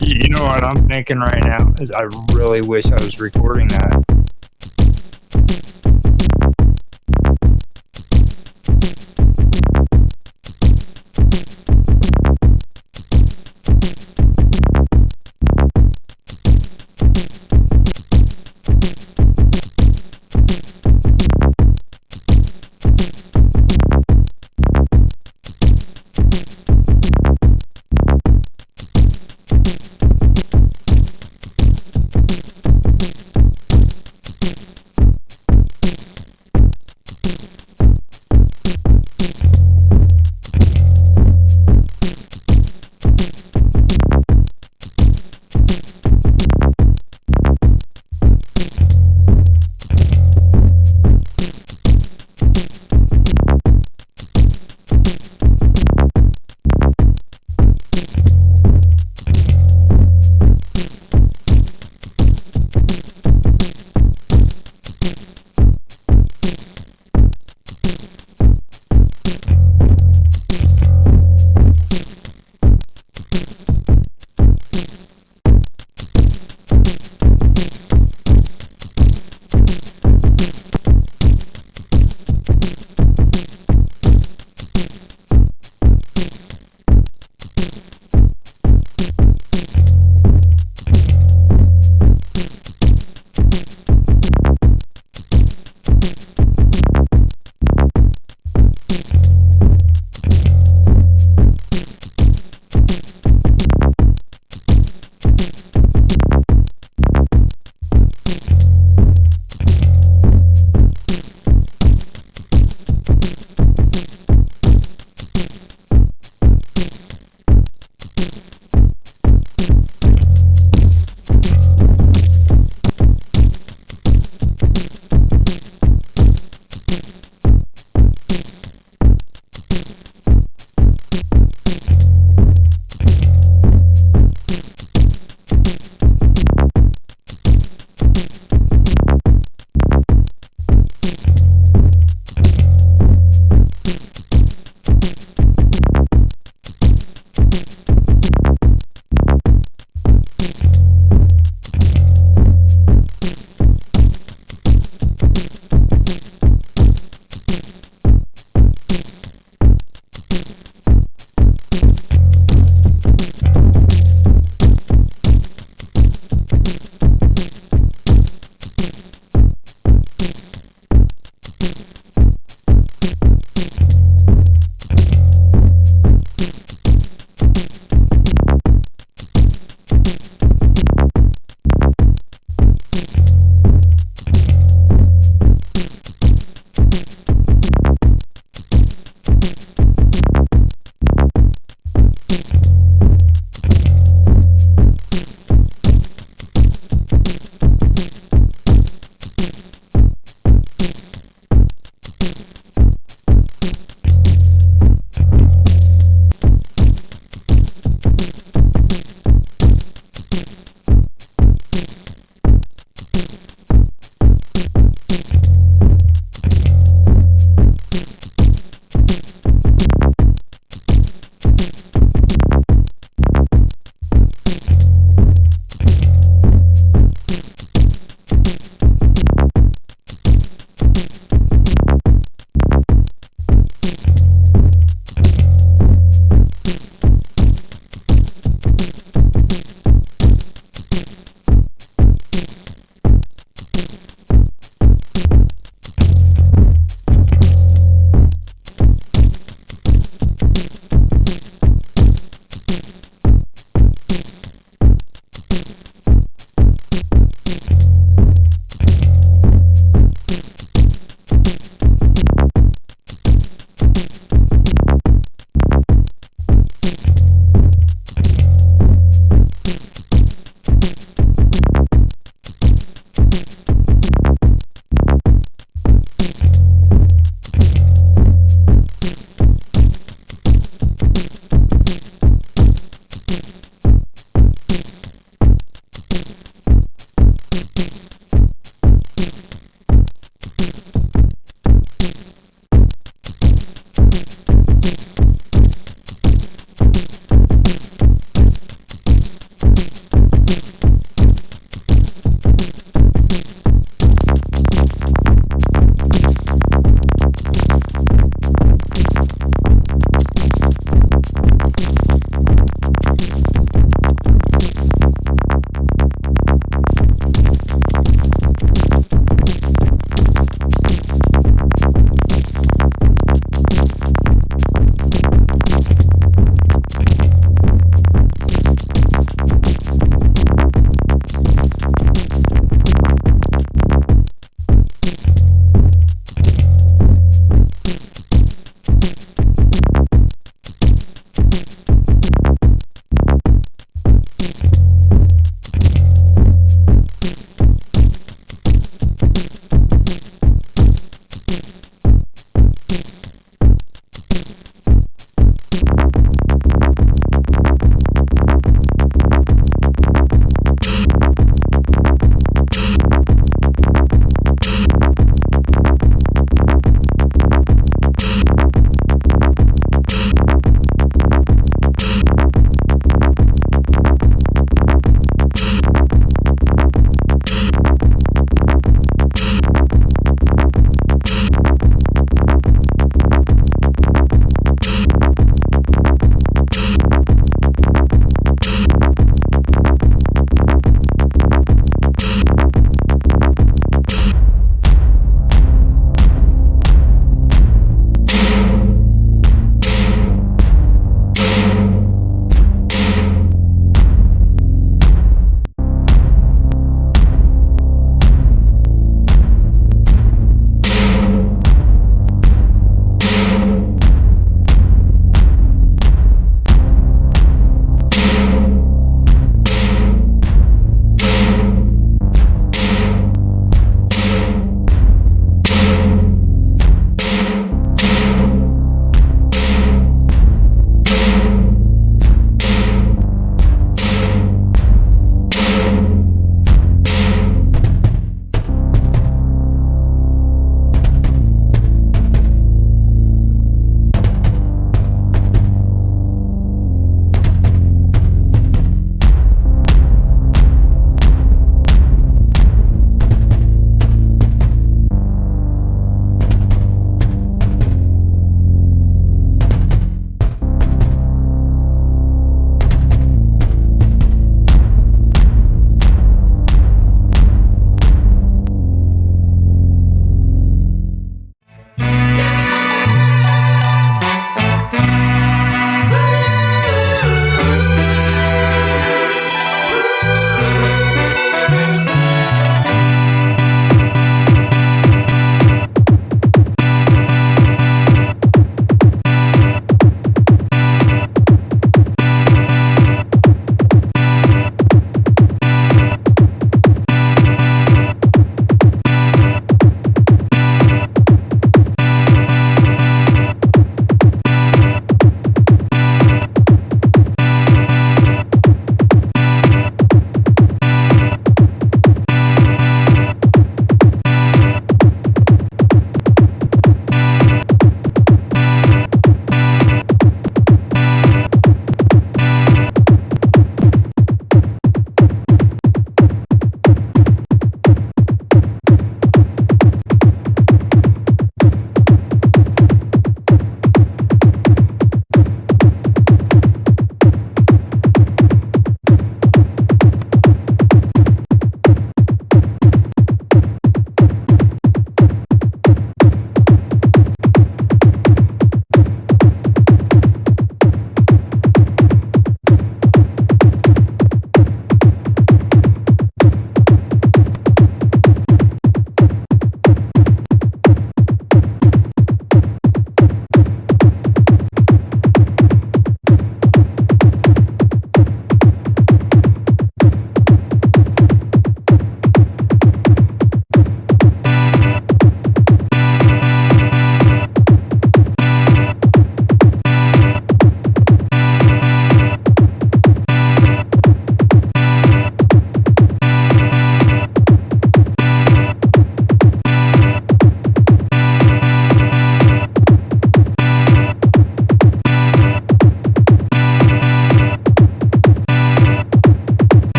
You know what I'm thinking right now is I really wish I was recording that.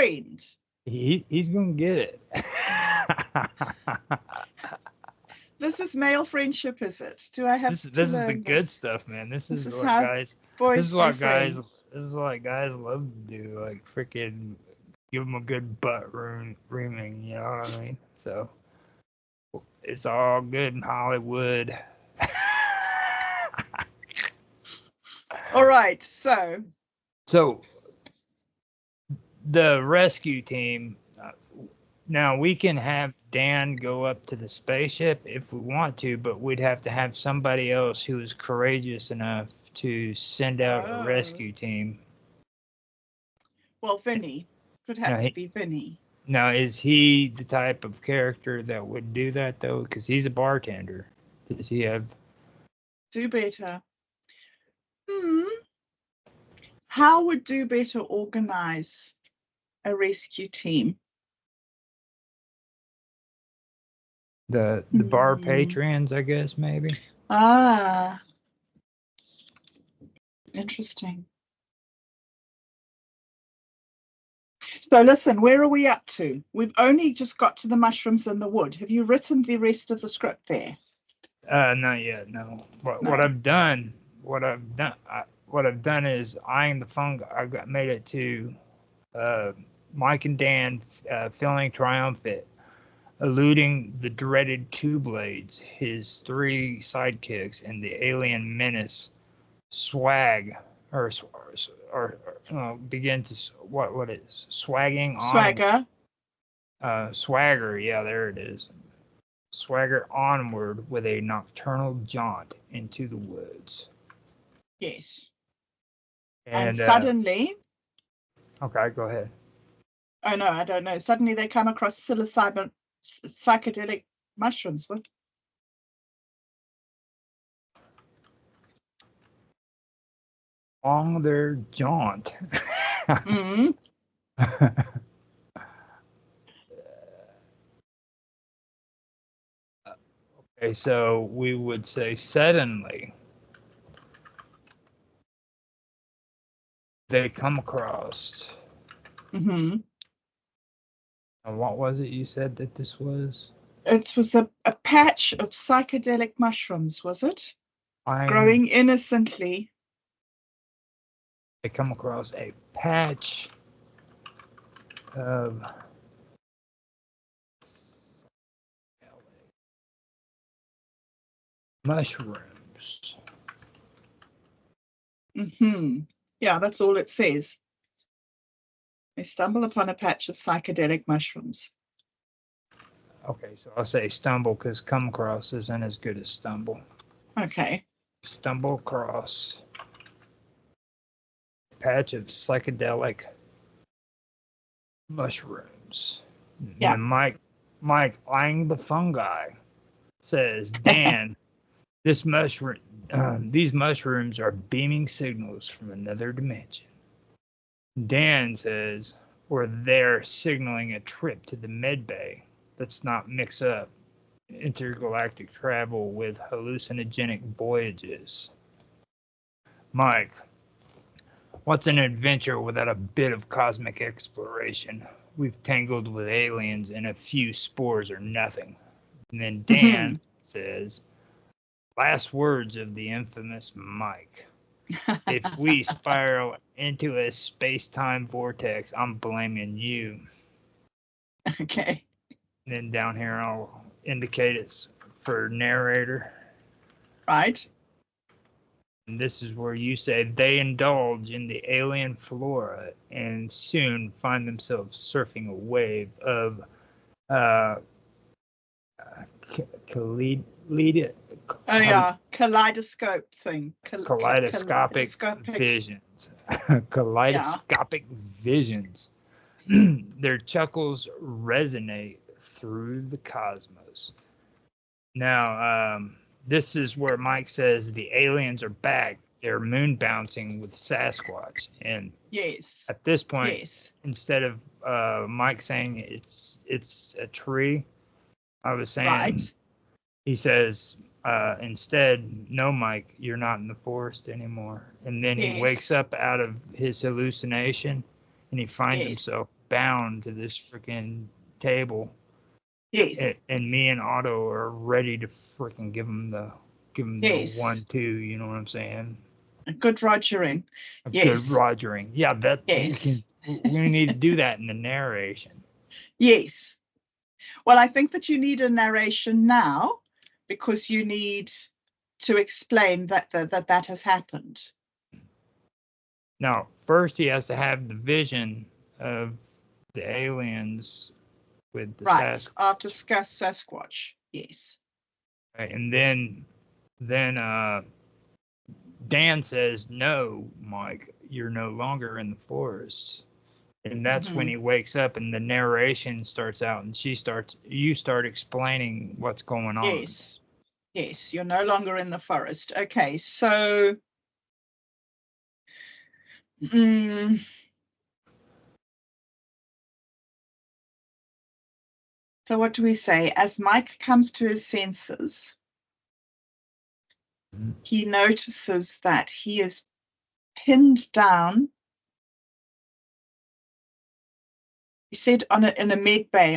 friend. He's gonna get it. This is male friendship, is it? Do I have This to is learn the good this? stuff, man. This This is is what how guys. boys This is do what guys. friends. This is what guys love to do. Like freaking give them a good butt reaming. You know what I mean? So it's all good in Hollywood. All right, so So the rescue team. Now we can have Dan go up to the spaceship if we want to, but we'd have to have somebody else who is courageous enough to send out a rescue team. well, Vinny would have to be Vinny. Now, is he the type of character that would do that though? Because he's a bartender. Does he have? Do better. How would Do Better organize a rescue team? The bar patrons, I guess, maybe. Ah, interesting. So listen, where are we up to? We've only just got to the mushrooms in the wood. Have you written the rest of the script there? Not yet. No. What I've done is eyeing the fungi. Made it to Mike and Dan feeling triumphant, eluding the dreaded two blades, his three sidekicks, and the alien menace. Begin to what is swagging Swagger. Swagger, yeah, there it is. Swagger onward with a nocturnal jaunt into the woods. Yes. And suddenly. Okay, go ahead. Oh no, I don't know. Suddenly they come across psychedelic mushrooms. What? On their jaunt. Mm-hmm. Okay, so we would say suddenly they come across. Mm-hmm. And what was it you said that this was? It was a patch of psychedelic mushrooms, was it? Growing innocently. They come across a patch of mushrooms. Mm-hmm. Yeah, that's all it says. They stumble upon a patch of psychedelic mushrooms. Okay, so I'll say stumble because come across isn't as good as stumble. Okay. Stumble across a patch of psychedelic mushrooms. Yeah. And Mike, eyeing the fungi, says, Dan, these mushrooms are beaming signals from another dimension. Dan says, or they're signaling a trip to the med bay. Let's not mix up intergalactic travel with hallucinogenic voyages. Mike, what's an adventure without a bit of cosmic exploration? We've tangled with aliens and a few spores are nothing. And then Dan says, last words of the infamous Mike. If we spiral into a space-time vortex, I'm blaming you. Okay. And then down here, I'll indicate it's for narrator. Right. And this is where you say they indulge in the alien flora and soon find themselves surfing a wave of kaleidoscope thing. Kaleidoscopic visions. Kaleidoscopic visions. Their chuckles resonate through the cosmos. Now, this is where Mike says the aliens are back. They're moon bouncing with Sasquatch. And yes, at this point, instead of Mike saying it's a tree, I was saying, right. He says, instead, no, Mike, you're not in the forest anymore. And then he wakes up out of his hallucination and he finds himself bound to this freaking table, Yes. and me and Otto are ready to freaking give him the Yes. 1-2. You know what I'm saying? A good rogering. A Yes. good rogering. Yeah, that Yes. we need to do that in the narration. Yes. Well, I think that you need a narration now because you need to explain that that has happened. Now, first he has to have the vision of the aliens with the Right. Sasquatch. After Sasquatch. Yes. Right, and then Dan says, "No, Mike, you're no longer in the forest." And that's when he wakes up, and the narration starts out, and you start explaining what's going on. Yes. Yes. You're no longer in the forest. Okay. So. So what do we say? As Mike comes to his senses, he notices that he is pinned down. He said on a med bay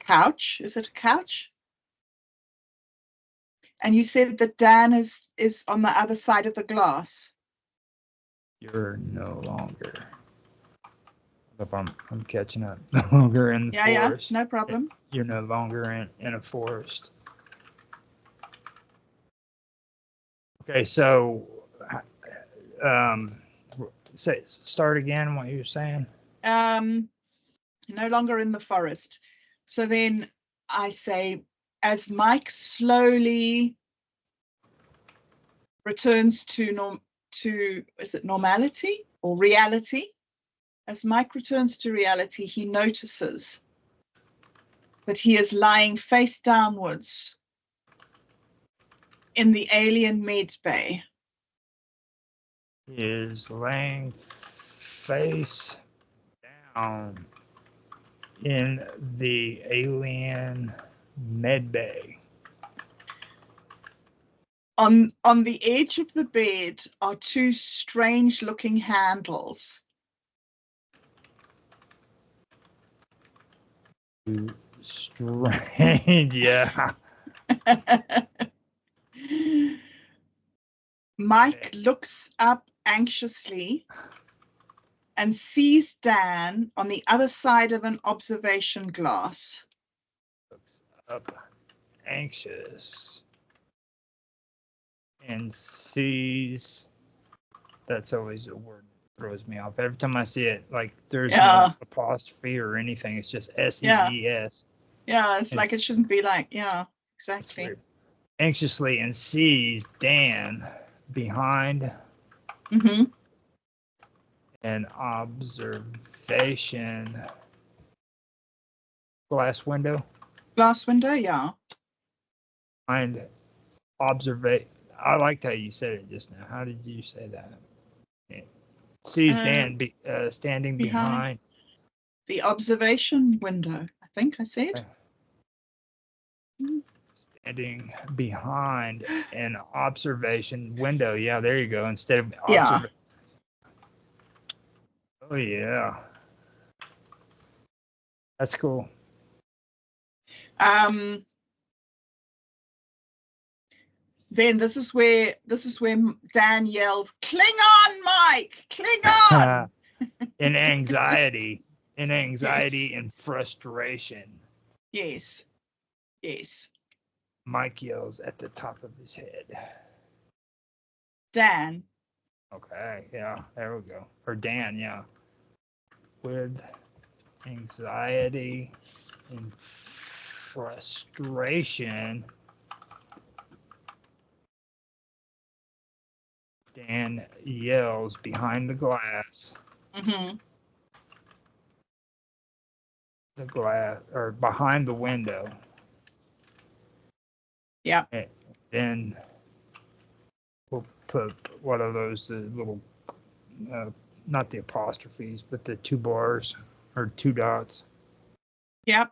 couch. Is it a couch? And you said that Dan is on the other side of the glass. You're no longer. I'm catching up. No longer in the forest. Yeah, no problem. You're no longer in a forest. Okay, so start again what you were saying. No longer in the forest. So then I say, as Mike slowly returns to is it normality or reality? As Mike returns to reality, he notices that he is lying face downwards in the alien med bay. He is laying face down in the alien med bay. On the edge of the bed are two strange-looking handles. Strange, yeah. Mike looks up anxiously and sees Dan on the other side of an observation glass. Looks up anxious and sees. That's always a word that throws me off. Every time I see it, like there's no apostrophe or anything. It's just SEES. Yeah, it's like it shouldn't be like, yeah, exactly. Anxiously and sees Dan behind an observation glass window. Glass window, yeah. Behind observation. I liked how you said it just now. How did you say that? Yeah. Sees Dan standing behind the observation window, I think I said. Standing behind an observation window. Yeah, there you go. Instead of Oh yeah. That's cool. Then this is where Dan yells, "Cling on, Mike! Cling on!" in anxiety and frustration. Yes. Mike yells at the top of his head. Dan. Okay, yeah, there we go. Or Dan, yeah. With anxiety and frustration, Dan yells behind the glass. The glass, or behind the window. Yeah. And then we'll put, what are those, the little, not the apostrophes, but the two bars or two dots. Yep.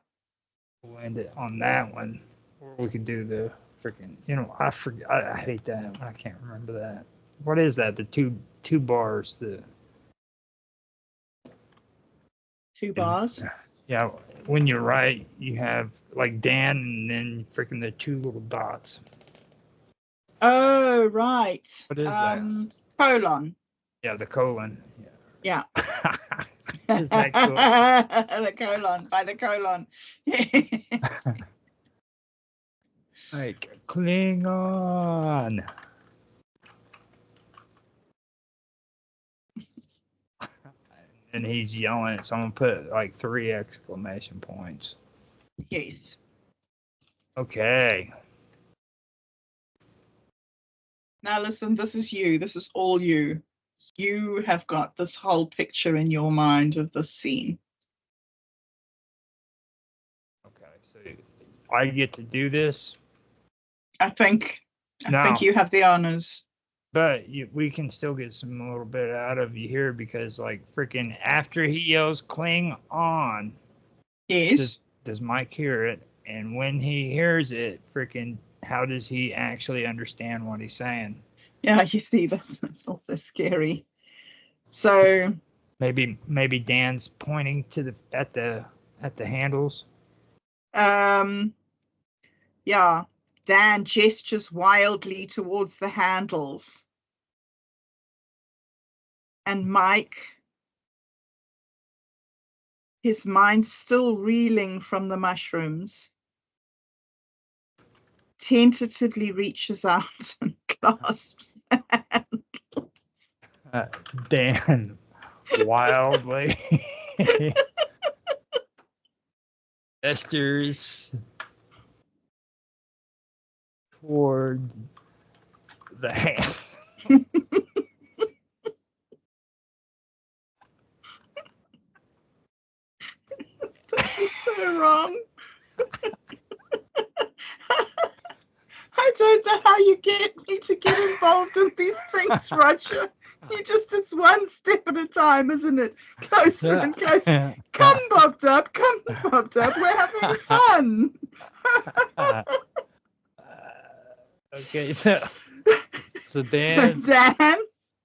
We'll end it on that one. Or we could do the freaking, I forget, I hate that. I can't remember that. what is that? The two bars. The 2 bars. yeah. When you write, you have like Dan and then freaking the 2 little dots. Oh, right. What is that? Colon. Yeah, the colon. Yeah. Isn't that cool? The colon, by the colon. Like Klingon. And he's yelling it, so I'm gonna put like 3 exclamation points. Yes. Okay. Now listen, this is you. This is all you. You have got this whole picture in your mind of this scene. Okay, so I get to do this. I think No. you have the honors. But we can still get some little bit out of you here because, like, freaking after he yells "cling on," Yes. does Mike hear it? And when he hears it, freaking, how does he actually understand what he's saying? Yeah, you see, that's also scary. So maybe Dan's pointing to at the handles. Yeah, Dan gestures wildly towards the handles. And Mike, his mind still reeling from the mushrooms, tentatively reaches out and clasps the handles. Dan wildly gestures toward the hand. This is so wrong. I don't know how you get me to get involved in these things, Roger. It's one step at a time, isn't it? Closer and closer. Come, Bob Dub, we're having fun. Okay, so Dan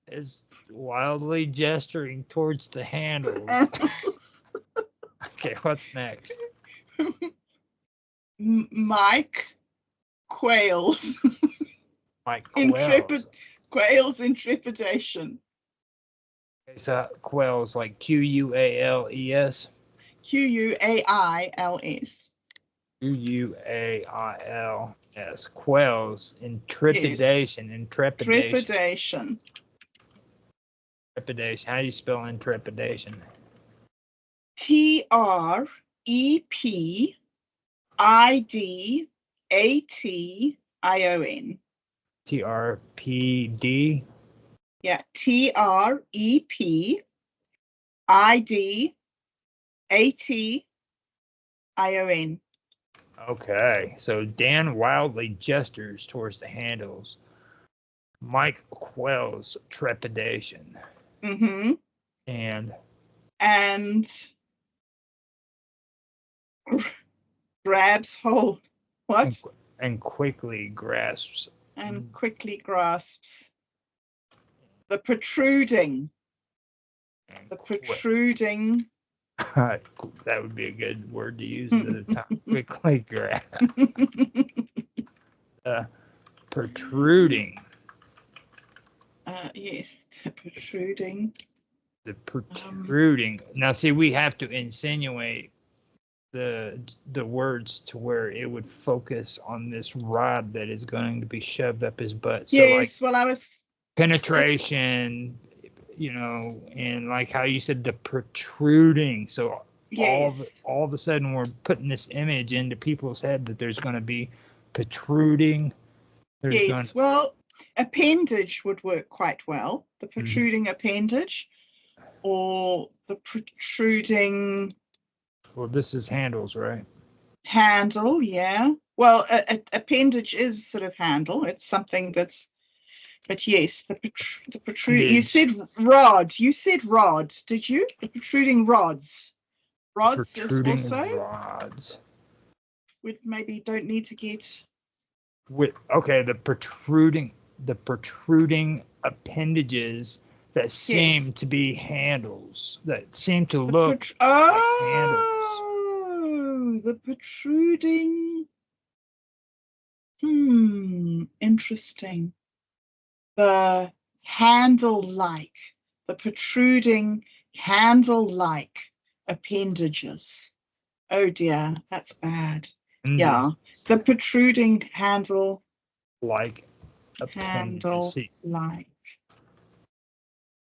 is wildly gesturing towards the handles. Okay, what's next? Mike quails. Mike quails. Quails in trepidation. Okay, so quails like Quales. Quails. Quails. Quails in trepidation. Yes. In trepidation. Trepidation. Trepidation. How do you spell intrepidation? TREPIDATION. TRPD. Yeah, TREPIDATION. Okay, so Dan wildly gestures towards the handles. Mike quells trepidation. Mm-hmm. And grabs hold. What? And quickly grasps. And quickly grasps the protruding. The protruding. That would be a good word to use at a time. Quickly grab. Protruding. Yes, protruding. The protruding. Now, see, we have to insinuate the words to where it would focus on this rod that is going to be shoved up his butt. So, yes, like, well, I was penetration, and like how you said the protruding. So yes. all of a sudden we're putting this image into people's head that there's going to be protruding. Well, appendage would work quite well. The protruding appendage, or the protruding. Well, this is handles, right? Handle, yeah. Well, appendage is sort of handle. It's something that's. But yes, the protruding. You said rod. Did you? The protruding rods. Rods is also. Rods. We maybe don't need to get. Okay, the protruding appendages that seem Yes. to be handles, that seem to The look handles. the protruding. Interesting. The the protruding handle-like appendages. Oh dear, that's bad. Yeah, the protruding Like appendages. See, handle-like.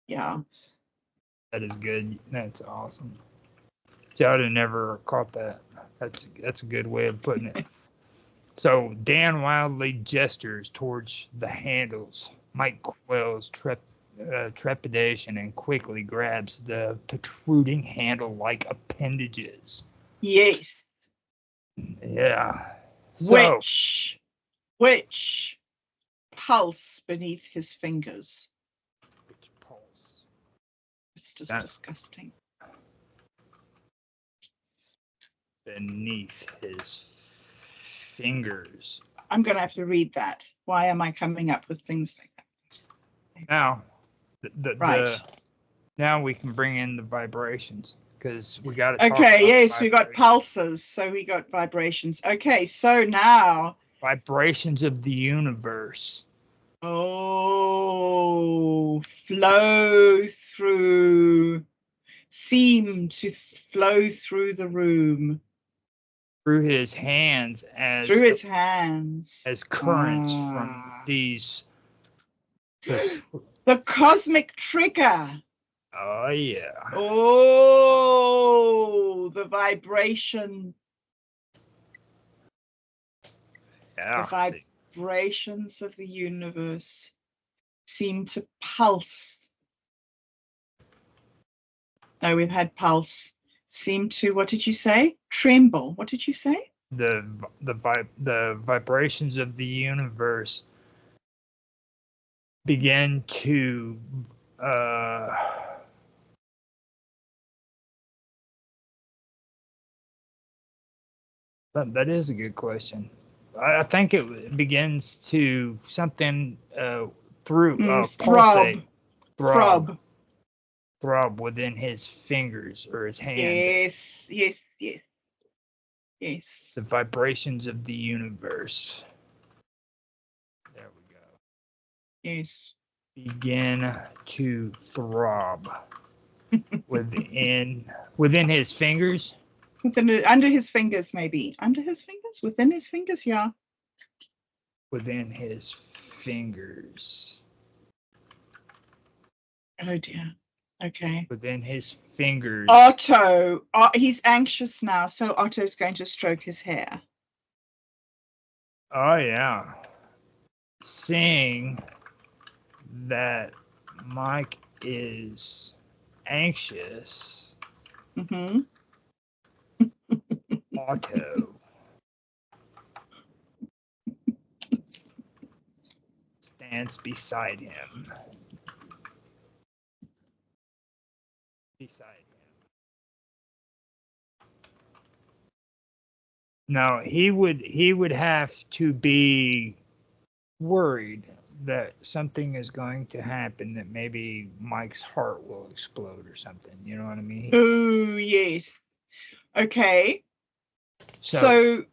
Yeah. that is good. That's awesome. See, I'd have never caught that. That's a good way of putting it. So Dan wildly gestures towards the handles. Mike quells trepidation and quickly grabs the protruding handle-like appendages. Yes. Yeah. So, Which pulse beneath his fingers. which pulse? It's just disgusting. Beneath his fingers. I'm going to have to read that. Why am I coming up with things like that? Now, Right. now we can bring in the vibrations because we got to talk Okay, about yes, we got vibrations. pulses, so we got vibrations. Okay, so now. Vibrations of the universe. Oh, seem to flow through the room. Through his hands as currents from these. The cosmic trigger. Oh yeah. Oh, the vibration. Yeah. The vibrations of the universe seem to pulse. No, we've had pulse. Seem to, what did you say? Tremble. What did you say? The vibrations of the universe begin to that is a good question. I think it begins to something through pulsate, throb within his fingers or his hands. Yes. The vibrations of the universe. There we go. Yes. Begin to throb within his fingers. Under his fingers, maybe. Under his fingers? Within his fingers, yeah. Within his fingers. Oh dear. Okay. Within his fingers. Otto. He's anxious now, so Otto's going to stroke his hair. Oh yeah. Seeing that Mike is anxious. Mm-hmm. Otto stands beside him. Now he would have to be worried that something is going to happen, that maybe Mike's heart will explode or something. You know what I mean? Oh yes. Okay. So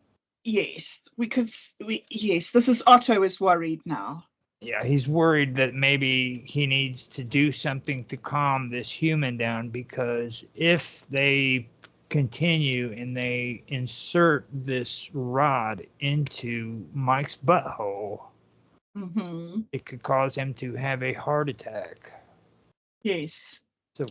yes, this is Otto is worried now. Yeah, he's worried that maybe he needs to do something to calm this human down, because if they continue and they insert this rod into Mike's butthole, it could cause him to have a heart attack. Yes.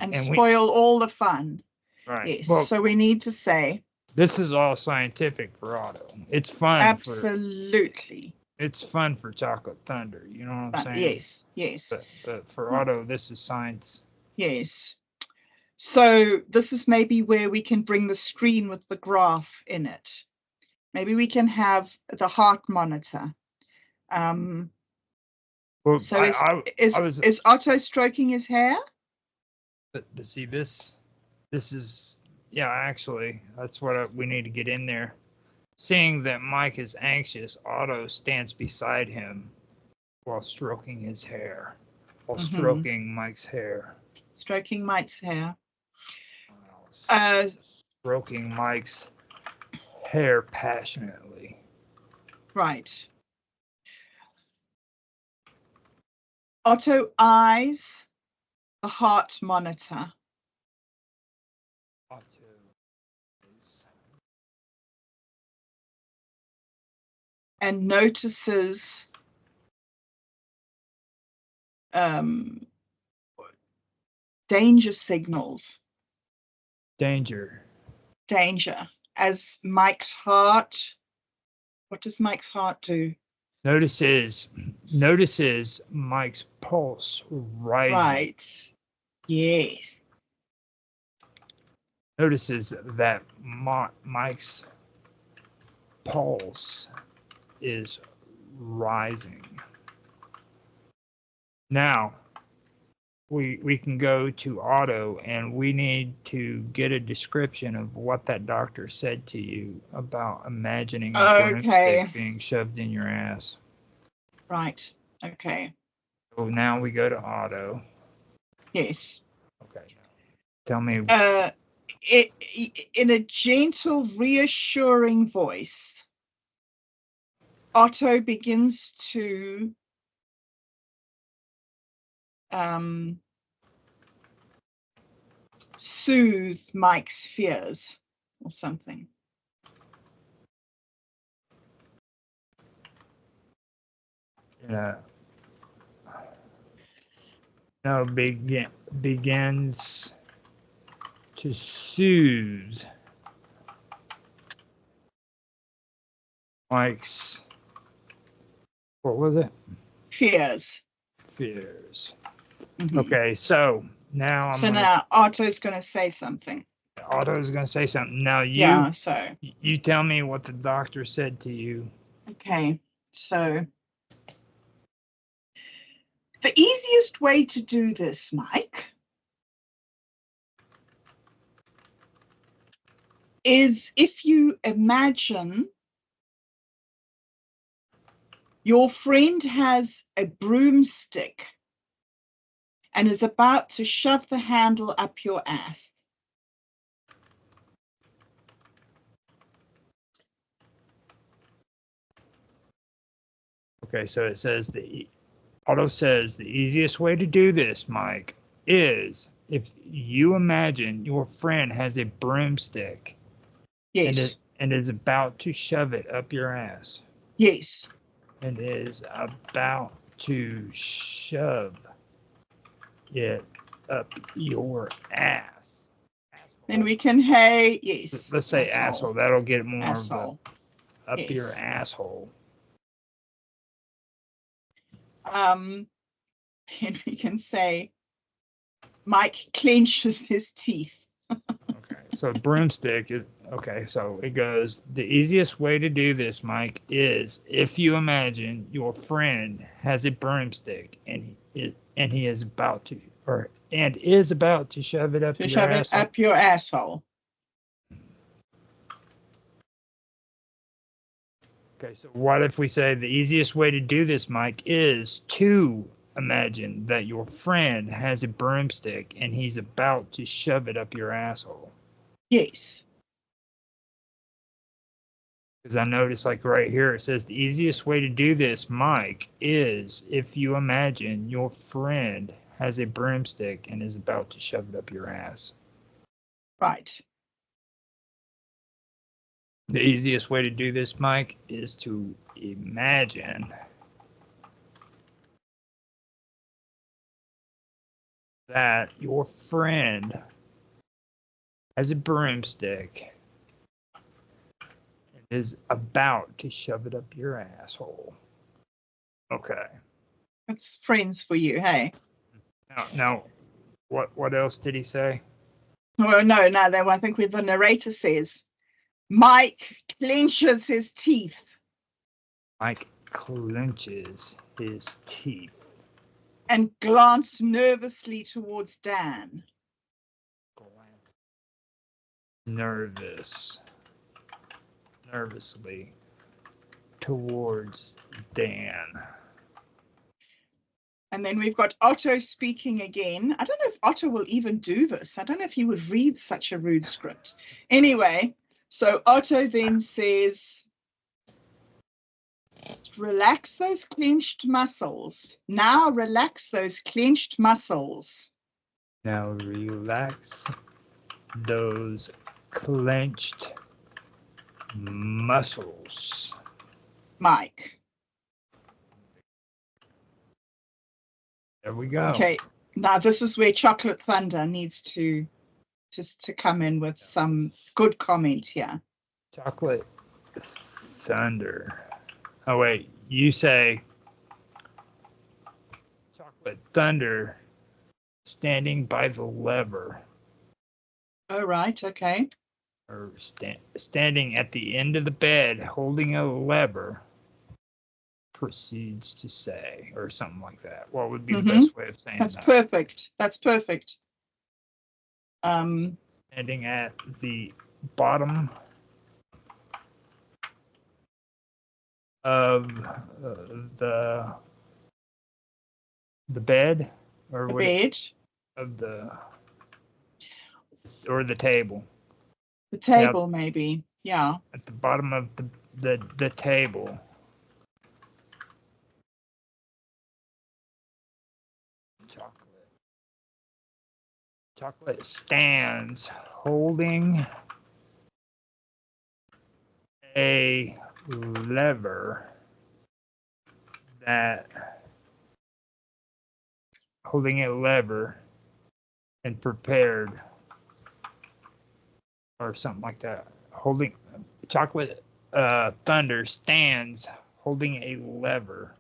And spoil all the fun. Right. Yes. Well, so we need to say, this is all scientific for Otto. It's fun. Absolutely. It's fun for Chocolate Thunder. You know what I'm saying? Yes. But for Otto, this is science. Yes. So this is maybe where we can bring the screen with the graph in it. Maybe we can have the heart monitor. Well, so is Otto stroking his hair? But see, this is, yeah, actually, that's what we need to get in there. Seeing that Mike is anxious, Otto stands beside him while stroking his hair. while Mhm. stroking Mike's hair. Stroking Mike's hair. Stroking Mike's hair passionately. Right. Otto eyes the heart monitor. Otto is And notices danger signals. danger. Danger. As Mike's heart, what does Mike's heart do? Notices Mike's pulse rising. Right. Yes. Notices that Mike's pulse is rising. Now, we can go to Otto, and we need to get a description of what that doctor said to you about imagining a broomstick being shoved in your ass. Right. Okay. So now we go to Otto. Yes. Okay. Tell me. In a gentle, reassuring voice, Otto begins to soothe Mike's fears or something. Yeah. No, begins to soothe Mike's, what was it? Fears. Mm-hmm. Okay, so now now Otto's going to say something. Otto's going to say something. Now you tell me what the doctor said to you. Okay, so the easiest way to do this, Mike, is if you imagine your friend has a broomstick and is about to shove the handle up your ass. Okay, so it says Otto says the easiest way to do this, Mike, is if you imagine your friend has a broomstick. Yes. And is about to shove it up your ass. Yes. And is about to shove it up your ass. Then we can yes. Let's say asshole. That'll get more asshole. Of up your asshole. And we can say Mike clenches his teeth. Okay, so broomstick is okay. So it goes. The easiest way to do this, Mike, is if you imagine your friend has a broomstick and he is about to shove it up your asshole. Up your asshole. Okay, so what if we say the easiest way to do this, Mike, is to imagine that your friend has a broomstick and he's about to shove it up your asshole? Yes. Because I noticed, like right here, it says the easiest way to do this, Mike, is if you imagine your friend has a broomstick and is about to shove it up your ass. Right. The easiest way to do this, Mike, is to imagine that your friend has a broomstick and is about to shove it up your asshole. Okay. That's friends for you, hey? Now, what else did he say? Well, no, I think the narrator says, Mike clenches his teeth. Mike clenches his teeth. And glance nervously towards Dan. Nervously towards Dan. And then we've got Otto speaking again. I don't know if Otto will even do this. I don't know if he would read such a rude script. Anyway, so Otto then says, relax those clenched muscles. Now relax those clenched muscles. Now relax those clenched muscles. Mike. There we go. Okay, now this is where Chocolate Thunder needs to come in with some good comment here. Chocolate Thunder. Oh, wait. You say Chocolate Thunder standing by the lever. Oh, right. Okay. Or standing at the end of the bed holding a lever. Proceeds to say, or something like that. What would be the best way of saying That's that? perfect. That's perfect. Standing at the bottom of the bed, or the what bed, of the or the table. the table, maybe. Yeah. At the bottom of the table. Chocolate stands holding a lever and prepared, or something like that. Holding Chocolate Thunder stands holding a lever.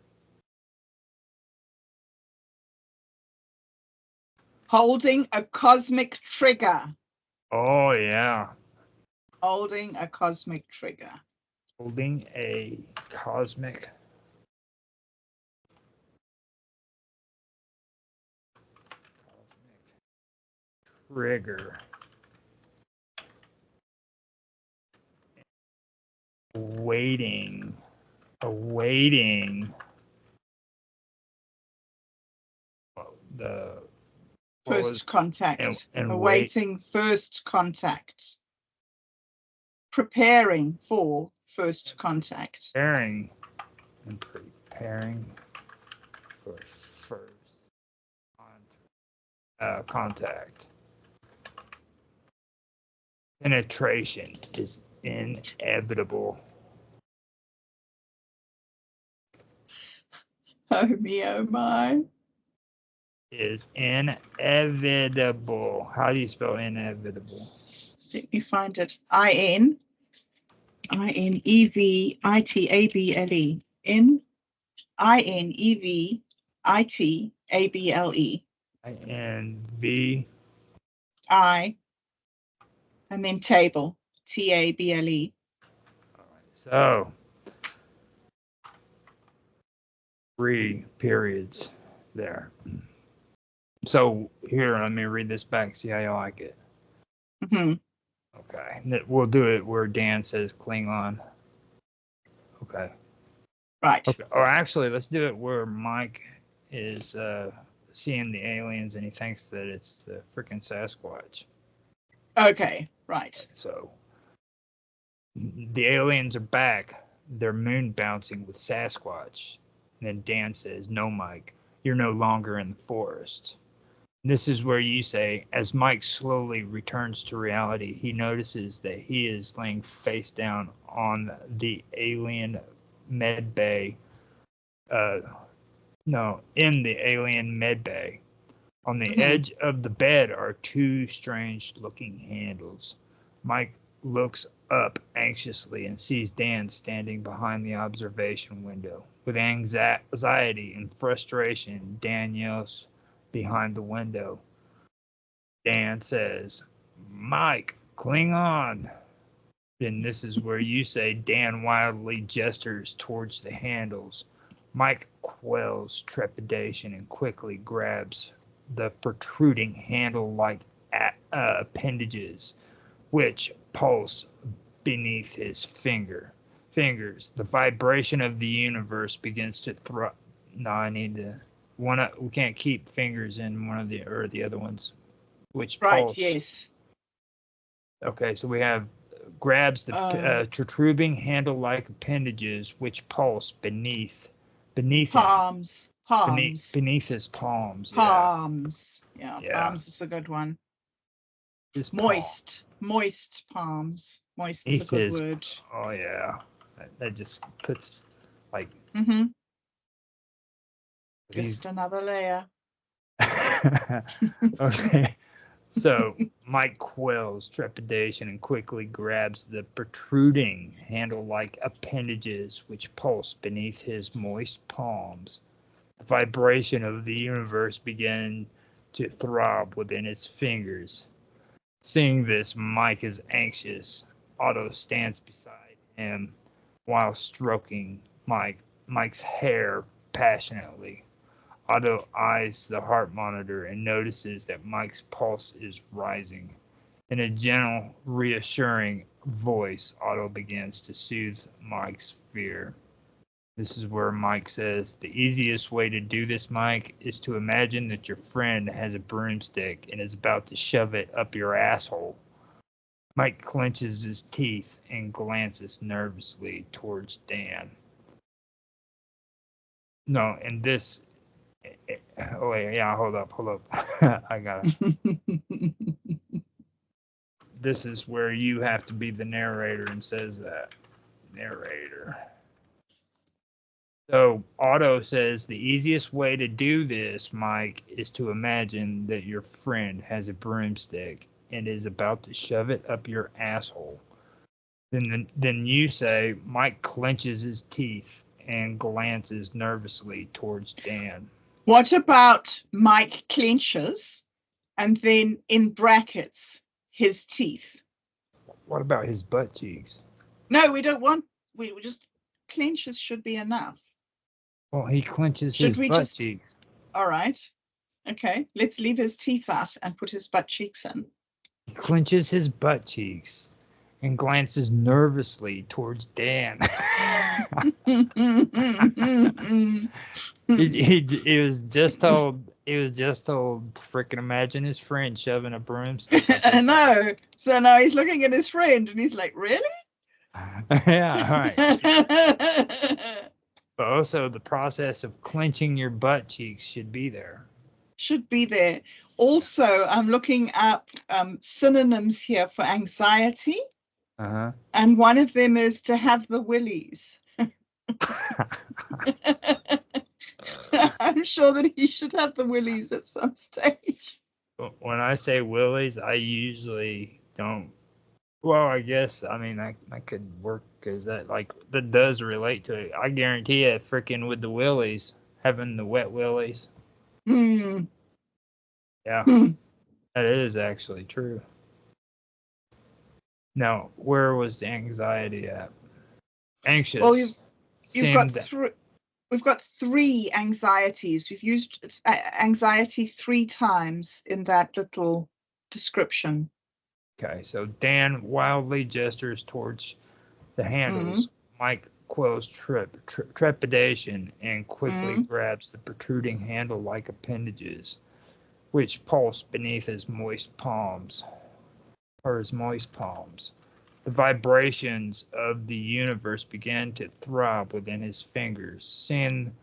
Holding a cosmic trigger. Oh yeah. Holding a cosmic trigger. Holding a cosmic trigger. Awaiting the first contact. and awaiting first contact. Preparing for first contact. Preparing for first contact. Penetration is inevitable. Oh me, oh my. Is inevitable. How do you spell inevitable? Let me find it. I-N-E-V-I-T-A-B-L-E. I-N-E-V-I-T-A-B-L-E. I-N-V. I. And then table. T-A-B-L-E. All right, so 3 periods there. So here, let me read this back, see how you like it. Mm-hmm. Okay, we'll do it where Dan says Klingon. Okay. Right. Okay. Or actually, let's do it where Mike is seeing the aliens and he thinks that it's the freaking Sasquatch. Okay, right. So the aliens are back. They're moon bouncing with Sasquatch. And then Dan says, "No, Mike, you're no longer in the forest." This is where you say, as Mike slowly returns to reality, he notices that he is laying face down on the alien med bay. In the alien med bay. On the edge of the bed are 2 strange-looking handles. Mike looks up anxiously and sees Dan standing behind the observation window. With anxiety and frustration, Dan yells behind the window. Dan says, "Mike, cling on." Then this is where you say Dan wildly gestures towards the handles. Mike quells trepidation and quickly grabs the protruding handle-like appendages, which pulse beneath his fingers. The vibration of the universe begins to throb. No, I need to we can't keep fingers in one of the other ones. Which Right, pulse? yes. Okay, so we have grabs the protruding handle-like appendages which pulse beneath palms. him, beneath his palms. Palms. Yeah, Yeah. palms is a good one. His Moist palms. Moist is a good word. Oh yeah, that just puts like. Mm-hmm. Just another layer. Okay. So Mike quells trepidation and quickly grabs the protruding handle-like appendages which pulse beneath his moist palms. The vibration of the universe began to throb within his fingers. Seeing this, Mike is anxious. Otto stands beside him while stroking Mike's hair passionately. Otto eyes the heart monitor and notices that Mike's pulse is rising. In a gentle, reassuring voice, Otto begins to soothe Mike's fear. This is where Mike says, "The easiest way to do this, Mike, is to imagine that your friend has a broomstick and is about to shove it up your asshole." Mike clenches his teeth and glances nervously towards Dan. No, and this... Oh, wait, yeah, hold up. I got it. This is where you have to be the narrator and says that. Narrator. So Otto says the easiest way to do this, Mike, is to imagine that your friend has a broomstick and is about to shove it up your asshole. Then you say Mike clenches his teeth and glances nervously towards Dan. What about Mike clenches and then in brackets his teeth? What about his butt cheeks? No, we don't want. We just clenches should be enough. Well, he clenches his butt cheeks. All right. Okay. Let's leave his teeth out and put his butt cheeks in. He clenches his butt cheeks and glances nervously towards Dan. He was just told. Freaking imagine his friend shoving a broomstick. I know. So now he's looking at his friend and he's like, "Really?" Yeah. All right. But also, the process of clenching your butt cheeks should be there. Should be there. Also, I'm looking up synonyms here for anxiety. Uh-huh. And one of them is to have the willies. I'm sure that he should have the willies at some stage. When I say willies, I usually don't. Well, I guess, I mean, that could work because that does relate to it. I guarantee you, freaking with the willies, having the wet willies. Hmm. Yeah, that is actually true. Now, where was the anxiety at? Anxious. Well, we've got three anxieties. We've used anxiety 3 times in that little description. Okay, so Dan wildly gestures towards the handles. Mike quells trepidation and quickly grabs the protruding handle-like appendages, which pulse beneath his moist palms. The vibrations of the universe began to throb within his fingers. Seeing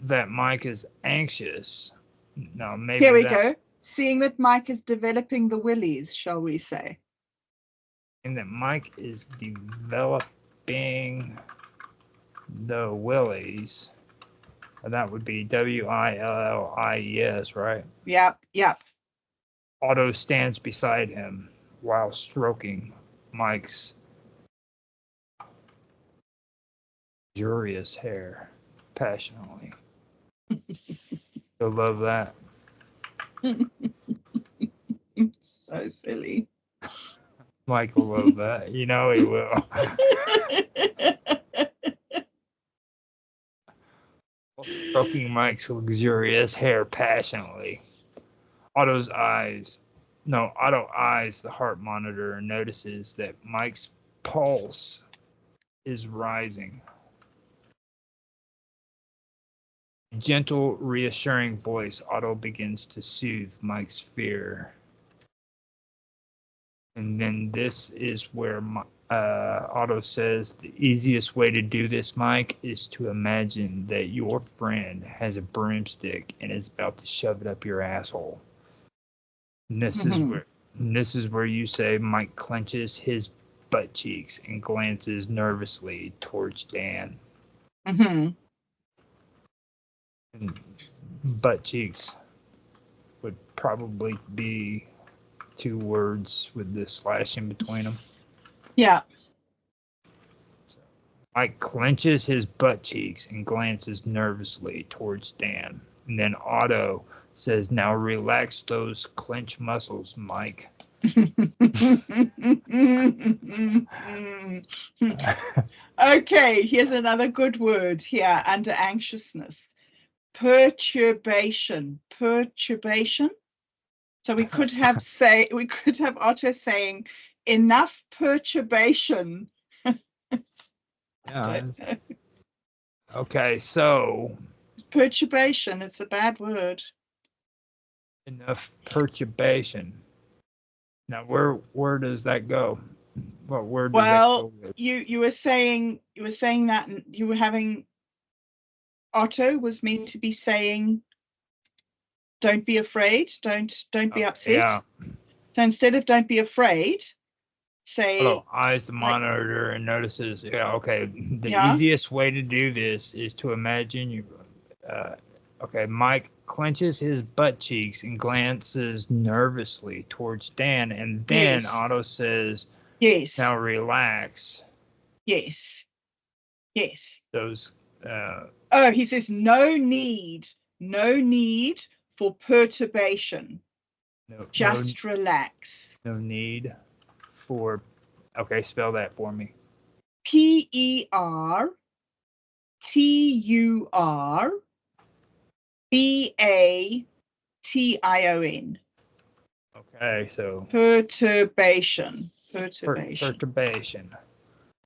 that Mike is anxious. No, maybe here we go. Seeing that Mike is developing the willies, shall we say? And that Mike is developing the willies. That would be Willies, right? Yep. Otto stands beside him while stroking Mike's luxurious hair passionately. You'll love that. So silly. Mike will love that. You know he will. Stroking Mike's luxurious hair passionately. Otto eyes the heart monitor and notices that Mike's pulse is rising. gentle, reassuring voice, Otto begins to soothe Mike's fear. And then this is where Otto says, the easiest way to do this, Mike, is to imagine that your friend has a broomstick and is about to shove it up your asshole. And this is where you say Mike clenches his butt cheeks and glances nervously towards Dan. Mm-hmm. And butt cheeks would probably be 2 words with the slash in between them. Yeah. So Mike clenches his butt cheeks and glances nervously towards Dan. And then Otto says, now relax those clenched muscles, Mike. Okay, here's another good word here under anxiousness. Perturbation. So we could have Otto saying enough perturbation. Yeah. Okay, so perturbation, it's a bad word. Enough perturbation. Now where does that go? What word does that go with? you were saying that you were having Otto was meant to be saying don't be afraid, don't be upset. Yeah. So instead of don't be afraid, say Otto eyes the monitor and notices, the easiest way to do this is to imagine you Mike clenches his butt cheeks and glances nervously towards Dan, and then Otto says, yes, now relax. Yes. Those he says no need for perturbation. Just relax. No need for, spell that for me. PERTURBATION. Okay, so perturbation.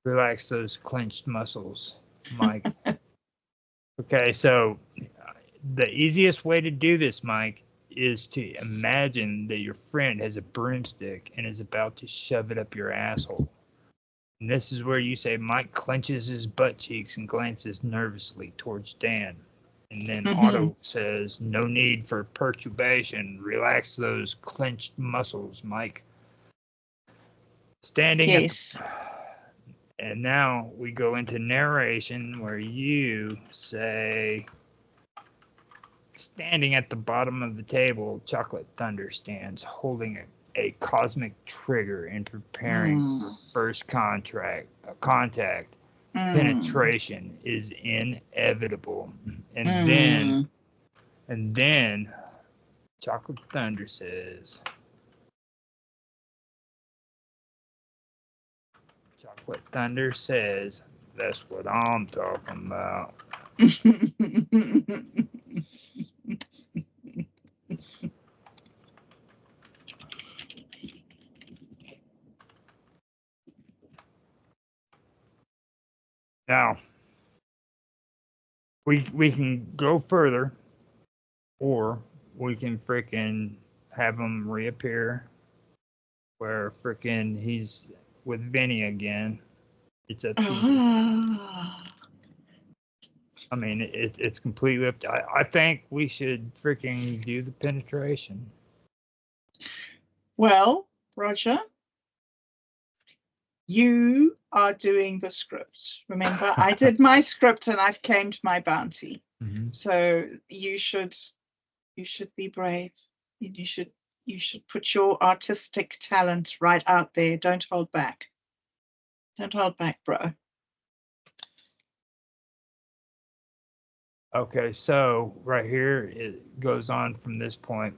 Relax those clenched muscles, Mike. Okay, so the easiest way to do this, Mike, is to imagine that your friend has a broomstick and is about to shove it up your asshole. And this is where you say Mike clenches his butt cheeks and glances nervously towards Dan. And then Otto says, no need for perturbation. Relax those clenched muscles, Mike. Standing and now we go into narration where you say, standing at the bottom of the table, Chocolate Thunder stands holding a cosmic trigger and preparing for first contact. Penetration is inevitable. And then Chocolate Thunder says, that's what I'm talking about. Now, we can go further, or we can freaking have him reappear where freaking he's with Vinny again. It's up to you. I mean, it's completely up to I think we should freaking do the penetration. Well, Roger, you are doing the script. Remember, I did my script and I've claimed my bounty. Mm-hmm. So you should be brave. You should put your artistic talent right out there. Don't hold back. Don't hold back, bro. Okay, so right here it goes on from this point.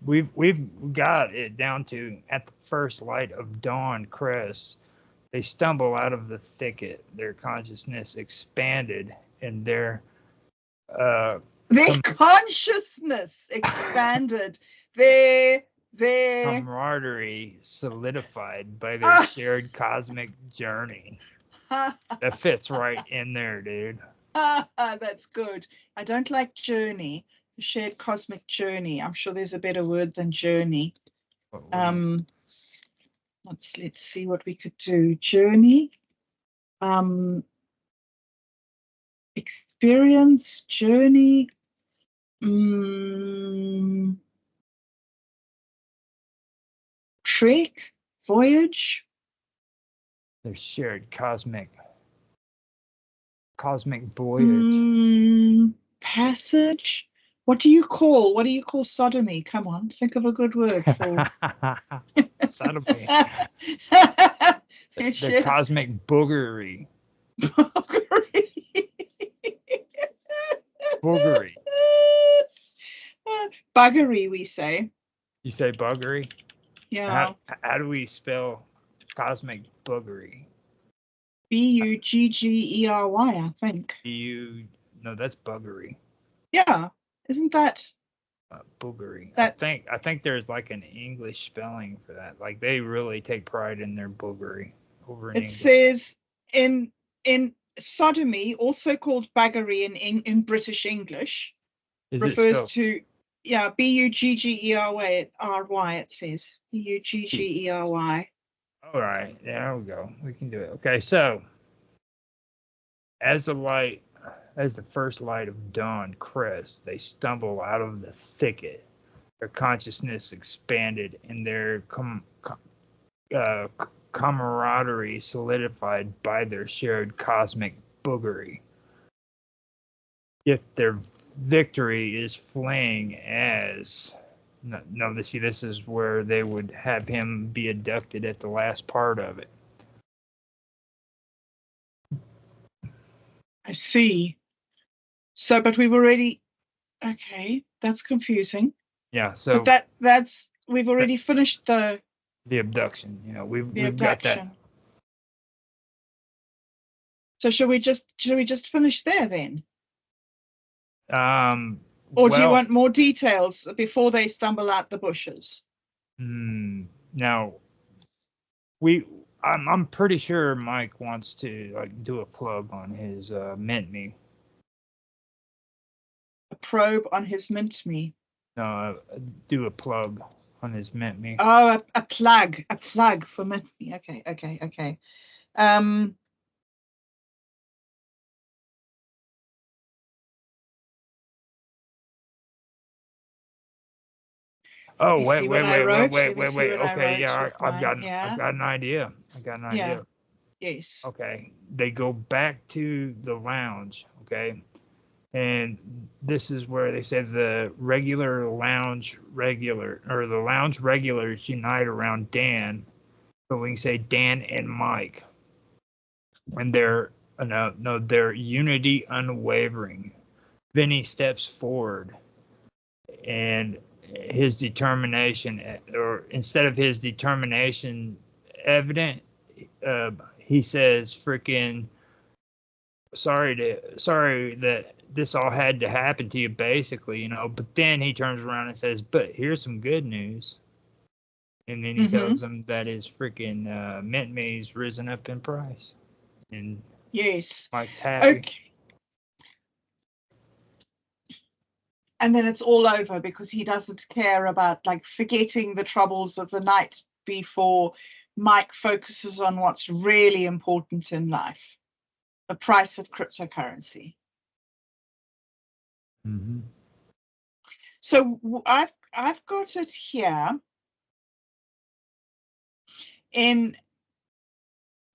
We've got it down to at the first light of dawn crests. They stumble out of the thicket. Their consciousness expanded, and their consciousness expanded. Their camaraderie solidified by their shared cosmic journey. That fits right in there, dude. That's good. I don't like journey. The shared cosmic journey. I'm sure there's a better word than journey. Let's see what we could do. Journey. Experience, journey. Trek, voyage. There's shared cosmic voyage. Passage. What do you call sodomy? Come on, think of a good word for Sodomy. The cosmic boogery. Boogery. Buggery, we say. You say buggery? Yeah. How do we spell cosmic boogery? Buggery, I think. No, that's buggery. Yeah, isn't that boogery? I think there's like an English spelling for that. Like they really take pride in their boogery over in English. It says in sodomy, also called buggery in British English, refers to buggery. It says buggery. All right, there we go. We can do it. Okay, so as the first light of dawn crests, they stumble out of the thicket. Their consciousness expanded and their camaraderie solidified by their shared cosmic boogery. Yet their victory is fleeing as... No, this is where they would have him be abducted at the last part of it. I see. So, but we've already... Okay, that's confusing. Yeah, so... But that's... We've already finished the abduction. We've abduction. got that. So shall we just finish there then? Or do you want more details before they stumble out the bushes? Now, I'm pretty sure Mike wants to do a plug on his Mint Me. A probe on his Mint Me. No, do a plug on his Mint Me. Oh, a plug for Mint Me. Okay. Oh, wait. Okay, yeah, I've got an idea. Yeah. Yes. Okay, they go back to the lounge, okay? And this is where they say the lounge regulars unite around Dan. So we can say Dan and Mike. And their unity unwavering. Vinny steps forward and his determination, or instead of his determination evident, he says freaking sorry that this all had to happen to you, basically, but then he turns around and says, but here's some good news. And then he tells them that his freaking Mint Me's risen up in price. And yes, Mike's happy. Okay. And then it's all over because he doesn't care about forgetting the troubles of the night before. Mike focuses on what's really important in life, the price of cryptocurrency. Mm-hmm. So I've got it here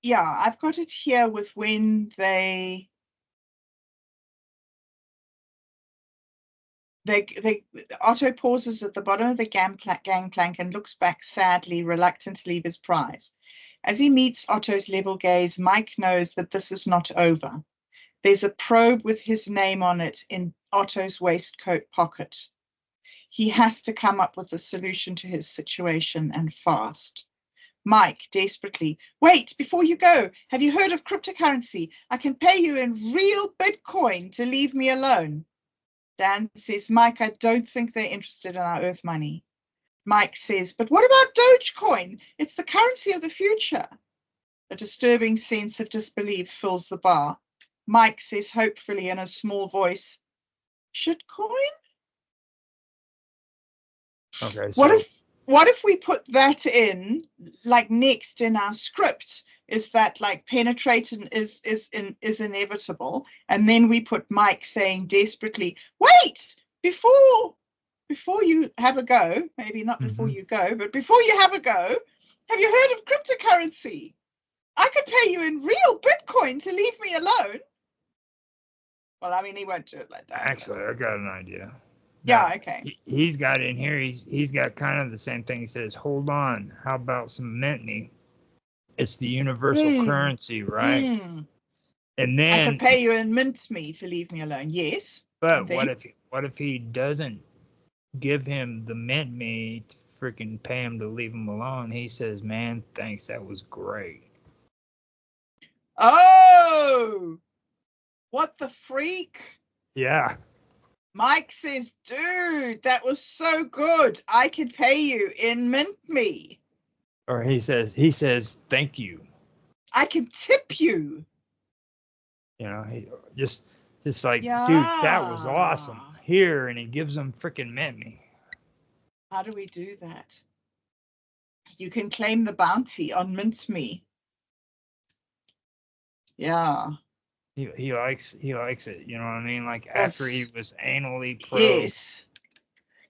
I've got it here with when Otto pauses at the bottom of the gangplank and looks back sadly, reluctant to leave his prize. As he meets Otto's level gaze, Mike knows that this is not over. There's a probe with his name on it in Otto's waistcoat pocket. He has to come up with a solution to his situation, and fast. Mike, desperately, wait, before you go, have you heard of cryptocurrency? I can pay you in real Bitcoin to leave me alone. Dan says, Mike, I don't think they're interested in our Earth money. Mike says, but what about Dogecoin? It's the currency of the future. A disturbing sense of disbelief fills the bar. Mike says, hopefully in a small voice, shitcoin? Okay, so What if we put that in, like, next in our script? Is that like penetration is inevitable, and then we put Mike saying desperately, wait, before you have a go, maybe not before you go, but before you have a go, have you heard of cryptocurrency? I could pay you in real Bitcoin to leave me alone. Well, I mean, he won't do it like that. actually, I got an idea. Yeah, Now, okay. He's got in here. He's got kind of the same thing. He says, "Hold on, how about some mint me? It's the universal currency, right?" And I then, could pay you in mint me to leave me alone. Yes. but what if he doesn't give him the mint me to freaking pay him to leave him alone? He says, "Man, thanks, that was great." Oh, what the freak? Yeah. Mike says, dude, that was so good. I could pay you in mint me. Or he says, "Thank you." I can tip you. You know, he just like, Yeah. dude, that was awesome. Here, and he gives him freaking mint me. How do we do that? You can claim the bounty on mint me. Yeah. He likes it. You know what I mean? Like after he was anally probed. Yes.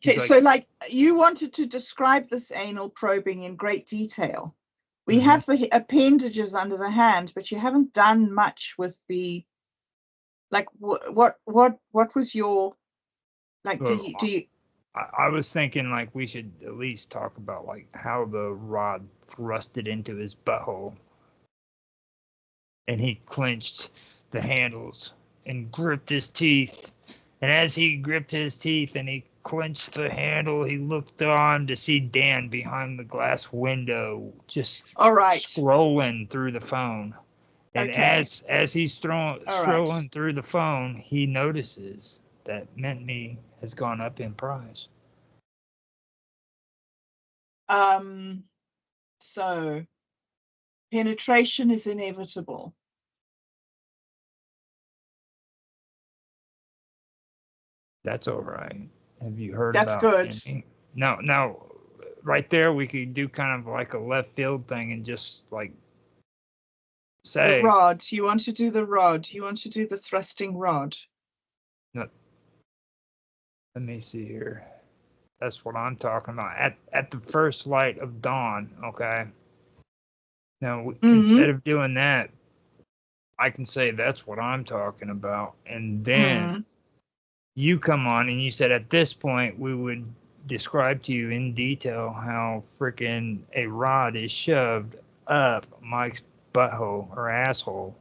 Okay, so like you wanted to describe this anal probing in great detail. We have the appendages under the hand, but you haven't done much with the, like, what was your, like, Well, do you I was thinking like we should at least talk about like how the rod thrusted into his butthole, and he clenched the handles and gripped his teeth. And as he gripped his teeth and he clenched the handle, he looked on to see Dan behind the glass window, just scrolling through the phone. And as he's scrolling through the phone, he notices that Mint Me has gone up in price. So penetration is inevitable. That's all right. Have you heard That's about good. Mint Me? Now, right there, we could do kind of like a left field thing and just like say the rod. You want to do the rod. You want to do the thrusting rod. No, let me see here. That's what I'm talking about. At the first light of dawn, okay? Now, instead of doing that, I can say that's what I'm talking about. And then you come on and you said at this point we would describe to you in detail how freaking a rod is shoved up Mike's butthole or asshole.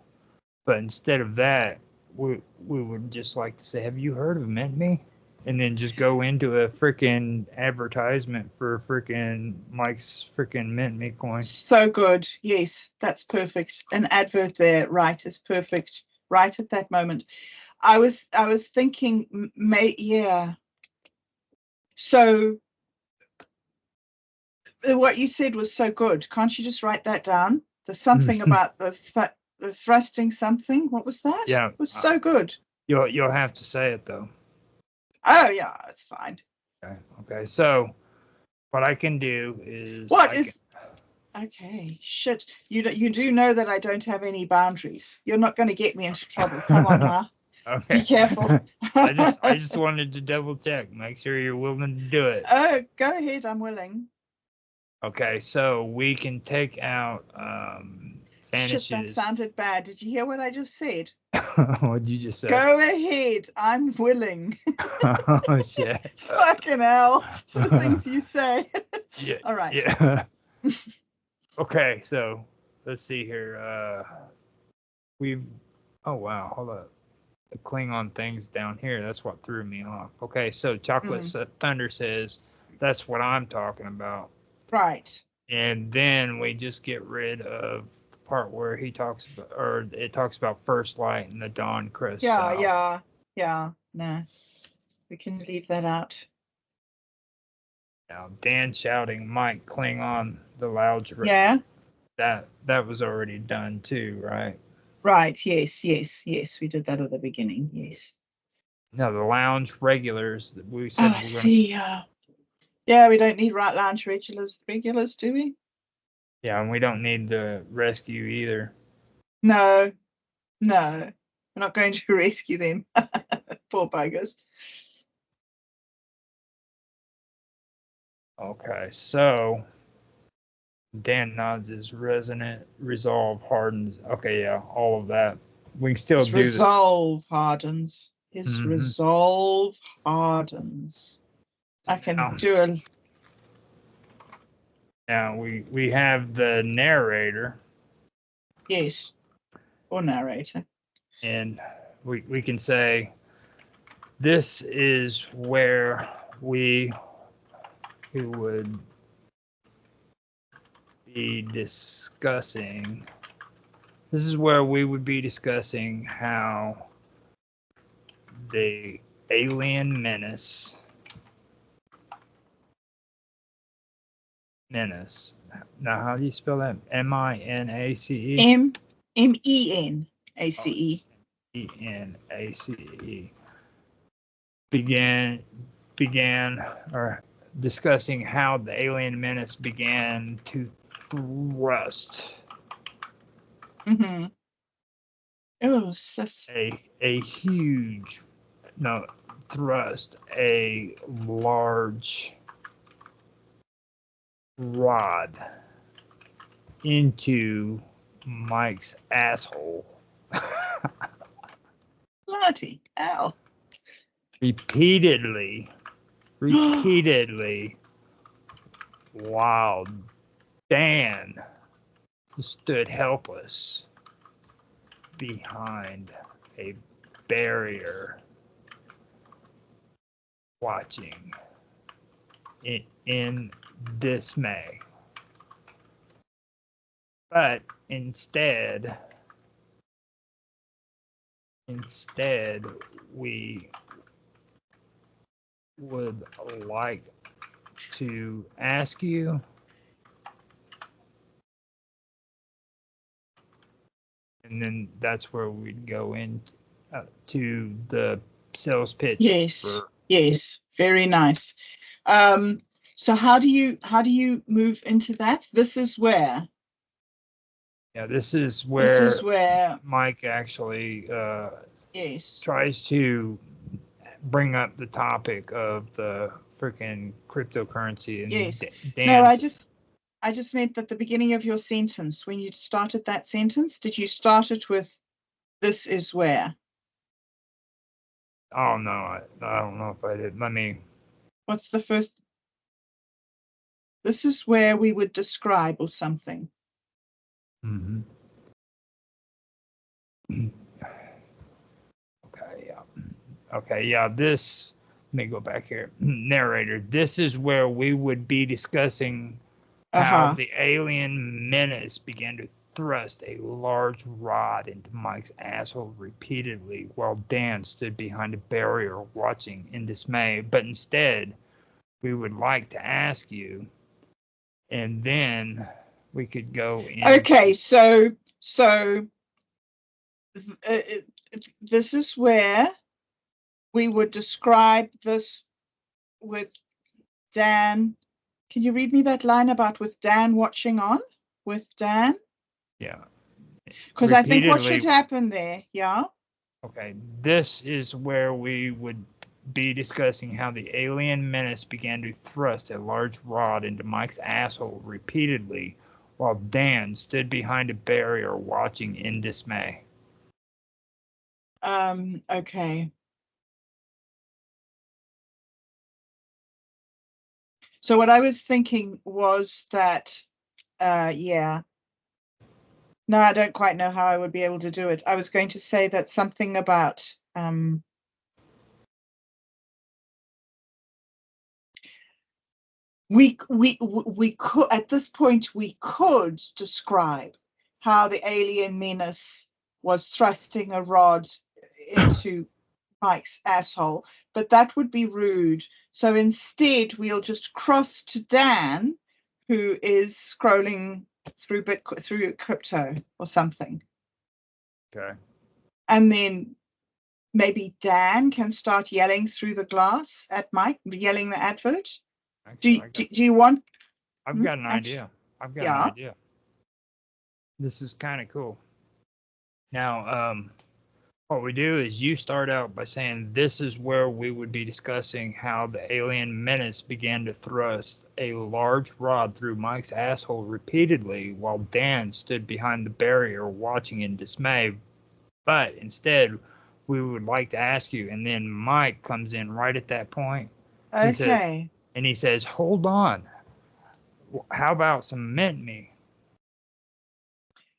But instead of that, we would just like to say, have you heard of Mint Me? And then just go into a freaking advertisement for freaking Mike's freaking Mint Me coin. So good. Yes, that's perfect. An advert there, right, is perfect. Right at that moment. I was thinking, yeah. So what you said was so good. Can't you just write that down? There's something about the thrusting something. What was that? Yeah. It was so good. You'll have to say it though. Oh yeah, it's fine. Okay. So what I can do is okay, shit. You do know that I don't have any boundaries. You're not going to get me into trouble. Come on, huh? Okay. Be careful. I just wanted to double check, make sure you're willing to do it. Oh, go ahead. I'm willing. Okay, so we can take out vanishes. Shit, that sounded bad. Did you hear what I just said? What'd you just say? Go ahead. I'm willing. Oh, shit. Fucking hell. Some things you say. Yeah. All right. Yeah. Okay, so let's see here. Oh, wow. Hold up. The Klingon thing's down here. That's what threw me off. Okay, so Chocolate Thunder says, that's what I'm talking about. Right. And then we just get rid of the part where he talks about, or it talks about first light and the dawn crest. Yeah. No, we can leave that out. Now Dan shouting, Mike Klingon, the loud. Yeah. That was already done too, right? Right. Yes. We did that at the beginning. Yes. No, the lounge regulars that we Oh, said I we're going to. see. Yeah, we don't need right lounge regulars, do we? Yeah, and we don't need the rescue either. No. We're not going to rescue them. Poor buggers. Okay, so Dan nods his resonant resolve hardens. Okay, yeah, all of that. We can still His do that. resolve hardens. His Mhm. resolve hardens. I can Now- do a. Now we have the narrator, Yes. Or narrator. and we can say this is where we would be discussing. This is where we would be discussing how the alien menace. Now, how do you spell that? M-I-N-A-C-E? MENACE. E-N-A-C-E. Began or discussing how the alien menace began to thrust Mm-hmm. Oh, sis. a huge thrust a large rod into Mike's asshole. Bloody hell. repeatedly while Dan stood helpless behind a barrier watching in dismay. But instead we would like to ask you and then that's where we'd go in to the sales pitch. Yes. Very nice. So how do you move into that? This is where. Yeah, this is where Mike actually yes. tries to bring up the topic of the freaking cryptocurrency and yes. Dan. No, I just meant that the beginning of your sentence, when you started that sentence, did you start it with this is where? Oh no, I don't know if I did. Let me. What's the first? This is where we would describe or something. Mm-hmm. Okay, yeah, this, let me go back here. Narrator, this is where we would be discussing how the alien menace began to thrust a large rod into Mike's asshole repeatedly while Dan stood behind a barrier watching in dismay. But instead, we would like to ask you, and then we could go in. Okay, so this is where we would describe this with Dan. Can you read me that line about with Dan watching on? With Dan? Yeah. Because I think what should happen there, yeah? Okay, this is where we would be discussing how the alien menace began to thrust a large rod into Mike's asshole repeatedly while Dan stood behind a barrier watching in dismay. Okay. So what I was thinking was that, yeah. No, I don't quite know how I would be able to do it. I was going to say that something about, we could, at this point, we could describe how the alien menace was thrusting a rod into Mike's asshole, but that would be rude. So instead, we'll just cross to Dan, who is scrolling through crypto or something. Okay. And then maybe Dan can start yelling through the glass at Mike, yelling the advert. Actually, Do you want? I've got an idea. I've got an Yeah. idea. This is kind of cool. Now, what we do is you start out by saying this is where we would be discussing how the alien menace began to thrust a large rod through Mike's asshole repeatedly while Dan stood behind the barrier watching in dismay. But instead, we would like to ask you, and then Mike comes in right at that point. Okay. He says, hold on. How about some mint me?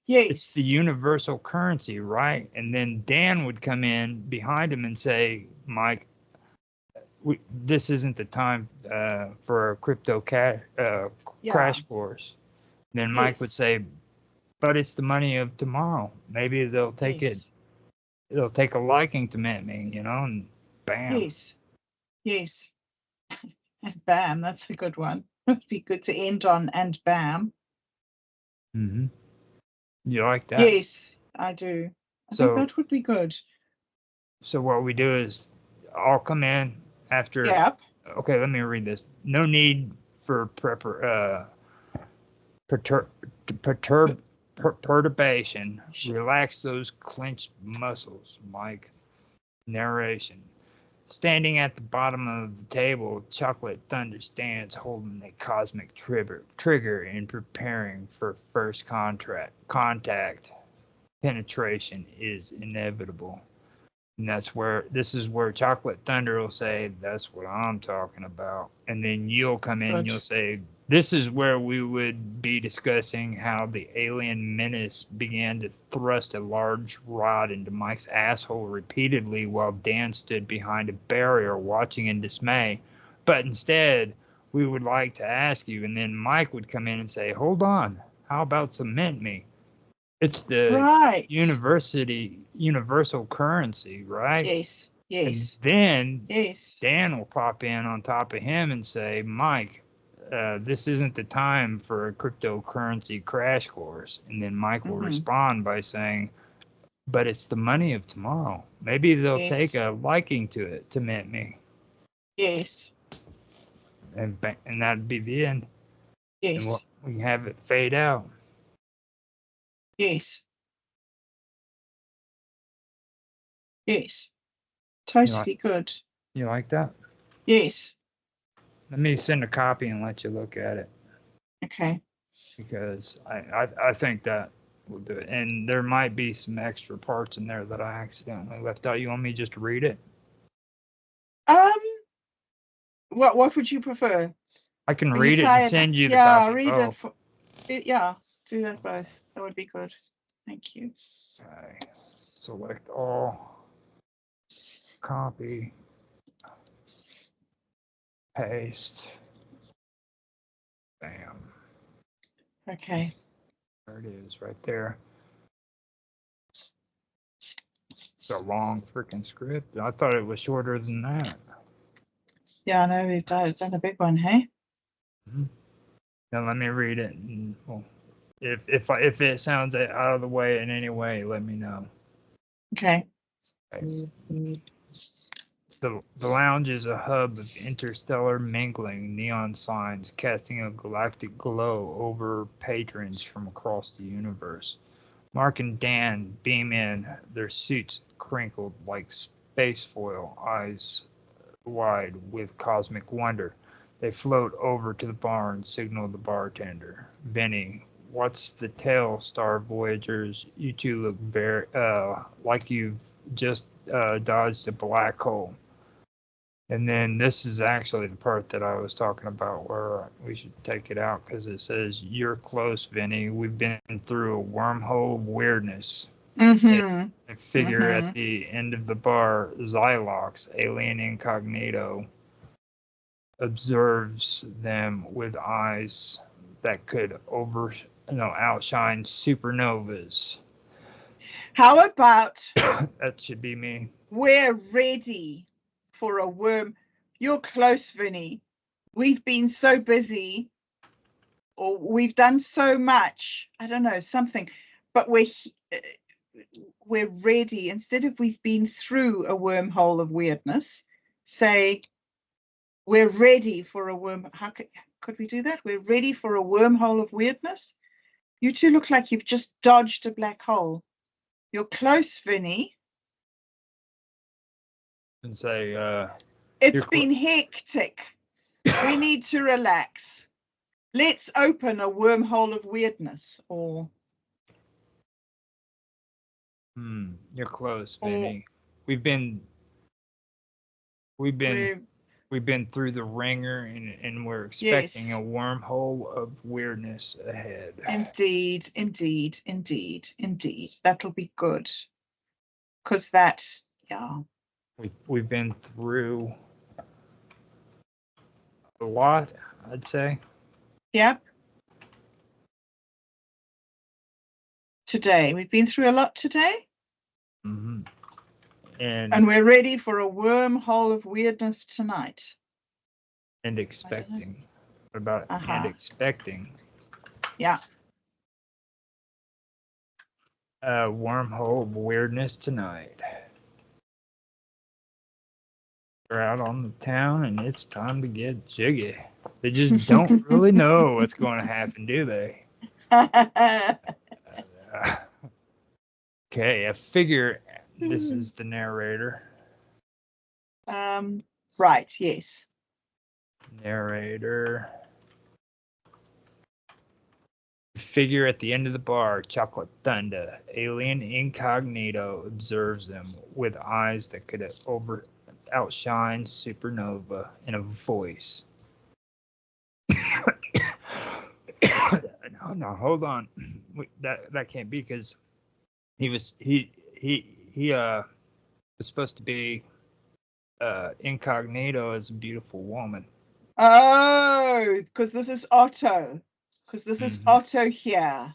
Yes. It's the universal currency, right? And then Dan would come in behind him and say, Mike, this isn't the time for a crypto crash course. And then Mike would say, but it's the money of tomorrow. Maybe they'll take it. They'll take a liking to mint me, and bam. Yes. And bam, that's a good one. It'd be good to end on and bam. Mm-hmm. You like that? Yes, I do. I think that would be good. So what we do is I'll come in after. Yep. Okay, let me read this. No need for perturbation. Relax those clenched muscles, Mike. Narration. Standing at the bottom of the table, Chocolate Thunder stands holding a cosmic trigger and preparing for first contact. Penetration is inevitable. And this is where Chocolate Thunder will say, that's what I'm talking about. And then you'll come in and you'll say, this is where we would be discussing how the alien menace began to thrust a large rod into Mike's asshole repeatedly while Dan stood behind a barrier watching in dismay. But instead, we would like to ask you, and then Mike would come in and say, hold on, how about cement me? It's the universal currency, right? Yes. And then Dan will pop in on top of him and say, Mike, this isn't the time for a cryptocurrency crash course. And then Mike will respond by saying, but it's the money of tomorrow. Maybe they'll take a liking to it to mint me. Yes. And that'd be the end. Yes. And we have it fade out. Yes. Yes. Totally good. You like that? Yes. Let me send a copy and let you look at it. Okay. Because I think that will do it. And there might be some extra parts in there that I accidentally left out. You want me just to read it? What would you prefer? I can read it and send you the copy. Yeah, read it. Yeah, do that both. That would be good. Thank you. Okay. Select all. Copy. Paste. Bam. Okay. There it is, right there. It's a long freaking script. I thought it was shorter than that. Yeah, I know we've done a big one, hey? Mm-hmm. Now let me read it. And, well, if it sounds out of the way in any way, let me know. Okay. The lounge is a hub of interstellar mingling, neon signs casting a galactic glow over patrons from across the universe. Mark and Dan beam in, their suits crinkled like space foil, eyes wide with cosmic wonder. They float over to the bar and signal the bartender. Vinny, what's the tale, Star Voyagers? You two look very like you've just dodged a black hole. And then this is actually the part that I was talking about where we should take it out because it says, you're close, Vinny. We've been through a wormhole of weirdness. Mm-hmm. A figure at the end of the bar, Xylox, alien incognito, observes them with eyes that could outshine supernovas. How about that should be me. We're ready for a worm. You're close, Vinny. We've been so busy, or we've done so much. I don't know, something, but we're ready, instead of we've been through a wormhole of weirdness, say we're ready for a worm. How could we do that? We're ready for a wormhole of weirdness. You two look like you've just dodged a black hole. You're close, Vinny. And say, it's been hectic. We need to relax. Let's open a wormhole of weirdness, or you're close, Vinny. We've been through the ringer, and we're expecting a wormhole of weirdness ahead. Indeed. That'll be good. Because that, we've been through a lot, I'd say. Yep. Today. We've been through a lot today. Mm-hmm. And we're ready for a wormhole of weirdness tonight. And expecting. What about and expecting? Yeah. A wormhole of weirdness tonight. We're out on the town, and it's time to get jiggy. They just don't really know what's going to happen, do they? Okay, I figure this is the narrator. Right, yes. Narrator. Figure at the end of the bar, Chocolate Thunder. Alien incognito observes them with eyes that could outshine supernova in a voice. No, hold on. That can't be, because he was supposed to be incognito as a beautiful woman. Oh, because this is Otto. Because this is Otto here,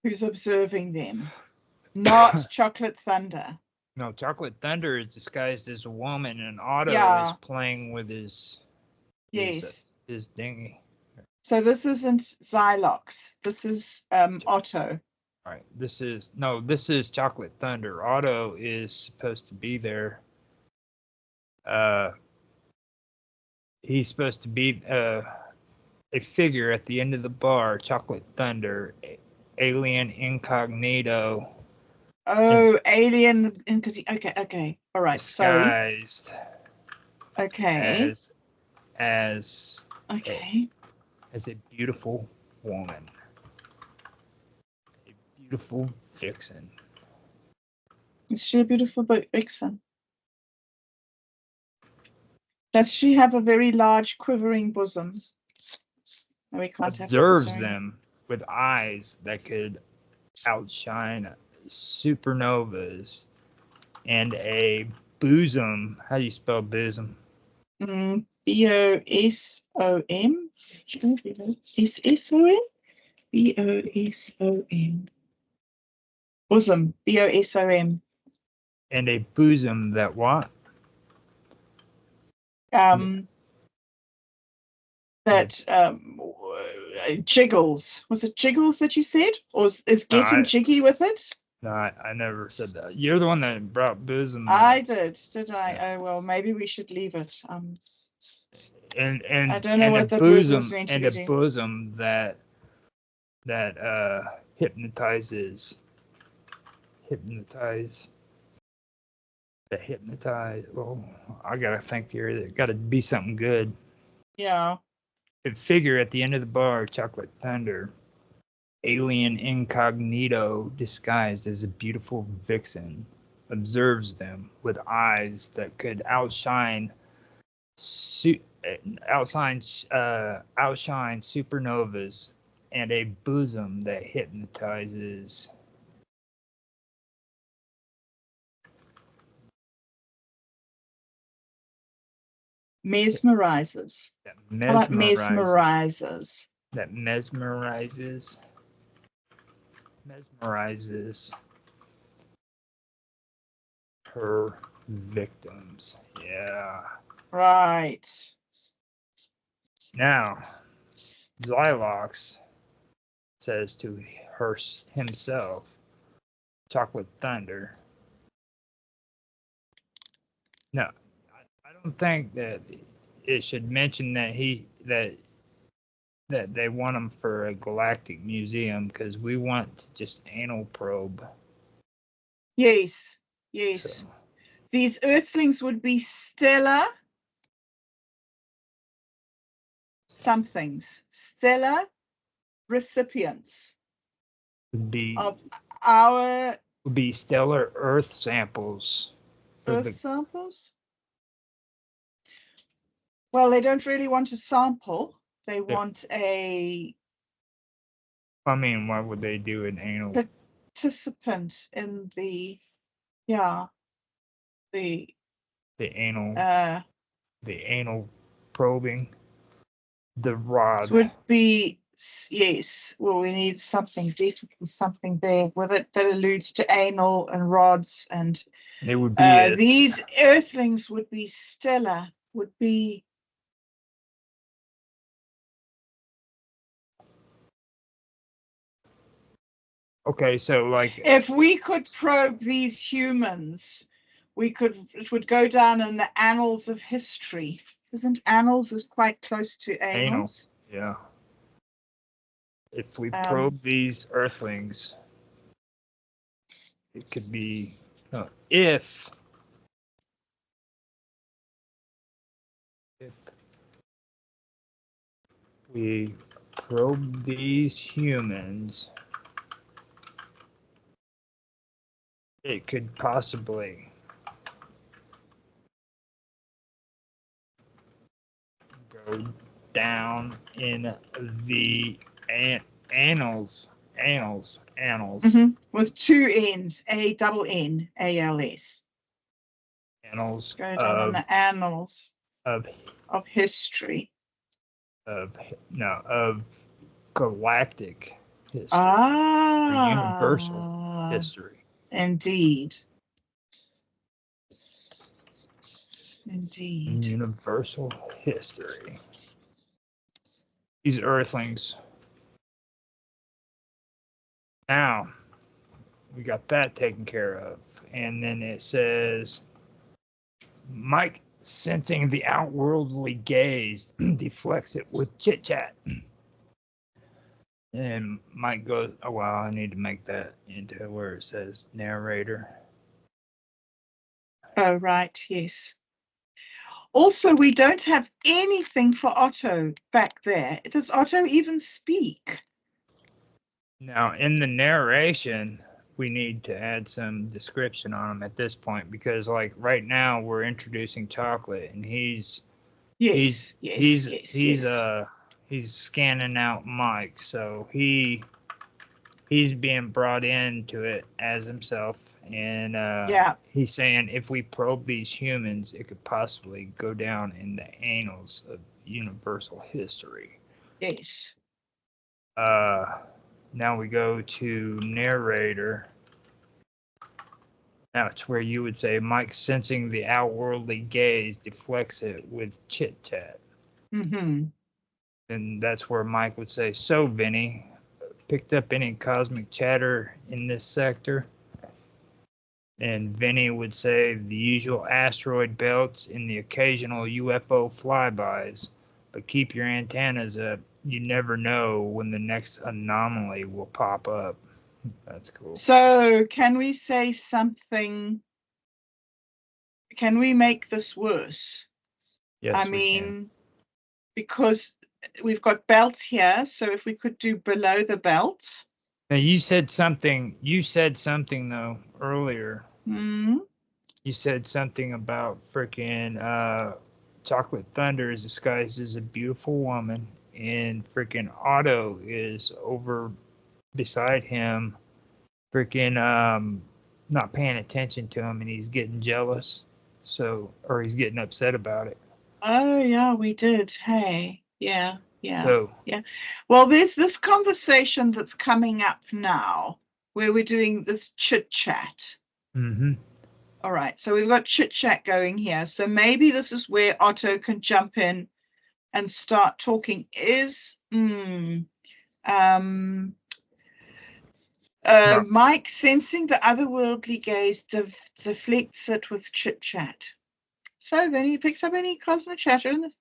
who's observing them, not Chocolate Thunder. No, Chocolate Thunder is disguised as a woman, and Otto is playing with his dinghy. So this isn't Xylox. This is Otto. Right. This is Chocolate Thunder. Otto is supposed to be there. He's supposed to be a figure at the end of the bar. Chocolate Thunder, alien incognito. Oh, alien incognito. Okay. All right. Disguised. Sorry. Okay. As a beautiful woman. A beautiful vixen. Is she a beautiful vixen? Does she have a very large quivering bosom? No, we can't observes them with eyes that could outshine supernovas, and a bosom. How do you spell bosom? B-O-S-O-M. S-S-O-M? B-O-S-O-M. Bosom. B-O-S-O-M. And a bosom that what? That jiggles. Was it jiggles that you said? Or is getting jiggy with it? No, I never said that. You're the one that brought bosom. I did I? Yeah. Oh, well, maybe we should leave it. And I don't know what the word was meant to be. And a bosom that hypnotize. Well, I gotta think here. It gotta be something good. Yeah. A figure at the end of the bar, Chocolate Thunder. Alien incognito, disguised as a beautiful vixen, observes them with eyes that could outshine supernovas, and a bosom that hypnotizes. Mesmerizes. How about mesmerizes? That mesmerizes her victims. Yeah. Right. Now, Xylox says to himself, Chocolate Thunder. No, I don't think that it should mention that that they want him for a galactic museum, because we want just anal probe. Yes, yes. So These Earthlings would be stellar somethings, stellar recipients would of our be stellar Earth samples for Earth the. samples. Well, they don't really want a sample. They want a I mean, why would they do an anal? participant in the the anal probing, the rod would be, yes. Well, we need something, definitely something there with it that alludes to anal and rods, and it would be these Earthlings would be stellar, would be okay. So like, if we could probe these humans, it would go down in the annals of history. Isn't annals is quite close to annals? yeah. If we probe these Earthlings, it could be if we probe these humans, it could possibly go down in the annals. With two N's, ANNALS. Annals Go down in the annals of history. Of galactic history. Universal history. Indeed. Universal history. These Earthlings. Now, we got that taken care of. And then it says, Mike, sensing the outworldly gaze, deflects it with chit-chat. And Mike goes, oh, well, I need to make that into where it says narrator. Oh, right, yes. Also, we don't have anything for Otto back there. Does Otto even speak? Now, in the narration, we need to add some description on him at this point, because, like, right now we're introducing Chocolate, and he's scanning out Mike, so he's being brought into it as himself, and he's saying if we probe these humans, it could possibly go down in the annals of universal history. Yes. Now we go to narrator. Now it's where you would say, Mike, sensing the outworldly gaze, deflects it with chit chat. Mm-hmm. And that's where Mike would say, so Vinny, picked up any cosmic chatter in this sector? And Vinny would say, the usual asteroid belts and the occasional UFO flybys, but keep your antennas up. You never know when the next anomaly will pop up. That's cool. So can we say something? Can we make this worse? Yes, I mean, because we've got belts here, so if we could do below the belt. Now you said something though earlier. Mm-hmm. You said something about freaking Chocolate Thunder is disguised as a beautiful woman, and freaking Otto is over beside him, freaking not paying attention to him, and he's getting jealous, or he's getting upset about it. Oh yeah, we did. Hey, yeah. So, yeah. Well, there's this conversation that's coming up now where we're doing this chit chat. Mm-hmm. All right, so we've got chit chat going here. So maybe this is where Otto can jump in and start talking. No. Mike, sensing the otherworldly gaze, deflects it with chit-chat. So, have you picked up any cosmic chatter in this?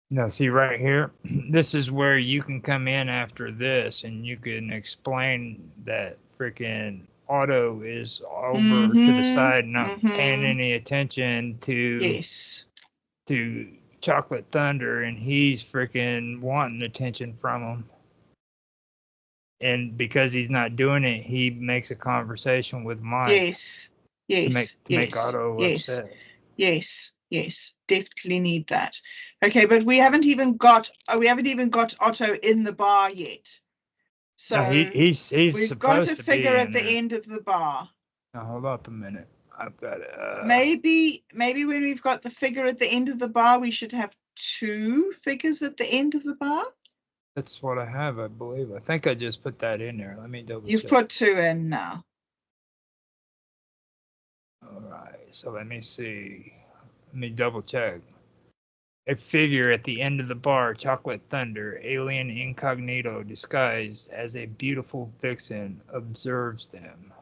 Now, see right here, this is where you can come in after this and you can explain that freaking Otto is over to the side, not paying any attention to Chocolate Thunder, and he's freaking wanting attention from him. And because he's not doing it, he makes a conversation with Mike. To make Otto upset. Yes, definitely need that. Okay, but we haven't even got Otto in the bar yet. So no, he's we've got supposed a to figure be at the end of the bar. Now, hold up a minute. I've got maybe when we've got the figure at the end of the bar, we should have 2 figures at the end of the bar. That's what I have, I believe. I think I just put that in there. Let me double check. You've put 2 in now. All right, so let me see. Let me double check. A figure at the end of the bar, Chocolate Thunder, alien incognito disguised as a beautiful vixen, observes them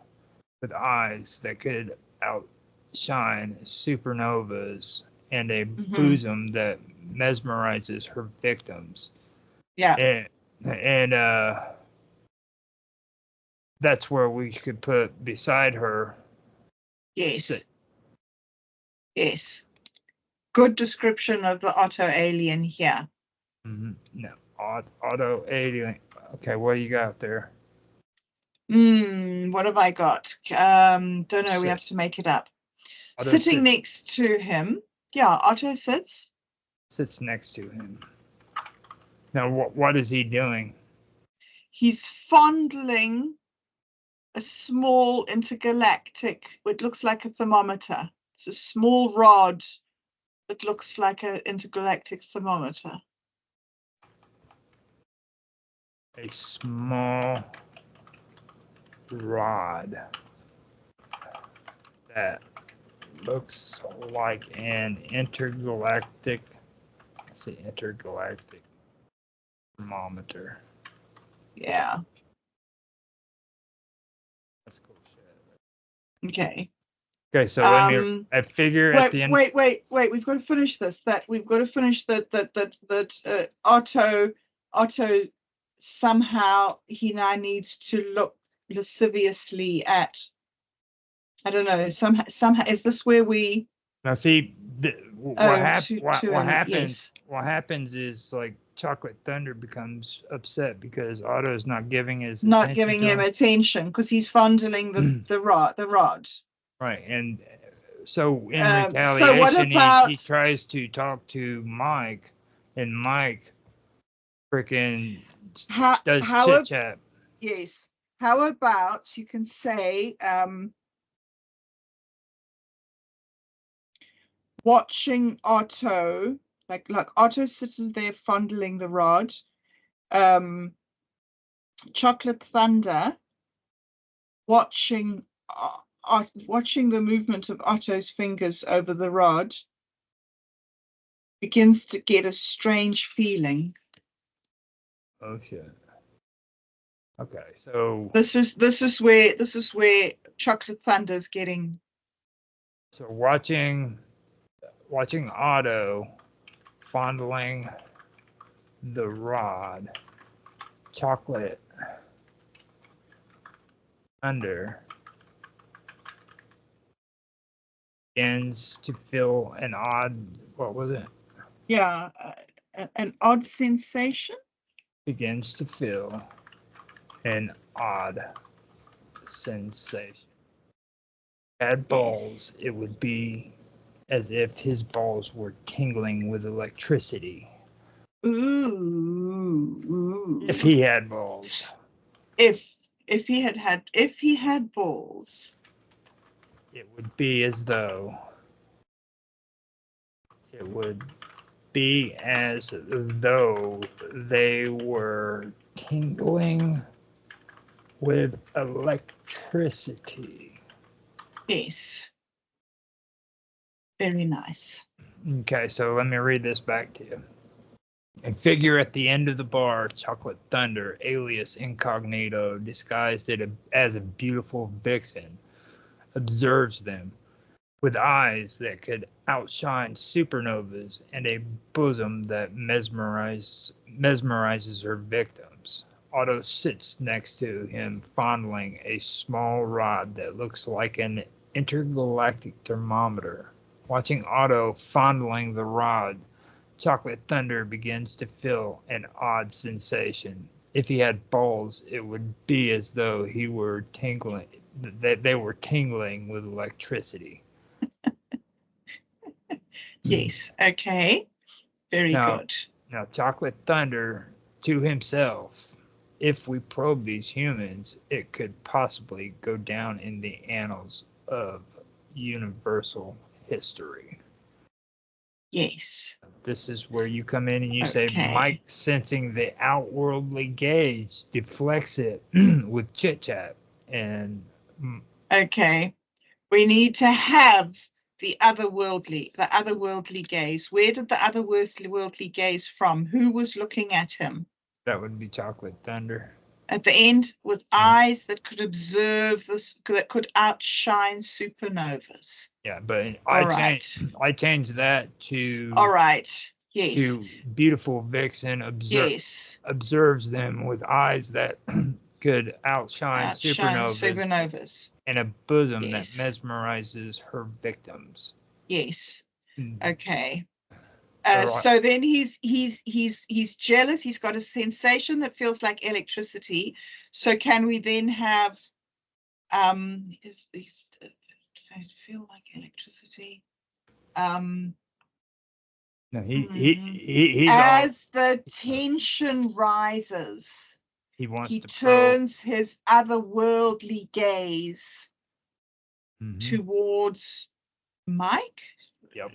with eyes that could outshine supernovas and a bosom that mesmerizes her victims. Yeah. And that's where we could put beside her. Yes. Good description of the Otto alien here. No, Otto alien. Okay, what do you got there? What have I got? Don't know. We have to make it up. Otto sitting next to him. Yeah, Otto sits. Sits next to him. Now, what is he doing? He's fondling a small intergalactic. It looks like a thermometer. It's a small rod that looks like an intergalactic thermometer. A small rod that looks like an intergalactic thermometer. Yeah. That's cool shit. Okay. Okay, so let me. I figure at the end. Wait. We've got to finish this. We've got to finish that. Otto somehow he now needs to look lasciviously at. I don't know. Somehow is this where we? Now see, what happens? What happens is like Chocolate Thunder becomes upset because Otto's not giving him attention because he's fondling the rod. Right, and so in retaliation, he tries to talk to Mike, and Mike freaking does chit chat. Yes. How about you can say, watching Otto, like Otto sits there fondling the rod. Chocolate Thunder watching the movement of Otto's fingers over the rod begins to get a strange feeling. Oh shit. Okay, so this is where Chocolate Thunder's getting. So watching Otto fondling the rod, Chocolate Thunder begins to feel an odd. What was it? Yeah, an odd sensation. Begins to feel an odd sensation. Had balls, it would be as if his balls were tingling with electricity. Ooh. If he had balls. If he had balls. It would be as though they were tingling with electricity. Yes. Very nice. Okay, so let me read this back to you. A figure at the end of the bar, Chocolate Thunder, alias Incognito, disguised as a beautiful vixen, observes them with eyes that could outshine supernovas and a bosom that mesmerizes her victims. Otto sits next to him, fondling a small rod that looks like an intergalactic thermometer. Watching Otto fondling the rod, Chocolate Thunder begins to feel an odd sensation. If he had balls, it would be as though he were tingling, that they were tingling with electricity. Yes. Okay. Very Now, good. now, Chocolate Thunder to himself, if we probe these humans, it could possibly go down in the annals of universal history. Yes. This is where you come in and you Okay. say, Mike sensing the outworldly gaze deflects it with chit chat. And Okay. We need to have the otherworldly gaze. Where did the otherworldly gaze from? Who was looking at him? that would be Chocolate Thunder. At the end, with eyes that could observe this, that could outshine supernovas. Yeah, but All I changed that to All right. Yes. to beautiful vixen Yes. observes them with eyes that could outshine supernovas and a bosom Yes. that mesmerizes her victims. Yes. Mm. Okay. All right. So then he's jealous. He's got a sensation that feels like electricity. So can we then have is feel like electricity? No, he's as the tension rises, he wants he to turns his otherworldly gaze probe. towards Mike. Yep.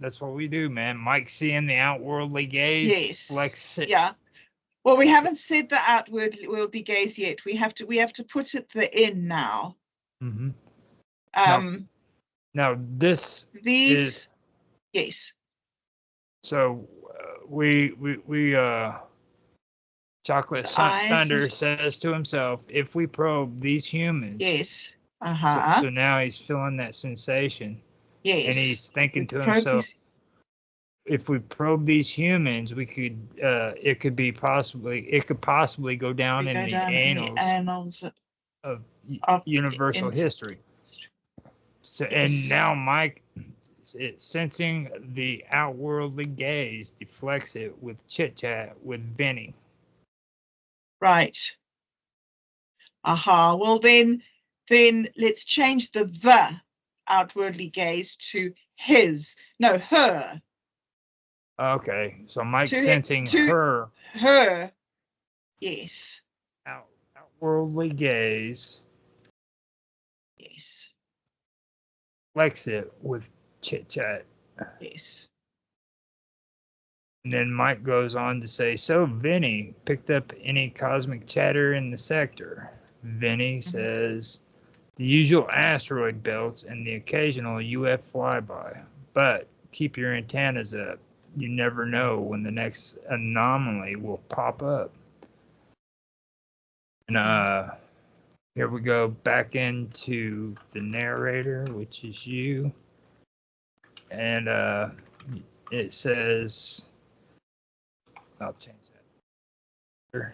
That's what we do, man. Mike seeing the outworldly gaze. Yes. Flex it. Yeah. Well, we haven't said the outworldly gaze yet. We have to put it the in now. Mm-hmm. Now this is yes. So we Chocolate Thunder says to himself, if we probe these humans. Yes. So now he's feeling that sensation. Yes. And he's thinking to himself, if we probe these humans, we could it could possibly go down in the annals of universal history. So and now Mike, sensing the outworldly gaze, deflects it with chit chat with Vinny. Right. Well then let's change the outwardly gaze to her. Okay, so Mike's sensing her. Her. Yes. Outworldly gaze. Yes. Flex it with chit chat. Yes. And then Mike goes on to say, so Vinny picked up any cosmic chatter in the sector. Vinny says, the usual asteroid belts and the occasional UF flyby. But keep your antennas up. You never know when the next anomaly will pop up. And here we go back into the narrator, which is you. And it says, I'll change that.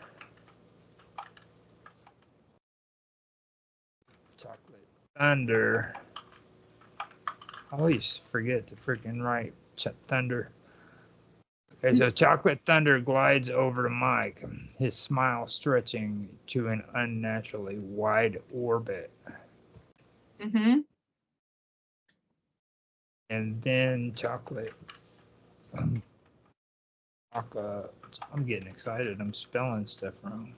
Chocolate Thunder. I always forget to freaking write Thunder. Okay, so Chocolate Thunder glides over to Mike, his smile stretching to an unnaturally wide orbit. Mm-hmm. And then I'm getting excited. I'm spelling stuff wrong.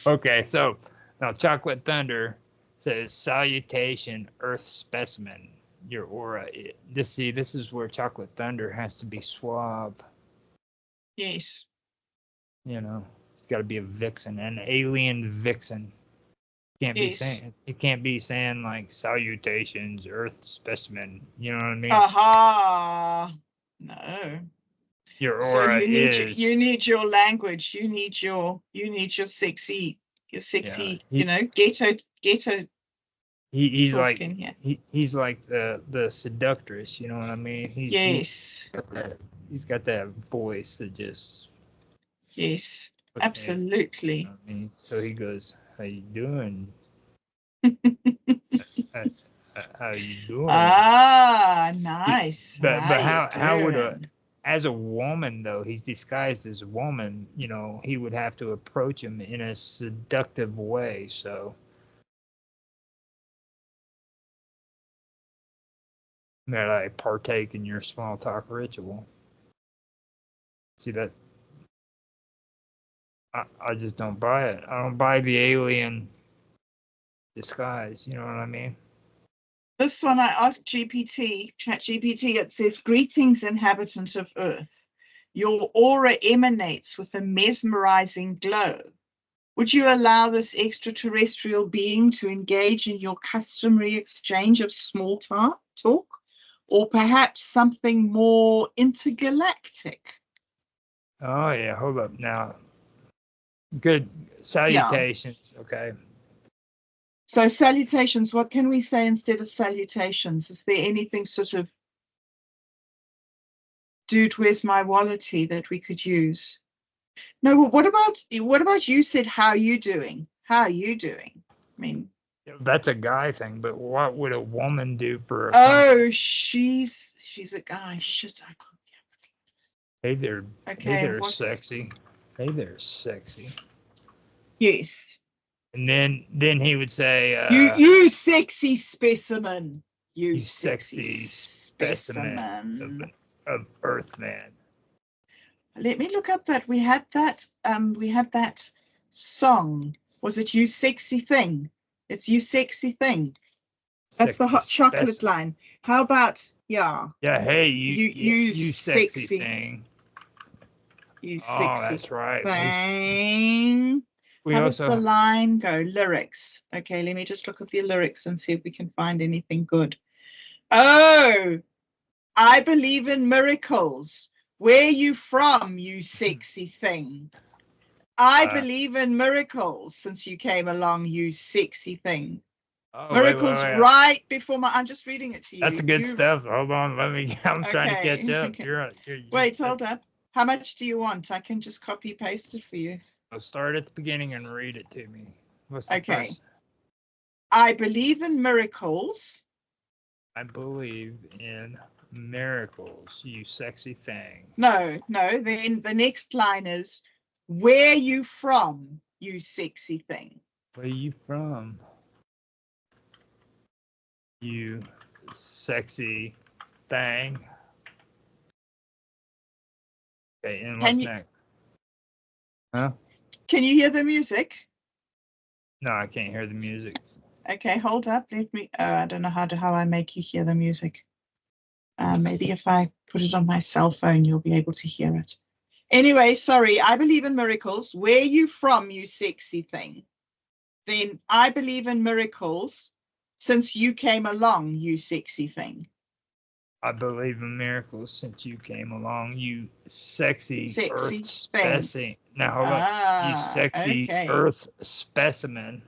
Okay, so now Chocolate Thunder says, salutation, Earth specimen. Your aura. This is where Chocolate Thunder has to be suave. Yes. You know, it's got to be a vixen, an alien vixen. Can't be Yes. saying it can't be saying like salutations, Earth specimen. You know what I mean? Aha. No. Your So aura is. you need your language. You need your sexy, Yeah, ghetto he's talk like in here. he's like the seductress. You know what I mean? Yes. He's got that voice that just. Yes. puts me- Absolutely. you know what I mean? So he goes, "How you doing? How, how you doing?" Ah, nice. But you how would doing? as a woman though, he's disguised as a woman, you know, he would have to approach him in a seductive way, so that I partake in your small talk ritual. See that I just don't buy it. I don't buy the alien disguise, you know what I mean? This one I asked ChatGPT, it says, "Greetings, inhabitants of Earth. Your aura emanates with a mesmerizing glow. Would you allow this extraterrestrial being to engage in your customary exchange of small talk, or perhaps something more intergalactic?" Oh yeah, hold up now. Good salutations, okay. So salutations, what can we say instead of salutations? Is there anything sort of, "Dude, where's my wallet-y" that we could use? No, well, what about you said, "How you doing? How you doing?" I mean, That's a guy thing, but what would a woman do for a oh, she's a guy. Shit, I can't. Hey there, Okay, hey there, what? sexy. Hey there, sexy. Yes. And then he would say, You sexy specimen. You "You sexy specimen. of Earthman." Let me look up that. We had that song. Was it "You Sexy Thing"? It's "You Sexy Thing." That's the Sexy hot chocolate spec- line. How about, yeah, Yeah, hey, you sexy sexy, thing. you Oh, sexy that's right. thing. We How does also the line go? Lyrics. Okay, let me just look at the lyrics and see if we can find anything good. Oh, "I believe in miracles. Where you from, you sexy thing? I believe in miracles since you came along, you sexy thing. oh Miracles wait. right before my." I'm just reading it to you. That's good stuff. Hold on, let me. I'm trying to catch up. Okay. You're Wait, hold up. How much do you want? I can just copy paste it for you. Start at the beginning and read it to me. What's the Okay. first? "I believe in miracles." I believe in miracles, you sexy thing. No. Then the next line is, "Where you from, you sexy thing?" Where you from? You sexy thing. Okay, and what's next? Huh? Can you hear the music? No, I can't hear the music. Okay, hold up. Let me. I don't know how I make you hear the music. Maybe if I put it on my cell phone, you'll be able to hear it. Anyway, sorry. "I believe in miracles. Where you from, you sexy thing?" Then "I believe in miracles since you came along, you sexy thing." I believe in miracles since you came along, you sexy Earth Thing. specimen. Now hold up, you sexy Okay. Earth specimen.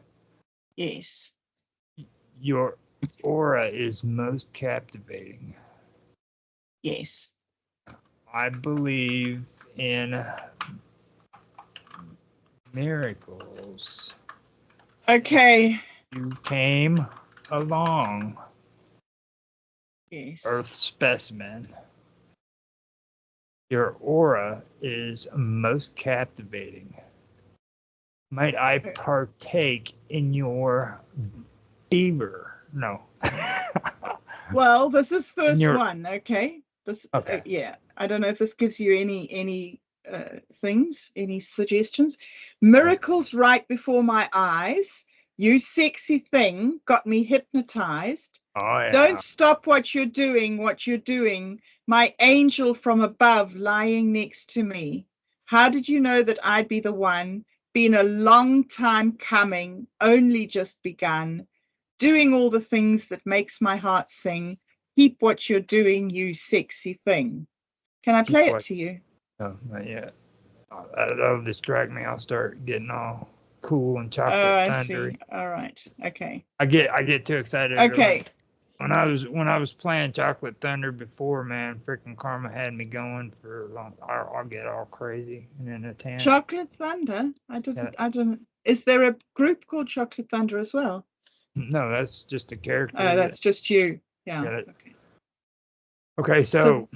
Yes. Your aura is most captivating. Yes. I believe in miracles. Okay. You came along, Yes. Earth specimen. Your aura is most captivating. Might I partake in your beaver? No. Well, this is first your- one. Okay. This. Okay. Yeah. I don't know if this gives you any things, any suggestions. "Miracles right before my eyes. You sexy thing got me hypnotized. Oh yeah. Don't stop what you're doing. My angel from above lying next to me. How did you know that I'd be the one? Been a long time coming, only just begun. Doing all the things that makes my heart sing. Keep what you're doing, you sexy thing. Can I play it to you? No, not yet. That'll distract me. I'll start getting all cool and chocolate I thundery. see. All right. Okay. I get too excited. Okay. When I was playing Chocolate Thunder before, man, freaking Karma had me going for long. I'll get all crazy and in a tantrum. Chocolate Thunder? I don't. Is there a group called Chocolate Thunder as well? No, that's just a character. Oh, that's just you. Yeah. Okay. Okay, so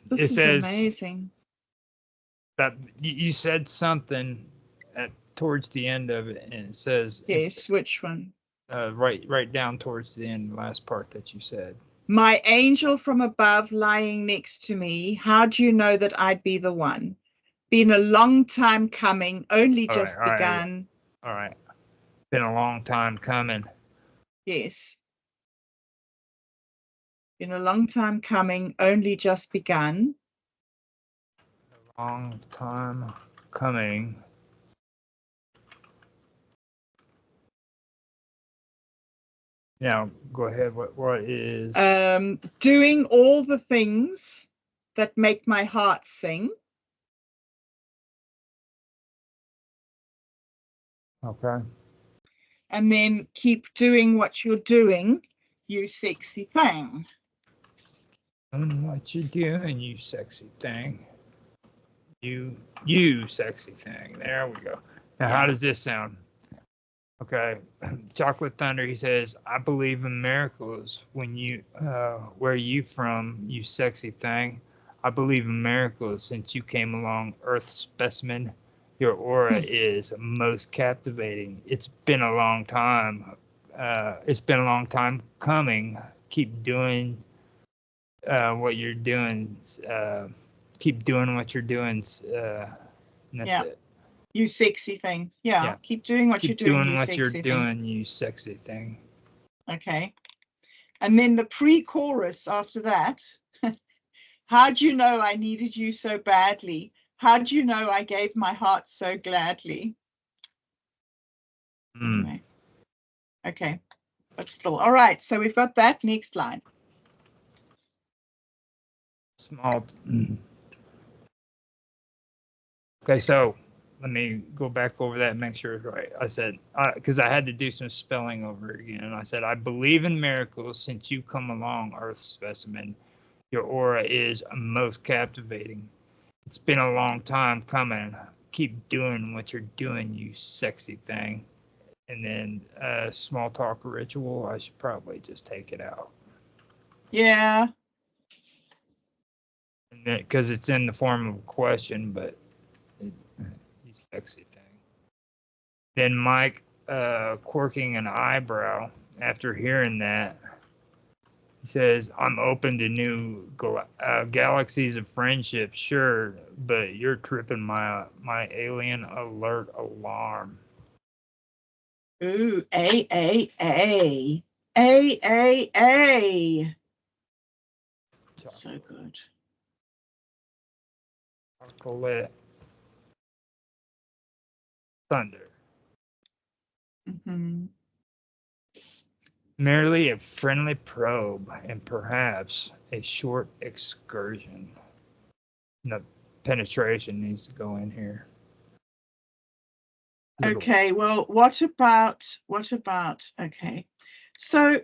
this it is says amazing. that you said something towards the end of it, and it says yes. Which one? Right down towards the end, the last part that you said. My angel from above lying next to me. How do you know that I'd be the one? Been a long time coming, only just begun. All right. Been a long time coming. Yes. Been a long time coming, only just begun. A long time coming. Now, go ahead. What is? Doing all the things that make my heart sing. Okay. And then keep doing what you're doing, you sexy thing. What you doing, you sexy thing? You sexy thing. There we go. Now, how does this sound? Okay, Chocolate Thunder, he says, I believe in miracles. When you, where you from, you sexy thing? I believe in miracles since you came along, Earth specimen. Your aura is most captivating. It's been a long time. It's been a long time coming. Keep doing what you're doing. Keep doing what you're doing. And that's it. You sexy thing. Yeah. Keep doing what you're doing. Keep doing what you're doing, you sexy thing. Okay. And then the pre-chorus after that. How'd you know I needed you so badly? How'd you know I gave my heart so gladly? Anyway. Okay. But still. All right. So we've got that next line. Small. Okay, so let me go back over that and make sure it's right. I said, because I had to do some spelling over again. And I said, I believe in miracles since you come along, Earth specimen. Your aura is most captivating. It's been a long time coming. Keep doing what you're doing, you sexy thing. And then small talk ritual, I should probably just take it out. Yeah. Because it's in the form of a question, but you sexy thing. Then Mike quirking an eyebrow after hearing that. He says, I'm open to new galaxies of friendship, sure, but you're tripping my alien alert alarm. Ooh, A. A. So good. Chocolate Thunder. Mm-hmm. Merely a friendly probe and perhaps a short excursion. No, penetration needs to go in here. Okay, well, what about, okay. So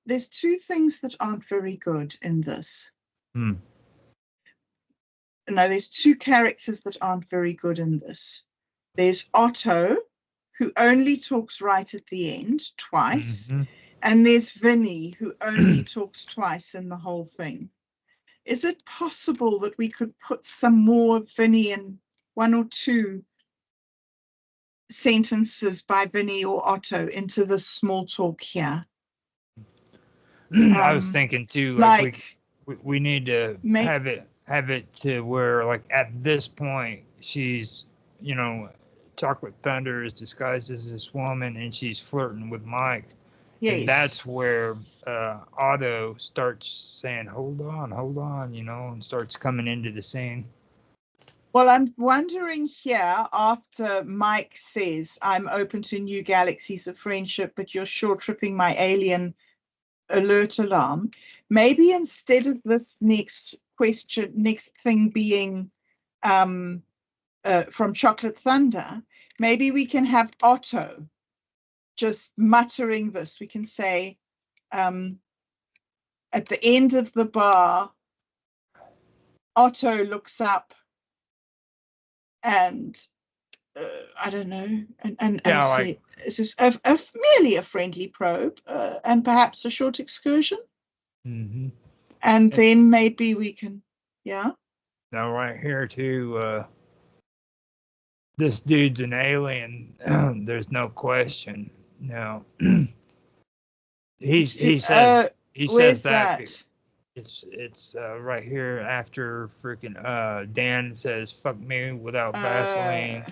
there's two things that aren't very good in this. No, there's two characters that aren't very good in this. There's Otto, who only talks right at the end, twice. Mm-hmm. And there's Vinny, who only talks twice in the whole thing. Is it possible that we could put some more Vinny in one or two sentences by Vinny or Otto into the small talk here? I was thinking too, like we need to have it to where, like, at this point she's, you know, Chocolate Thunder is disguised as this woman and she's flirting with Mike. Yes. And that's where Otto starts saying, hold on, you know, and starts coming into the scene. Well, I'm wondering here after Mike says, I'm open to new galaxies of friendship, but you're sure tripping my alien alert alarm. Maybe instead of this next thing being from Chocolate Thunder, maybe we can have Otto just muttering this. We can say at the end of the bar, Otto looks up and I don't know, and say, it's just merely a friendly probe and perhaps a short excursion. Mm-hmm. And then maybe we can, yeah. Now, right here, too, this dude's an alien. There's no question. No. he says that. It's right here after freaking Dan says, fuck me without Vaseline.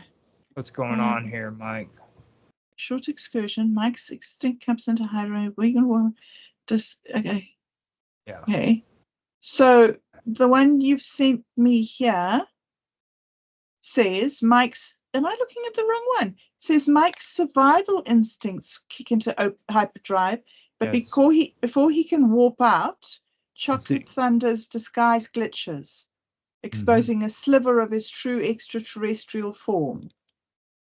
What's going on here, Mike? Short excursion. Mike's extinct comes into hydro. Vegan woman. Okay. Yeah. Okay. So the one you've sent me here says Mike's. Am I looking at the wrong one? It says Mike's survival instincts kick into hyperdrive, but before he can warp out, Chocolate Thunder's disguise glitches, exposing a sliver of his true extraterrestrial form,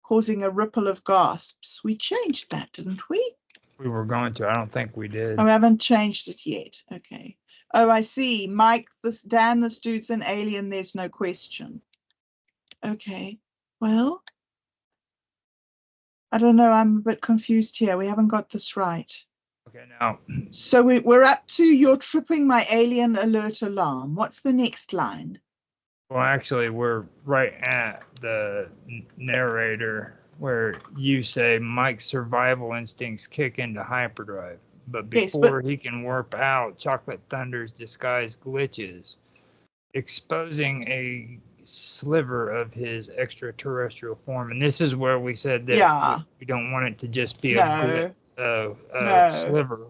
causing a ripple of gasps. We changed that, didn't we? We were going to. I don't think we did. Oh, I haven't changed it yet. Okay. Oh, I see. Mike, this dude's an alien. There's no question. Okay. Well, I don't know. I'm a bit confused here. We haven't got this right. Okay, now. So we're up to you're tripping my alien alert alarm. What's the next line? Well, actually, we're right at the narrator where you say Mike's survival instincts kick into hyperdrive. But before he can warp out, Chocolate Thunder's disguise glitches, exposing a sliver of his extraterrestrial form. And this is where we said that we don't want it to just be a sliver.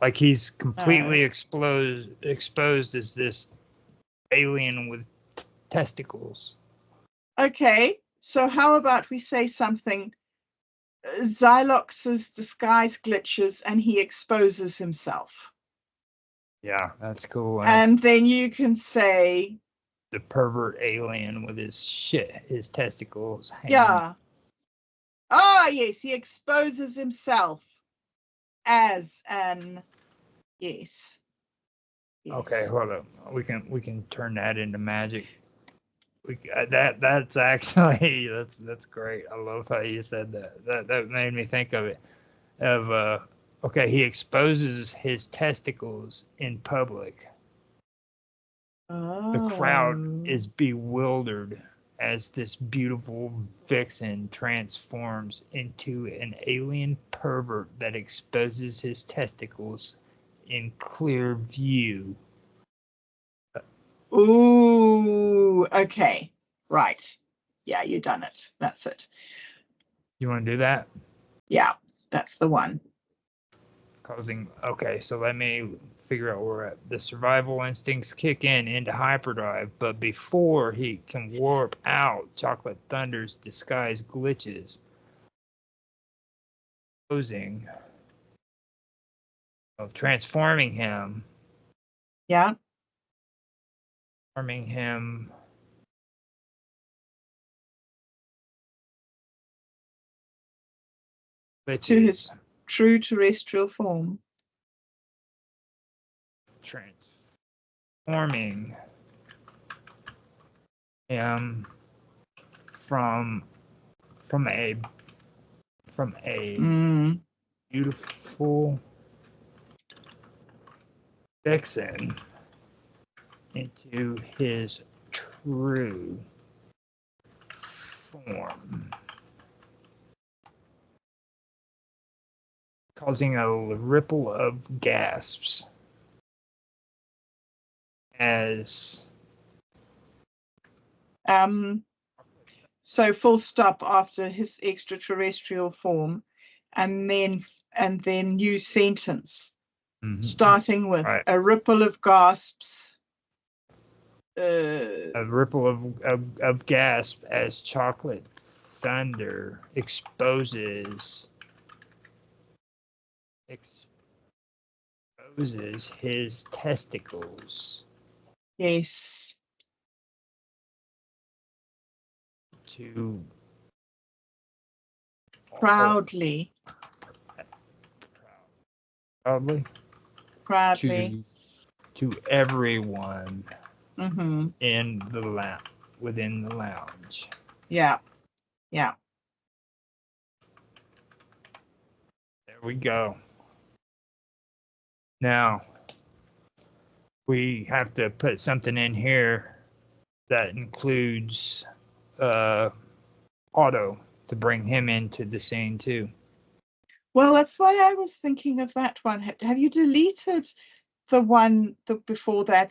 Like he's completely exposed as this alien with testicles. Okay, so how about we say something? Xylox's disguise glitches and he exposes himself. Yeah, that's cool. And then you can say the pervert alien with his testicles. Yeah. Ah, yes, he exposes himself as an yes. Okay, hold up. We can turn that into magic. That's actually that's great. I love how you said that. That made me think of it. Okay, he exposes his testicles in public. Oh. The crowd is bewildered as this beautiful vixen transforms into an alien pervert that exposes his testicles in clear view. Ooh, okay. Right. Yeah, you done it. That's it. You want to do that? Yeah, that's the one. Okay, so let me figure out where we're at. The survival instincts kick into hyperdrive, but before he can warp out, Chocolate Thunder's disguise glitches, transforming him. Yeah. Transforming him to his true terrestrial form. Transforming him from a beautiful vixen into his true form, causing a ripple of gasps as so full stop after his extraterrestrial form, and then new sentence, starting with a ripple of gasps A ripple of gasp as chocolate thunder exposes his testicles Yes. to Proudly. proudly Proudly. to everyone Mm-hmm. in the within the lounge. Yeah. Yeah. There we go. Now we have to put something in here that includes Otto to bring him into the scene too. Well, that's why I was thinking of that one. Have you deleted the one before that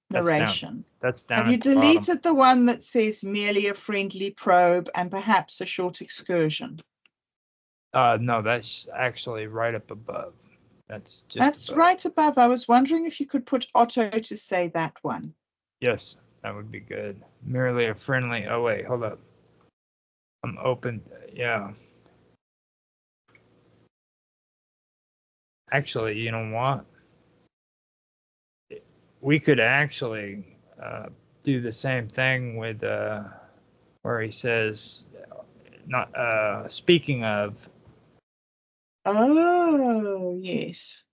narration? That's down Have at you the bottom. deleted the one that says merely a friendly probe and perhaps a short excursion? No, that's actually right up above. That's That's above. right above. I was wondering if you could put Otto to say that one. Yes, that would be good. Merely a friendly. Oh wait, hold up. I'm open. Yeah. Actually, you know what? We could actually do the same thing with where he says, not speaking of, Oh, yes.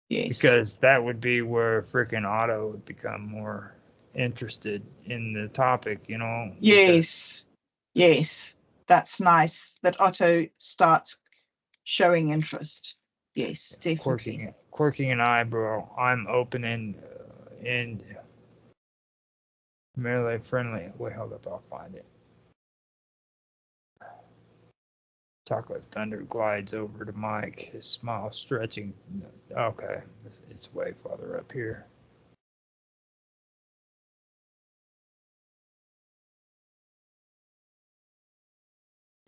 Yes. because that would be where freaking Otto would become more interested in the topic, you know. Yes. Yes. That's nice that Otto starts showing interest. Yes, definitely. Quirking an eyebrow. I'm open and merely friendly. Wait, hold up, I'll find it. Chocolate Thunder glides over to Mike, his smile stretching. Okay, it's way farther up here.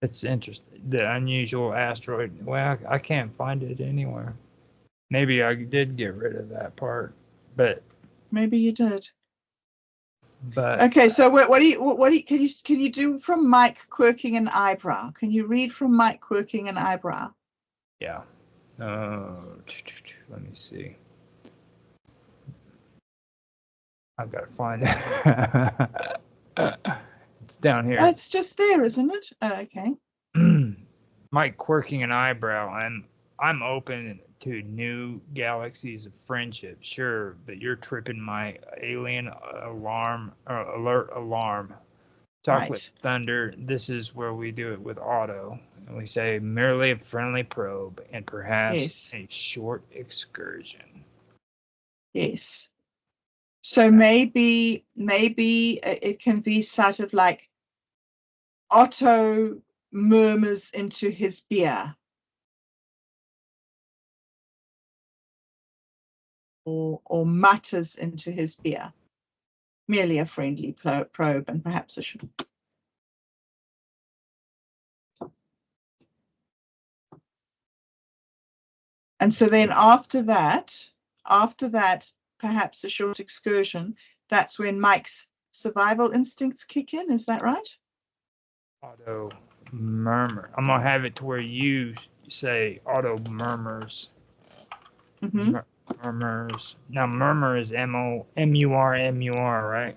It's interesting. The unusual asteroid. Well, I can't find it anywhere. Maybe I did get rid of that part, but maybe you did. But okay, so what do you can you do from Mike quirking an eyebrow? Can you read from Mike quirking an eyebrow? Yeah. Let me see. I've got to find it. It's down here. It's just there, isn't it? Okay. Mike quirking an eyebrow. I'm open to new galaxies of friendship, sure, but you're tripping my alien alert alarm. Chocolate Right. Thunder, this is where we do it with Otto. And we say merely a friendly probe and perhaps a short excursion. Yes. So maybe it can be sort of like Otto murmurs into his beer. Or mutters into his beer. Merely a friendly probe and perhaps a short. And so then after that, perhaps a short excursion, that's when Mike's survival instincts kick in. Is that right? Otto murmur. I'm going to have it to where you say Otto murmurs. Mm-hmm. Murmurs. Now, murmur is M-U-R-M-U-R, right?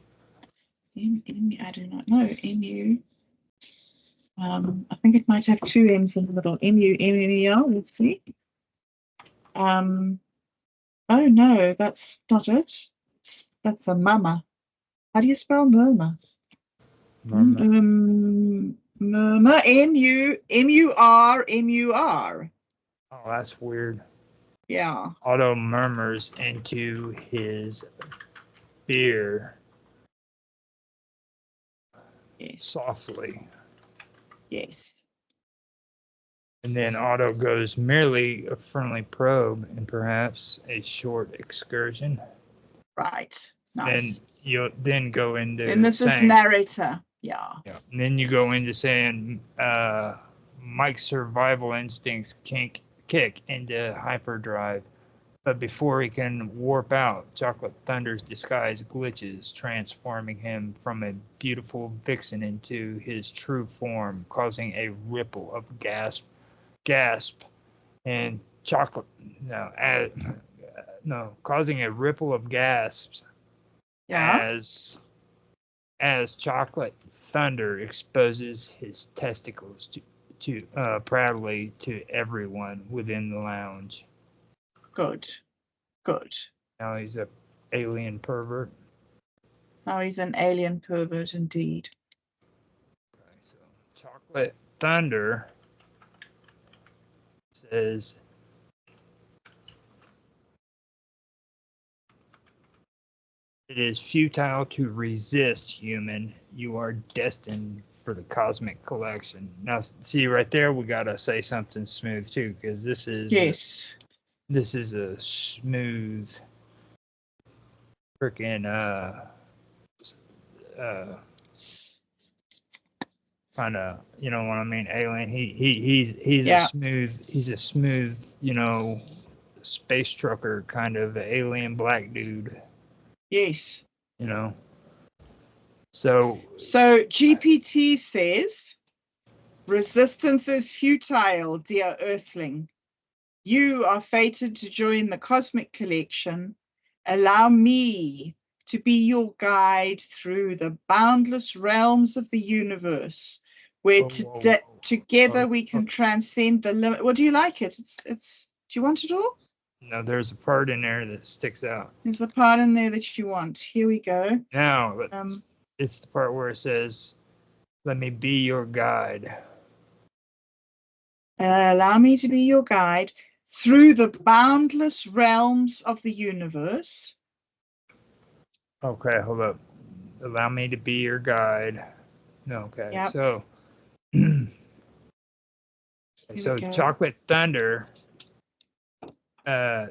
I do not know. M-U. I think it might have two M's in the middle. M-U-M-M-E-R. Let's see. Oh no, that's not it. That's a mama. How do you spell murmur? Murmur. Murmur. M-U-R-M-U-R. Oh, that's weird. Yeah. Otto murmurs into his beer. Yes. Softly. Yes. And then Otto goes merely a friendly probe and perhaps a short excursion. Right. Nice. Then you'll then go into and this is narrator. Yeah. And then you go into saying Mike's survival instincts kick into hyperdrive, But before he can warp out, Chocolate Thunder's disguise glitches, transforming him from a beautiful vixen into his true form, causing a ripple of gasp, and chocolate no, no, causing a ripple of gasps Yeah. as Chocolate Thunder exposes his testicles to proudly to everyone within the lounge. Good. Good. Now he's a alien pervert. Now he's an alien pervert indeed. Okay, so Chocolate Thunder says, "It is futile to resist, human. You are destined for the cosmic collection." Now, see right there, we gotta say something smooth too, because Yes. this is a smooth, freaking kind of, you know what I mean, alien. He's Yeah. a smooth, space trucker kind of alien black dude, Yes. you know. So GPT says, resistance is futile, dear Earthling. You are fated to join the cosmic collection. Allow me to be your guide through the boundless realms of the universe, where together we can transcend the limit. Well, do you like it? It's. Do you want it all? no, there's a part in there that sticks out. There's a part in there that you want. Here we go. Now, it's the part where it says, "Let me be your guide." Allow me to be your guide through the boundless realms of the universe. Okay, hold up. Allow me to be your guide. No, okay. Yep. So, we go. Chocolate Thunder,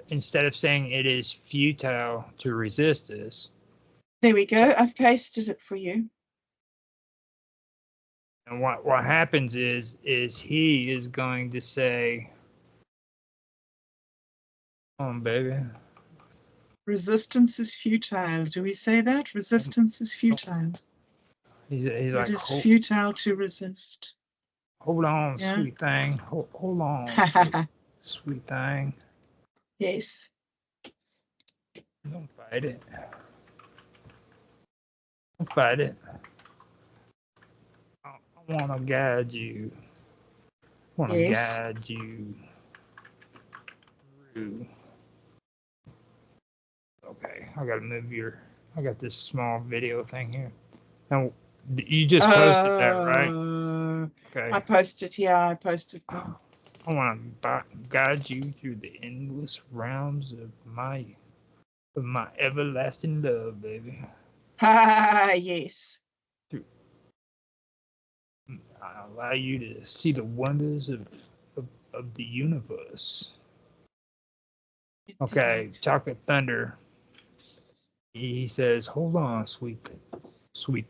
instead of saying it is futile to resist this, There we go. I've pasted it for you. and what happens is he is going to say, "Come on, baby." Resistance is futile. Do we say that? Resistance is futile. He's It like, is futile to resist. Hold on, Yeah. sweet thing. Hold on, sweet thing. Yes. Don't fight it. Don't fight it. I want to guide you. I want to Yes. guide you through. Okay, I gotta move I got this small video thing here. Now, you just posted that, right? Okay. I posted. Yeah, I posted. I want to guide you through the endless realms of my everlasting love, baby. Yes. I allow you to see the wonders of the universe. Okay, Chocolate Thunder. He says, "Hold on, sweet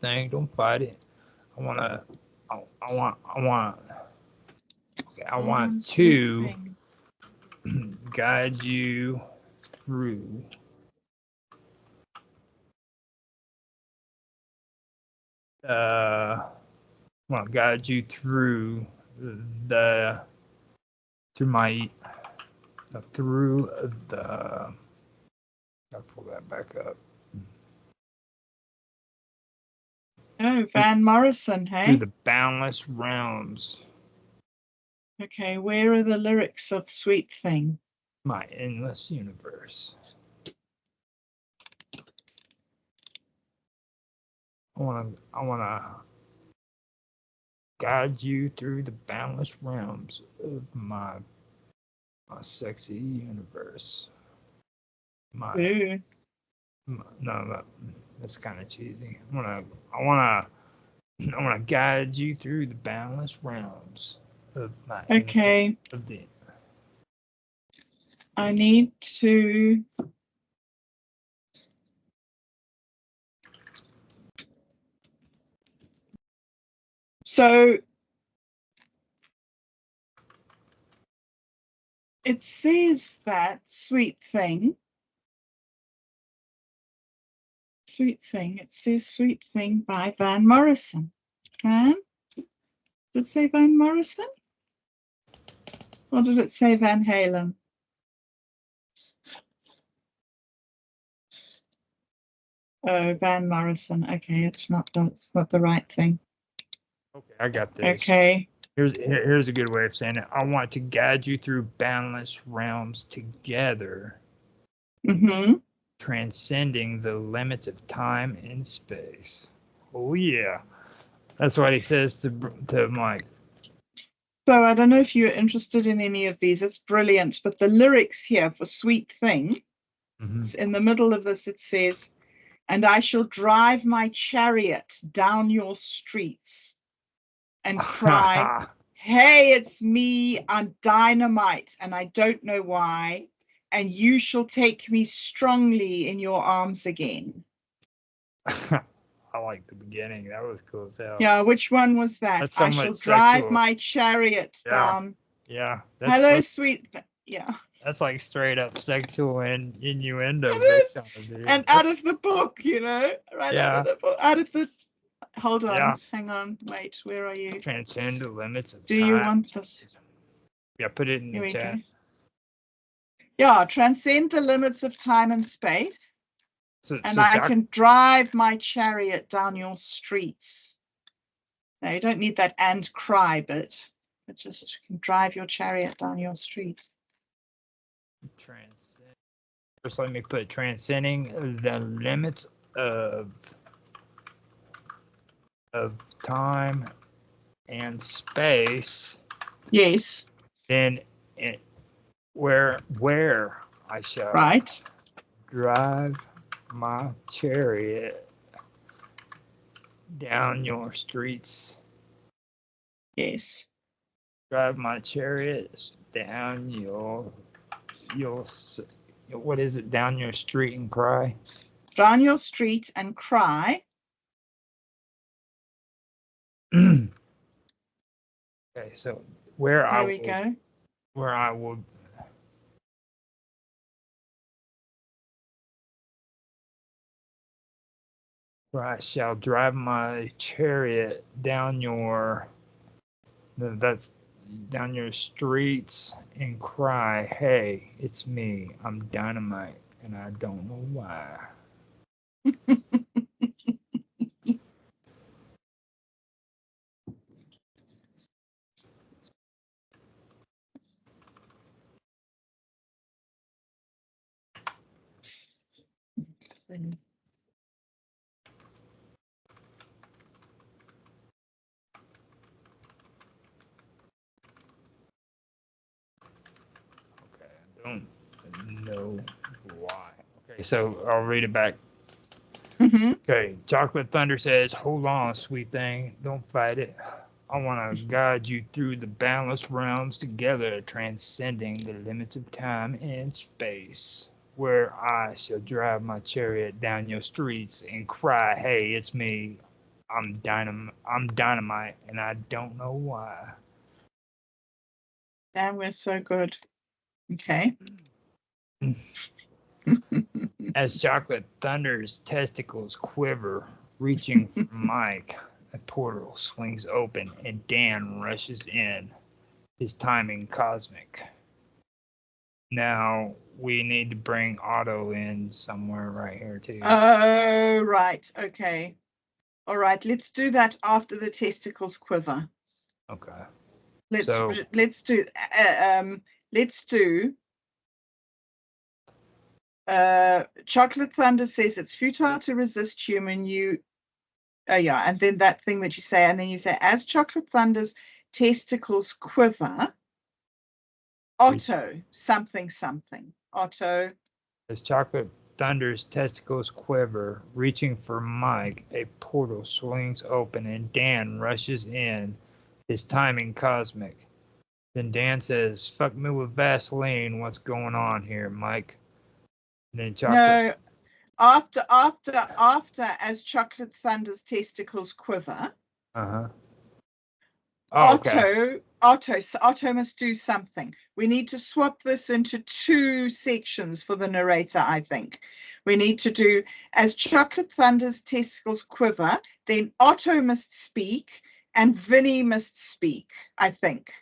thing, don't fight it. I want to guide you through guide you through the I'll pull that back up. Oh, Van Morrison, hey? Through the boundless realms. Okay, where are the lyrics of Sweet Thing? My endless universe. I wanna guide you through the boundless realms of my sexy universe. No, that's kind of cheesy. I wanna guide you through the boundless realms of my. Okay. Of the. I need to. So It says that Sweet Thing. It says Sweet Thing by Van Morrison. Did it say Van Morrison? Or did it say Van Halen? Oh, Van Morrison. Okay, it's not the right thing. Okay, I got this. Okay. Here's a good way of saying it. I want to guide you through boundless realms together, transcending the limits of time and space. Oh yeah, that's what he says to Mike. So I don't know if you're interested in any of these. It's brilliant. But the lyrics here for Sweet Thing, in the middle of this, it says, "And I shall drive my chariot down your streets and cry, hey, it's me, I'm dynamite, and I don't know why, and you shall take me strongly in your arms again." I like the beginning. That was cool as hell. Yeah, which one was that? That's so I shall much drive sexual. my chariot down. Yeah. Hello, sweet. Yeah. That's like straight up sexual and innuendo. And out of the book, right out of the book. Out of the. Hold on. Yeah. Hang on. Wait. Where are you? Transcend the limits of Do time. you want this? Yeah, put it in the chat. Go. Yeah, transcend the limits of time and space. I can drive my chariot down your streets. No, you don't need that and cry bit, but just can drive your chariot down your streets. First, let me put transcending the limits of time and space. Yes. Then where I shall drive my chariot down your streets. Yes. Drive my chariot down your what is it? Down your street and cry. Down your street and cry. Okay, so where I shall drive my chariot down your streets and cry, hey, it's me, I'm dynamite, and I don't know why. Don't know why. Okay, so I'll read it back. Okay, Chocolate Thunder says, hold on, sweet thing. Don't fight it. I want to guide you through the boundless realms together, transcending the limits of time and space, where I shall drive my chariot down your streets and cry, hey, it's me. I'm dynamite, and I don't know why. Damn, we're so good. Okay. As Chocolate Thunder's testicles quiver, reaching for Mike, a portal swings open and Dan rushes in, his timing cosmic. Now we need to bring Otto in somewhere right here too. Oh, right. Okay. All right. Let's do that after the testicles quiver. Okay. Let's do Chocolate Thunder says it's futile to resist human. And then that thing that you say, and then you say, as Chocolate Thunder's testicles quiver, Otto, something. Otto. As Chocolate Thunder's testicles quiver, reaching for Mike, a portal swings open and Dan rushes in, his timing cosmic. Then Dan says, fuck me with Vaseline, what's going on here, Mike? And then Chocolate... No, after as Chocolate Thunder's testicles quiver, Uh-huh. Oh, Otto Otto. So Otto must do something. We need to swap this into 2 sections for the narrator, I think. We need to do, as Chocolate Thunder's testicles quiver, then Otto must speak and Vinny must speak, I think.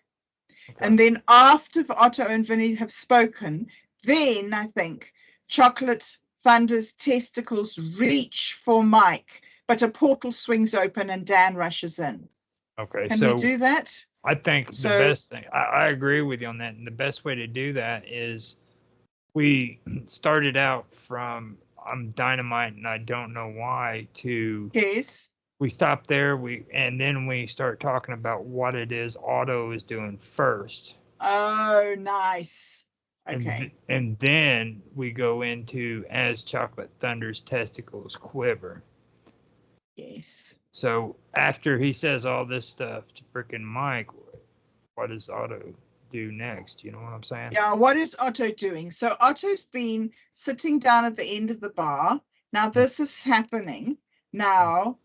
Okay. And then after Otto and Vinny have spoken, then I think Chocolate Thunder's testicles reach for Mike, but a portal swings open and Dan rushes in. Okay, Can so we do that? I think So- the best thing, I agree with you on that. And the best way to do that is we started out from I'm dynamite and I don't know why to Yes. we stop there, and then we start talking about what it is Otto is doing first. Oh, nice. Okay. And then we go into as Chocolate Thunder's testicles quiver. Yes. So after he says all this stuff to freaking Mike, what does Otto do next? You know what I'm saying? Yeah, what is Otto doing? So Otto's been sitting down at the end of the bar. Now this is happening. Now.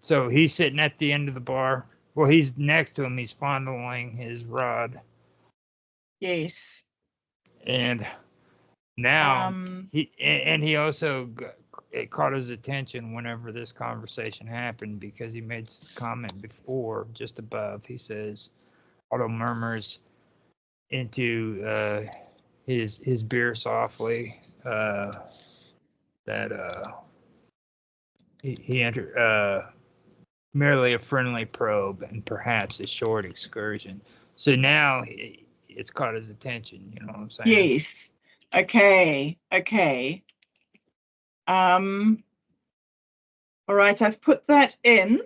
So he's sitting at the end of the bar. Well, he's next to him. He's fondling his rod. Yes. And now he also it caught his attention whenever this conversation happened because he made a comment before, just above. He says, Otto murmurs into his beer softly that he entered merely a friendly probe and perhaps a short excursion. So now it's caught his attention. You know what I'm saying? Yes. Okay. All right, I've put that in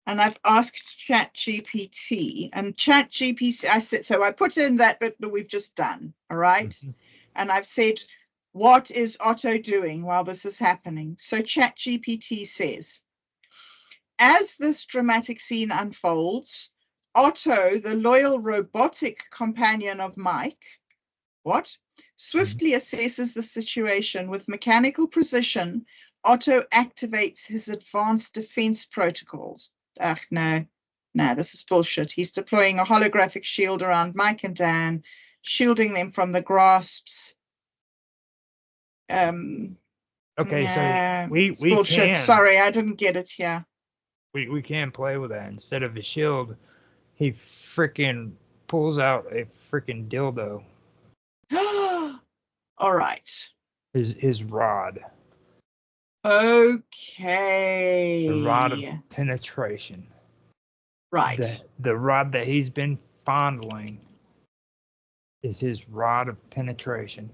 and I've asked ChatGPT, and ChatGPT, I said, so I put in that bit that we've just done. All right. Mm-hmm. And I've said, what is Otto doing while this is happening? So ChatGPT says, as this dramatic scene unfolds, Otto, the loyal robotic companion of Mike, swiftly assesses the situation with mechanical precision. Otto activates his advanced defense protocols. No, this is bullshit. He's deploying a holographic shield around Mike and Dan, shielding them from the grasps. Okay, so we bullshit. can. Sorry, I didn't get it here. We can play with that. Instead of a shield, he freaking pulls out a freaking dildo. All right. His rod. Okay. The rod of penetration. Right. The rod that he's been fondling is his rod of penetration.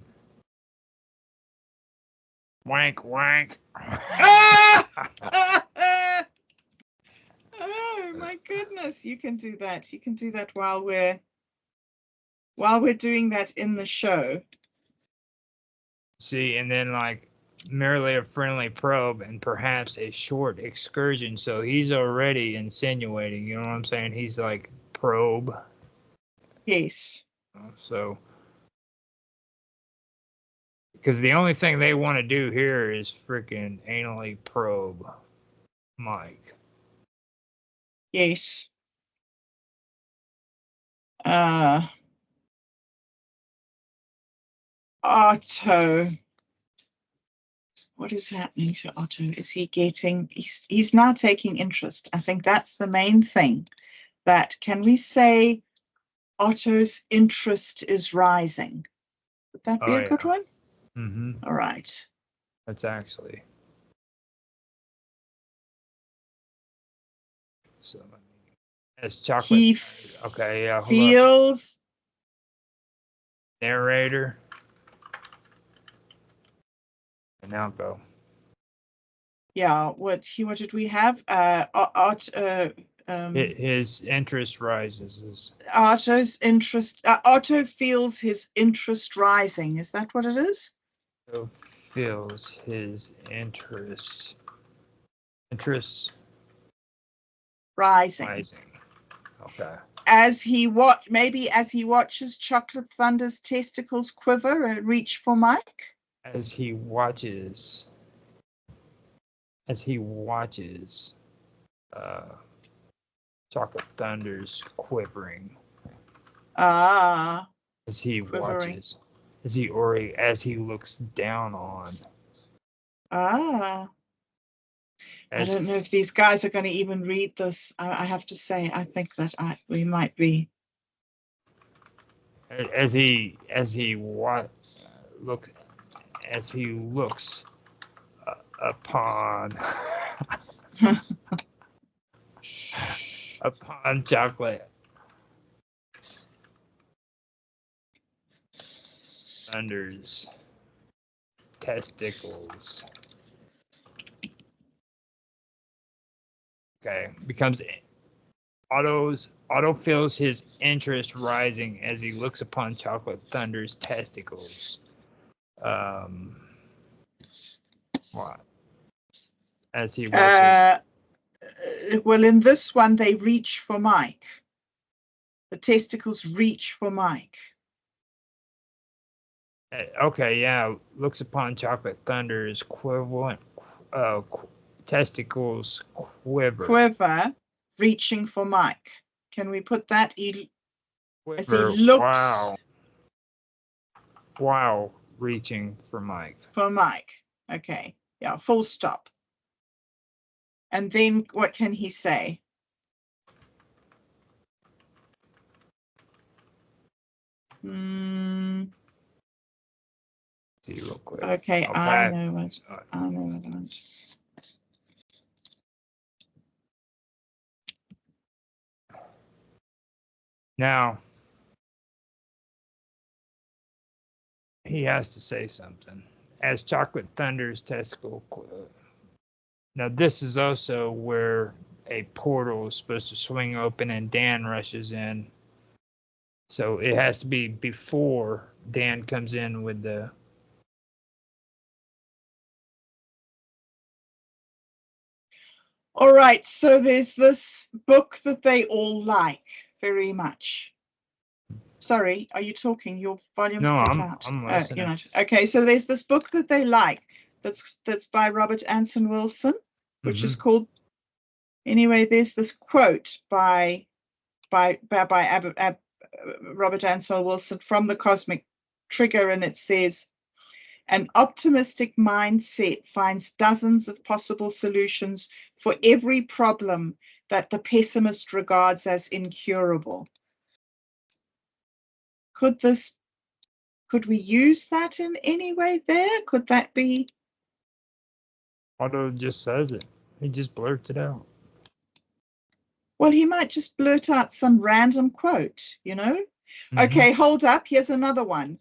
Wank, wank. Oh my goodness, you can do that. You can do that while we're doing that in the show. See, and then like merely a friendly probe and perhaps a short excursion. So he's already insinuating, you know what I'm saying? He's like probe. Yes. So because the only thing they want to do here is freaking anally probe Mike. Yes. Otto. What is happening to Otto? Is he getting, he's now taking interest. I think that's the main thing. That, can we say Otto's interest is rising? Would that be a good one? Mm-hmm. All right. That's actually. So, as chocolate. He okay, yeah. feels. Narrator. And now go. Yeah. What did we have? His interest rises. Otto's interest. Otto feels his interest rising. Is that what it is? Otto feels his interest rising. Okay. As he watches Chocolate Thunder's testicles quiver and reach for Mike. As he watches Chocolate Thunder's quivering Ah, as he quivering. watches, as he looks down on. Ah. I As don't know if these guys are going to even read this. I have to say, I think that we might be. as he look as he looks upon upon Chocolate Thunder's testicles. Okay, becomes Otto feels his interest rising as he looks upon Chocolate Thunder's testicles. What? As he watches. Well, in this one, they reach for Mike. The testicles reach for Mike. Okay, yeah. Looks upon Chocolate Thunder's testicles quiver. Quiver, reaching for Mike. Can we put that? As he Quiver. looks Wow. Reaching for Mike. for Mike. Okay. Yeah, full stop. And then what can he say? See real quick. Okay, Okay. I know what I want. Now he has to say something. As Chocolate Thunder's testicle. Now this is also where a portal is supposed to swing open and Dan rushes in. So it has to be before Dan comes in with the. All right, so there's this book that they all like very much. Sorry, are you talking? Your volume's cut out. I'm listening. You're not. Okay, so there's this book that they like that's by Robert Hanson Wilson, which is called. Anyway, there's this quote by Robert Hanson Wilson from The Cosmic Trigger, and it says, "An optimistic mindset finds dozens of possible solutions for every problem that the pessimist regards as incurable." Could we use that in any way there? Could that be? Otto just says it. He just blurts it out. Well, he might just blurt out some random quote, Okay, hold up. Here's another one.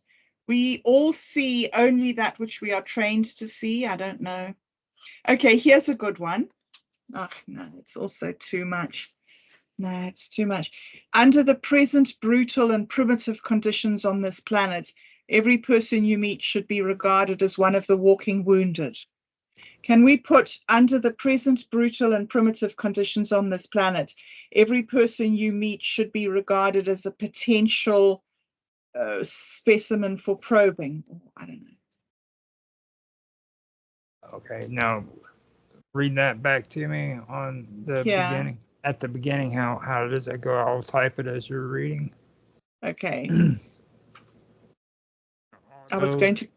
We all see only that which we are trained to see. I don't know. Okay, here's a good one. Oh, no, it's also too much. No, it's too much. Under the present brutal and primitive conditions on this planet, every person you meet should be regarded as one of the walking wounded. Can we put, under the present brutal and primitive conditions on this planet, every person you meet should be regarded as a potential specimen for probing? I don't know. Okay, now read that back to me on the beginning. At the beginning, how does that go? I'll type it as you're reading. Okay. I was going to.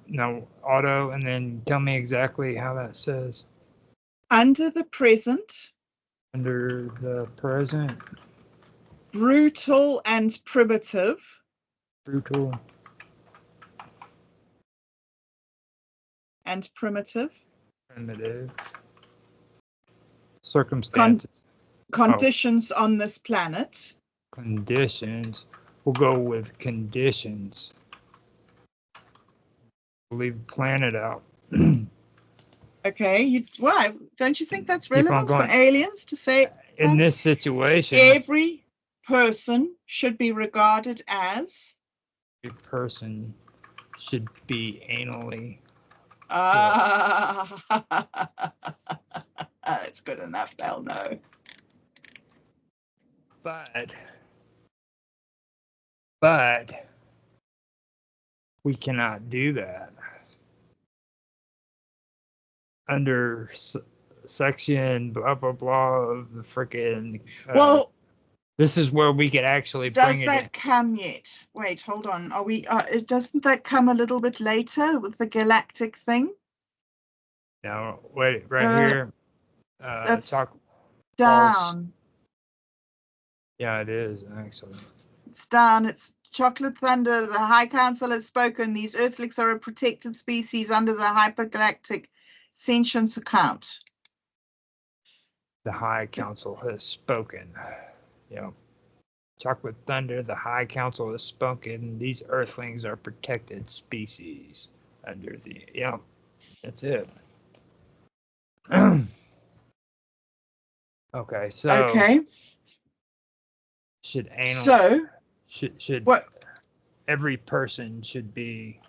Now, Otto, and then tell me exactly how that says. Under the present. Under the present. Brutal and primitive. Brutal. And primitive. Primitive. Circumstances. Conditions on this planet. Conditions. We'll go with conditions. We'll leave the planet out. Okay. Why? Don't you think that's relevant for aliens to say? In this situation. Every person should be regarded as. Every person should be anally. That's good enough. They'll know. But we cannot do that. under section blah blah blah of the frickin' Well, this is where we could actually does bring it in. that come yet? Wait, hold on. Are we? Doesn't that come a little bit later with the galactic thing? Now, wait, right here. That's Chocolate. down. Yeah, it is actually. It's down. It's Chocolate Thunder. The High Council has spoken. These Earthlings are a protected species under the hypergalactic sentience account. The High Council has spoken. Yeah. Chocolate Thunder, the High Council has spoken. These Earthlings are protected species under the. Yeah, that's it. Okay, so. Okay. Should what? Every person should be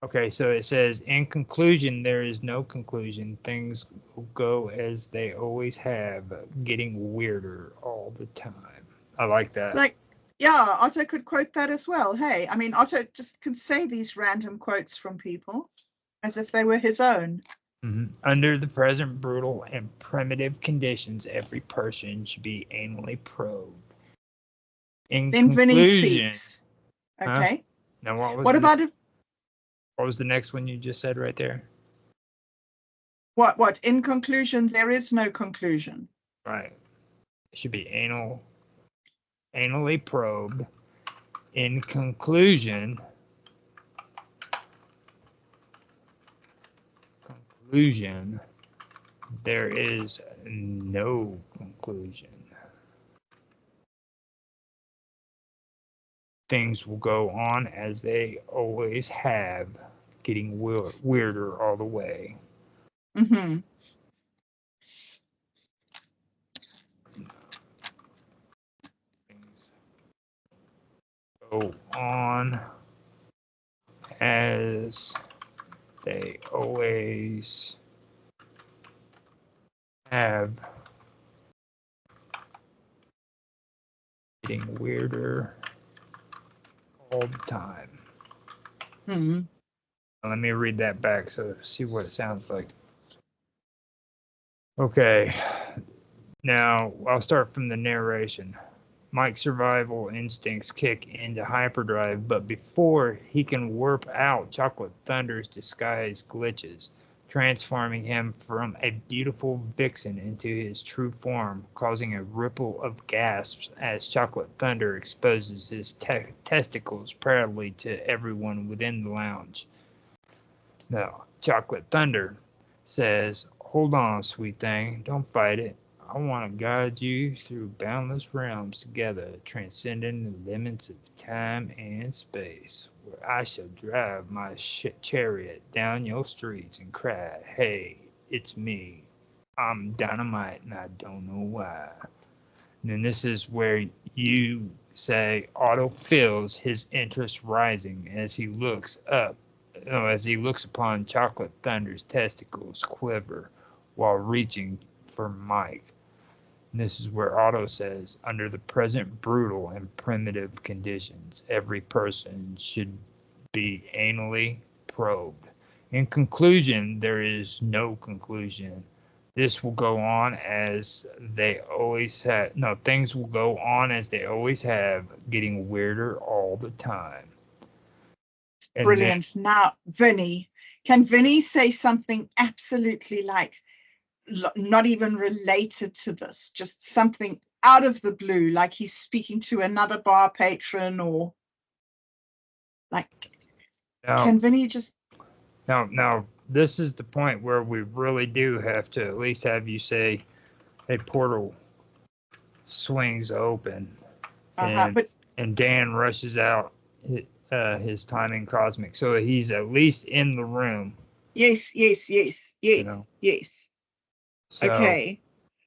okay, so it says, in conclusion, there is no conclusion. Things will go as they always have, getting weirder all the time. I like that. Like, yeah, Otto could quote that as well. Hey, I mean, Otto just can say these random quotes from people as if they were his own. Mm-hmm. Under the present brutal and primitive conditions, every person should be anally probed. In then conclusion, Vinny speaks. Okay. Huh? Now, what about if? What was the next one you just said right there? What? In conclusion, there is no conclusion. Right. It should be anally probed. In conclusion, there is no conclusion. Things will go on as they always have, getting weirder all the way. Mm-hmm. Things go on as they always have, getting weirder all the time. Mm-hmm. Let me read that back so see what it sounds like. Okay, now I'll start from the narration. Mike's survival instincts kick into hyperdrive, but before he can warp out, Chocolate Thunder's disguise glitches, transforming him from a beautiful vixen into his true form, causing a ripple of gasps as Chocolate Thunder exposes his testicles proudly to everyone within the lounge. Now, Chocolate Thunder says, "Hold on, sweet thing, don't fight it. I want to guide you through boundless realms together, transcending the limits of time and space, where I shall drive my chariot down your streets and cry, hey, it's me. I'm dynamite and I don't know why." And then this is where you say Otto feels his interest rising as he looks upon Chocolate Thunder's testicles quiver while reaching for Mike. And this is where Otto says, under the present brutal and primitive conditions, every person should be anally probed. In conclusion, there is no conclusion. This will go on as they always have. No, things will go on as they always have, getting weirder all the time. Brilliant. Now, Vinny, can Vinny say something absolutely like not even related to this, just something out of the blue, like he's speaking to another bar patron, or like, can Vinny just... Now, this is the point where we really do have to at least have you say a portal swings open, and Dan rushes out his timing cosmic, so he's at least in the room. Yes. You know? Yes. So, okay.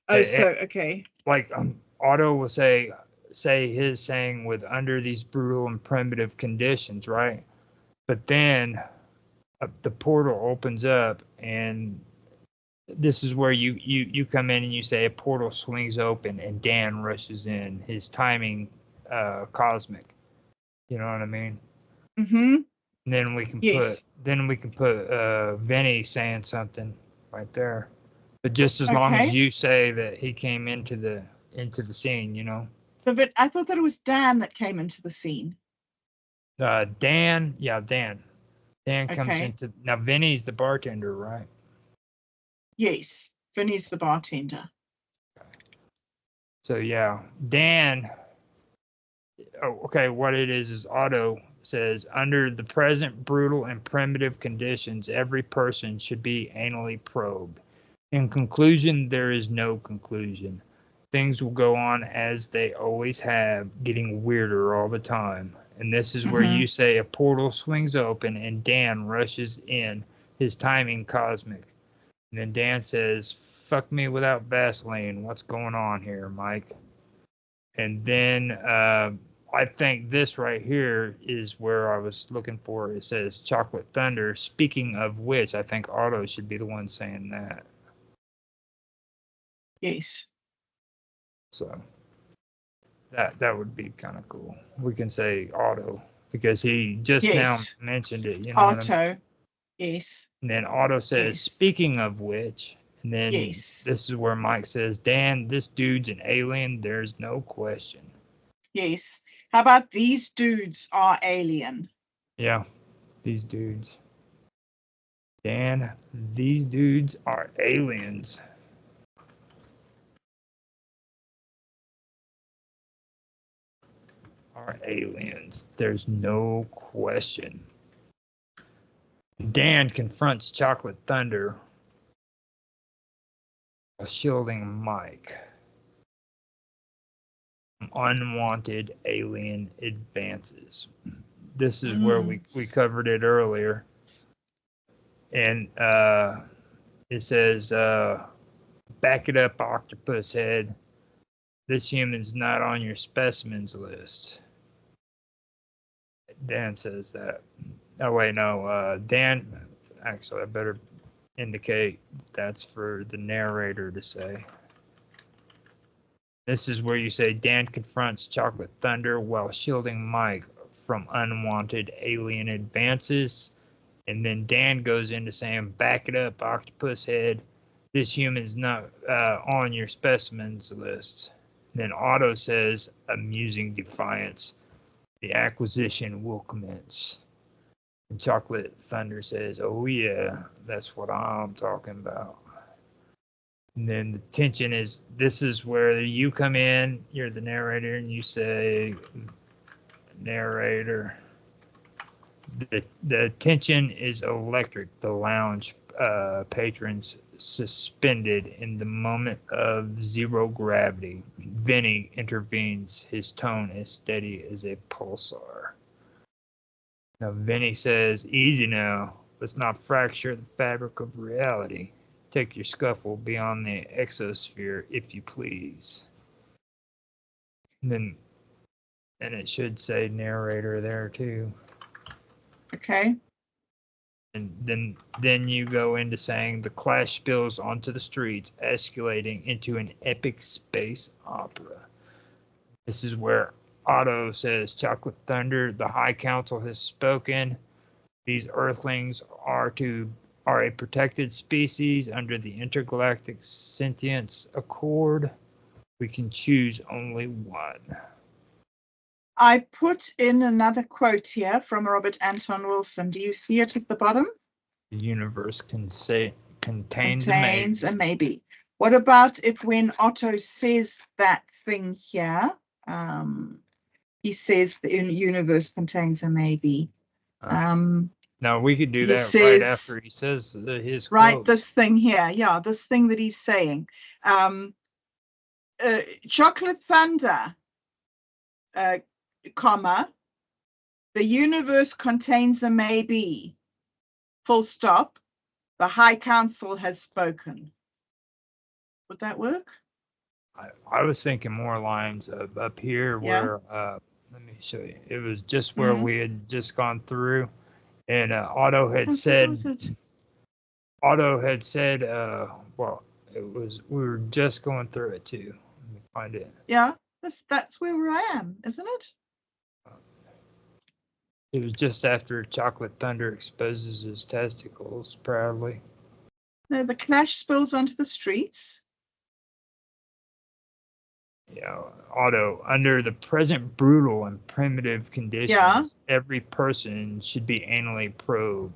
Okay. Like Otto will say his saying with under these brutal and primitive conditions, right? But then the portal opens up and this is where you come in and you say a portal swings open and Dan rushes in. His timing, cosmic. You know what I mean? Mm-hmm. And then we can Yes. put Vinny saying something right there. But just as long as Okay. you say that he came into the scene, you know. But I thought that it was Dan that came into the scene. Dan, yeah, Dan. Dan comes Okay. into now. Vinny's the bartender, right? Yes. Vinny's the bartender. So yeah, Dan. Oh, okay. What it is Otto says under the present brutal and primitive conditions, every person should be anally probed. In conclusion, there is no conclusion. Things will go on as they always have, getting weirder all the time. And this is where Mm-hmm. you say a portal swings open and Dan rushes in, his timing cosmic. And then Dan says, "Fuck me without Vaseline. What's going on here, Mike?" And then I think this right here is where I was looking for. It says Chocolate Thunder. Speaking of which, I think Otto should be the one saying that. Yes. So that would be kind of cool. We can say Otto because he just Yes. now mentioned it. You know what I mean? Otto. Yes. And then Otto says, Yes. "Speaking of which," and then Yes. this is where Mike says, "Dan, this dude's an alien. There's no question." Yes. How about these dudes are alien? Yeah, these dudes. Dan, these dudes are aliens. Are aliens. There's no question. Dan confronts Chocolate Thunder while shielding Mike from unwanted alien advances. This is where we covered it earlier. And it says, back it up, octopus head. This human's not on your specimens list. Dan says that. Oh, wait, no. Dan, actually, I better indicate that's for the narrator to say. This is where you say Dan confronts Chocolate Thunder while shielding Mike from unwanted alien advances. And then Dan goes into saying, back it up, octopus head. This human's not on your specimens list. And then Otto says, amusing defiance. The acquisition will commence. And Chocolate Thunder says, oh yeah, that's what I'm talking about. And then the tension is, this is where you come in, you're the narrator, and you say, narrator. The tension is electric. The lounge patrons suspended in the moment of zero gravity. Vinny intervenes. His tone is steady as a pulsar. Now Vinny says, easy now. Let's not fracture the fabric of reality. Take your scuffle beyond the exosphere, if you please. And it should say narrator there too. Okay. And then you go into saying the clash spills onto the streets, escalating into an epic space opera. This is where Otto says, Chocolate Thunder, the High Council has spoken. These Earthlings are a protected species under the Intergalactic Sentience Accord. We can choose only one. I put in another quote here from Robert Anton Wilson. Do you see it at the bottom? The universe contains a maybe. What about if when Otto says that thing here, he says the universe contains a maybe. No, we could do that right after he says his quote. Right, this thing here. Yeah, this thing that he's saying. Chocolate Thunder, comma, the universe contains a maybe, full stop, the High Council has spoken. Would that work? I was thinking more lines up here where, let me show you. It was just where we had just gone through, and Otto had said, Otto had said, well, we were just going through it too. Let me find it. Yeah, that's where I am, isn't it? It was just after Chocolate Thunder exposes his testicles proudly. No, the Clash spills onto the streets. Otto, under the present brutal and primitive conditions, every person should be anally probed.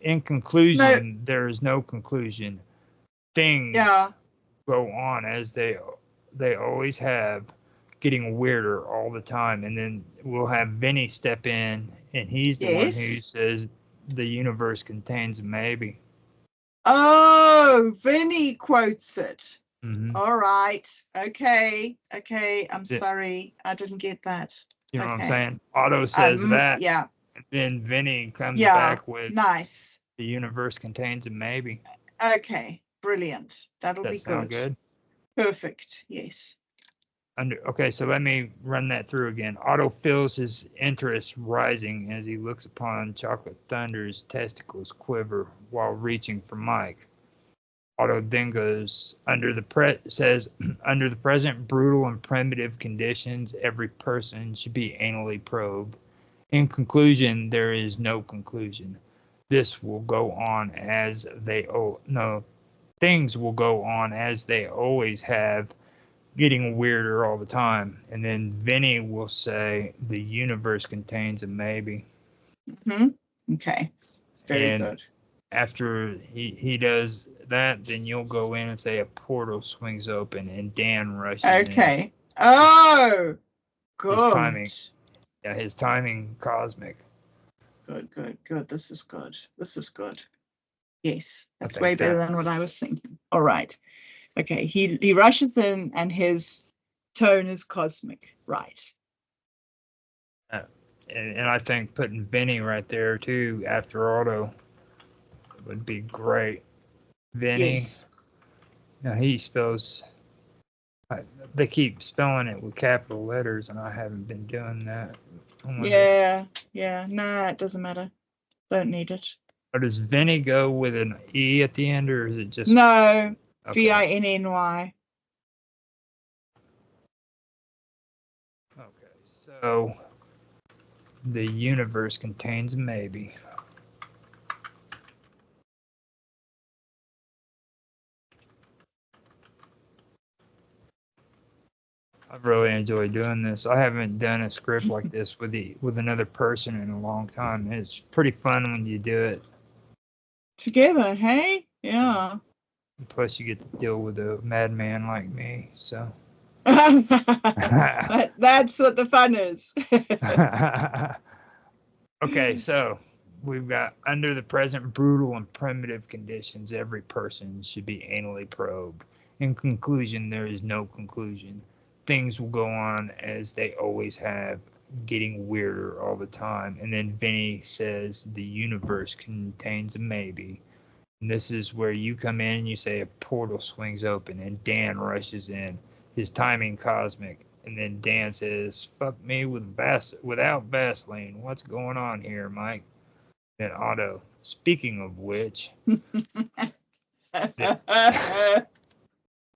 In conclusion, there is no conclusion. Things go on as they always have, getting weirder all the time. And then we'll have Vinny step in, and he's the one who says the universe contains a maybe. Oh, Vinny quotes it. Mm-hmm. All right. Okay. I'm sorry. I didn't get that. You know what I'm saying? Otto says that. Yeah. And then Vinny comes back with nice. The universe contains a maybe. Okay. Brilliant. That'll be sound good. Perfect. Yes. Okay, so let me run that through again. Otto feels his interest rising as he looks upon Chocolate Thunder's testicles quiver while reaching for Mike. Otto then goes, under the present brutal and primitive conditions, every person should be anally probed. In conclusion, there is no conclusion. Things will go on as they always have, getting weirder all the time. And then Vinny will say, the universe contains a maybe. Mm-hmm. Okay. Very good. After he does that, then you'll go in and say a portal swings open and Dan rushes in. Okay. Oh, good. His timing cosmic. Good. This is good. Yes, that's way better than what I was thinking. All right. Okay, he rushes in and his tone is cosmic. Right. And I think putting Vinny right there too after Otto would be great. Vinny. Yes. Now he spells. They keep spelling it with capital letters, and I haven't been doing that. Yeah. Nah, it doesn't matter. Don't need it. Or does Vinny go with an E at the end, or is it just no? Okay. Vinny. Okay, so the universe contains a maybe. I've really enjoyed doing this. I haven't done a script like this with another person in a long time. It's pretty fun when you do it together. Hey, yeah. Plus, you get to deal with a madman like me. So that's what the fun is. Okay, so we've got under the present brutal and primitive conditions, every person should be anally probed. In conclusion, there is no conclusion. Things will go on as they always have, getting weirder all the time. And then Vinny says the universe contains a maybe. And this is where you come in and you say a portal swings open and Dan rushes in. His timing cosmic. And then Dan says, fuck me without Vaseline. What's going on here, Mike? Then Otto, speaking of which.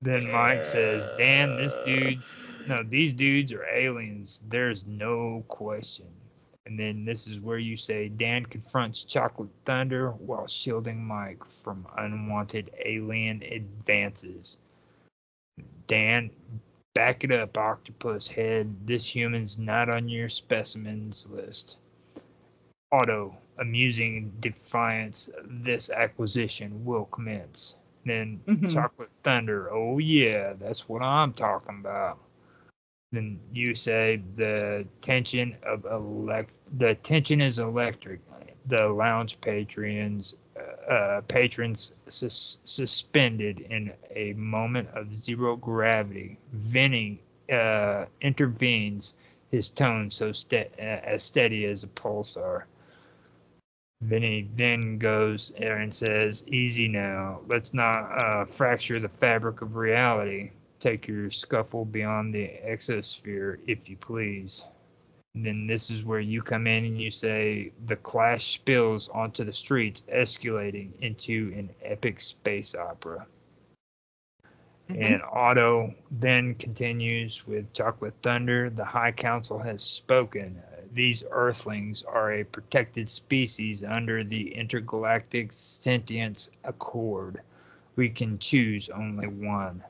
Then Mike says, Dan, these dudes are aliens. There's no question. And then this is where you say Dan confronts Chocolate Thunder while shielding Mike from unwanted alien advances. Dan, back it up, octopus head. This human's not on your specimens list. Otto, amusing defiance, this acquisition will commence. Then Chocolate Thunder, oh yeah, that's what I'm talking about. Then you say the tension is electric. The lounge patrons suspended in a moment of zero gravity. Vinny intervenes, his tone so as steady as a pulsar. Vinny then goes there and says, easy now. Let's not fracture the fabric of reality. Take your scuffle beyond the exosphere, if you please. And then this is where you come in and you say the clash spills onto the streets, escalating into an epic space opera. And Otto then continues with Chocolate Thunder. The High Council has spoken. These Earthlings are a protected species under the Intergalactic Sentience Accord. We can choose only one.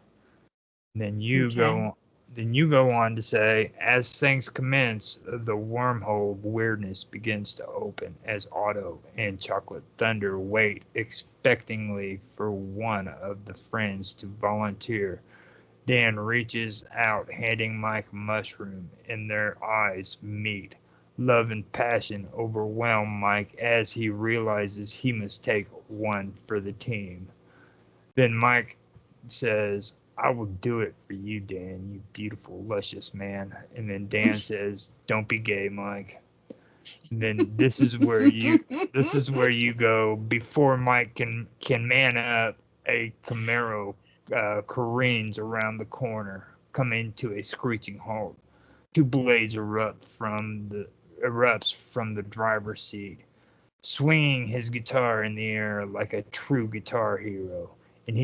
Then you go on to say, as things commence, the wormhole weirdness begins to open as Otto and Chocolate Thunder wait expectingly for one of the friends to volunteer. Dan reaches out, handing Mike a mushroom, and their eyes meet. Love and passion overwhelm Mike as he realizes he must take one for the team. Then Mike says, I will do it for you, Dan, you beautiful, luscious man. And then Dan says, don't be gay, Mike. And then this is where you go before Mike can man up. A Camaro careens around the corner, coming to a screeching halt. Two blades erupts from the driver's seat, swinging his guitar in the air like a true guitar hero. And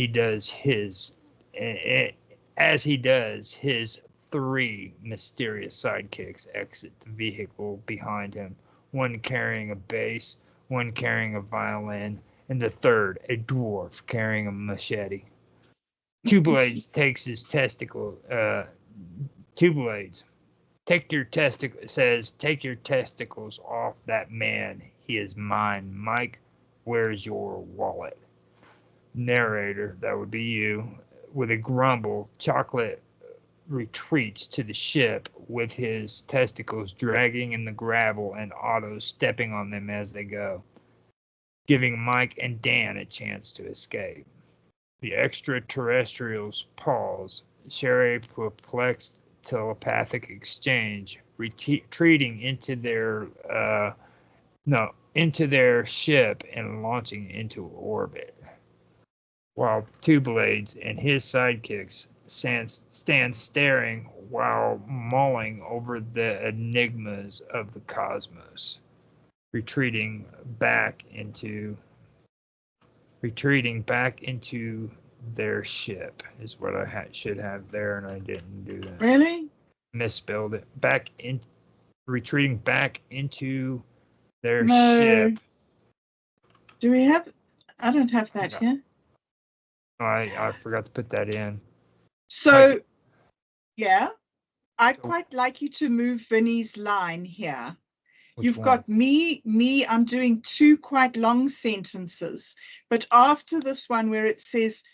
as he does, his three mysterious sidekicks exit the vehicle behind him, one carrying a bass, one carrying a violin, and the third, a dwarf carrying a machete. Two Blades takes his testicle. Two Blades take your testicles off that man. He is mine. Mike, where's your wallet? Narrator, that would be you. With a grumble, Chocolate retreats to the ship with his testicles dragging in the gravel and Otto stepping on them as they go, giving Mike and Dan a chance to escape. The extraterrestrials pause, share a perplexed telepathic exchange, retreating into their ship and launching into orbit. While Two Blades and his sidekicks stand staring while mulling over the enigmas of the cosmos, retreating back into their ship is what I should have there, and I didn't do that. Really? Misspelled it. Retreating back into their No. ship. Do we have? I don't have that here. I forgot to put that in. So, yeah, I'd quite like you to move Vinny's line here. You've got me, I'm doing two quite long sentences, but after this one where it says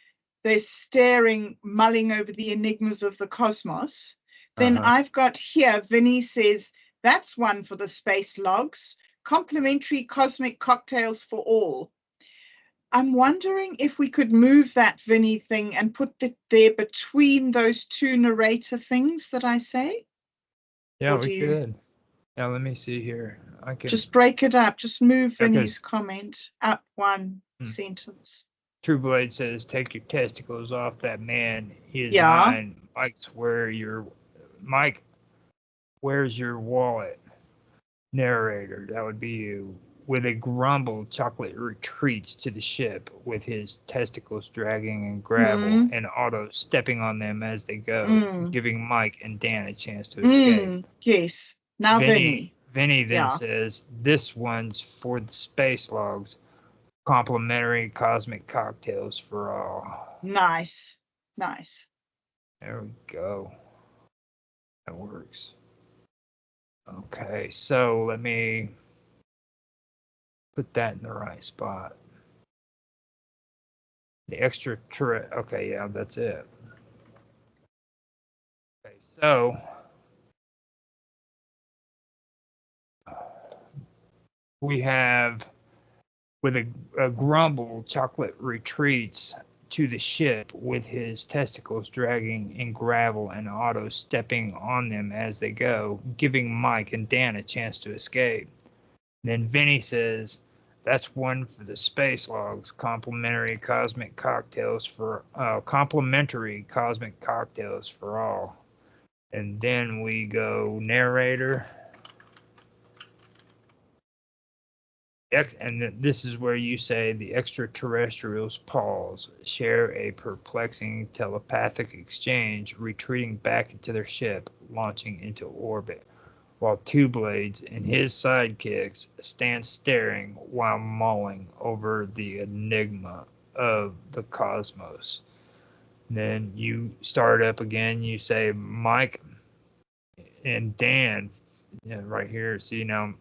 they're staring, mulling over the enigmas of the cosmos, then I've got here, Vinny says, that's one for the space logs, complimentary cosmic cocktails for all. I'm wondering if we could move that Vinny thing and put it there between those two narrator things that I say. Yeah, we could. Yeah, let me see here. I can just break it up. Just move Vinny's comment up one sentence. True Blade says, "Take your testicles off that man. He is mine." Mike, where's your wallet? Narrator, that would be you. With a grumble, Chocolate retreats to the ship with his testicles dragging in gravel and Otto stepping on them as they go, giving Mike and Dan a chance to escape. Yes. Now Vinny then says, this one's for the space logs. Complimentary cosmic cocktails for all. Nice. There we go. That works. Okay, so let me put that in the right spot. The extra okay, yeah, that's it. Okay, so we have, with a grumble, Chocolate retreats to the ship with his testicles dragging in gravel and Otto stepping on them as they go, giving Mike and Dan a chance to escape. Then Vinny says, that's one for the space logs, complimentary cosmic cocktails for all. And then we go narrator. this is where you say the extraterrestrials pause, share a perplexing telepathic exchange, retreating back into their ship, launching into orbit, while Two Blades and his sidekicks stand staring while mulling over the enigma of the cosmos. Then you start up again. You say Mike and Dan, right here. See now.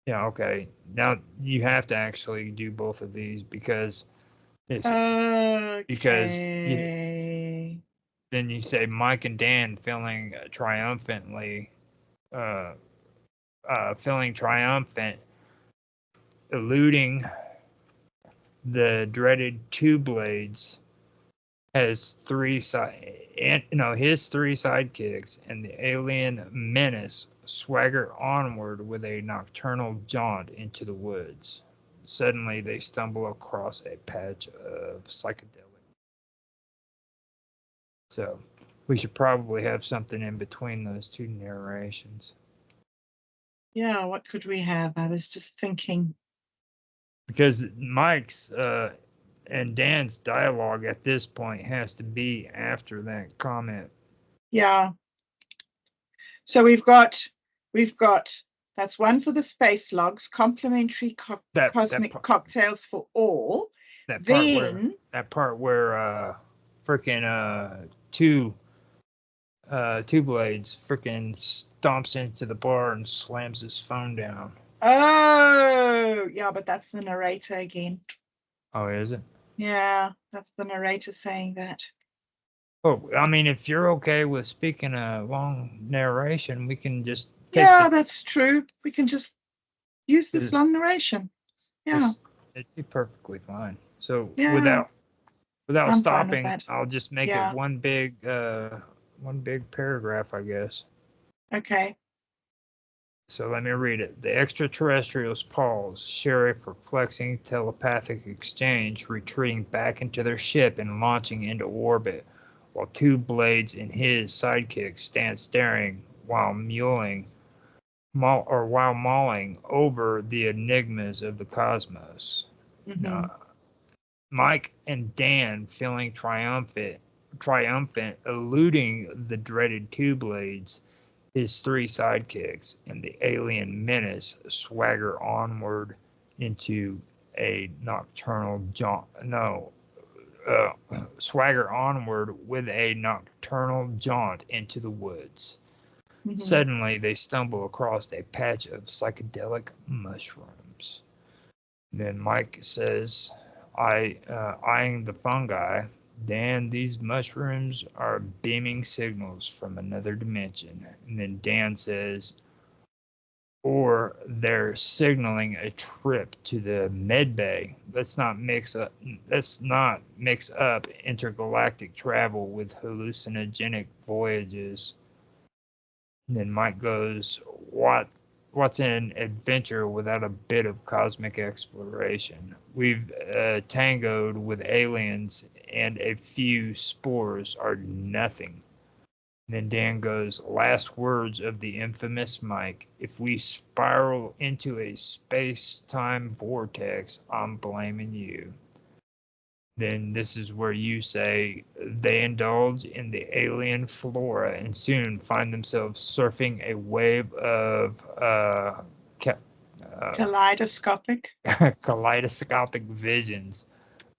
Yeah, okay. Now you have to actually do both of these because it's because then you say Mike and Dan feeling triumphant, eluding the dreaded Two Blades has his three sidekicks and the alien menace swagger onward with a nocturnal jaunt into the woods. Suddenly, they stumble across a patch of psychedelic. So, we should probably have something in between those two narrations. Yeah, what could we have? I was just thinking. Because Mike's and Dan's dialogue at this point has to be after that comment. Yeah. So we've got that's one for the space logs, complimentary cosmic cocktails for all. That part where freaking Two Blades freaking stomps into the bar and slams his phone down. Oh, yeah, but that's the narrator again. Oh, is it? Yeah, that's the narrator saying that. Oh, I mean, if you're okay with speaking a long narration, we can just that's true. We can just use this long narration. Yeah. It'd be perfectly fine. So without stopping, I'll just make it one big paragraph, I guess. Okay. So let me read it. The extraterrestrials pause, share a perplexing telepathic exchange, retreating back into their ship and launching into orbit, while Two Blades and his sidekick stand staring while mulling over the enigmas of the cosmos. Mm-hmm. Mike and Dan feeling triumphant, eluding the dreaded Two Blades, his three sidekicks, and the alien menace swagger onward into a nocturnal swagger onward with a nocturnal jaunt into the woods. Mm-hmm. Suddenly, they stumble across a patch of psychedelic mushrooms. Then Mike says, eyeing the fungi, Dan, these mushrooms are beaming signals from another dimension. And then Dan says, or they're signaling a trip to the med bay. Let's not mix up intergalactic travel with hallucinogenic voyages. And then Mike goes, what's an adventure without a bit of cosmic exploration? We've tangoed with aliens, and a few spores are nothing. And then Dan goes, last words of the infamous Mike. If we spiral into a space-time vortex, I'm blaming you. Then this is where you say they indulge in the alien flora and soon find themselves surfing a wave of kaleidoscopic visions,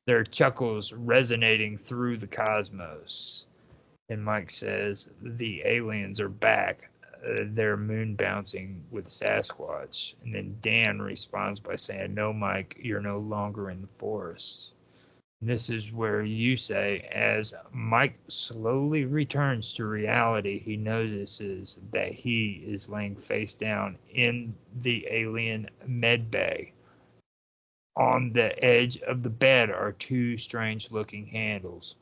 their chuckles resonating through the cosmos. And Mike says the aliens are back. They're moon bouncing with Sasquatch. And then Dan responds by saying, no, Mike, you're no longer in the forest. This is where you say, as Mike slowly returns to reality, he notices that he is laying face down in the alien med bay. On the edge of the bed are two strange-looking handles.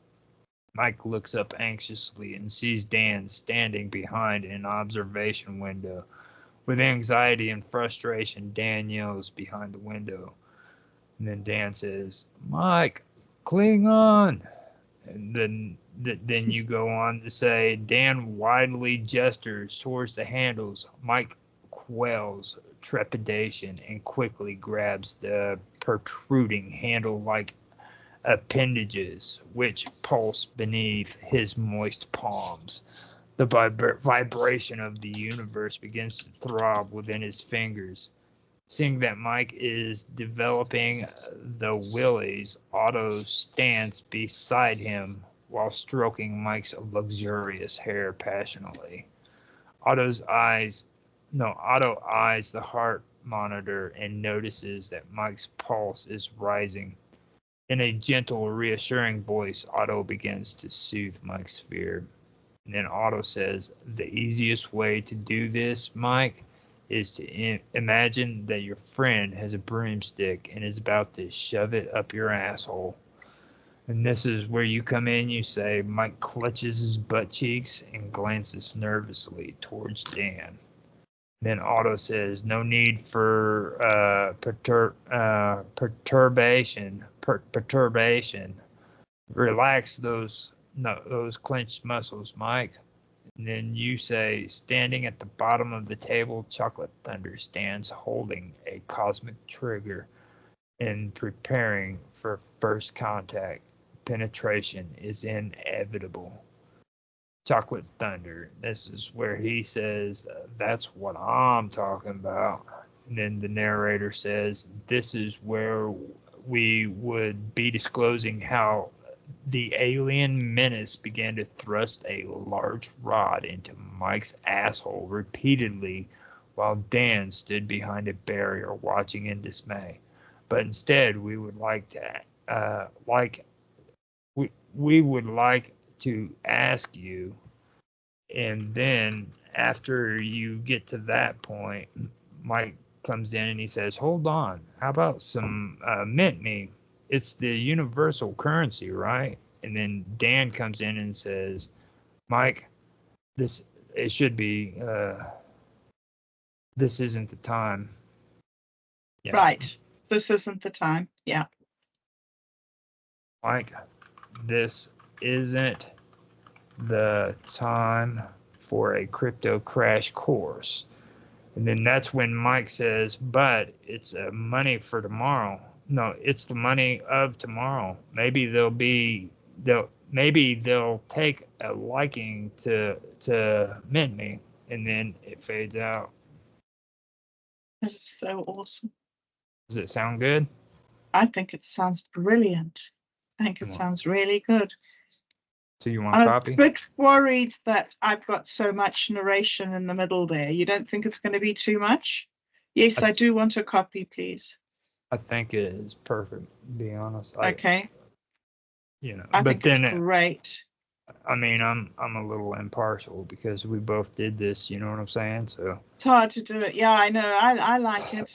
Mike looks up anxiously and sees Dan standing behind an observation window. With anxiety and frustration, Dan yells behind the window. And then Dan says, Mike, cling on. And then you go on to say, Dan widely gestures towards the handles. Mike quells, trepidation and quickly grabs the protruding handle-like appendages which pulse beneath his moist palms. The vibration of the universe begins to throb within his fingers. Seeing that Mike is developing the willies, Otto stands beside him while stroking Mike's luxurious hair passionately. Otto eyes the heart monitor and notices that Mike's pulse is rising. In a gentle, reassuring voice, Otto begins to soothe Mike's fear. And then Otto says, "The easiest way to do this, Mike, is to imagine that your friend has a broomstick and is about to shove it up your asshole. And this is where you come in," you say. Mike clutches his butt cheeks and glances nervously towards Dan. Then Otto says, "No need for perturbation. Relax those clenched muscles, Mike." And then you say, "Standing at the bottom of the table, Chocolate Thunder stands holding a cosmic trigger and preparing for first contact. Penetration is inevitable." Chocolate Thunder, this is where he says, "That's what I'm talking about." And then the narrator says, "This is where we would be disclosing how the alien menace began to thrust a large rod into Mike's asshole repeatedly while Dan stood behind a barrier watching in dismay. But instead, we would like to ask you," and then after you get to that point, Mike comes in and he says, "Hold on, how about some mint me? It's the universal currency, right?" And then Dan comes in and says, "Mike, this isn't the time." Yeah. Right. This isn't the time. Yeah. Mike, this isn't the time for a crypto crash course. And then that's when Mike says, "But it's money for tomorrow. No, it's the money of tomorrow. Maybe they'll take a liking to mint me." And then it fades out. That is so awesome. Does it sound good? I think it sounds brilliant. I think it sounds really good. So you want a I'm copy? a bit worried that I've got so much narration in the middle there. You don't think it's going to be too much? Yes, I do want a copy, please. I think it is perfect, to be honest. Okay. I think it's great. I mean, I'm a little impartial because we both did this, you know what I'm saying? So it's hard to do it. Yeah, I know. I like it.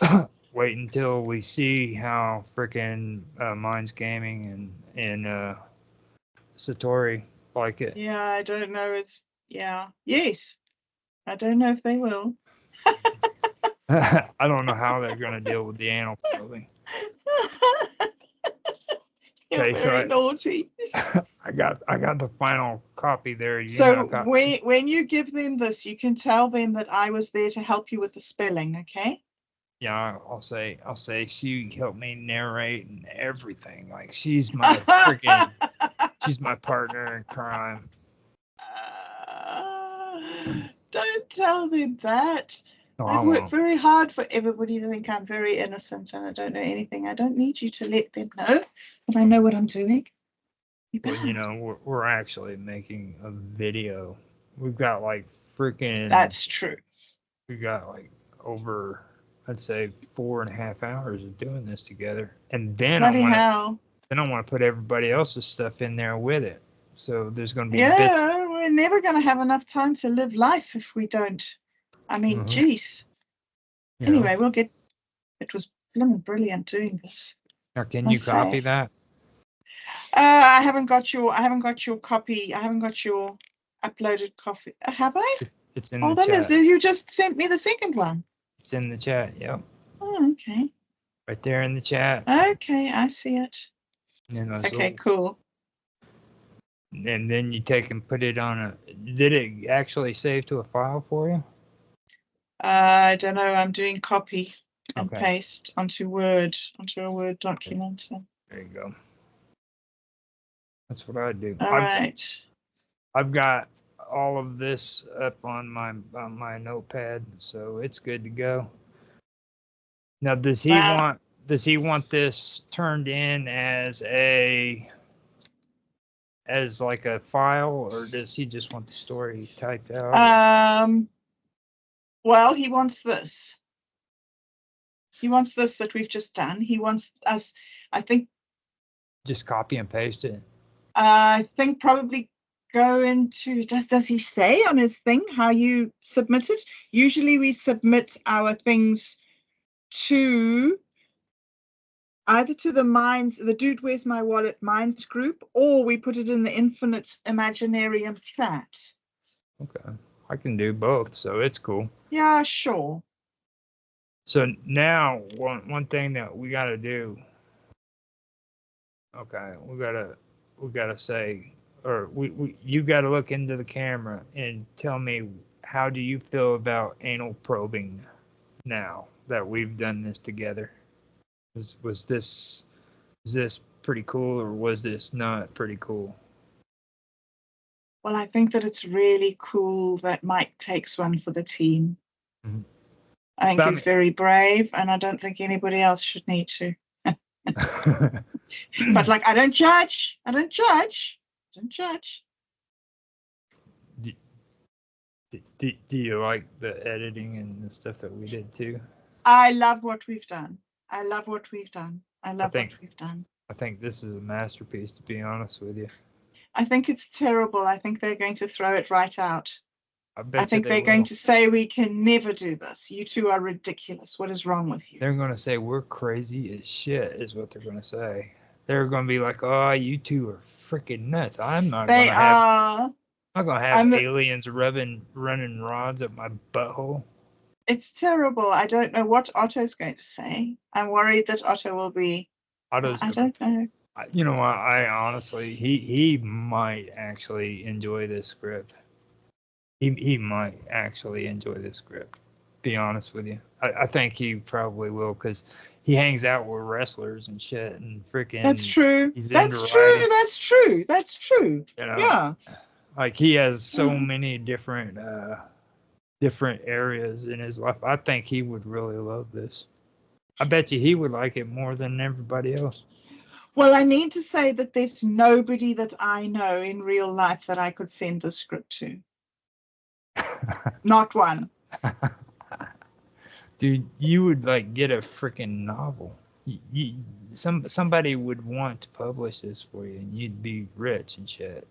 Wait until we see how freaking Minds Gaming and Satori like it. Yeah, I don't know. Yes. I don't know if they will. I don't know how they're going to deal with the anal probing. You're very naughty. I got the final copy there. When you give them this, you can tell them that I was there to help you with the spelling, okay? Yeah, I'll say she helped me narrate and everything. Like she's my freaking, she's my partner in crime. Don't tell them that. No, I work very hard for everybody to think I'm very innocent and I don't know anything. I don't need you to let them know that I know what I'm doing. Well, we're actually making a video. We've got like freaking. That's true. We got like over, I'd say, 4.5 hours of doing this together, and then I want to put everybody else's stuff in there with it. So there's going to be we're never going to have enough time to live life if we don't. I mean, geez. Anyway, it was brilliant doing this. Now, can you copy that? I haven't got your copy. I haven't got your uploaded copy. Have I? It's in the chat. You just sent me the second one. It's in the chat. Yep. Oh, okay. Right there in the chat. Okay, I see it. Okay, cool. And then you take and put it on did it actually save to a file for you? I don't know. I'm doing copy and Okay. paste onto a Word document. So. There you go. That's what I do. All right. I've got all of this up on my notepad, so it's good to go. Now, does he Wow. want this turned in as like a file, or does he just want the story typed out? Well, he wants this. He wants this that we've just done. He wants us, I think. Just copy and paste it. I think probably go into, does he say on his thing how you submit it? Usually we submit our things to either to the Dude Where's My Wallet Minds group, or we put it in the Infinite Imaginarium chat. Okay. I can do both, so it's cool. Yeah, sure. So now one thing that we got to do. Okay, we gotta say, or you got to look into the camera and tell me, how do you feel about anal probing now that we've done this together? Was this pretty cool, or was this not pretty cool? Well, I think that it's really cool that Mike takes one for the team. Mm-hmm. I think he's very brave, and I don't think anybody else should need to. But like, I don't judge. Do you like the editing and the stuff that we did too? I love what we've done. I think this is a masterpiece, to be honest with you. I think it's terrible. I think they're going to throw it right out. I think they're going to say we can never do this. You two are ridiculous. What is wrong with you? They're going to say we're crazy as shit, is what they're going to say. They're going to be like, oh, you two are freaking nuts. I'm not going to have aliens running rods up my butthole. It's terrible. I don't know what Otto's going to say. I'm worried that Otto will be. I don't know. You know what? I honestly, he might actually enjoy this script. He might actually enjoy this script. Be honest with you, I think he probably will, because he hangs out with wrestlers and shit and freaking. That's true. That's true. You know, yeah. Like, he has so many different areas in his life. I think he would really love this. I bet you he would like it more than everybody else. Well, I need to say that there's nobody that I know in real life that I could send the script to. Not one. Dude, you would like get a freaking novel. Somebody would want to publish this for you, and you'd be rich and shit.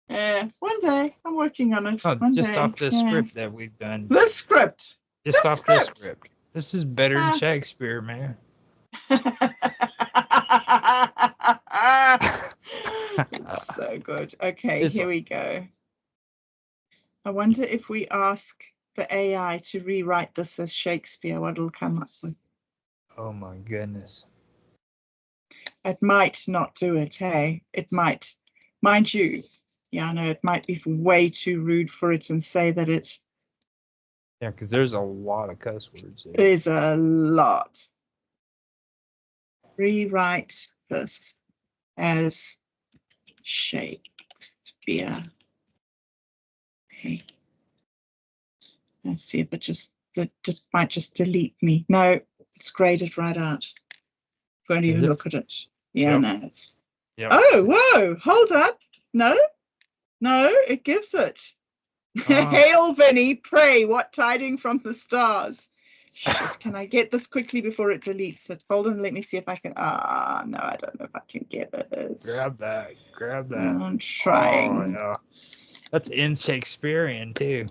Yeah, one day. I'm working on it. Oh, just off the script that we've done. This script. Just off this script. This is better than Shakespeare, man. It's so good. Okay, here we go. I wonder if we ask the AI to rewrite this as Shakespeare, what it'll come up with. Oh my goodness. It might not do it, hey? It might. Mind you, yeah, I know it might be way too rude for it and say that it. Yeah, because there's a lot of cuss words there. There's a lot. Rewrite this as Shakespeare. Okay. Let's see if it might just delete me. No, it's graded right out. Won't even look at it. Yeah, no. It's. Yep. Oh, whoa! Hold up. No, it gives it. Hail, Vinny, pray, what tiding from the stars? Shit, can I get this quickly before it deletes it? Hold on, let me see if I can. No, I don't know if I can get it. Grab that. I'm trying. Oh, yeah. That's in Shakespearean too.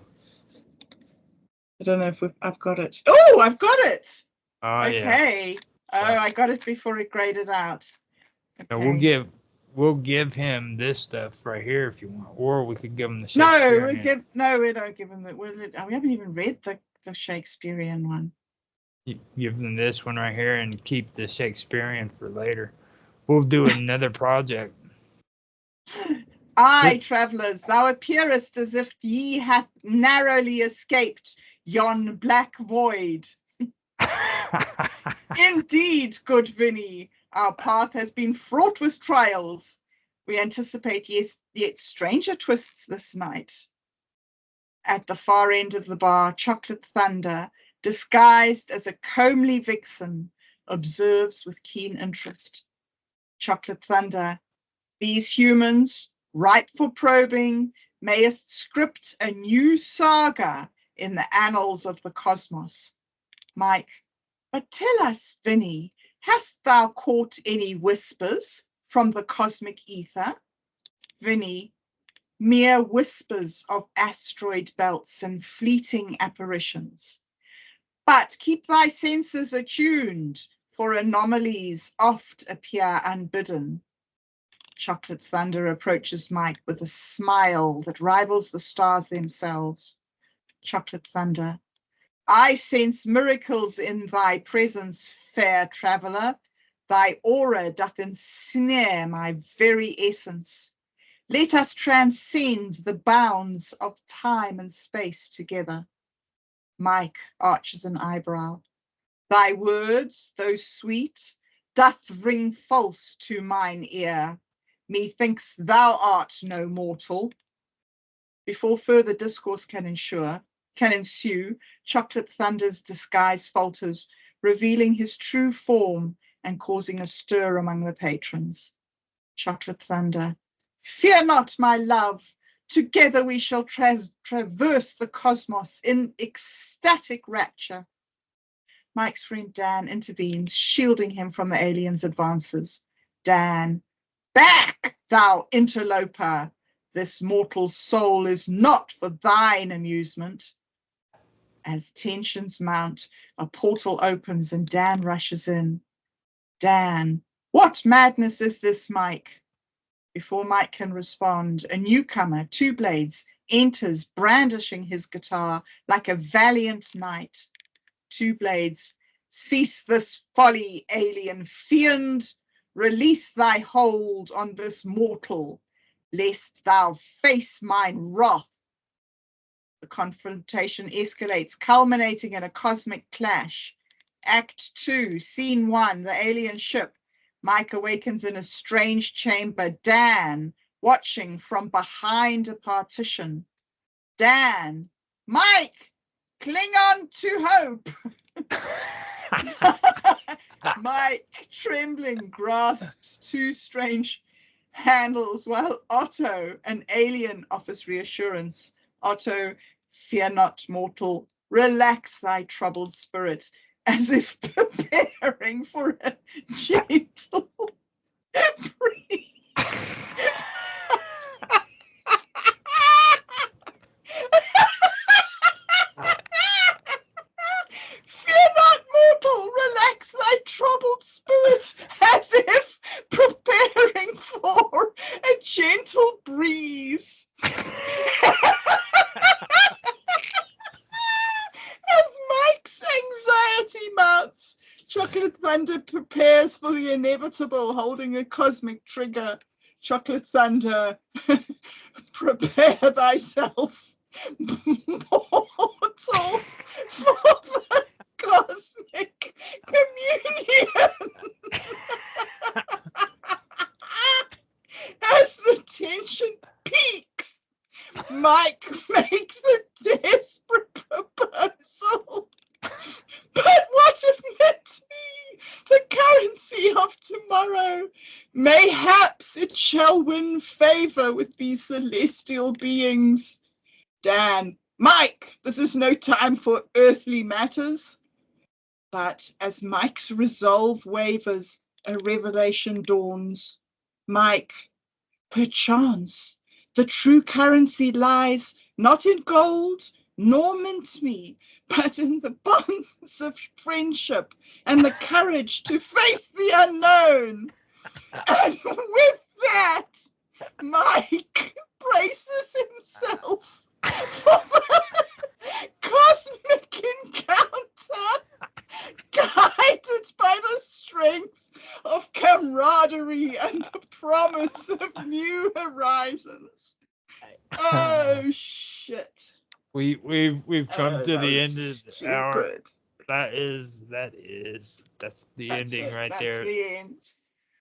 I don't know if I've got it. Oh, I've got it. Oh, okay. Yeah. Oh, I got it before it graded out. Okay. Now we'll give him this stuff right here if you want, or we could give him the Shakespearean. We don't give him that. We haven't even read the Shakespearean one. You give them this one right here and keep the Shakespearean for later. We'll do another project. Aye, travellers, thou appearest as if ye hath narrowly escaped yon black void. Indeed, good Vinny, our path has been fraught with trials. We anticipate yet stranger twists this night. At the far end of the bar, Chocolate Thunder, disguised as a comely vixen, observes with keen interest. Chocolate Thunder, these humans, ripe for probing, mayest script a new saga in the annals of the cosmos. Mike, but tell us, Vinny, hast thou caught any whispers from the cosmic ether? Vinny, mere whispers of asteroid belts and fleeting apparitions. But keep thy senses attuned, for anomalies oft appear unbidden. Chocolate Thunder approaches Mike with a smile that rivals the stars themselves. Chocolate Thunder, I sense miracles in thy presence, fair traveller. Thy aura doth ensnare my very essence. Let us transcend the bounds of time and space together. Mike arches an eyebrow. Thy words, though sweet, doth ring false to mine ear. Methinks thou art no mortal. Before further discourse can ensue, Chocolate Thunder's disguise falters, revealing his true form and causing a stir among the patrons. Chocolate Thunder, fear not, my love. Together we shall traverse the cosmos in ecstatic rapture. Mike's friend Dan intervenes, shielding him from the alien's advances. Dan, back, thou interloper! This mortal soul is not for thine amusement. As tensions mount, a portal opens and Dan rushes in. Dan, what madness is this, Mike? Before Mike can respond, a newcomer, Two Blades, enters, brandishing his guitar like a valiant knight. Two Blades, cease this folly, alien fiend. Release thy hold on this mortal, lest thou face mine wrath. The confrontation escalates, culminating in a cosmic clash. Act 2, Scene 1, the alien ship. Mike awakens in a strange chamber. Dan, watching from behind a partition. Dan, Mike, cling on to hope. Mike, trembling, grasps two strange handles while Otto, an alien, offers reassurance. Otto, fear not, mortal, relax thy troubled spirit, as if preparing for a gentle breeze. Fear not, mortal, relax thy troubled spirit, as if preparing for a gentle breeze. As Mike's anxiety mounts, Chocolate Thunder prepares for the inevitable, holding a cosmic trigger. Chocolate Thunder, prepare thyself, mortal, for the cosmic communion. As the tension peaks, Mike makes the desperate proposal. But what if meant to be the currency of tomorrow? Mayhaps it shall win favor with these celestial beings. Dan, Mike, this is no time for earthly matters. But as Mike's resolve wavers, a revelation dawns. Mike, perchance the true currency lies not in gold nor mincemeat, but in the bonds of friendship and the courage to face the unknown. And with that, Mike braces himself for the cosmic encounter, guided by the strength of camaraderie and the promise of new horizons. Oh, shit. We've come to that the was end of the hour. stupid. That's the That's ending it. right That's there. the end.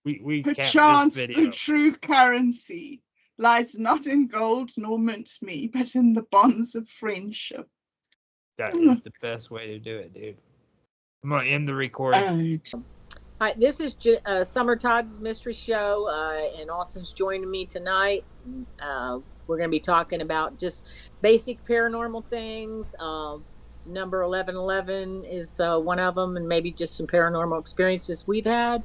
We capped this Perchance the video. true currency lies not in gold nor mincemeat, but in the bonds of friendship. That is the best way to do it, dude. I'm gonna end the recording. Hi, this is Summer Todd's Mystery Show, and Austin's joining me tonight. We're going to be talking about just basic paranormal things. Number 1111 is one of them, and maybe just some paranormal experiences we've had.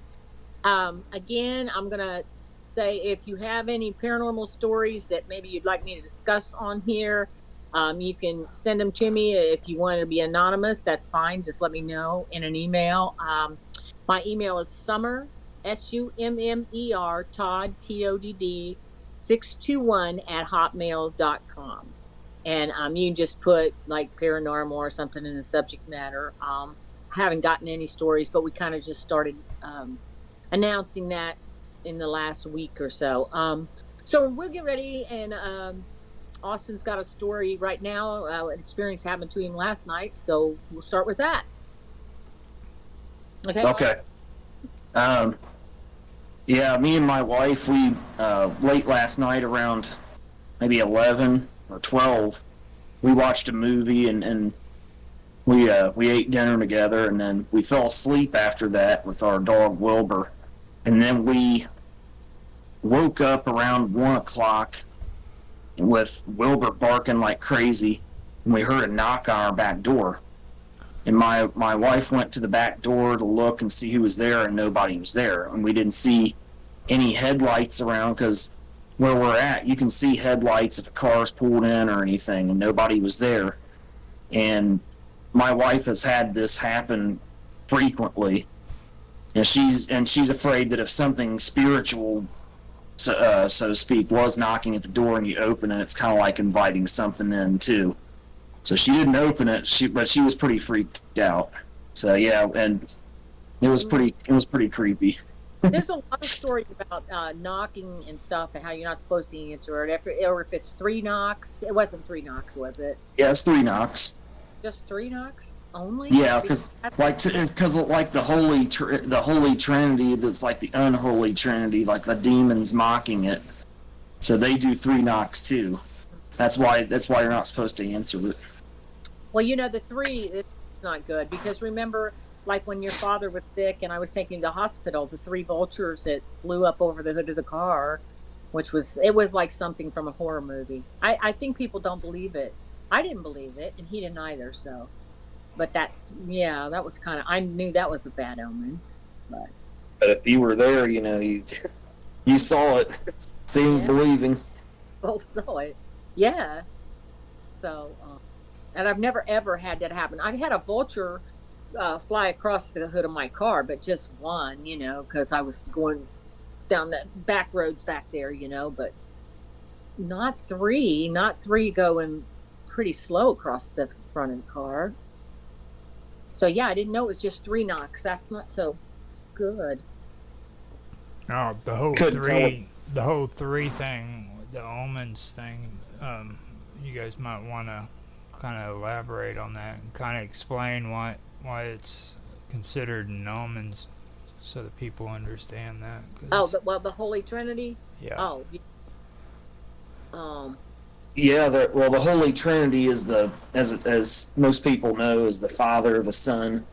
Again, I'm going to say if you have any paranormal stories that maybe you'd like me to discuss on here, you can send them to me. If you want to be anonymous, that's fine. Just let me know in an email. My email is summer, SUMMER, Todd, TODD, 621 at hotmail.com. And you can just put like paranormal or something in the subject matter. I haven't gotten any stories, but we kind of just started announcing that in the last week or so. So we'll get ready, and Austin's got a story right now. An experience happened to him last night, so we'll start with that. Okay. Yeah, me and my wife, we late last night around maybe 11 or 12, we watched a movie and we ate dinner together, and then we fell asleep after that with our dog Wilbur, and then we woke up around 1 o'clock with Wilbur barking like crazy, and we heard a knock on our back door. And my wife went to the back door to look and see who was there, and nobody was there. And we didn't see any headlights around, because where we're at, you can see headlights if a car's pulled in or anything, and nobody was there. And my wife has had this happen frequently, and she's afraid that if something spiritual, so to speak, was knocking at the door and you open it, it's kind of like inviting something in too. So she didn't open it, but she was pretty freaked out. So yeah, and it was pretty creepy. There's a lot of stories about knocking and stuff and how you're not supposed to answer it, or if it's 3 knocks. It wasn't 3 knocks, was it? Yeah, it's 3 knocks. Just 3 knocks only? Yeah, because like the Holy Trinity, that's like the unholy Trinity, like the demons mocking it. So they do 3 knocks too. That's why you're not supposed to answer it. Well, the 3 is not good, because remember, like when your father was sick and I was taking him to the hospital, the 3 vultures that flew up over the hood of the car, it was like something from a horror movie. I think people don't believe it. I didn't believe it, and he didn't either. So, but that was kind of, I knew that was a bad omen. But if you were there, you saw it. Seeing's believing. Both saw it. Yeah. So. And I've never, ever had that happen. I've had a vulture fly across the hood of my car, but just one, because I was going down the back roads back there, but not 3 going pretty slow across the front of the car. So, yeah, I didn't know it was just 3 knocks. That's not so good. No, the whole 3 thing, the omens thing, you guys might want to kind of elaborate on that and kind of explain why it's considered an omens, so that people understand that. The Holy Trinity? Yeah. Yeah, the Holy Trinity is as most people know, is the Father, the Son,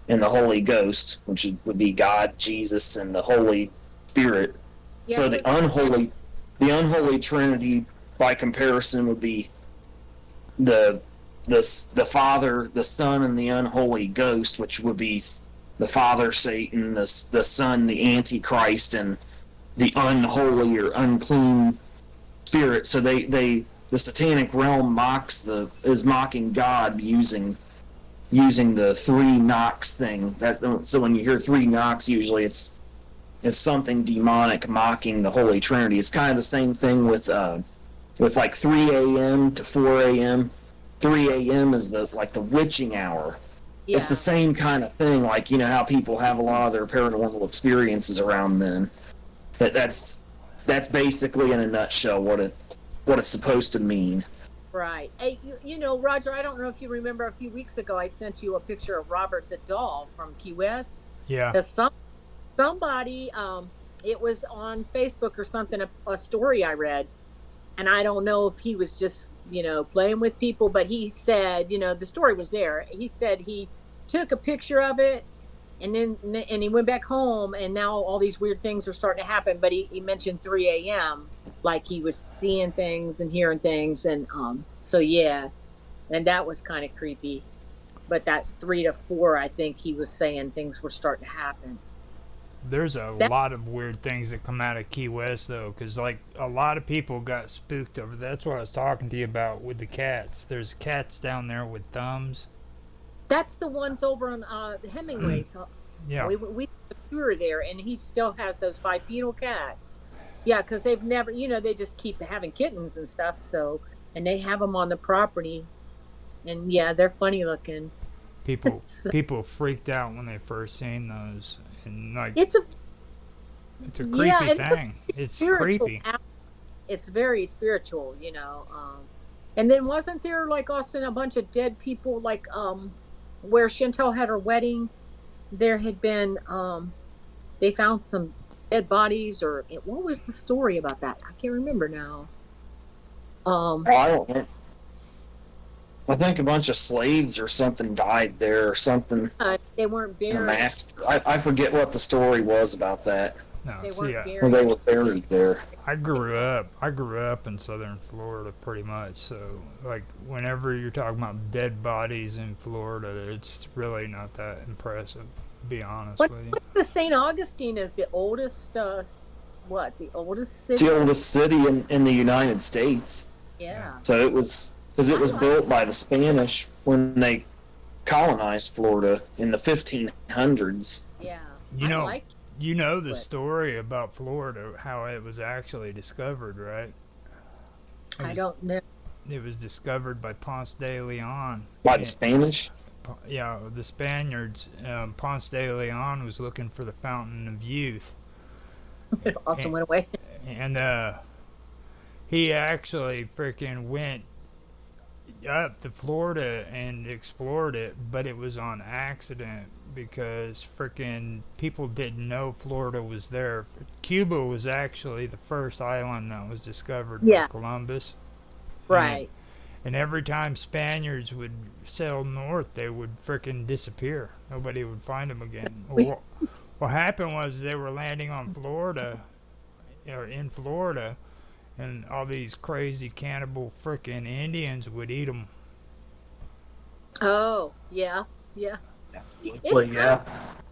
and the Holy Ghost, which would be God, Jesus, and the Holy Spirit. Yeah, so the unholy Trinity, by comparison, would be the Father, the Son, and the unholy Ghost, which would be the Father, Satan, the Son, the Antichrist, and the unholy or unclean spirit. So the satanic realm is mocking God using the 3 knocks thing. So when you hear 3 knocks, usually it's something demonic mocking the Holy Trinity. It's kind of the same thing with like 3 a.m. to 4 a.m. 3 a.m. is the witching hour. Yeah. It's the same kind of thing, like how people have a lot of their paranormal experiences around then. That's basically in a nutshell what it's supposed to mean. Right. Hey, you know, Roger, I don't know if you remember a few weeks ago I sent you a picture of Robert the doll from Key West. Yeah. Because somebody, it was on Facebook or something, a story I read, and I don't know if he was just, playing with people, but he said, the story was there. He said he took a picture of it, and he went back home, and now all these weird things are starting to happen. But he mentioned 3 a.m. like he was seeing things and hearing things, and so yeah, and that was kind of creepy. But that 3 to 4, I think he was saying things were starting to happen. There's a That lot of weird things that come out of Key West, though, because, like, a lot of people got spooked over that's what I was talking to you about with the cats. There's cats down there with thumbs. that's the ones over on Hemingway's. Yeah. We were there, and he still has those bipedal cats. Yeah, because they've never, they just keep having kittens and stuff. So, and they have them on the property, and yeah, they're funny looking. People So, people freaked out when they first seen those, and like it's a it's a yeah, creepy and it's thing. It's spiritual. creepy. It's very spiritual. And then wasn't there, like, Austin, a bunch of dead people, like where Chantel had her wedding? There had been they found some dead bodies, or what was the story about that? I can't remember now. Oh, I don't know. I think a bunch of slaves or something died there or something. They weren't In a buried. massacre. I forget what the story was about that. No, They see, weren't When they buried. were buried there. I grew up in southern Florida pretty much. So like whenever you're talking about dead bodies in Florida, it's really not that impressive. To be honest What with you. what's the St. Augustine is the oldest the oldest It's city? the oldest city in the United States. Yeah. So it was because it was built by the Spanish when they colonized Florida in the 1500s. Yeah. You I know, like you know the but story about Florida, how it was actually discovered, right? It I was, don't know. it was discovered by Ponce de Leon. By the Spanish? Yeah, the Spaniards. Ponce de Leon was looking for the Fountain of Youth, It also and, went away. and he actually freaking went up to Florida and explored it, but it was on accident because freaking people didn't know Florida was there. Cuba was actually the first island that was discovered by Yeah. Columbus. Right. And every time Spaniards would sail north, they would frickin' disappear. Nobody would find them again. What happened was they were landing on Florida, or in Florida, and all these crazy cannibal frickin' Indians would eat them. Oh, yeah. Yeah. Well, It's yeah.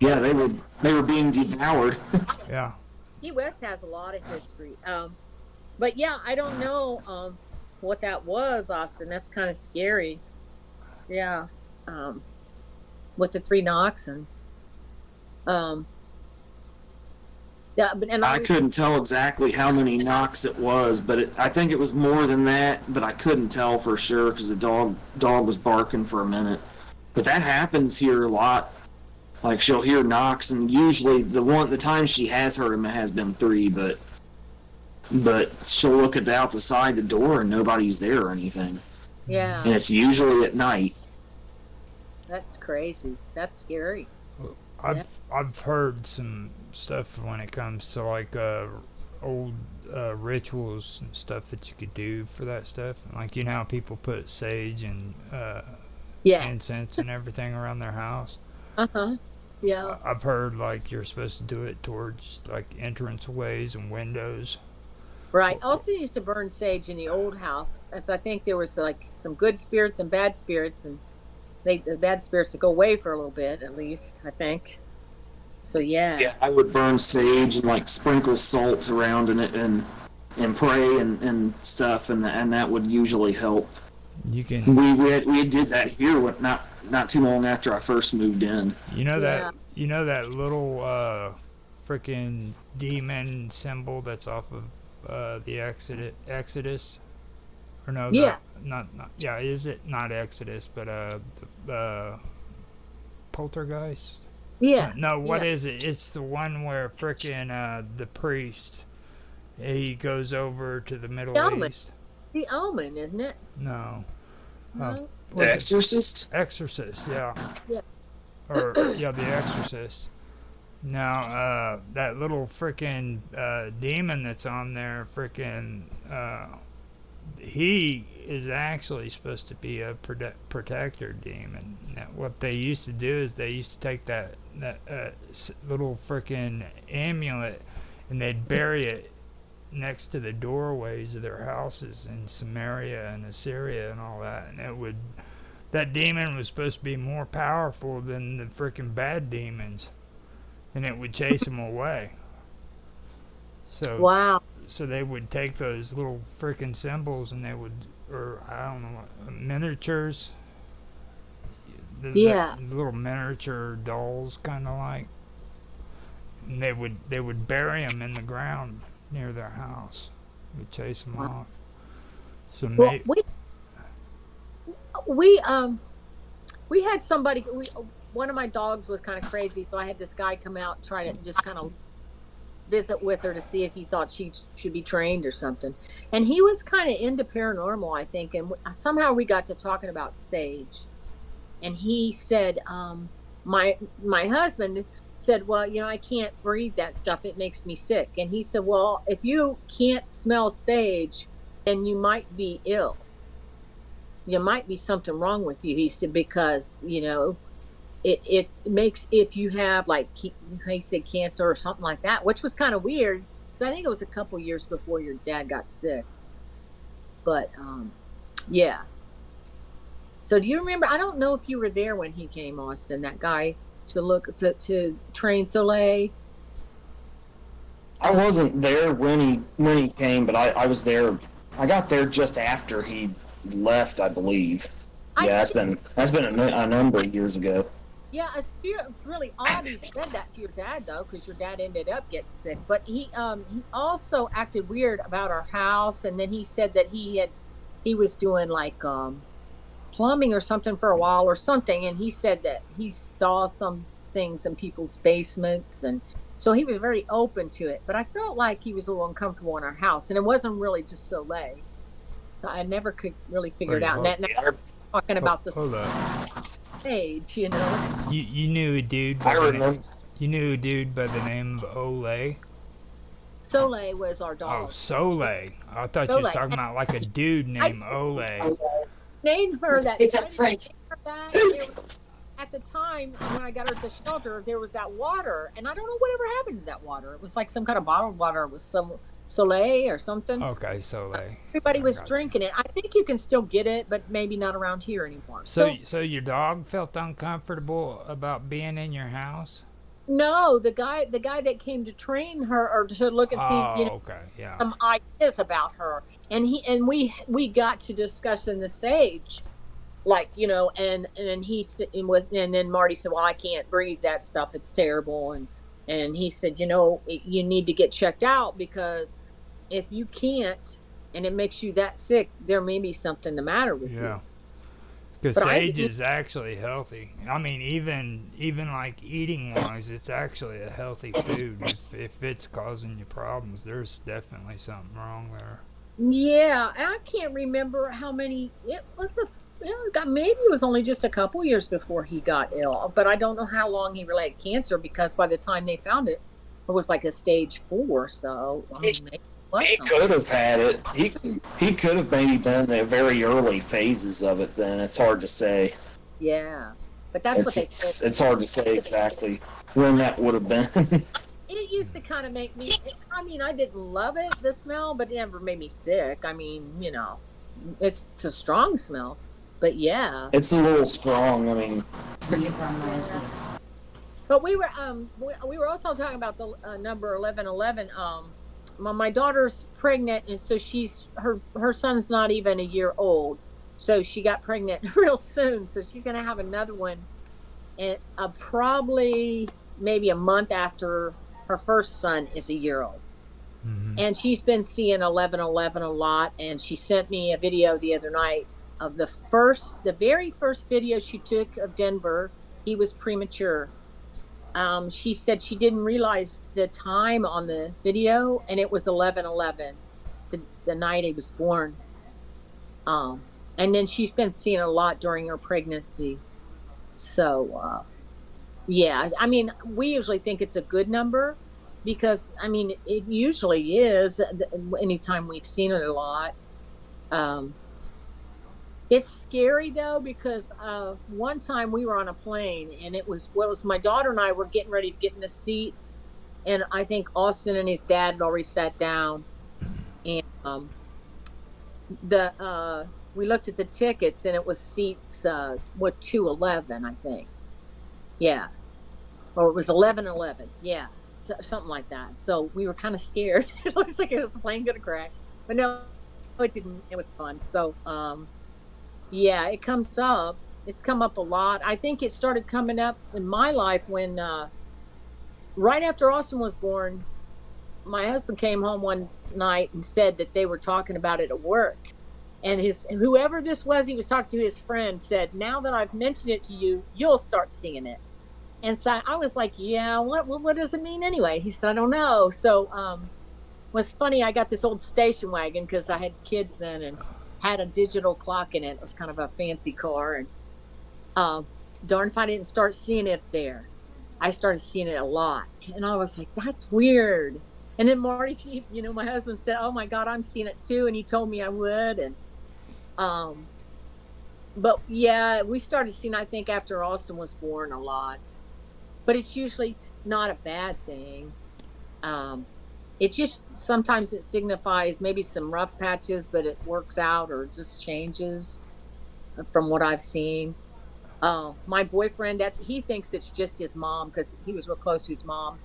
Yeah, they were being devoured. Yeah. Key West has a lot of history. But yeah, I don't know what that was, Austin. That's kind of scary. Yeah. With the 3 knocks and yeah, but and I couldn't tell exactly how many knocks it was, but I think it was more than that, but I couldn't tell for sure because the dog was barking for a minute. But that happens here a lot. Like she'll hear knocks, and usually the time she has heard them has been 3, but she'll look out the side the door and nobody's there or anything. Yeah, And it's usually at night. that's crazy. That's scary. I've heard some stuff when it comes to like old rituals and stuff that you could do for that stuff. Like you know how people put sage and Yeah. incense and everything around their house. Uh-huh. Yeah. I've heard like you're supposed to do it towards like entrance ways and windows. Right. Also used to burn sage in the old house, as I think there was like some good spirits and bad spirits, and the bad spirits to go away for a little bit, at least, I think. So yeah. Yeah, I would burn sage and like sprinkle salt around in it and pray and stuff, and that would usually help. You can We did that here not too long after I first moved in. you know Yeah. that little freaking demon symbol that's off of the Exodus. Or no, Yeah. not yeah, is it not Exodus, but the Poltergeist? Yeah. No, what Yeah. is it? It's the one where frickin' the priest he goes over to the Middle Shaman. East. The Omen, isn't it? No. No. Was The it Exorcist? Exorcist? Yeah. Yeah. Or yeah, The Exorcist. Now, that little freaking demon that's on there, freaking, he is actually supposed to be a protector demon. Now, what they used to do is they used to take that little freaking amulet and they'd bury it next to the doorways of their houses in Samaria and Assyria and all that, and that demon was supposed to be more powerful than the freaking bad demons, and it would chase them away. So Wow. so they would take those little freaking symbols and they would, or I don't know, miniatures, Yeah. the little miniature dolls, kind of like, and they would bury them in the ground near their house. Would chase them off. So Well, we had somebody. One of my dogs was kind of crazy, so I had this guy come out and try to just kind of visit with her to see if he thought she should be trained or something. And he was kind of into paranormal, I think. And somehow we got to talking about sage, and he said, my husband said, well, I can't breathe that stuff. It makes me sick. And he said, well, if you can't smell sage, then you might be ill. You might be something wrong with you. He said, because, it makes, if you have like, he said cancer or something like that, which was kind of weird because I think it was a couple years before your dad got sick. But, yeah. So do you remember, I don't know if you were there when he came, Austin, that guy to train Soleil. I wasn't there when he came, but I was there. I got there just after he left, I believe. Yeah, that's been a number of years ago. Yeah, it's really odd he said that to your dad though, because your dad ended up getting sick. But he also acted weird about our house, and then he said that he was doing like plumbing or something for a while or something, and he said that he saw some things in people's basements, and so he was very open to it. But I felt like he was a little uncomfortable in our house, and it wasn't really just Soleil. So I never could really figure it out. Now talking about the stage, You knew a dude. You knew a dude by the name of Ole. Soleil was our dog. Oh, Soleil. I thought you was talking about like a dude named Ole. Named her that. It's a French. At the time when I got her at the shelter, there was that water, and I don't know whatever happened to that water. It was like some kind of bottled water. It was some Soleil or something. Okay, Soleil. Everybody was drinking it. I think you can still get it, but maybe not around here anymore. So your dog felt uncomfortable about being in your house? No, the guy that came to train her or to look and see, okay, yeah, some ideas about her, and we got to discussing the sage, like and then Marty said, well, I can't breathe that stuff. It's terrible, and he said, you need to get checked out because if you can't and it makes you that sick, there may be something the matter with you. Yeah. Because sage is actually healthy. I mean, even like eating wise, it's actually a healthy food. If it's causing you problems, there's definitely something wrong there. Yeah, I can't remember how many. It was maybe it was only just a couple years before he got ill, but I don't know how long he really had cancer because by the time they found it, it was like a stage 4. So I mean, he could have had it. He could have maybe been in the very early phases of it. Then it's hard to say. Yeah, but that's what they said. It's hard to say exactly when that would have been. It used to kind of make me. I mean, I didn't love it, the smell, but it never made me sick. I mean, it's a strong smell, but yeah, it's a little strong. I mean. But we were also talking about the number 1111. My daughter's pregnant, and so her son's not even a year old, so she got pregnant real soon. So she's gonna have another one, and probably maybe a month after her first son is a year old. Mm-hmm. And she's been seeing 1111 a lot, and she sent me a video the other night of the very first video she took of Denver. He was premature. She said she didn't realize the time on the video, and it was 11:11, the night he was born. And then she's been seeing a lot during her pregnancy. So, yeah, I mean, we usually think it's a good number because, I mean, it usually is anytime we've seen it a lot. Um, it's scary though because one time we were on a plane and it was my daughter and I were getting ready to get in the seats, and I think Austin and his dad had already sat down, and the we looked at the tickets and it was seats 211, I think. Yeah, or it was 1111. Yeah, so, something like that. So we were kind of scared. It looks like it was the plane going to crash, but no, it didn't. It was fun. So yeah, it comes up. It's come up a lot. I think it started coming up in my life when right after Austin was born, my husband came home one night and said that they were talking about it at work. And his whoever this was, he was talking to his friend, said, "Now that I've mentioned it to you, you'll start seeing it." And so I was like, "Yeah, what does it mean anyway?" He said, "I don't know." So was funny. I got this old station wagon because I had kids then and had a digital clock in it. It was kind of a fancy car, and darn if I didn't start seeing it there. I started seeing it a lot, and I was like, "That's weird." And then Marty, my husband said, "Oh my God, I'm seeing it too," and he told me I would, and um, but yeah, we started seeing, I think, after Austin was born a lot, but it's usually not a bad thing. Um, it just sometimes it signifies maybe some rough patches, but it works out or just changes from what I've seen. My boyfriend, he thinks it's just his mom because he was real close to his mom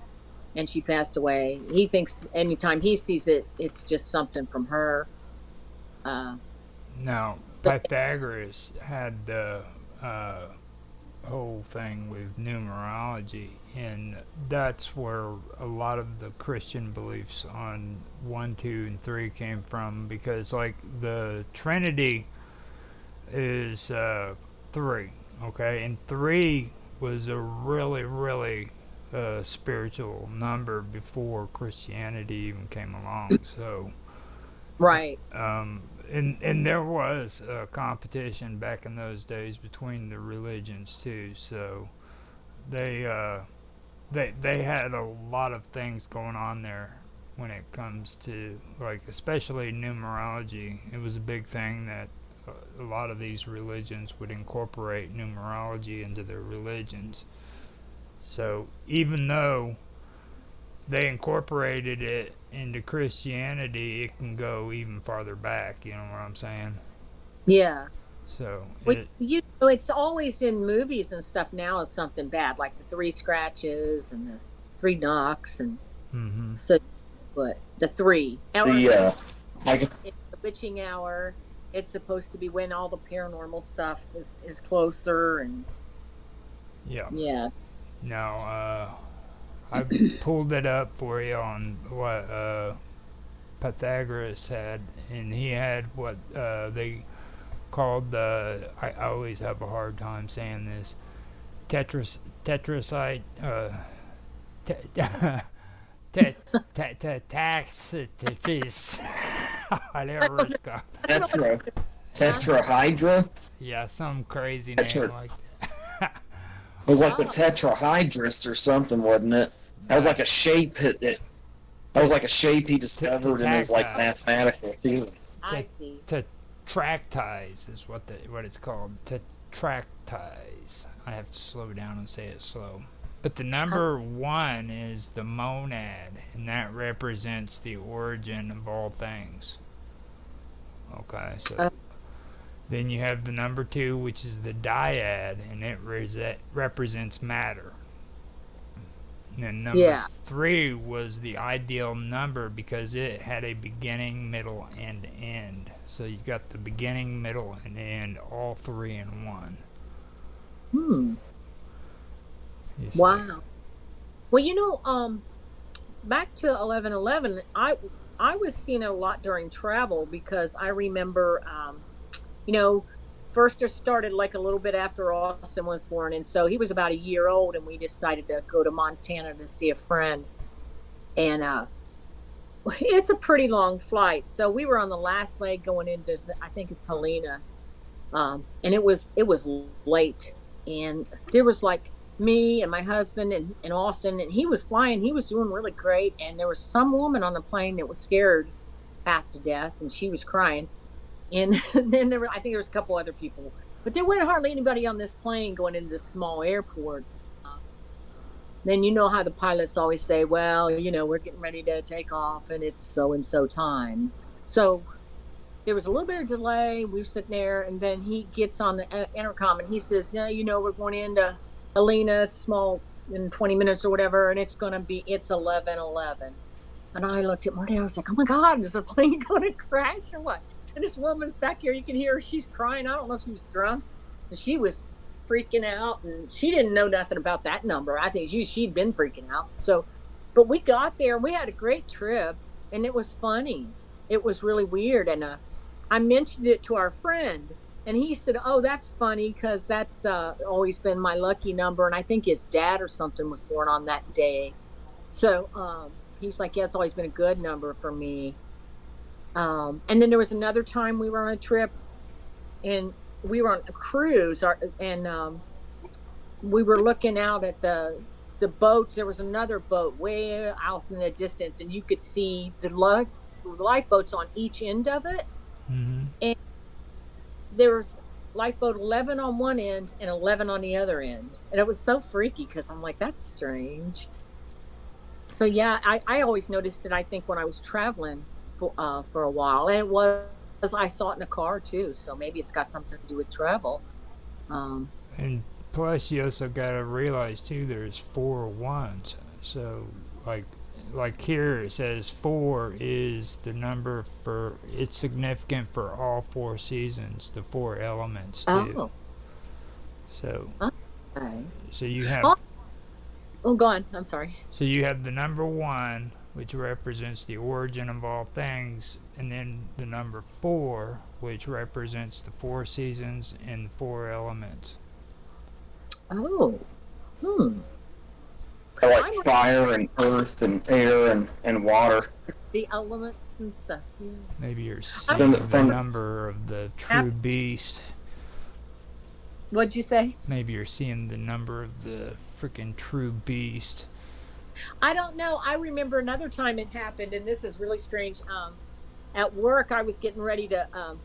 and she passed away. He thinks anytime he sees it, it's just something from her. Uh, Now, Pythagoras had the uh, whole thing with numerology, and that's where a lot of the Christian beliefs on 1, 2, and 3 came from, because, like, the Trinity is 3, okay? And 3 was a really, really spiritual number before Christianity even came along, so. right. And there was a competition back in those days between the religions too. So they they had a lot of things going on there when it comes to, like, especially numerology. It was a big thing that a lot of these religions would incorporate numerology into their religions. So even though they incorporated it into Christianity, it can go even farther back. You know what I'm saying? Yeah. So Well, it. it's always in movies and stuff now is something bad, like the three scratches and the three knocks, and Mm-hmm. so but the three hour, The I it's the witching hour. It's supposed to be when all the paranormal stuff is closer, and Yeah. yeah. Now, I pulled it up for you on what Pythagoras had, and he had what they called the. I always have a hard time saying this. Tetrasite. Te- Tacitus. Whatever it's called. tetrahydra. Yeah, some crazy name Tetra. like that. It was like the Oh. tetrahydrus or something, wasn't it? That was like a shape that was like a shape he discovered in his like Tactiles. mathematical theory. I see. Tetractize is what it's called. Tetractize. I have to slow down and say it slow. But the number 1 is the monad, and that represents the origin of all things. Okay, so Uh, then you have the number 2, which is the dyad, and it represents matter. And then number Yeah. 3 was the ideal number because it had a beginning, middle, and end. So you got the beginning, middle, and end, all 3 in one. Hmm. You see. Wow. Well, back to 1111, I was seeing it a lot during travel because I remember, you know, first it started like a little bit after Austin was born, and so he was about a year old, and we decided to go to Montana to see a friend, and it's a pretty long flight. So we were on the last leg going into, I think it's Helena, and it was late, and there was like me and my husband and Austin, and he was flying. He was doing really great, and there was some woman on the plane that was scared half to death, and she was crying. And then I think there was a couple other people, but there wasn't hardly anybody on this plane going into this small airport. Then you know how the pilots always say, well, we're getting ready to take off and it's so and so time. So there was a little bit of delay. We were sitting there, and then he gets on the intercom and he says, yeah, we're going into Helena, small, in 20 minutes or whatever, and it's 11:11. And I looked at Marty. I was like, oh my God, is the plane going to crash or what? And this woman's back here. You can hear her. She's crying. I don't know if she was drunk. And she was freaking out, and she didn't know nothing about that number. I think she'd been freaking out. So, but we got there. We had a great trip, and it was funny. It was really weird. And I mentioned it to our friend, and he said, oh, that's funny because that's always been my lucky number. And I think his dad or something was born on that day. So he's like, yeah, it's always been a good number for me. And then there was another time we were on a trip, and we were on a cruise, and we were looking out at the boats. There was another boat way out in the distance, and you could see the lifeboats on each end of it. Mm-hmm. And there was lifeboat 11 on one end and 11 on the other end. And it was so freaky because I'm like, that's strange. So yeah, I always noticed it, I think, when I was traveling for a while. And it was, I saw it in a car too. So maybe it's got something to do with travel. And plus, you also got to realize too, there's 4 ones. So like here it says 4 is the number for, it's significant for all 4 seasons, the 4 elements too. Oh. So, Okay. so you have. Oh, go on. I'm sorry. So you have the number 1, which represents the origin of all things, and then the number 4, which represents the 4 seasons and 4 elements. Oh. Like fire and earth and air and water. The elements and stuff. Yeah. Maybe you're seeing the number of the true beast. What'd you say? Maybe you're seeing the number of the freaking true beast. I don't know. I remember another time it happened, and this is really strange. At work, I was getting ready to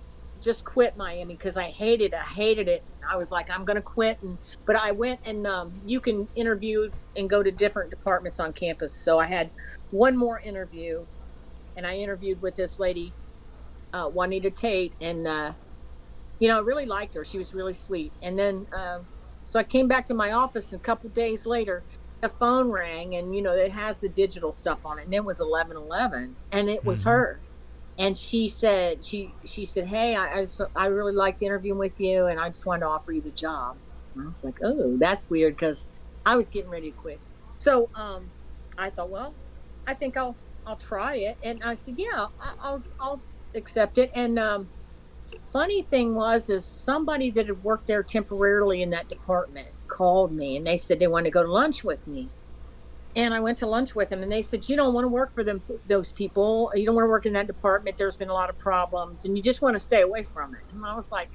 just quit Miami because I hated it. I was like, I'm going to quit. But I went, and you can interview and go to different departments on campus. So I had one more interview, and I interviewed with this lady, Juanita Tate, and I really liked her. She was really sweet. And then so I came back to my office, and a couple days later, the phone rang, and it has the digital stuff on it, and it was 11:11, and it was her. And she said, hey, I really liked interviewing with you, and I just wanted to offer you the job. And I was like, oh, that's weird, because I was getting ready to quit. So I thought, well, I think I'll try it. And I said, yeah, I'll accept it. And funny thing is somebody that had worked there temporarily in that department called me, and they said they wanted to go to lunch with me. And I went to lunch with them, and they said, you don't want to work for those people. You don't want to work in that department. There's been a lot of problems, and you just want to stay away from it. And I was like,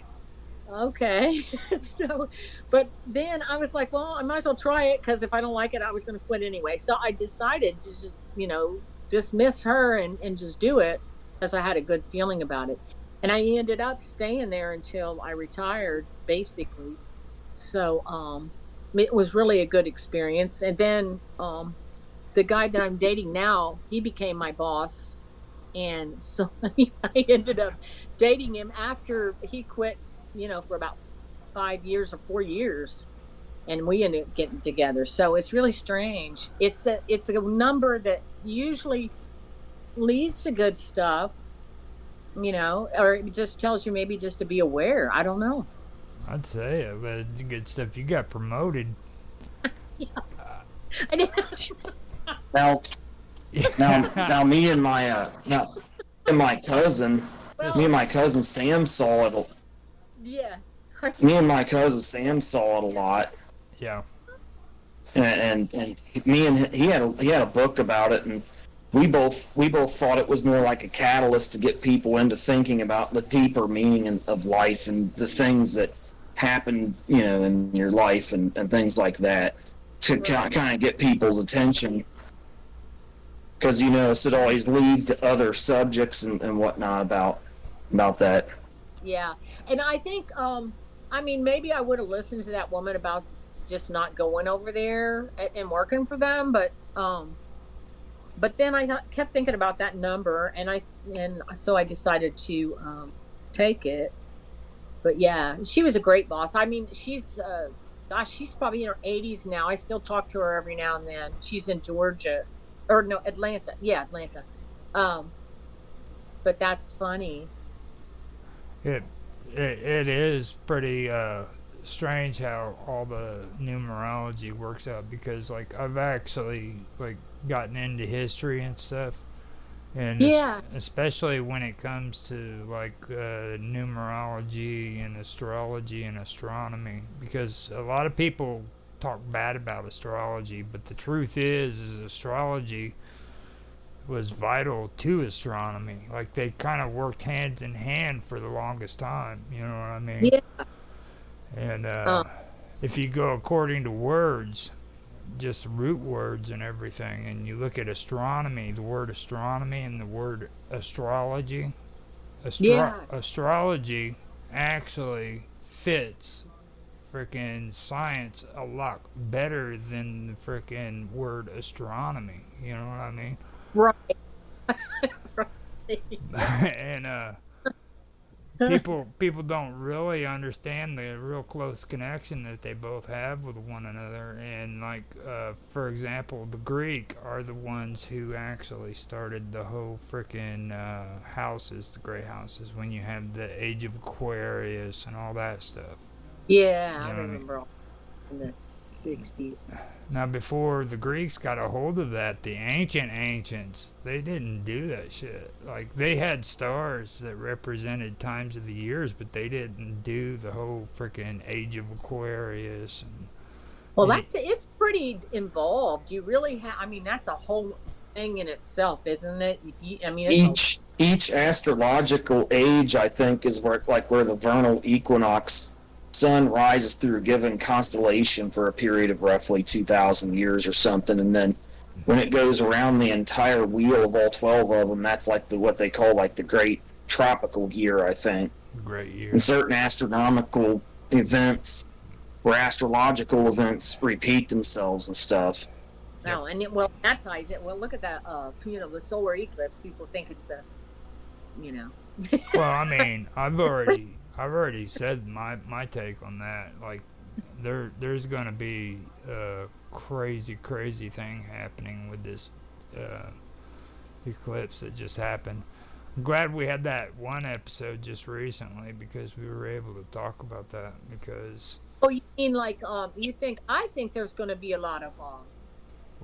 okay. So, but then I was like, well, I might as well try it, because if I don't like it, I was going to quit anyway. So I decided to just, dismiss her and just do it, because I had a good feeling about it. And I ended up staying there until I retired, basically. So, it was really a good experience. And then the guy that I'm dating now, he became my boss. And so I ended up dating him after he quit, for about 5 years or 4 years. And we ended up getting together. So it's really strange. It's a number that usually leads to good stuff, or it just tells you maybe just to be aware. I don't know. I'd say it, but the good stuff. You got promoted. Yeah. I didn't. Now, me and my cousin, me and my cousin Sam saw it. Yeah. Me and my cousin Sam saw it a lot. Yeah. And me and he had a book about it, and we both thought it was more like a catalyst to get people into thinking about the deeper meaning of life and the things that happen, in your life and things like that, to kind of get people's attention. Because it always leads to other subjects and whatnot about that. Yeah, and I think, maybe I would have listened to that woman about just not going over there and working for them, but then I kept thinking about that number, and so I decided to take it. But yeah, she was a great boss. I mean, she's she's probably in her 80s now. I still talk to her every now and then. She's in Georgia, or no, Atlanta. Yeah, Atlanta. But that's funny. It is pretty strange how all the numerology works out, because like I've actually like gotten into history and stuff, and especially when it comes to like numerology and astrology and astronomy, because a lot of people talk bad about astrology, but the truth is astrology was vital to astronomy. Like they kind of worked hand in hand for the longest time. You know what I mean? Yeah. And if you go according to words, just root words and everything, and you look at astronomy, the word astronomy and the word astrology, astrology actually fits freaking science a lot better than the freaking word astronomy. You know what I mean? Right. And people don't really understand the real close connection that they both have with one another. And like for example, the Greek are the ones who actually started the whole freaking houses, the great houses, when you have the age of Aquarius and all that stuff. Yeah, I remember all in the 60s. Now, before the Greeks got a hold of that, the ancients, they didn't do that shit. Like, they had stars that represented times of the years, but they didn't do the whole freaking age of Aquarius. Well, it's pretty involved. You really have, that's a whole thing in itself, isn't it? Each astrological age, I think, is where the vernal equinox sun rises through a given constellation for a period of roughly 2,000 years or something, and then when it goes around the entire wheel of all 12 of them, that's like what they call like the great tropical year, I think. Great year. And certain astronomical events or astrological events repeat themselves and stuff. No, and that ties it. Well, look at that. The solar eclipse. People think it's the. Well, I've already said my take on that. Like, there's gonna be a crazy thing happening with this eclipse that just happened. I'm glad we had that one episode just recently, because we were able to talk about that. Because you mean like I think there's gonna be a lot of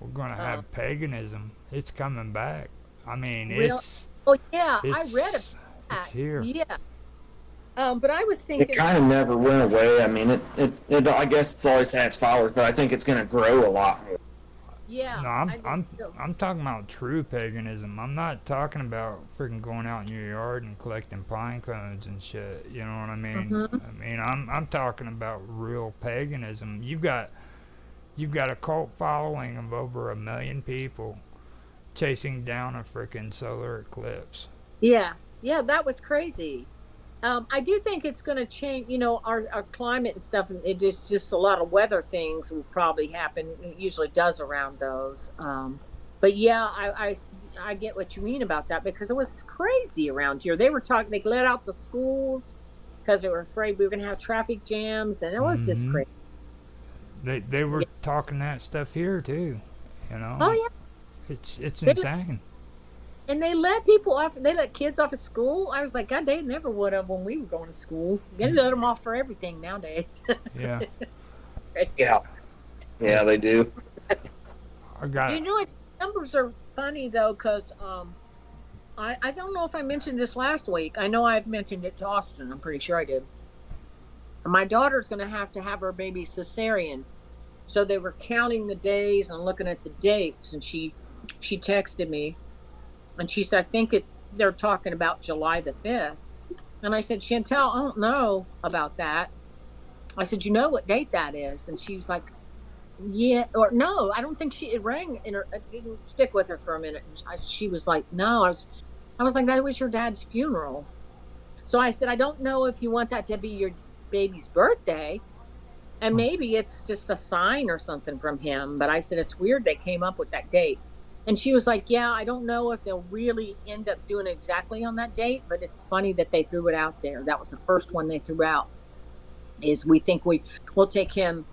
we're gonna have paganism. It's coming back. It's. Oh yeah, I read it. It's here. Yeah. But I was thinking it kind of never went away. It I guess it's always had its powers, but I think it's going to grow a lot more. Yeah. No, I'm talking about true paganism. I'm not talking about freaking going out in your yard and collecting pine cones and shit. You know what I mean? Mm-hmm. I'm talking about real paganism. You've got a cult following of over 1 million people chasing down a freaking solar eclipse. Yeah, that was crazy. I do think it's going to change, our climate and stuff. And it is just a lot of weather things will probably happen. It usually does around those. But yeah, I get what you mean about that, because it was crazy around here. They were talking, they let out the schools because they were afraid we were going to have traffic jams, and it was just crazy. They were talking that stuff here too, Oh yeah. It's insane. And they let people off. They let kids off of school. I was like, God, they never would have when we were going to school. They let them off for everything nowadays. Yeah. Yeah, they do. Its numbers are funny though, because I don't know if I mentioned this last week. I know I've mentioned it to Austin. I'm pretty sure I did. My daughter's going to have her baby cesarean, so they were counting the days and looking at the dates, and she texted me. And she said, I think they're talking about July the 5th. And I said, Chantel, I don't know about that. I said, you know what date that is? And she was like, yeah, or no, I don't think it rang in her. It didn't stick with her for a minute. And she was like, no, I was like, that was your dad's funeral. So I said, I don't know if you want that to be your baby's birthday. And maybe it's just a sign or something from him. But I said, it's weird they came up with that date. And she was like, yeah, I don't know if they'll really end up doing it exactly on that date, but it's funny that they threw it out there. That was the first one they threw out, is we think we'll take him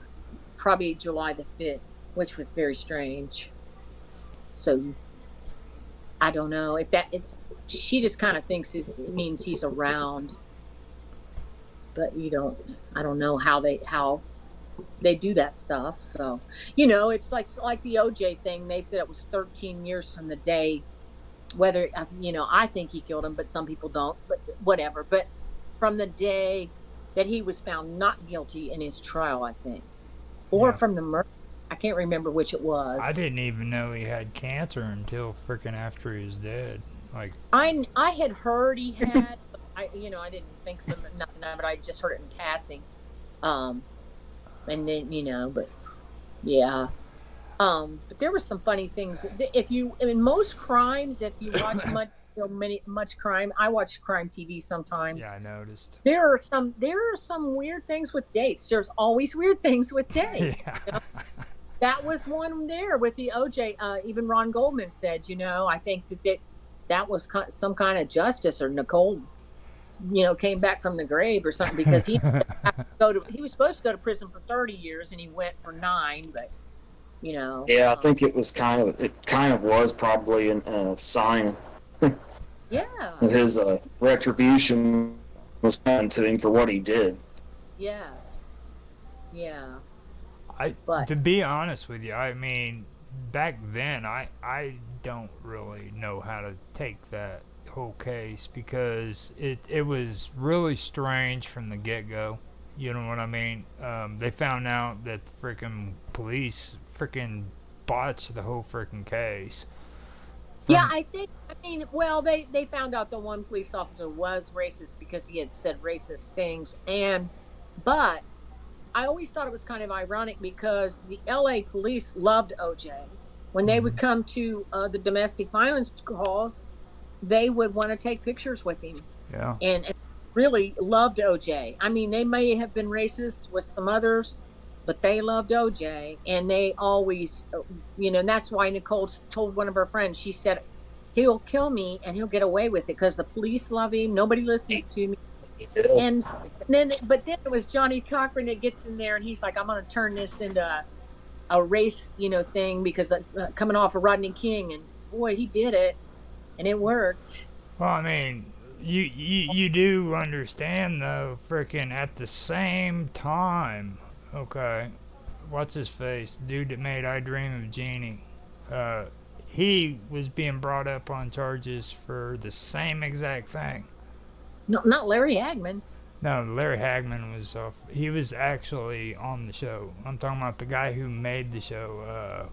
probably July the 5th, which was very strange. So I don't know if she just kind of thinks it means he's around. But I don't know how they do that stuff. So, it's like the OJ thing. They said it was 13 years from the day, whether, I think he killed him, but some people don't, but whatever. But from the day that he was found not guilty in his trial, I think, or from the murder. I can't remember which it was. I didn't even know he had cancer until freaking after he was dead. Like, I had heard he had, but I didn't think of nothing of it. I just heard it in passing. And then, but yeah. But there were some funny things. In most crimes, if you watch much crime, I watch crime TV sometimes. Yeah, I noticed. There are some weird things with dates. There's always weird things with dates. Yeah. That was one there with the OJ. Even Ron Goldman said, I think that was some kind of justice, or Nicole, came back from the grave or something, because he was supposed to go to prison for 30 years and he went for 9, but Yeah, I think it kind of was probably a sign. Yeah. That his retribution was coming to him for what he did. Yeah. Yeah. To be honest with you, I mean, back then, I don't really know how to take that whole case, because it was really strange from the get-go. You know what I mean? They found out that the freaking police freaking botched the whole freaking case. Yeah, well, they found out the one police officer was racist because he had said racist things, but I always thought it was kind of ironic, because the LA police loved OJ. When they would come to the domestic violence calls, they would want to take pictures with him. Yeah. And really loved OJ. I mean, they may have been racist with some others, but they loved OJ, and they always, and that's why Nicole told one of her friends, she said, he'll kill me and he'll get away with it because the police love him. Nobody listens to me. And then it was Johnny Cochran that gets in there, and he's like, I'm going to turn this into a race, thing, because coming off of Rodney King, and boy, he did it, and it worked. Well, I mean, you do understand, though, freaking at the same time, okay, what's his face, dude that made I Dream of Jeannie, he was being brought up on charges for the same exact thing. No, not Larry Hagman. No, Larry Hagman was off. He was actually on the show. I'm talking about the guy who made the show.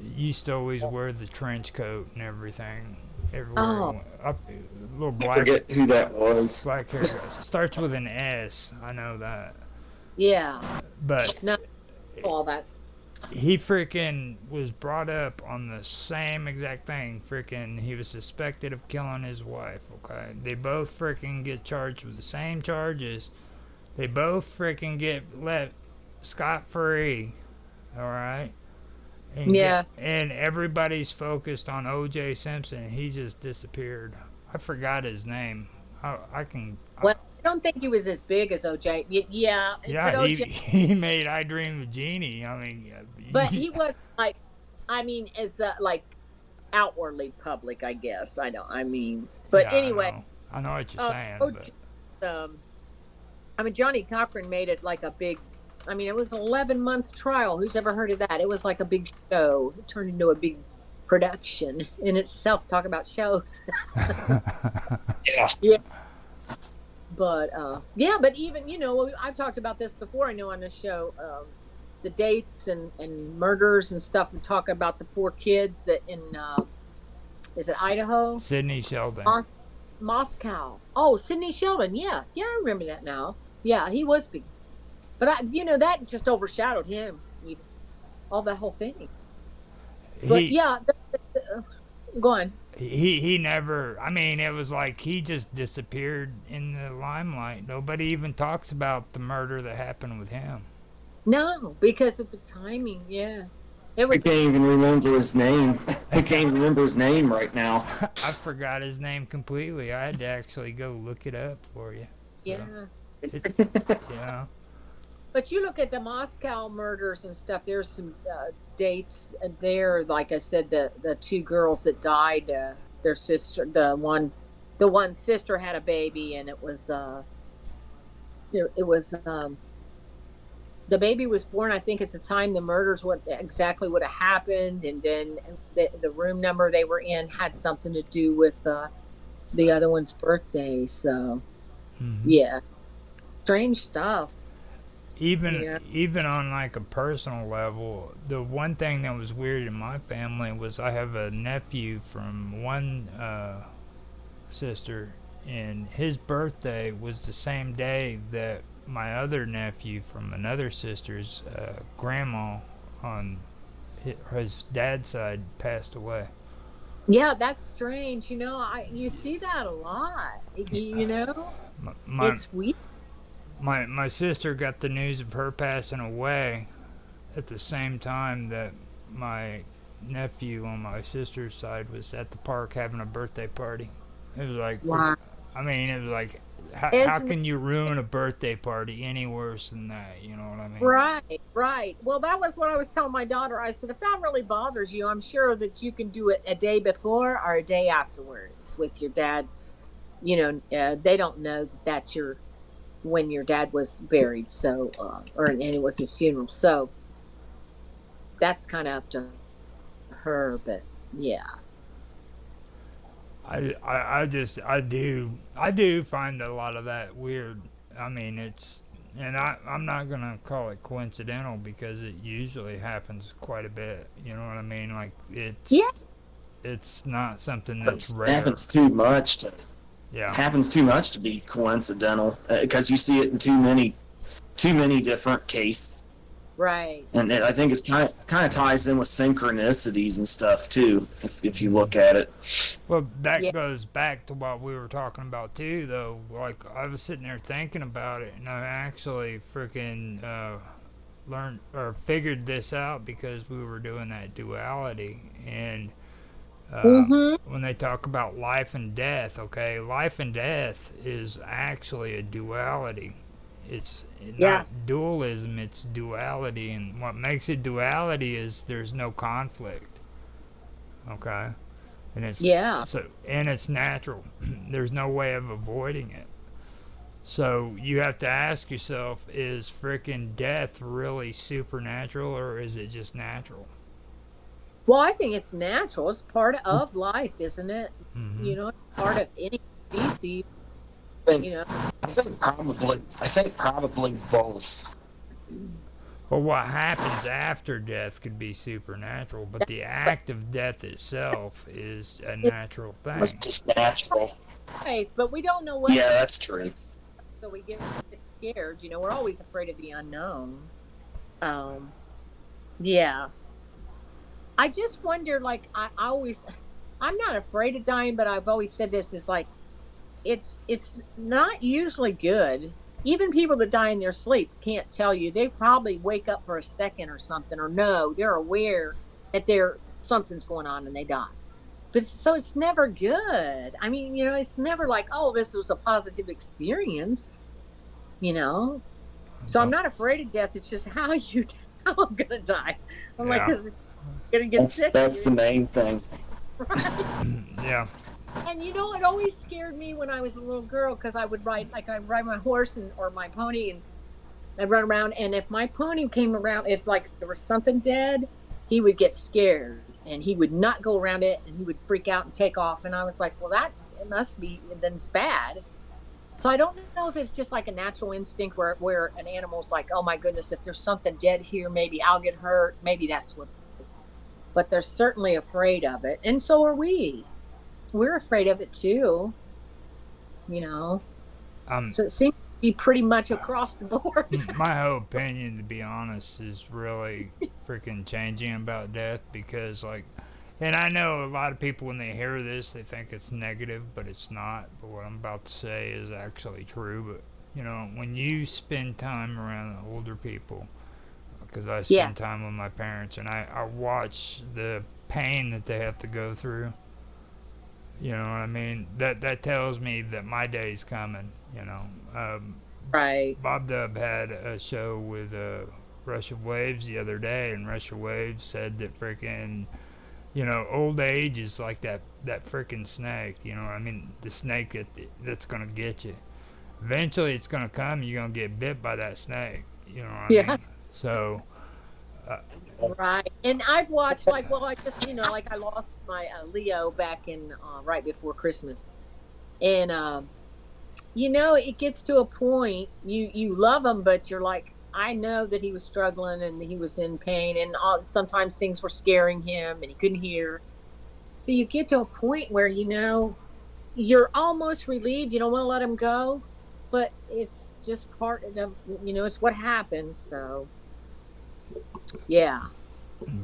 Used to always wear the trench coat and everything. Everywhere. Little black. I forget who that was. Black hair guy. Starts with an S. I know that. Yeah. But no, all that. He freaking was brought up on the same exact thing. Freaking, he was suspected of killing his wife, okay? They both freaking get charged with the same charges. They both freaking get let scot-free, alright? And everybody's focused on O.J. Simpson. He just disappeared. I forgot his name. I don't think he was as big as OJ. Yeah. Yeah, OJ, he made I Dream of Jeannie. I mean, but he was as outwardly public, I guess. But yeah, anyway. I know what you're saying. Johnny Cochran made it like a big. It was an 11-month trial. Who's ever heard of that? It was like a big show. It turned into a big production in itself. Talk about shows. Yeah. But but even I've talked about this before. I know on this show the dates and murders and stuff, and talk about the 4 kids that in is it Idaho? Sidney Sheldon. Moscow. Oh, Sidney Sheldon. Yeah, I remember that now. Yeah, he was big, but that just overshadowed him. Even all that whole thing. But yeah, go on. He never. I mean, it was like he just disappeared in the limelight. Nobody even talks about the murder that happened with him. No, because of the timing. Yeah, it I was. can't even remember his name. I can't remember his name right now. I forgot his name completely. I had to actually go look it up for you. Yeah. Yeah. But you look at the Moscow murders and stuff. There's some dates there. Like I said, the 2 girls that died, their sister, the one sister had a baby, and it was the baby was born, I think, at the time the murders would have happened, and then the room number they were in had something to do with the other one's birthday. So, yeah, strange stuff. Even on like a personal level, the one thing that was weird in my family was I have a nephew from one sister, and his birthday was the same day that my other nephew from another sister's grandma on his dad's side passed away. Yeah, that's strange. You see that a lot. It's weird. My sister got the news of her passing away at the same time that my nephew on my sister's side was at the park having a birthday party. It was like, wow. I mean, it was like, how can you ruin a birthday party any worse than that? You know what I mean? Right. Well, that was what I was telling my daughter. I said, if that really bothers you, I'm sure that you can do it a day before or a day afterwards with your dad's. They don't know that that's when your dad was buried. So, and it was his funeral. So that's kind of up to her. But yeah. I do find a lot of that weird. I mean, I'm not gonna call it coincidental because it usually happens quite a bit. You know what I mean? Like it's not something that's rare. Happens too much to. Yeah. Happens too much to be coincidental because you see it in too many different cases. Right. And I think it's kind of ties in with synchronicities and stuff too, if you look at it. Well, that goes back to what we were talking about too, though. Like I was sitting there thinking about it, and I actually freaking learned or figured this out because we were doing that duality, and when they talk about life and death, okay, life and death is actually a duality. It's not dualism, it's duality, and what makes it duality is there's no conflict. Okay? And it's natural. There's no way of avoiding it. So you have to ask yourself, is frickin' death really supernatural or is it just natural? Well, I think it's natural. It's part of life, isn't it? Mm-hmm. It's part of any species. I think probably both. Well, what happens after death could be supernatural, but the act of death itself is a natural thing. It's just natural. Right, but we don't know what. Yeah, that's true. So we get scared. We're always afraid of the unknown. Yeah. I just wonder, like, I'm not afraid of dying, but I've always said this is like, it's not usually good. Even people that die in their sleep can't tell you. They probably wake up for a second or something, or they're aware that something's going on and they die. But so it's never good. I mean, it's never like, oh, this was a positive experience, So I'm not afraid of death. It's just how I'm going to die. I'm like, because it's going to get sick. That's the main thing. Right? Yeah. And it always scared me when I was a little girl because I would ride my horse or my pony, and I'd run around. And if my pony came around, if like there was something dead, he would get scared and he would not go around it, and he would freak out and take off. And I was like, well, it must be, then it's bad. So I don't know if it's just like a natural instinct where an animal's like, oh my goodness, if there's something dead here, maybe I'll get hurt. Maybe that's what it is. But they're certainly afraid of it. And so are we. We're afraid of it too. You know? So it seems to be pretty much across the board. My whole opinion, to be honest, is really freaking changing about death because, like, and I know a lot of people when they hear this, they think it's negative, but it's not. But what I'm about to say is actually true. But, you know, when you spend time around older people, because I spend time with my parents and I watch the pain that they have to go through. You know what I mean? That tells me that my day's coming. You know, right. Bob Dub had a show with Rush of Waves the other day, and Rush of Waves said that freaking, you know, old age is like that freaking snake. You know what I mean? The snake that's gonna get you. Eventually, it's gonna come. And you're gonna get bit by that snake. You know what I mean? So. Right. And I've watched, like, well, I just, you know, like I lost my Leo back in right before Christmas. And, you know, it gets to a point, you love him, but you're like, I know that he was struggling and he was in pain and sometimes things were scaring him and he couldn't hear. So you get to a point where, you know, you're almost relieved. You don't want to let him go, but it's just part of, you know, it's what happens. So. Yeah.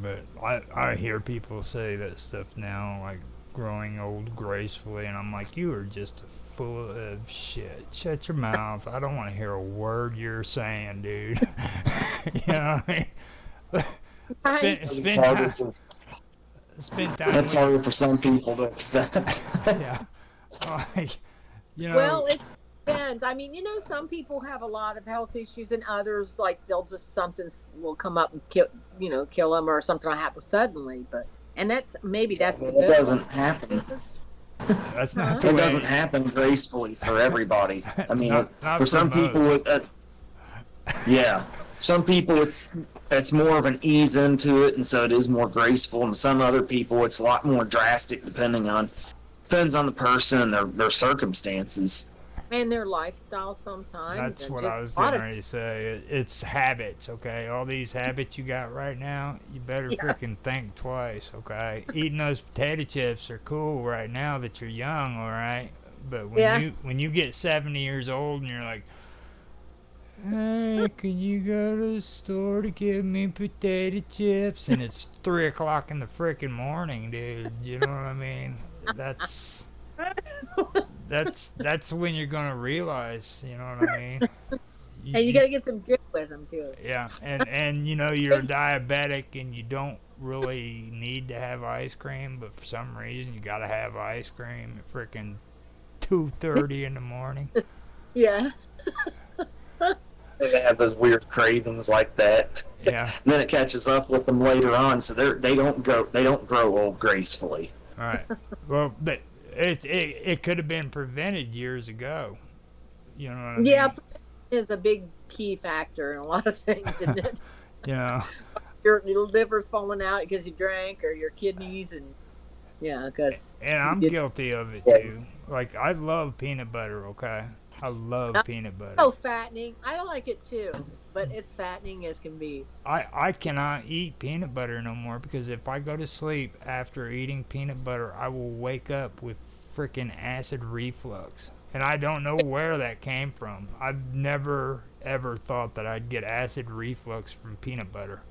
But I hear people say that stuff now, like growing old gracefully, and I'm like, you are just full of shit. Shut your mouth. I don't want to hear a word you're saying, dude. You know what I mean? Spend time. That's harder for some people to accept. Yeah. Like, you know. Well, it depends. I mean, you know, some people have a lot of health issues, and others, like, they'll just something will come up and kill them, or something will happen suddenly. And that's the It doesn't happen. That's not. It doesn't happen gracefully for everybody. I mean, not for some people, some people it's more of an ease into it, and so it is more graceful. And some other people, it's a lot more drastic, depends on the person and their circumstances. And their lifestyle sometimes. That's what I was getting ready to say. It's habits, okay? All these habits you got right now, you better freaking think twice, okay? Eating those potato chips are cool right now that you're young, all right? But when you get 70 years old and you're like, hey, can you go to the store to get me potato chips? And it's 3 o'clock in the freaking morning, dude. You know what I mean? That's when you're gonna realize, you know what I mean? And you gotta get some dip with them too. Yeah, and you know you're diabetic and you don't really need to have ice cream, but for some reason you gotta have ice cream at freaking 2:30 in the morning. Yeah. They have those weird cravings like that. Yeah. And then it catches up with them later on, so they don't grow old gracefully. All right. Well, but it could have been prevented years ago. You know what I mean? Yeah, prevention is a big key factor in a lot of things, isn't it? You know. Your liver's falling out because you drank, or your kidneys, and because. And I'm guilty of it too. Like, I love peanut butter. Okay. I love peanut butter. Oh, fattening. I like it too, but it's fattening as can be. I cannot eat peanut butter no more because if I go to sleep after eating peanut butter, I will wake up with freaking acid reflux. And I don't know where that came from. I've never, ever thought that I'd get acid reflux from peanut butter.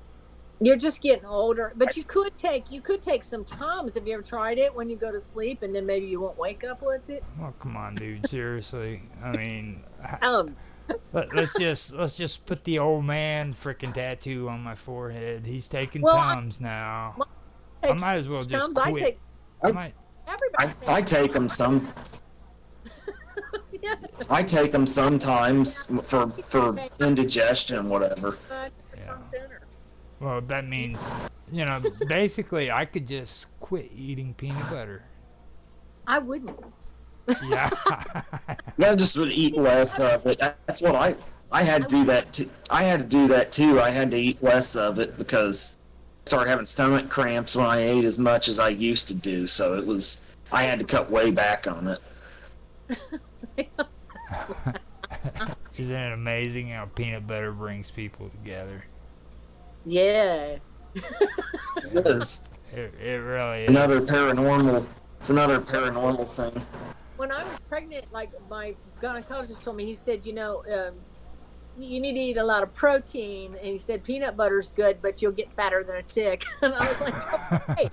You're just getting older, but you could take some Tums. Have you ever tried it when you go to sleep, and then maybe you won't wake up with it? Well, come on, dude. Seriously. I mean, Tums. let's just put the old man freaking tattoo on my forehead. He's taking Tums now. I might as well just quit. I take them some. I take them sometimes for indigestion and whatever. Yeah. Well, that means, basically I could just quit eating peanut butter. I wouldn't. Yeah. I just would eat less of it. That's what I had to do that too. I had to eat less of it because I started having stomach cramps when I ate as much as I used to do. So I had to cut way back on it. Isn't it amazing how peanut butter brings people together? Yeah. It is. It really is. Another paranormal. It's another paranormal thing. When I was pregnant, like my gynecologist told me, he said, you need to eat a lot of protein. And he said, peanut butter's good, but you'll get fatter than a chick. And I was like, oh, hey,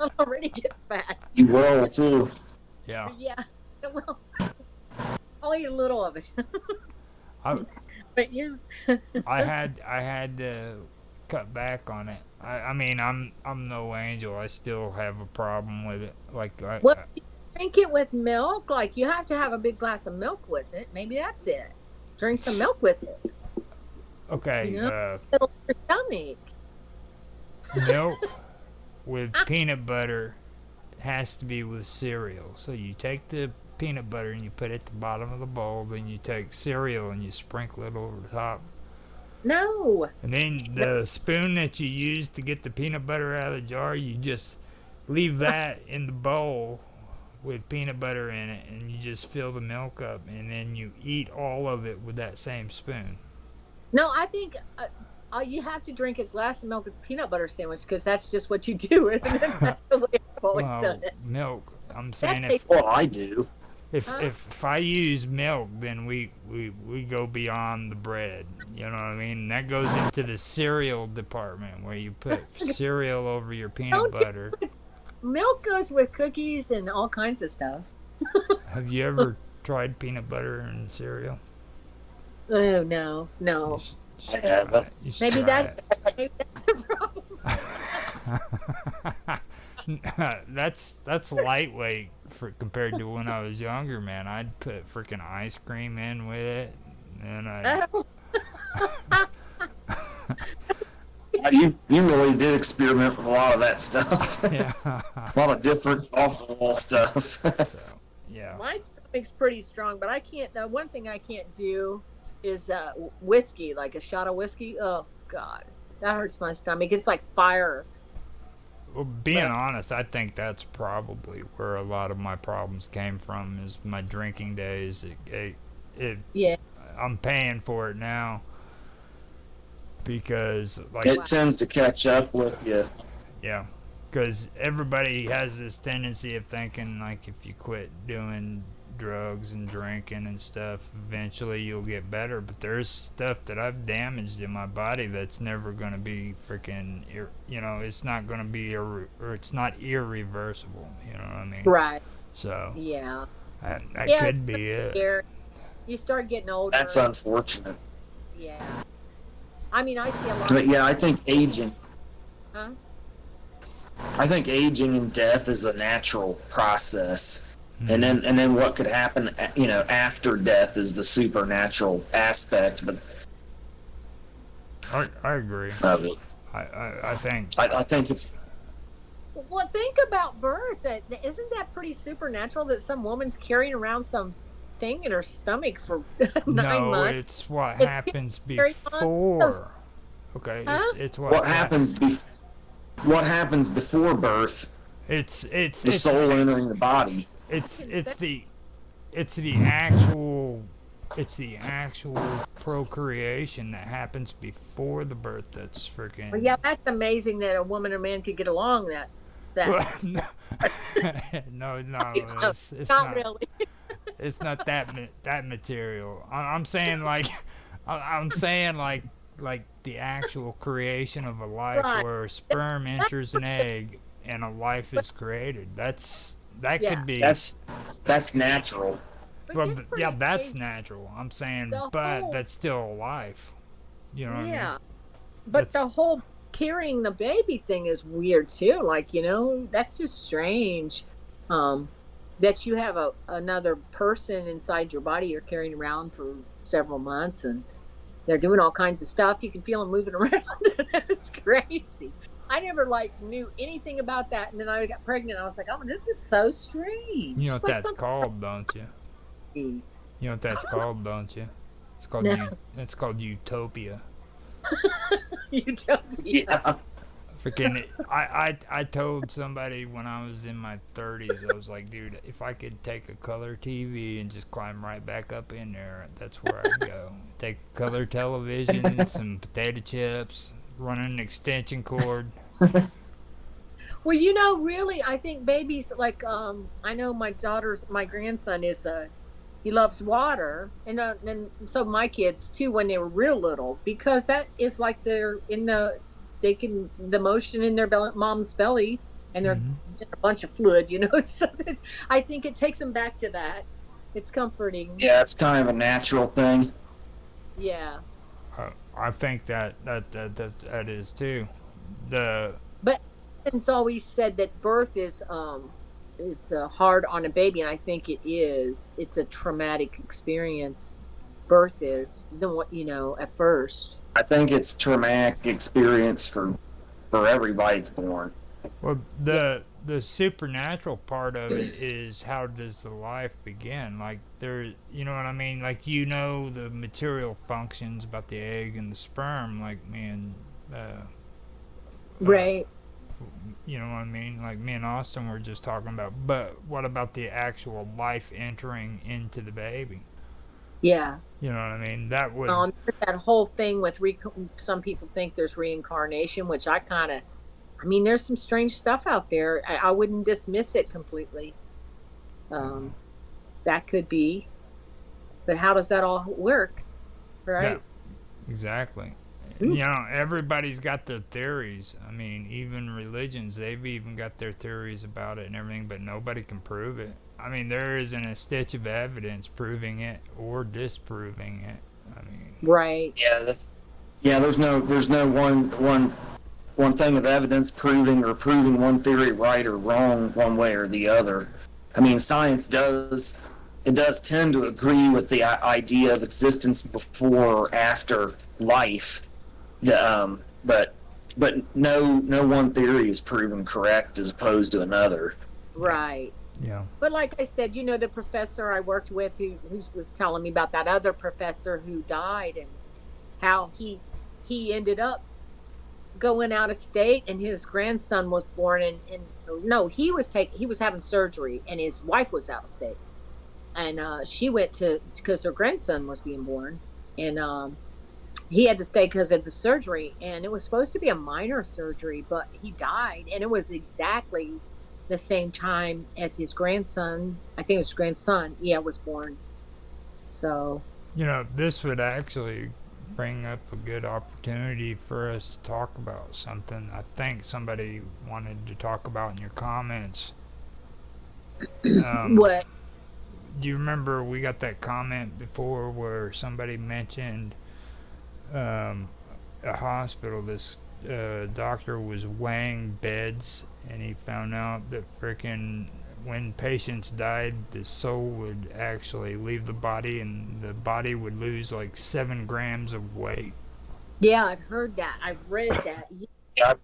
I'm already getting fat. You will too. Yeah. Yeah. Well, I'll eat a little of it. I, But yeah. I had to cut back on it. I mean, I'm no angel. I still have a problem with it. Like Well, you drink it with milk. Like you have to have a big glass of milk with it. Maybe that's it. Drink some milk with it. okay, It'll your stomach. milk with peanut butter has to be with cereal. So you take the peanut butter and you put it at the bottom of the bowl. Then you take cereal and you sprinkle it over the top. No. And then the spoon that you use to get the peanut butter out of the jar, you just leave that in the bowl with peanut butter in it, and you just fill the milk up, and then you eat all of it with that same spoon. No, I think you have to drink a glass of milk with a peanut butter sandwich because that's just what you do, isn't it? That's the way I've always done it. Milk. I'm saying That's Well, I do. if I use milk, then we go beyond the bread. You know what I mean? That goes into the cereal department where you put cereal over your peanut butter. Milk goes with cookies and all kinds of stuff. Have you ever tried peanut butter in cereal? Oh no. You should I haven't. try it. You should Maybe try maybe that's the problem. that's lightweight for compared to when I was younger, man. I'd put freaking ice cream in with it, and I. You really did experiment with a lot of that stuff. Yeah. A lot of different off-the-wall stuff. So, yeah. My stomach's pretty strong, but I can't. The one thing I can't do is whiskey, like a shot of whiskey. Oh God, that hurts my stomach. It's like fire. Well, being honest, I think that's probably where a lot of my problems came from. Is my drinking days. Yeah. I'm paying for it now. Because It tends to catch up with you. Yeah, because everybody has this tendency of thinking like if you quit doing drugs and drinking and stuff, eventually you'll get better. But there's stuff that I've damaged in my body that's never gonna be freaking, it's not gonna be or it's not irreversible. You know what I mean? Right. So yeah, that could be it. You start getting older. That's unfortunate. Yeah. I mean, I see a lot. But yeah, I think aging. Huh? I think aging and death is a natural process, and then what could happen, after death is the supernatural aspect. But I agree. Of it. I think. I think it's. Well, think about birth. Isn't that pretty supernatural that some woman's carrying around some thing in her stomach for 9 months? No, it's what happens before. Okay, huh? it's what happens before birth. It's the soul entering the body. It's the actual procreation that happens before the birth. That's freaking. Well, yeah, that's amazing that a woman or man could get along that. No, it's not really. It's not that material. I'm saying like the actual creation of a life where sperm enters an egg and a life is created. That could be. That's natural. Well, yeah, that's natural. I'm saying, but that's still a life. You know what I mean? Yeah, but the whole carrying the baby thing is weird too. Like, that's just strange. That you have another person inside your body you're carrying around for several months, and they're doing all kinds of stuff. You can feel them moving around. It's crazy. I never knew anything about that, and then I got pregnant. I was like, "Oh, this is so strange." You know what that's called, don't you? You know what that's called, don't you? It's called It's called utopia. Utopia. Yeah. Freaking, I told somebody when I was in my 30s, I was like, dude, if I could take a color TV and just climb right back up in there, that's where I'd go. Take a color television, some potato chips, run an extension cord. Well, really, I think babies like I know my grandson is he loves water, and so my kids too when they were real little, because that is like they're in the motion in their mom's belly, and they're Hmm. in a bunch of fluid, so I think it takes them back to that. It's comforting. Yeah, it's kind of a natural thing. Yeah. I think that is too. The But it's always said that birth is hard on a baby, and I think it is. It's a traumatic experience. Birth is than what at first. I think it's traumatic experience for everybody that's born. Well, Yeah. the supernatural part of it is how does the life begin? Like you know what I mean? Like the material functions about the egg and the sperm. Like me and uh, Right. you know what I mean? Like me and Austin were just talking about. But what about the actual life entering into the baby? Yeah. You know what I mean? That would. That whole thing with some people think there's reincarnation, which I mean, there's some strange stuff out there. I wouldn't dismiss it completely. Um, that could be, but how does that all work? Yeah, Right? exactly. Ooh. Everybody's got their theories. I mean, even religions, they've even got their theories about it and everything, but nobody can prove it. I mean, there isn't a stitch of evidence proving it or disproving it. I mean, Right. Yeah. There's no one thing of evidence proving one theory right or wrong one way or the other. I mean, science does tend to agree with the idea of existence before or after life. But no one theory is proven correct as opposed to another. Right. yeah. But like I said, the professor I worked with who was telling me about that other professor who died, and how he ended up going out of state, and his grandson was born, and no, he was having surgery, and his wife was out of state, and she went to because her grandson was being born, and he had to stay because of the surgery, and it was supposed to be a minor surgery, but he died, and it was exactly the same time as his grandson. I think it was his grandson, yeah, was born. So This would actually bring up a good opportunity for us to talk about something I think somebody wanted to talk about in your comments. what? Do you remember we got that comment before where somebody mentioned a hospital? This doctor was weighing beds, and he found out that frickin' when patients died, the soul would actually leave the body, and the body would lose like 7 grams of weight. Yeah, I've heard that. I've read that. Yeah.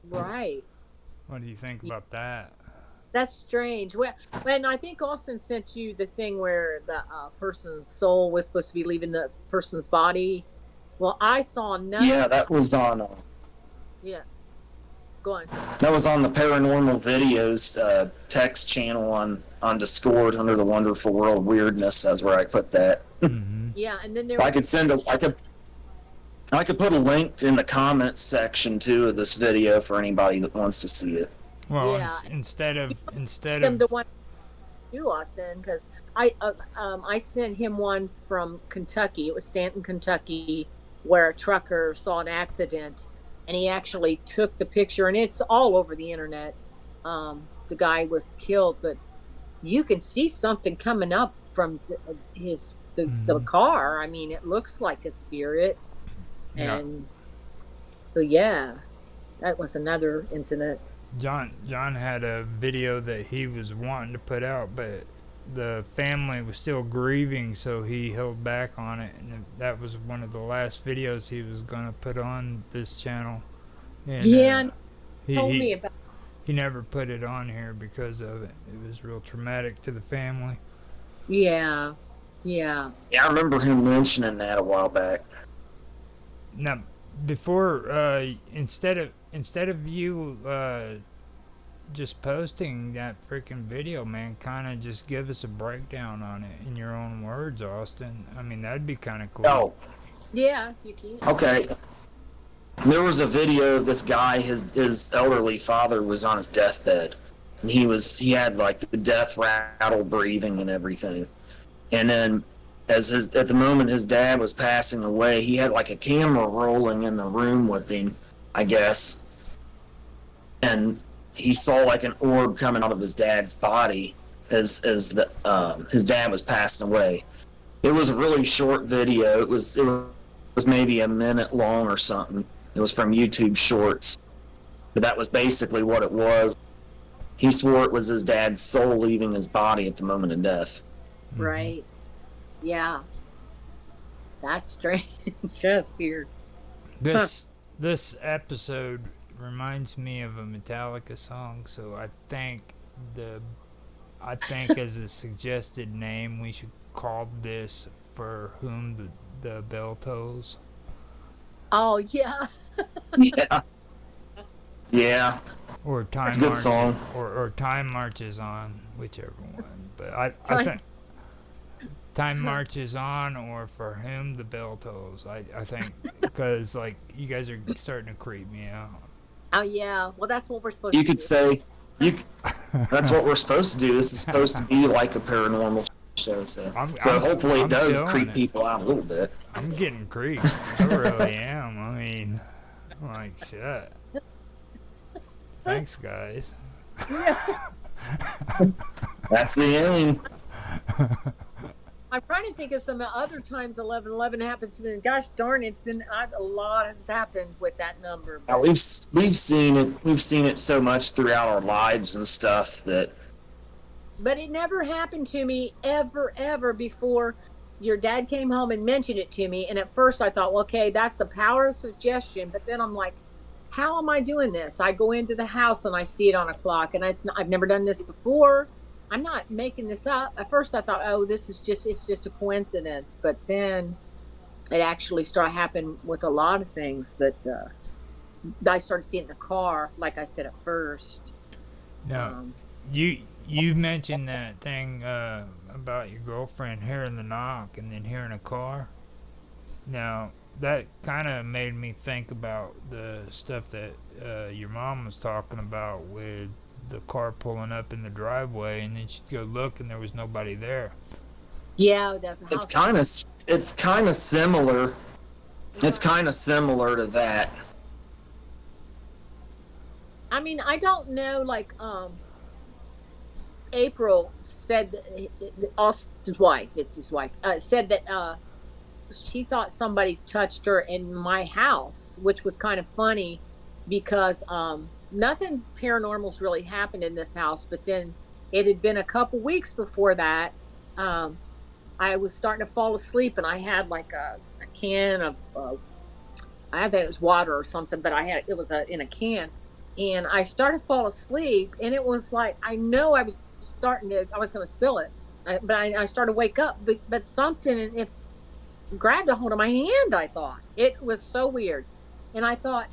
Right. What do you think about that? That's strange. Well, and I think Austin sent you the thing where the person's soul was supposed to be leaving the person's body. Well, I saw none. Yeah, that was on. Yeah. Go on. That was on the Paranormal Videos text channel on Discord under the Wonderful World Weirdness. That's where I put that. Mm-hmm. Yeah, and then there I was could I could put a link in the comments section too of this video for anybody that wants to see it. Well, Yeah. instead of him the one you, Austin, because I sent him one from Kentucky. It was Stanton, Kentucky, where a trucker saw an accident, and he actually took the picture, and it's all over the internet. The guy was killed, but you can see something coming up from the car. I mean, it looks like a spirit, Yeah. and so yeah, that was another incident. John had a video that he was wanting to put out, but the family was still grieving, so he held back on it, and that was one of the last videos he was going to put on this channel. And, Yeah, he told me he, about. he never put it on here because of it. It was real traumatic to the family. Yeah. Yeah, I remember him mentioning that a while back. Now, before instead of you just posting that freaking video, man, kind of just give us a breakdown on it in your own words, Austin. I mean, that'd be kind of cool. Oh, Yeah, you can. okay. There was a video of this guy. His elderly father was on his deathbed, and he had like the death rattle breathing and everything. And then, at the moment his dad was passing away, he had like a camera rolling in the room with him, I guess, and he saw like an orb coming out of his dad's body as his dad was passing away. It was a really short video. It was maybe a minute long or something. It was from YouTube Shorts, but that was basically what it was. He swore it was his dad's soul leaving his body at the moment of death. Right. Yeah. That's strange. Just weird. This episode reminds me of a Metallica song, so I think as a suggested name we should call this For Whom the Bell Tolls. Oh, yeah. Yeah. Yeah. Or Time It's a good Marches, song. or Time Marches On, whichever one. But I think Time Marches On or For Whom the Bell Tolls. I think because like you guys are starting to creep me out. Oh, yeah. Well, that's what we're supposed You to could do. say that's what we're supposed to do. This is supposed to be like a paranormal show, so hopefully it does creep people out a little bit. I'm getting creeped. I really am. I mean, I'm like, shit. Thanks, guys. That's the aim. I'm trying to think of some other times 1111 happened to me. Gosh darn, it's been a lot has happened with that number. Now, we've seen it. We've seen it so much throughout our lives and stuff that. But it never happened to me ever before your dad came home and mentioned it to me. And at first I thought, well, okay, that's the power of suggestion. But then I'm like, how am I doing this? I go into the house and I see it on a clock, and I've never done this before. I'm not making this up. At first I thought, oh, it's just a coincidence. But then it actually started happening with a lot of things. But I started seeing the car, like I said at first. Now, you mentioned that thing about your girlfriend hearing the knock and then hearing a car. Now, that kind of made me think about the stuff that your mom was talking about with the car pulling up in the driveway, and then she'd go look and there was nobody there. Yeah, the house. It's kind of similar. It's kind of similar to that. I mean, I don't know, like, April said, Austin's wife, it's his wife, said that she thought somebody touched her in my house, which was kind of funny because nothing paranormal's really happened in this house. But then it had been a couple weeks before that. I was starting to fall asleep, and I had like a can of, I think it was water or something, but it was in a can. And I started to fall asleep, and it was like, I know I was going to spill it. But I started to wake up, but something, it grabbed a hold of my hand, I thought. It was so weird. And I thought,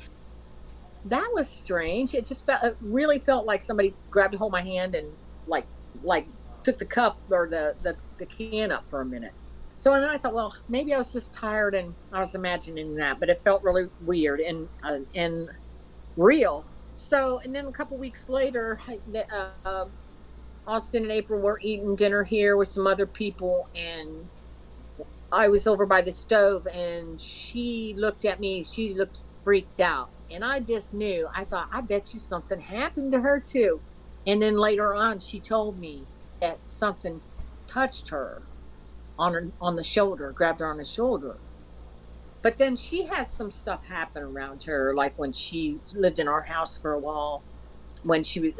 that was strange. It really felt like somebody grabbed a hold of my hand and like took the cup or the can up for a minute. So then I thought, well, maybe I was just tired and I was imagining that, but it felt really weird and real. So, and then a couple weeks later, Austin and April were eating dinner here with some other people, and I was over by the stove, and she looked at me. She looked freaked out, and I just knew. I thought, I bet you something happened to her too. And then later on, she told me that something touched her on the shoulder, grabbed her on the shoulder. But then she has some stuff happen around her, like when she lived in our house for a while. When she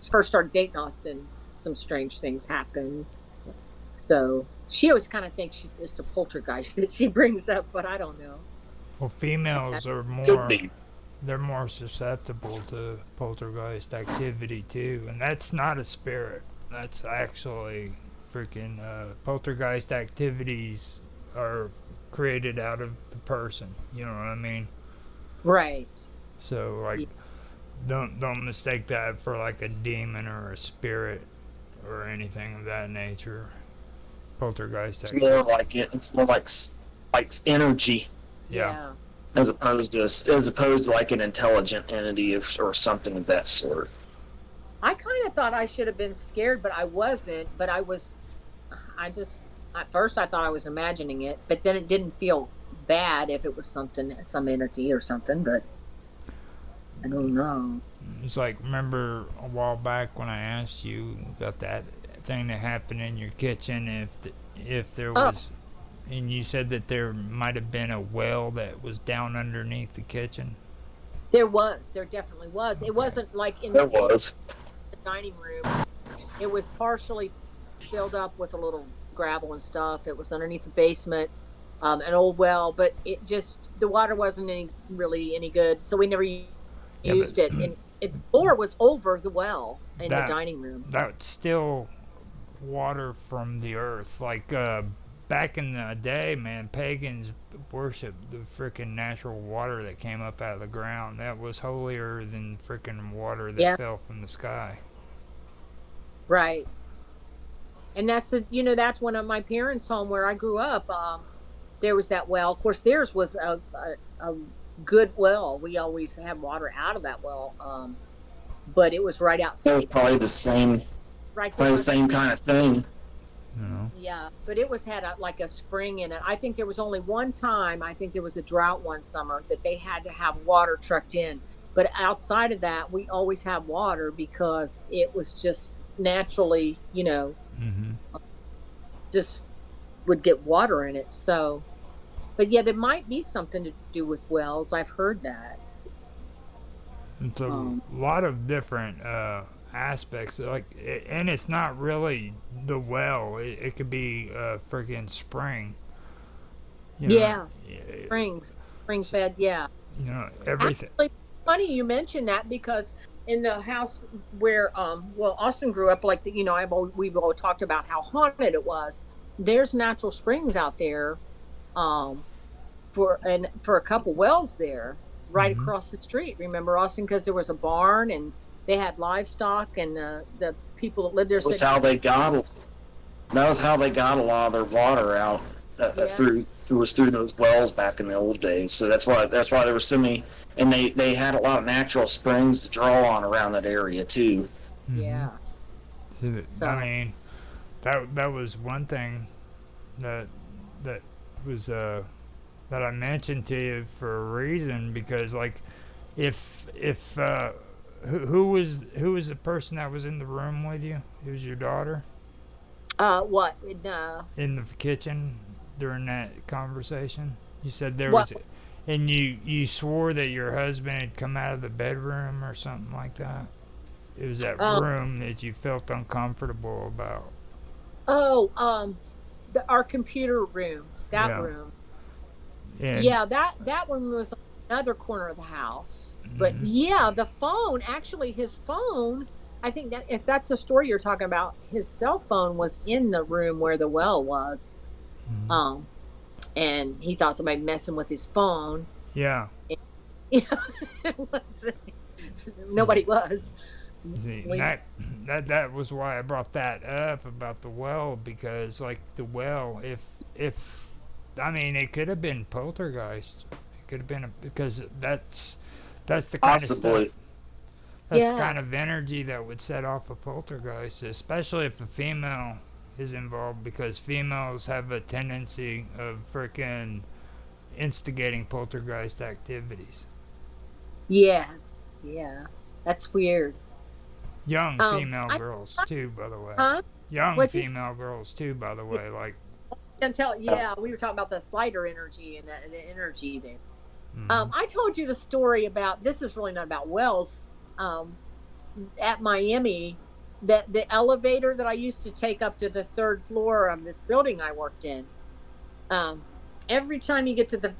first started dating Austin, some strange things happened. So she always kind of thinks it's a poltergeist that she brings up, but I don't know. Well, females are they're more susceptible to poltergeist activity too, and that's not a spirit. That's actually freaking poltergeist activities are created out of the person. You know what I mean? Right. So like, don't mistake that for like a demon or a spirit or anything of that nature. Poltergeist It's activity. more like it. It's more like energy Yeah. as opposed to like an intelligent entity or something of that sort. I kind of thought I should have been scared, but I wasn't. But I just, at first I thought I was imagining it, but then it didn't feel bad if it was something, some entity or something, but I don't know. It's like, remember a while back when I asked you about that thing that happened in your kitchen, if there Oh, was, and you said that there might have been a well that was down underneath the kitchen. there definitely was. It Okay. wasn't like There was. the dining room. It was partially filled up with a little gravel and stuff. It was underneath the basement, an old well, but it just the water wasn't really any good, so we never Yeah, but used it. And the floor was over the well in the that dining room. that's still water from the earth. Like back in the day, man, pagans worshipped the freaking natural water that came up out of the ground. That was holier than freaking water that Yeah, fell from the sky. right. And that's one of my parents' home where I grew up. There was that well. Of course, theirs was a good well. We always had water out of that well, but it was right It was outside, right there probably the on. same kind of thing. You know. Yeah, but it was had like a spring in it. I think there was only one time. I think there was a drought one summer that they had to have water trucked in. But outside of that, we always have water because it was just naturally, Mm-hmm. just would get water in it. So, but yeah, there might be something to do with wells. I've heard that. It's a Um, lot of different aspects. And it's not really the well. It could be a freaking spring. You know. yeah, y- springs, spring fed. Yeah. Everything. Actually, funny you mentioned that because in the house where well Austin grew up, like we've all talked about how haunted it was. There's natural springs out there, um for a couple wells there right Hmm. across the street. Remember, Austin? Because there was a barn and they had livestock, and the people that lived there That was said, how they got. That was how they got a lot of their water out yeah, through those wells back in the old days. So that's why there were so many, and they had a lot of natural springs to draw on around that area too. Hmm. yeah. I So mean, that was one thing that that was that I mentioned to you for a reason, because like if who was the person that was in the room with you? It was your daughter what in the kitchen during that conversation. You said there what was, and you swore that your husband had come out of the bedroom or something like that. It was that um room that you felt uncomfortable about. oh our computer room, that Yeah, room. and Yeah, that one was on another corner of the house. But mhm, yeah, the phone, actually his phone, I think that if that's the story you're talking about, his cell phone was in the room where the well was. mhm. Um and he thought somebody messing with his phone. Yeah. Yeah, it was nobody was. See, At least that was why I brought that up about the well, because like the well, if I mean, it could have been poltergeist. It could have been because that's the kind of stuff. Possibly. That's the yeah. kind of energy that would set off a poltergeist, especially if a female is involved, because females have a tendency of freaking instigating poltergeist activities. Yeah. Yeah. That's weird. Young female I girls too, by the way. huh? Young What'd you say? female girls too, by the way. Like, Can tell. Yeah. Yeah, we were talking about the slider energy and the energy there. hmm. I told you the story about this is really not about wells. Um, at Miami, that the elevator that I used to take up to the third floor of this building I worked in. Um, every time you get to the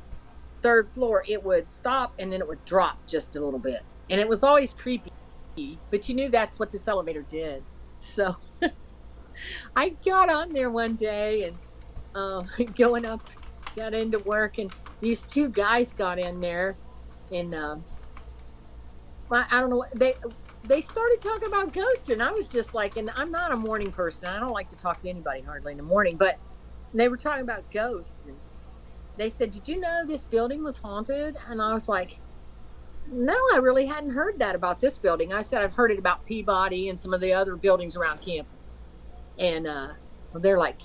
third floor, it would stop and then it would drop just a little bit, and it was always creepy. But you knew that's what this elevator did. So I got on there one day and going up, got into work, and these two guys got in there And I don't know, they started talking about ghosts, and I was just like, and I'm not a morning person. I don't like to talk to anybody hardly in the morning, but they were talking about ghosts, and they said, "Did you know this building was haunted?" And I was like, "No, I really hadn't heard that about this building." I said, "I've heard it about Peabody and some of the other buildings around campus." And they're like,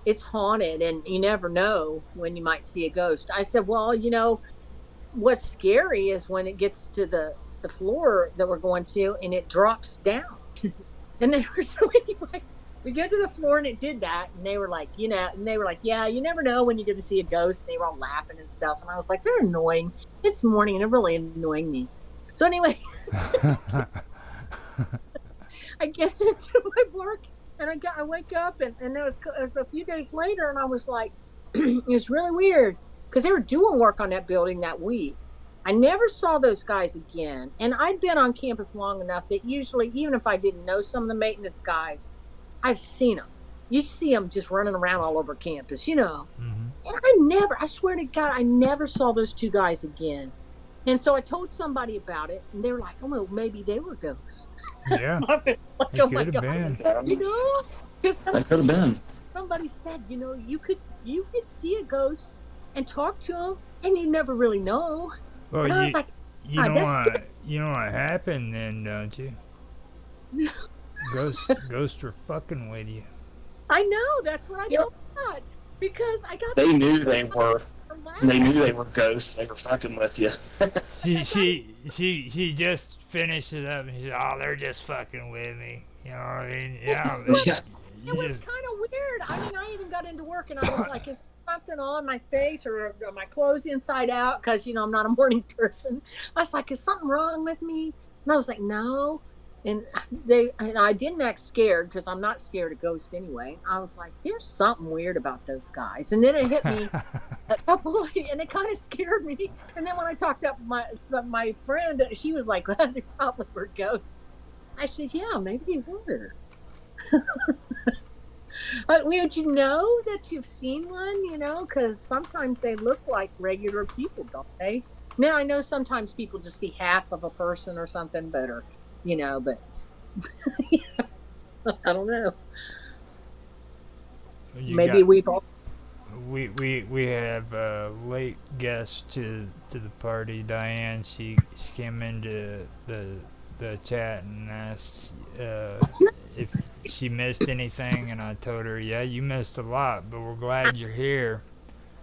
it's haunted, and you never know when you might see a ghost. I said, "Well, what's scary is when it gets to the floor that we're going to, and it drops down." And they were so anyway. We get to the floor and it did that, and they were like, "Yeah, you never know when you're going to see a ghost." And they were all laughing and stuff, and I was like, "They're annoying. It's morning, and they're really annoying me." So anyway, I get into my work, and I wake up, and it was a few days later, and I was like, it was really weird because they were doing work on that building that week. I never saw those guys again, and I'd been on campus long enough that usually, even if I didn't know some of the maintenance guys, I've seen them. You see them just running around all over campus, Hmm. And I swear to God, I never saw those two guys again. And so I told somebody about it, and they were like, "Oh, well, maybe they were ghosts." Yeah, Like, it oh my could have God, been. you know, because That could have been. somebody said, you could see a ghost and talk to him, and you never really know. Well, And I was like, you God, know that's what happened then, don't you? Ghosts are fucking with you. I know that's what I thought because I got They knew they were. They laughing. knew they were ghosts. They were fucking with you. She just finishes up and she said, "Oh, they're just fucking with me." You know what I mean? Yeah. Yeah. It You was just kind of weird. I mean, I even got into work and I was like, "Is something on my face or are my clothes inside out?" Because I'm not a morning person. I was like, "Is something wrong with me?" And I was like, "No." And I didn't act scared because I'm not scared of ghosts anyway. I was like, "There's something weird about those guys." And then it hit me a couple, and it kind of scared me. And then when I talked up my friend, she was like, "Well, they probably were ghosts." I said, "Yeah, maybe they were." Would you know that you've seen one? Because sometimes they look like regular people, don't they? Now I know sometimes people just see half of a person or something, but I don't know. you Maybe got we've all. we have a late guest to the party. Diane, she came into the chat and asked if she missed anything, and I told her, "Yeah, you missed a lot, but we're glad you're here."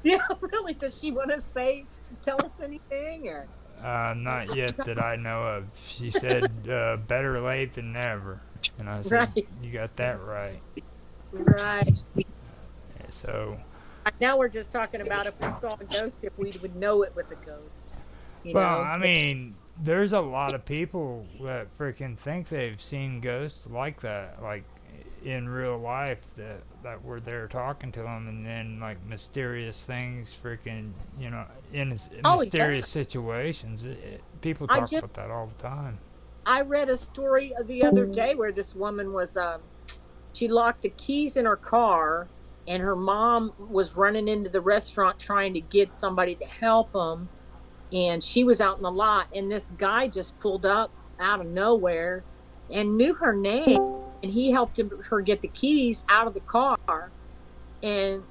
Yeah, really. Does she want to tell us anything or? Not yet that I know of. She said, "Better late than never," and I said, Right, "You got that right." right. So, Now we're just talking about if we saw a ghost, if we would know it was a ghost. You well, know? I mean, there's a lot of people that freaking think they've seen ghosts like that, like in real life that were there talking to them, and then like mysterious things, freaking, in Oh yeah. mysterious situations. People I talk just about that all the time. I read a story the other day where this woman was she locked the keys in her car, and her mom was running into the restaurant trying to get somebody to help them, and she was out in the lot, and this guy just pulled up out of nowhere and knew her name, and he helped her get the keys out of the car, and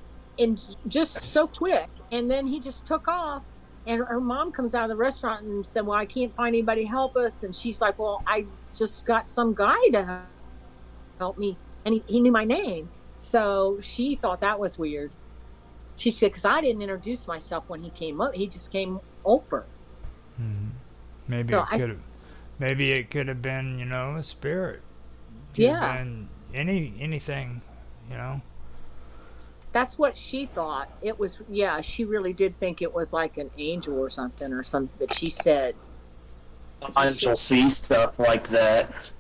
just so quick, and then he just took off, and her mom comes out of the restaurant and said, "Well, I can't find anybody to help us," and she's like, "Well, I just got some guy to help me, and he knew my name." So she thought that was weird. She said, "Because I didn't introduce myself when he came up, he just came over." Hmm. Maybe So it could have. Maybe it could have been, a spirit. Could have yeah, been anything, you know. that's what she thought. It was, yeah, she really did think it was like an angel or something, but she said, Sometimes you'll see stuff like that.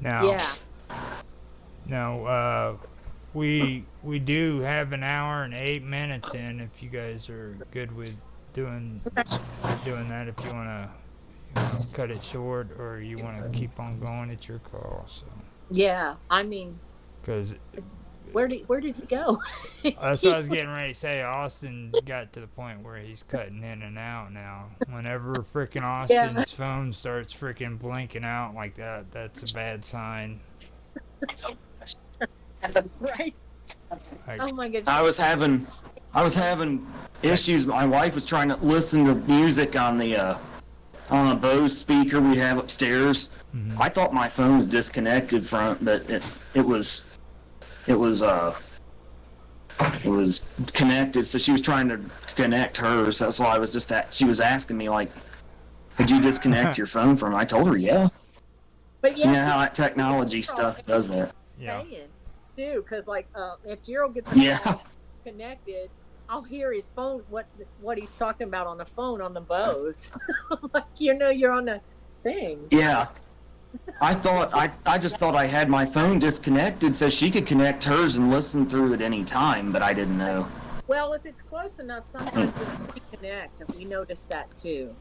Now, yeah, now, we do have an hour and 8 minutes in. If you guys are good with doing doing that, if you wanna cut it short or you wanna keep on going, it's your call. So, yeah. I mean, because where did he go? That's what I was getting ready to say. Austin got to the point where he's cutting in and out now. Whenever freaking Yeah. Austin's phone starts freaking blinking out like that, that's a bad sign. Right. Like, Oh my goodness. I was having issues. My wife was trying to listen to music on the Bose speaker we have upstairs. mhm. I thought my phone was disconnected from, but it was connected. So she was trying to connect hers. That's why I was she was asking me like, "Did you disconnect your phone from?" I told her, "Yeah." But You know yeah, how that technology stuff does that. Yeah. saying too, because like if Gerald gets Yeah. connected, I'll hear his phone what he's talking about on the phone on the Bose. Like you're on the thing. Yeah. I just thought I had my phone disconnected so she could connect hers and listen through at any time, but I didn't know. Well, if it's close enough, sometimes we reconnect, and we notice that too.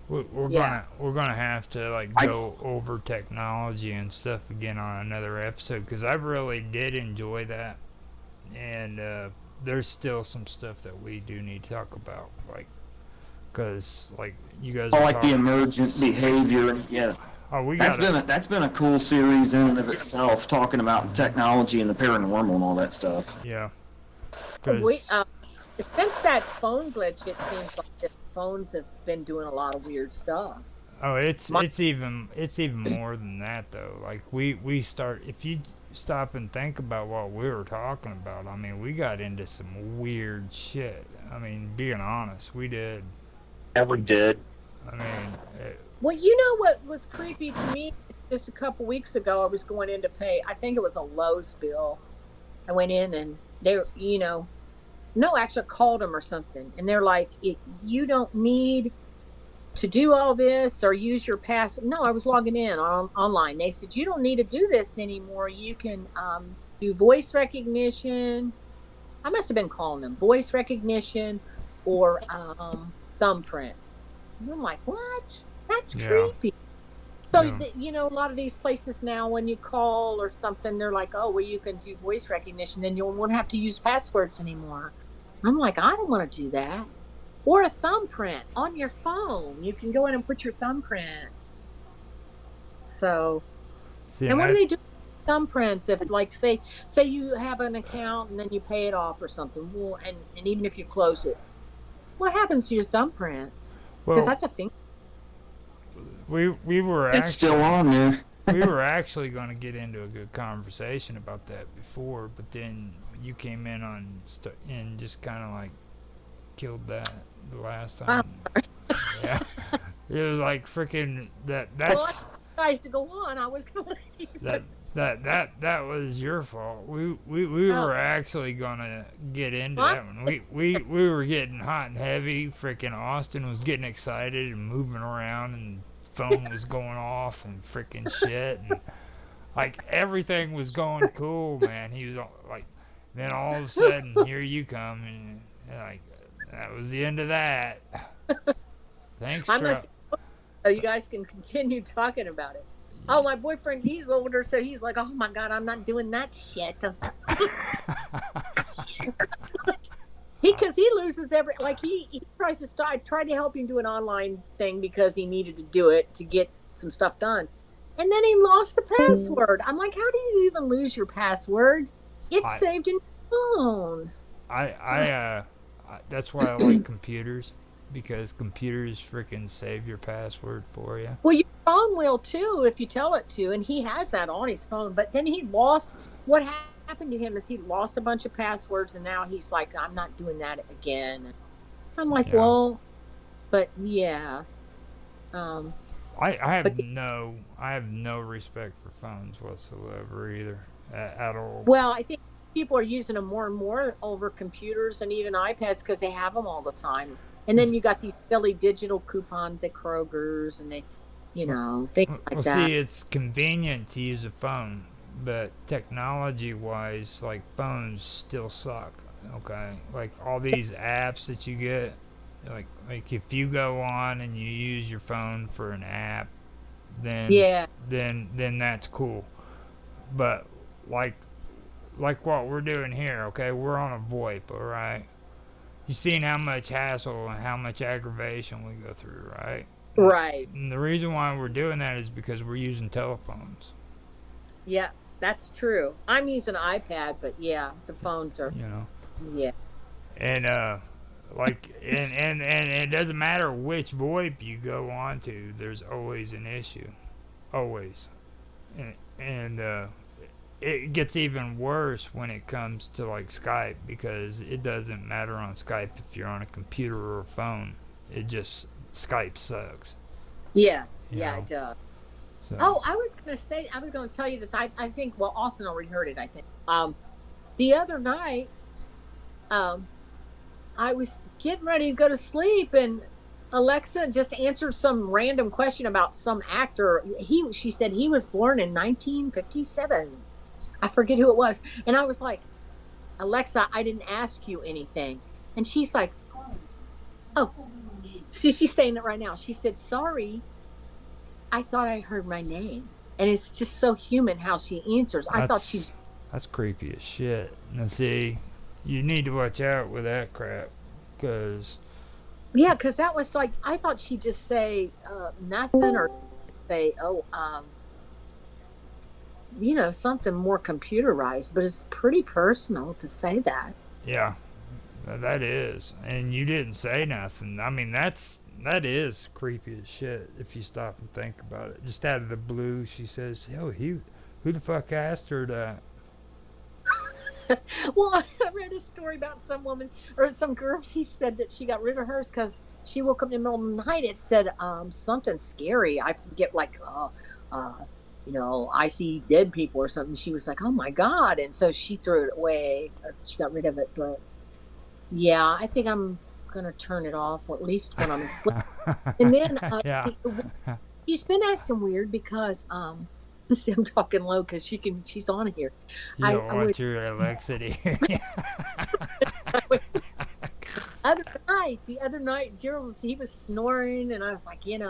We're Yeah. gonna have to like go over technology and stuff again on another episode because I really did enjoy that, and there's still some stuff that we do need to talk about, like because like you guys I are like the talking, emergent behavior. Yeah, oh we got that's been a cool series in and of itself, talking about technology and the paranormal and all that stuff. yeah We because since that phone glitch, it seems like the phones have been doing a lot of weird stuff. oh it's My- it's even more than that though, like we start if you stop and think about what we were talking about, I mean we got into some weird shit. I mean being honest, we did. Yeah, we did. I mean, Well, you know what was creepy to me? Just a couple weeks ago, I was going in to pay. I think it was a Lowe's bill. I went in and no, actually called them or something, and they're like, "You don't need to do all this or use your pass." No, I was logging in online. They said you don't need to do this anymore. You can do voice recognition. I must have been calling them voice recognition or thumbprint. And I'm like, what? That's Yeah. creepy. So, Yeah. a lot of these places now, when you call or something, they're like, oh, well, you can do voice recognition, then you won't have to use passwords anymore. I'm like, I don't want to do that. Or a thumbprint on your phone. You can go in and put your thumbprint. So, see, and what do they do with thumbprints if, like, say you have an account and then you pay it off or something? Well, and even if you close it, what happens to your thumbprint? Because that's a thing. we were It's actually, still on there. we were actually going to get into a good conversation about that before, but then you came in and just kind of like killed that the last time. Yeah, it was like freaking that's Well, guys, to go on, I was going to leave. that was your fault. We were actually gonna get into that one. We were getting hot and heavy. Freaking Austin was getting excited and moving around, and phone was going off and freaking shit, and like everything was going cool, man. He was like, then all of a sudden here you come, and like that was the end of that. Thanks, I must. So you guys can continue talking about it. Oh, my boyfriend, he's older, so he's like, oh my God, I'm not doing that shit. Because he loses he tries to start. I tried to help him do an online thing because he needed to do it to get some stuff done. And then he lost the password. I'm like, how do you even lose your password? It's saved in your phone. That's why I like computers, because computers freaking save your password for you. Well, your phone will too if you tell it to, and he has that on his phone. But then he lost. What happened to him is he lost a bunch of passwords, and now he's like, I'm not doing that again. I'm like, well, but yeah. I have no respect for phones whatsoever either, at all. Well, I think people are using them more and more over computers and even iPads because they have them all the time. And then you got these silly digital coupons at Kroger's and they, things like that. See, it's convenient to use a phone, but technology-wise, like phones still suck. Okay, like all these apps that you get, like if you go on and you use your phone for an app, then that's cool. But like like what we're doing here, okay? We're on a VoIP, all right? You seen how much hassle and how much aggravation we go through, right? Right. And the reason why we're doing that is because we're using telephones. Yeah, that's true. I'm using an iPad, but yeah, the phones are. You know, Yeah. and like and it doesn't matter which VoIP you go on to. There's always an issue, always, and it gets even worse when it comes to like Skype because it doesn't matter on Skype if you're on a computer or a phone. It just Skype sucks. Yeah. You Yeah, know? it does. So, Oh, I was going to tell you this. I think, well, Austin already heard it, I think. The other night, I was getting ready to go to sleep and Alexa just answered some random question about some actor. She said he was born in 1957. I forget who it was. And I was like, Alexa, I didn't ask you anything. And she's like, oh, see, she's saying it right now. She said, sorry, I thought I heard my name. And it's just so human how she answers. I thought she. that's creepy as shit. Now see, you need to watch out with that crap, cause Yeah, because that was like, I thought she'd just say nothing or say, oh, something more computerized, but it's pretty personal to say that. yeah, that is. And you didn't say nothing. I mean, that is creepy as shit if you stop and think about it. Just out of the blue, she says, "Oh, who the fuck asked her that?" Well, I read a story about some woman or some girl. She said that she got rid of hers because she woke up in the middle of the night. It said something scary. I forget, like, I see dead people or something. She was like, oh my God. And so she threw it away, or she got rid of it. But yeah, I think I'm going to turn it off, or at least when I'm asleep. And then Yeah. she's been acting weird because, see, I'm talking low because she's on here. You don't want your Alexa to hear you. The other night, Gerald, he was snoring, and I was like, and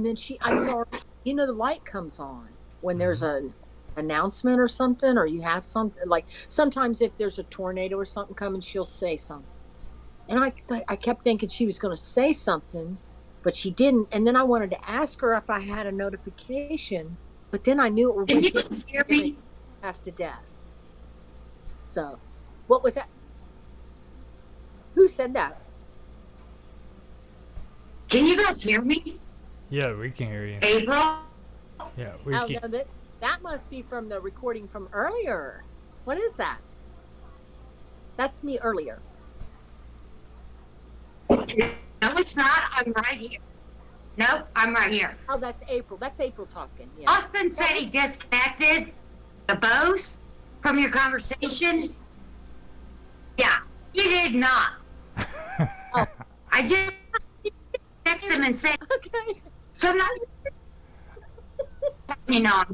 then I saw her, the light comes on when there's an announcement or something, or you have something, like sometimes if there's a tornado or something coming, she'll say something. And I kept thinking she was going to say something, but she didn't. And then I wanted to ask her if I had a notification, but then I knew it would wake me half to death. So, what was that? Who said that? Can you guys hear me? Yeah, we can hear you. April? Yeah, we Oh, can. no, that must be from the recording from earlier. What is that? That's me earlier. No, it's not. I'm right here. Nope, I'm right here. Oh, that's April. That's April talking. Yeah. Austin said he disconnected the Bose from your conversation. Yeah, he did not. Oh. I just text him and said, Okay. so I'm not,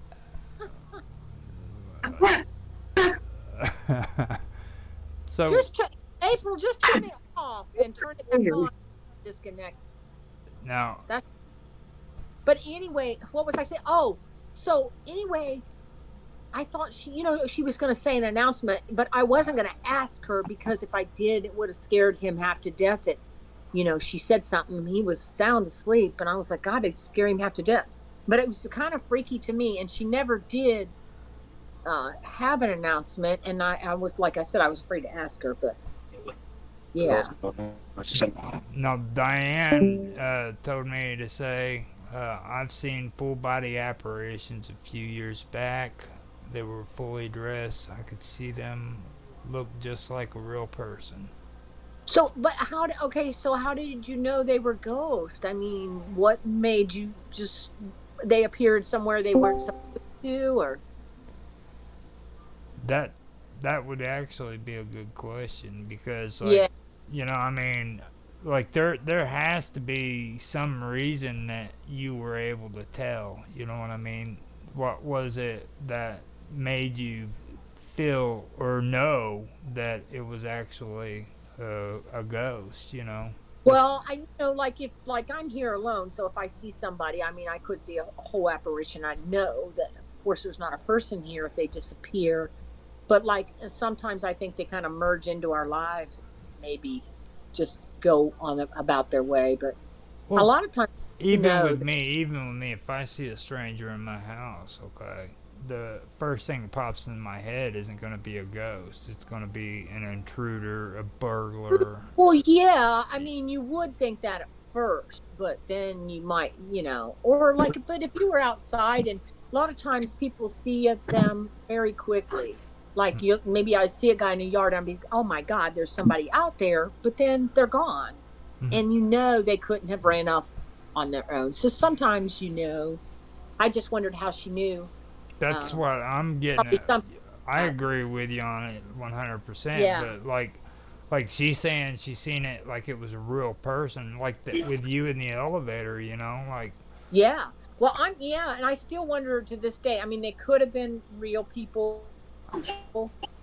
So April, just turn it off and turn it back on. Disconnect. now, But anyway, what was I saying? Oh, so anyway, I thought she was going to say an announcement, but I wasn't going to ask her because if I did, it would have scared him half to death. That, she said something, he was sound asleep, and I was like, God, it'd scare him half to death. But it was kind of freaky to me, and she never did have an announcement, and I was, like I said, I was afraid to ask her, but yeah. now Diane told me to say I've seen full body apparitions a few years back. They were fully dressed. I could see them look just like a real person. So, but how did you know they were ghosts? I mean, what made you they appeared somewhere they weren't supposed to, or? That would actually be a good question because, Yeah. I mean, like there has to be some reason that you were able to tell. You know what I mean? What was it that made you feel or know that it was actually a ghost? Well, I like I'm here alone, so if I see somebody, I mean, I could see a whole apparition. I know that, of course, there's not a person here if they disappear. but like sometimes I think they kind of merge into our lives, maybe just go on about their way. But a Well, lot of times, even with me, if I see a stranger in my house, okay, the first thing that pops in my head isn't going to be a ghost. It's going to be an intruder, a burglar. well, yeah, I mean, you would think that at first, but then you might, or like, but if you were outside, and a lot of times people see them very quickly. Like you, maybe I see a guy in the yard, and I'm like, oh my God, there's somebody out there, but then they're gone, Mhm. and they couldn't have ran off on their own. So sometimes, I just wondered how she knew. That's Um, what I'm getting Probably at. some, I agree with you on it 100%, yeah. but like she's saying she's seen it like it was a real person, like with you in the elevator, like Yeah. Well, yeah, and I still wonder to this day. I mean, they could have been real people,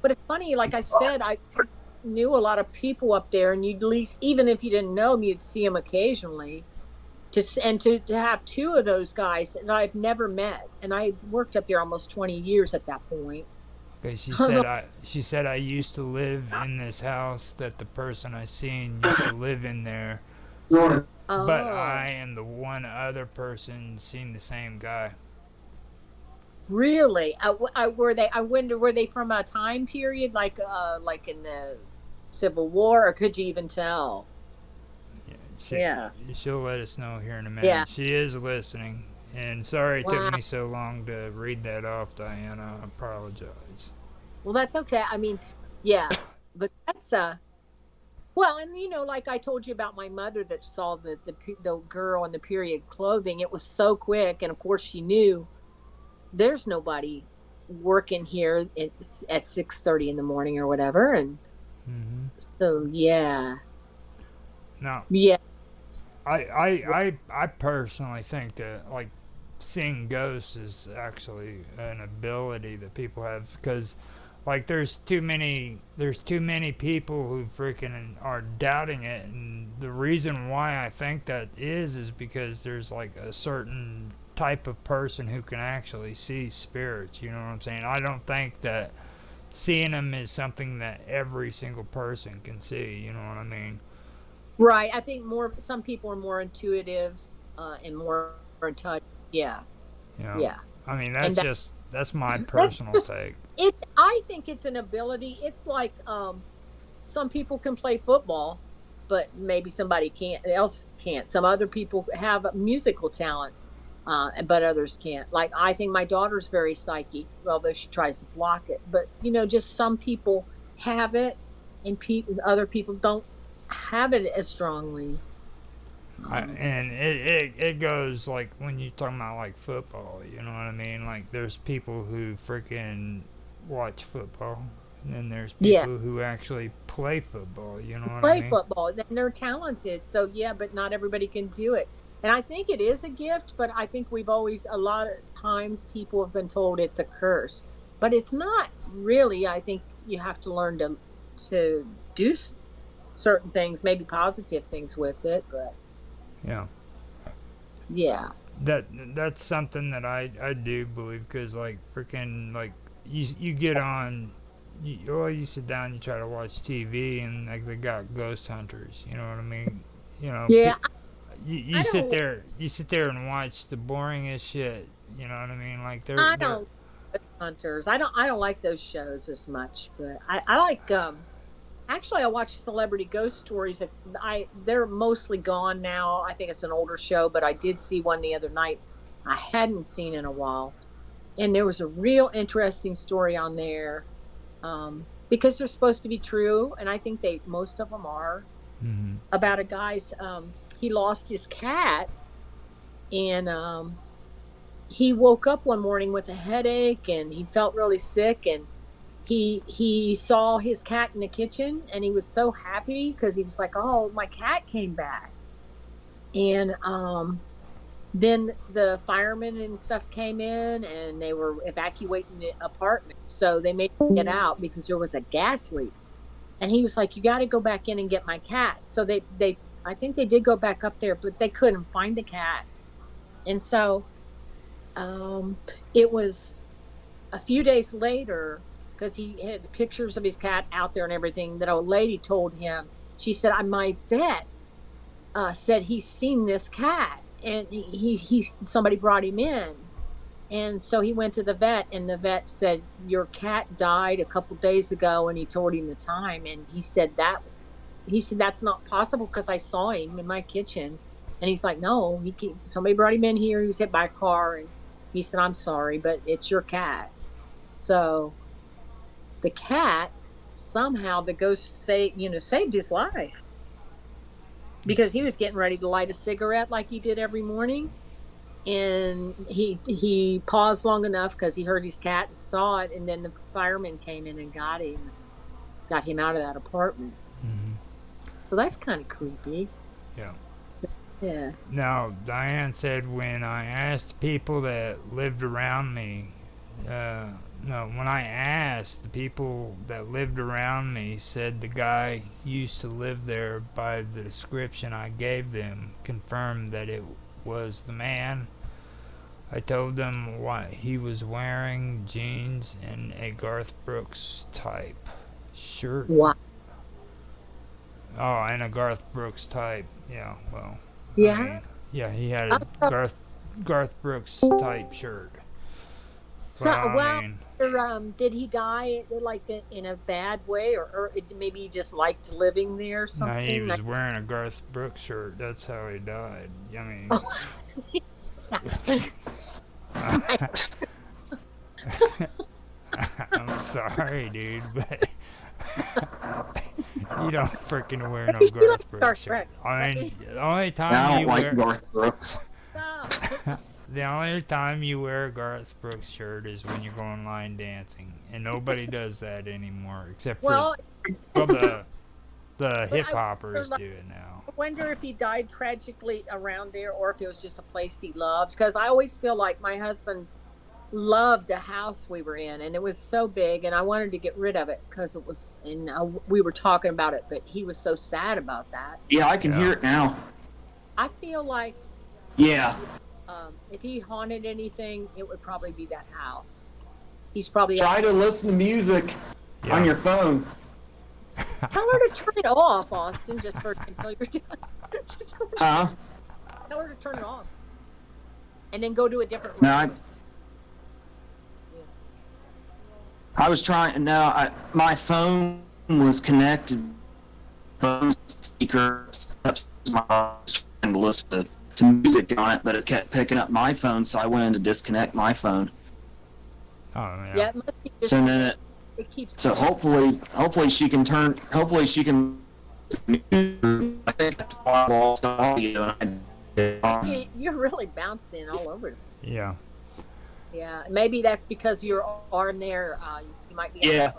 but it's funny. Like I said, I knew a lot of people up there, and you'd at least, even if you didn't know them, you'd see them occasionally. To have two of those guys that I've never met, and I worked up there almost 20 years at that point. okay, she said I used to live in this house that the person I seen used to live in there, but Oh, I and the one other person seen the same guy. really? Were they? I wonder, were they from a time period like in the Civil War, or could you even tell? Yeah, she Yeah. she'll let us know here in a Yeah. minute. She is listening. And sorry it took Wow. me so long to read that off, Diana. I apologize. Well, that's okay. I mean, yeah, but that's well, and like I told you about my mother that saw the girl in the period clothing. It was so quick, and of course she knew there's nobody working here at 6:30 in the morning or whatever, and Hmm. so yeah, Now, yeah, I personally think that like seeing ghosts is actually an ability that people have because like there's too many people who freaking are doubting it, and the reason why I think that is because there's like a certain type of person who can actually see spirits. You know what I'm saying? I don't think that seeing them is something that every single person can see. You know what I mean? right. I think some people are more intuitive and more in touch. Yeah, You know, yeah, I mean and that's my that's personal just take. it. I think it's an ability. It's like some people can play football, but maybe somebody else can't. Some other people have a musical talent, but others can't. Like I think my daughter's very psychic, although she tries to block it. But just some people have it, and other people don't have it as strongly. Um, And it goes like when you're talking about like football, you know what I mean? Like there's people who freaking watch football, and then there's yeah, people who actually play football, you know what I play mean? football, and they're talented. So yeah, but not everybody can do it. And I think it is a gift, but I think we've always a lot of times people have been told it's a curse, but it's not really. I think you have to learn to do certain things, maybe positive things with it. But Yeah. yeah, That's something that I do believe because like freaking like you get on you sit down, you try to watch TV, and like they got ghost hunters, you know what I mean? You know, yeah. you I sit don't. there and watch the boringest shit, you know what I mean? Like I they're don't. Hunters. I don't like those shows as much, but I like actually, I watch Celebrity Ghost Stories. They're mostly gone now. I think it's an older show, but I did see one the other night I hadn't seen in a while, and there was a real interesting story on there because they're supposed to be true, and I think most of them are hmm about a guy's. He lost his cat, and he woke up one morning with a headache, and he felt really sick, and he saw his cat in the kitchen, and he was so happy because he was like, oh, my cat came back. And then the firemen and stuff came in, and they were evacuating the apartment, so they made him get out because there was a gas leak. And he was like, you got to go back in and get my cat. So they I think they did go back up there, but they couldn't find the cat. And so um it was a few days later, because he had pictures of his cat out there and everything. That old lady told him. She said, "My vet said he's seen this cat, and he somebody brought him in." And so he went to the vet, and the vet said, "Your cat died a couple days ago," and he told him the time, and he said that's not possible because I saw him in my kitchen, and he's like, "No, somebody brought him in here. He was hit by a car," and he said, "I'm sorry, but it's your cat." So the cat somehow the ghost saved his life because he was getting ready to light a cigarette like he did every morning. And he paused long enough because he heard his cat and saw it, and then the fireman came in and got him out of that apartment. Mm-hmm. So that's kind of creepy. Yeah. Yeah. Now, Diane said when I asked people that lived around me, when I asked the people that lived around me, said the guy used to live there by the description I gave them, confirmed that it was the man. I told them what he was wearing, jeans and a Garth Brooks type shirt. Wow. Oh, and a Garth Brooks type. Yeah, well. Yeah. I mean, yeah, he had a Garth Brooks type shirt. So, I mean, did he die like in a bad way, or maybe he just liked living there or something? no, he was wearing a Garth Brooks shirt. That's how he died. I mean, I'm sorry, dude, but you don't freaking wear no Garth Brooks shirt. I mean, the only time I don't like Garth Brooks. The only time you wear a Garth Brooks shirt is when you're going line dancing, and nobody does that anymore except for the hip hoppers do it now. I wonder if he died tragically around there, or if it was just a place he loved. Because I always feel like my husband loved the house we were in, and it was so big, and I wanted to get rid of it because it was. And we were talking about it, but he was so sad about that. Yeah, I can hear it now. I feel like. Yeah. If he haunted anything, it would probably be that house. He's probably try to listen to music on your phone. Tell her to turn it off, Austin. Just for until you're done. Huh? Tell her to turn it off, and then go to a different room. No, I was trying. No, my phone was connected. Phone speaker. I was trying to listen to music on it, but it kept picking up my phone, so I went in to disconnect my phone. Oh yeah. Yeah, it must be just, so then it keeps. So hopefully she can turn. Hopefully she can. I think audio. You're really bouncing all over. Yeah. Yeah, maybe that's because you're on there. You might be. Yeah.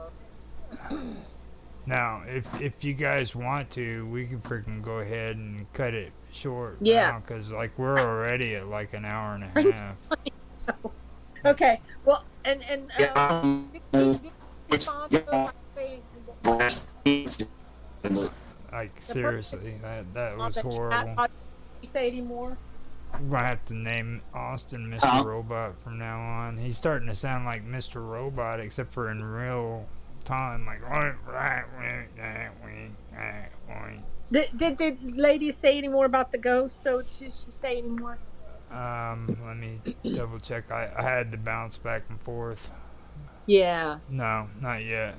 Now, if you guys want to, we can freaking go ahead and cut it short. Yeah. Because like we're already at like an hour and a half. Okay. Well, and like seriously, that was horrible. You say any more? We're gonna have to name Austin Mr. Robot from now on. He's starting to sound like Mr. Robot, except for in real time, like. Did the lady say any more about the ghost, though? Did she say any more? Let me double check. I had to bounce back and forth. Yeah. No, not yet.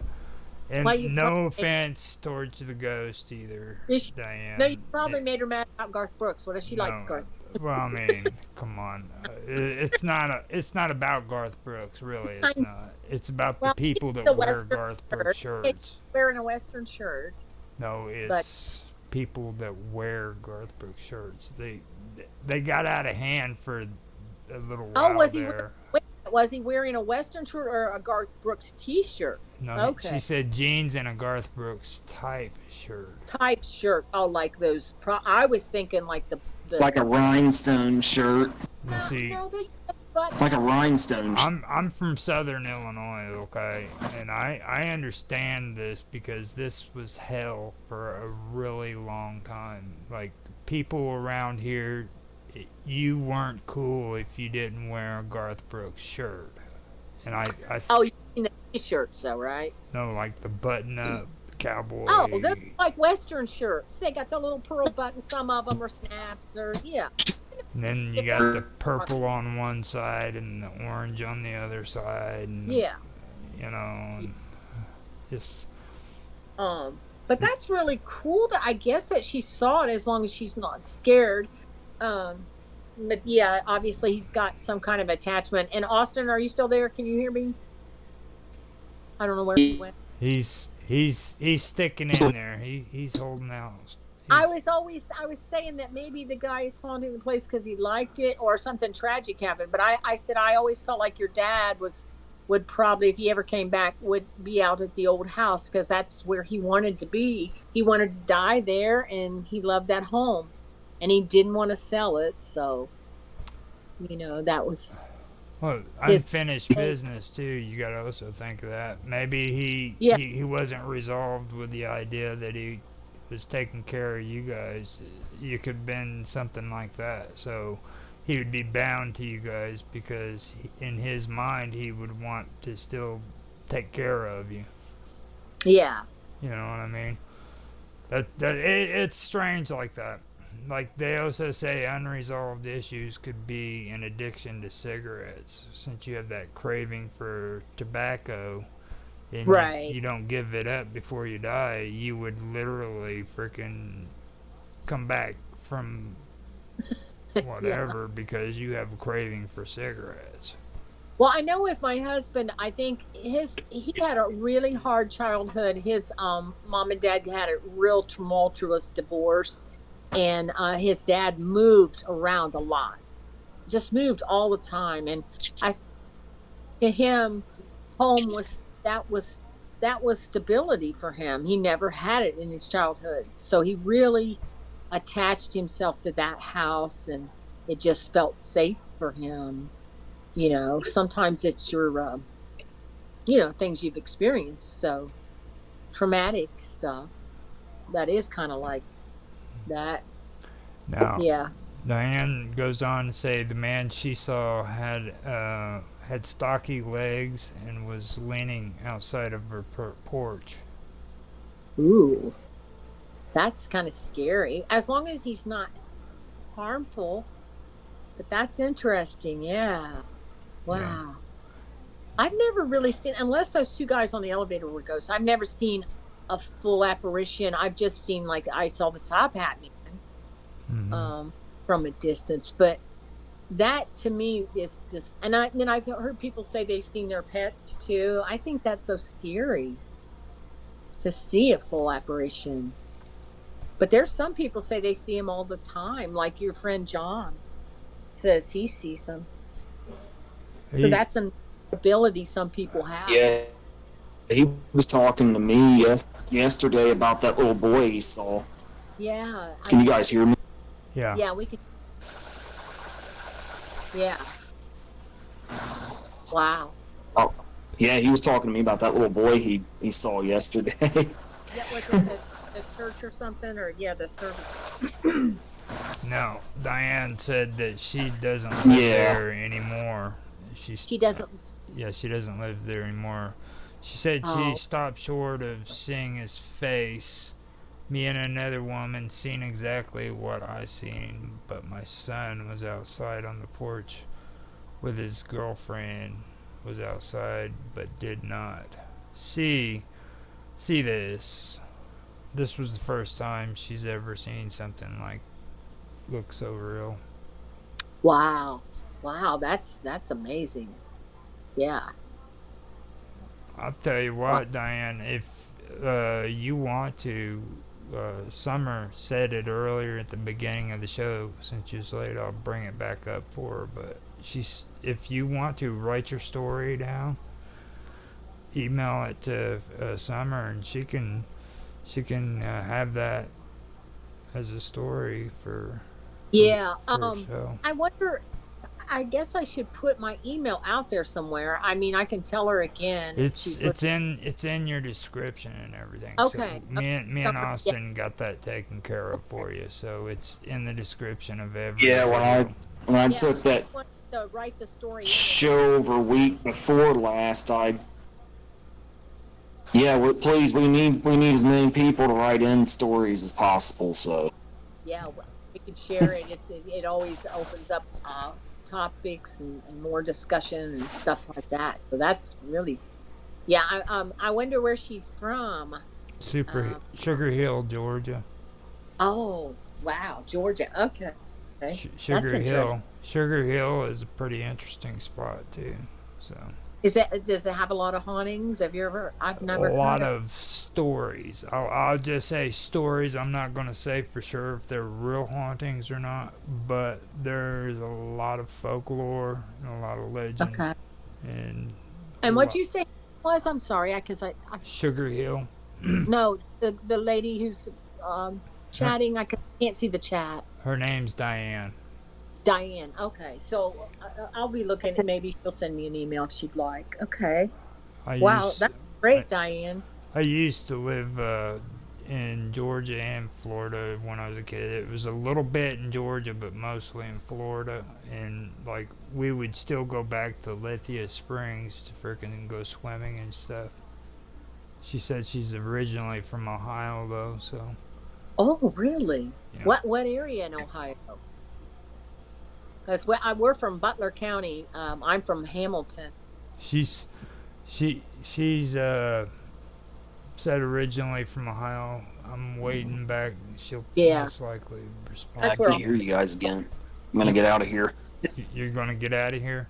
And no offense towards the ghost either, Diane. No, you probably made her mad about Garth Brooks. What if she likes Garth? Well, I mean, come on. It's not about Garth Brooks, really. It's not. It's about the people that wear Garth Brooks shirts. Wearing a Western shirt. No, it's people that wear Garth Brooks shirts. They got out of hand for a little while was he wearing a Western shirt or a Garth Brooks T-shirt? No, okay. She said jeans and a Garth Brooks type shirt. Type shirt. Oh, like those. I was thinking like the like a rhinestone shirt. See, like a rhinestone. I'm from Southern Illinois, okay, and I understand this because this was hell for a really long time. Like people around here, you weren't cool if you didn't wear a Garth Brooks shirt, and I In the t-shirts, though, right? No, like the button-up cowboy. Oh, they're like Western shirts. They got the little pearl buttons. Some of them are snaps, or yeah. And then you got the purple on one side and the orange on the other side, and Yeah. you know, and just But that's really cool. That I guess that she saw it as long as she's not scared. But yeah, obviously he's got some kind of attachment. And Austin, are you still there? Can you hear me? I don't know where he went. he's sticking in there. He's holding out. I was saying that maybe the guy is haunting the place because he liked it or something tragic happened. But I said I always felt like your dad would probably, if he ever came back, would be out at the old house because that's where he wanted to be. He wanted to die there, and he loved that home, and he didn't want to sell it. So, that was. Well, unfinished business too. You got to also think of that. Maybe he wasn't resolved with the idea that he was taking care of you guys. You could have been something like that. So he would be bound to you guys because in his mind he would want to still take care of you. Yeah. You know what I mean? It's strange like that. Like they also say unresolved issues could be an addiction to cigarettes. Since you have that craving for tobacco and right. you don't give it up before you die, you would literally freaking come back from whatever because you have a craving for cigarettes. Well, I know with my husband, I think he had a really hard childhood. His mom and dad had a real tumultuous divorce. And his dad moved around a lot, just moved all the time. And to him, home was stability for him. He never had it in his childhood, so he really attached himself to that house, and it just felt safe for him. Sometimes it's your, things you've experienced, so traumatic stuff. That is kind of like. That now Diane goes on to say the man she saw had stocky legs and was leaning outside of her porch. Ooh, that's kind of scary, as long as he's not harmful. But that's interesting. Yeah. Wow. Yeah. I've never really seen, unless those two guys on the elevator were ghosts, I've never seen a full apparition. I've just seen, like, I saw the top hat man from a distance. But that to me is just, and I've heard people say they've seen their pets too. I think that's so scary to see a full apparition. But there's some people say they see them all the time, like your friend John says he sees them. So that's an ability some people have. Yeah. He was talking to me yesterday about that little boy he saw. Yeah. Can you guys hear me? Yeah. Yeah, we can. Yeah. Wow. Oh, yeah, he was talking to me about that little boy he saw yesterday. Yeah, was it the church or something? Or, the service? No, Diane said that she doesn't live there anymore. She doesn't? Yeah, she doesn't live there anymore. She said she stopped short of seeing his face. Me and another woman seen exactly what I seen, but my son was outside on the porch with his girlfriend, was outside but did not see this. This was the first time she's ever seen something like look so real. Wow, that's amazing. Yeah. I'll tell you what, Diane, if you want to, Summer said it earlier at the beginning of the show. Since she's late, I'll bring it back up for her. But if you want to write your story down, email it to Summer, and she can have that as a story for a show. I wonder. I guess I should put my email out there somewhere. I mean, I can tell her again. It's in your description and everything. Okay. So me and Austin got that taken care of for you. So it's in the description of every. Yeah, when I took that to write the story show over week before last, I Yeah, please, we need as many people to write in stories as possible. So Yeah, well, we could share it. It always opens up topics and more discussion and stuff like that. So that's really, yeah. I wonder where she's from. Sugar Hill, Georgia. Oh, wow, Georgia. Okay, that's interesting. Sugar Hill is a pretty interesting spot too. So Does it have a lot of hauntings? Have you ever? I've a never lot heard of. of stories. I'll just say stories. I'm not going to say for sure if they're real hauntings or not, but there's a lot of folklore and a lot of legend Okay. and And what you say was? I'm sorry, I Sugar Hill. no, the lady who's Her, chatting. Can't see the chat. her name's Diane. Diane. Okay, so I'll be looking. Maybe she'll send me an email if she'd like. Okay. Wow, that's great, Diane. I used to live in Georgia and Florida when I was a kid. It was a little bit in Georgia, but mostly in Florida. And like we would still go back to Lithia Springs to frickin' go swimming and stuff. She said she's originally from Ohio though, so. Oh, really? Yeah. What area in Ohio? Because we're from Butler County. I'm from Hamilton. She's said originally from Ohio. I'm waiting back. She'll most likely respond. I can't hear you guys again. I'm gonna get out of here. You're gonna get out of here?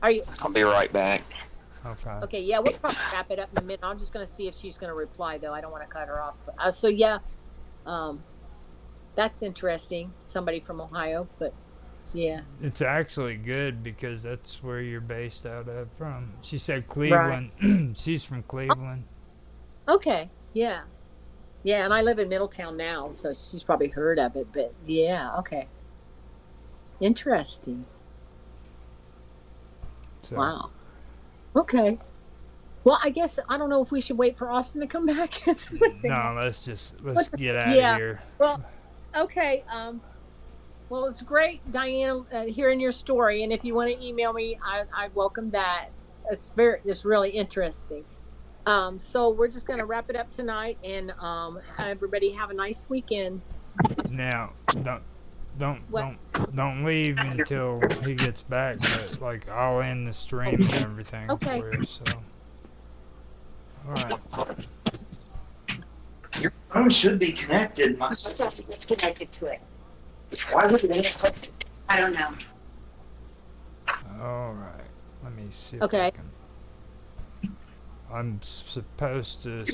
Are you? I'll be right back. Okay. Okay. Yeah, we'll probably wrap it up in a minute. I'm just gonna see if she's gonna reply though. I don't want to cut her off. So yeah, that's interesting. Somebody from Ohio, but yeah. It's actually good because that's where you're based out of from. She said Cleveland. Right. She's from Cleveland. Okay. Yeah. Yeah, and I live in Middletown now, so she's probably heard of it, but yeah, okay. Interesting. So. Wow. Okay. Well, I guess I don't know if we should wait for Austin to come back. No, let's get out of here. Well, okay. Well, it's great, Diane, hearing your story, and if you want to email me, I welcome that. It's really interesting. So we're just going to wrap it up tonight, and everybody have a nice weekend. Now, don't leave until he gets back. But like, I'll end the stream and everything for you. So, all right. Your phone should be connected. It's connected to it. Why would it? I don't know. All right. Let me see. Okay. I'm supposed to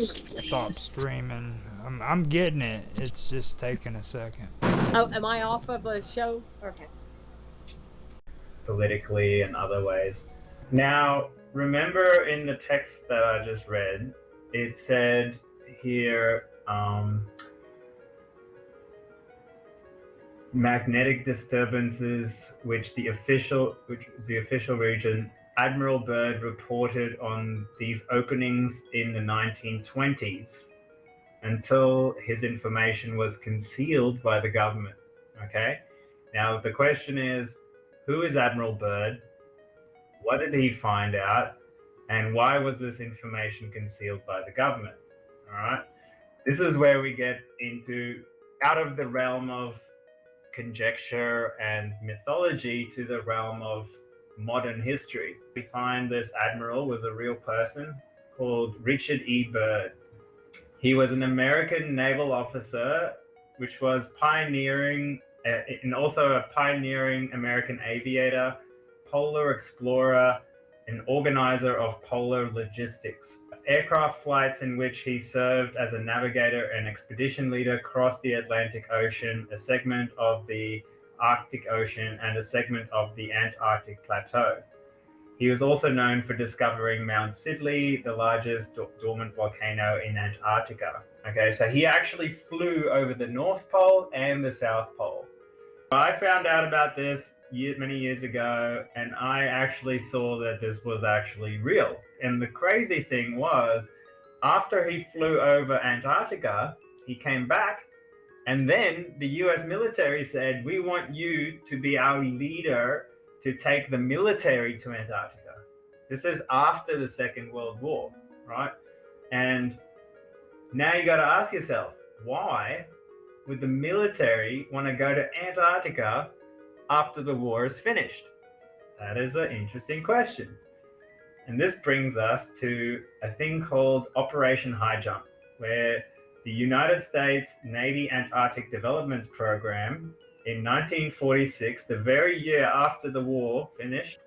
stop streaming. I'm getting it. It's just taking a second. Oh, am I off of a show? Okay. Politically and other ways. Now, remember in the text that I just read, it said here, magnetic disturbances, which the official region Admiral Byrd reported on these openings in the 1920s until his information was concealed by the government. Okay? Now, the question is, who is Admiral Byrd? What did he find out? And why was this information concealed by the government? All right? This is where we get into out of the realm of conjecture and mythology to the realm of modern history. We find this admiral was a real person called Richard E. Byrd. He was an American naval officer, which was pioneering, and also a pioneering American aviator, polar explorer, and organizer of polar logistics. Aircraft flights in which he served as a navigator and expedition leader crossed the Atlantic Ocean, a segment of the Arctic Ocean, and a segment of the Antarctic Plateau. He was also known for discovering Mount Sidley, the largest dormant volcano in Antarctica. Okay, so he actually flew over the North Pole and the South Pole. I found out about this many years ago, and I actually saw that this was actually real. And the crazy thing was, after he flew over Antarctica, he came back, and then the US military said, we want you to be our leader to take the military to Antarctica. This is after the Second World War, right? And now you got to ask yourself, why would the military want to go to Antarctica after the war is finished? That is an interesting question. And this brings us to a thing called Operation High Jump, where the United States Navy Antarctic Development Program in 1946, the very year after the war finished,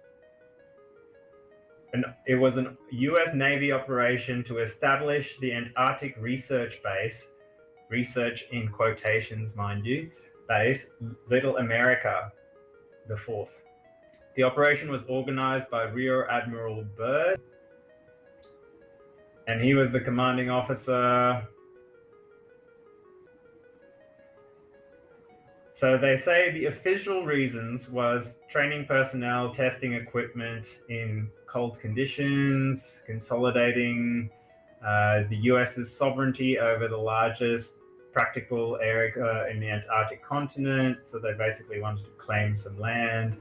and it was a US Navy operation to establish the Antarctic Research Base, research in quotations, mind you, base, Little America, the fourth. The operation was organized by Rear Admiral Byrd, and he was the commanding officer. So they say the official reasons was training personnel, testing equipment in cold conditions, consolidating the US's sovereignty over the largest practical area in the Antarctic continent. So they basically wanted to claim some land.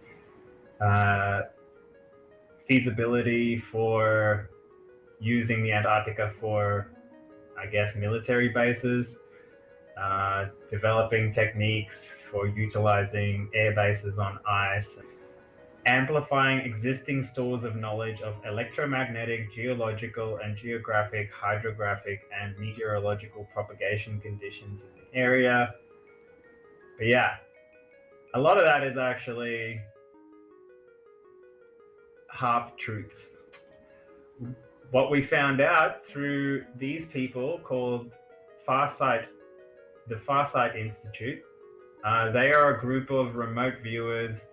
Feasibility for using the Antarctica for, I guess, military bases. Developing techniques for utilizing air bases on ice, amplifying existing stores of knowledge of electromagnetic, geological, and geographic, hydrographic, and meteorological propagation conditions in the area. But yeah, a lot of that is actually half-truths. What we found out through these people called the Farsight Institute. They are a group of remote viewers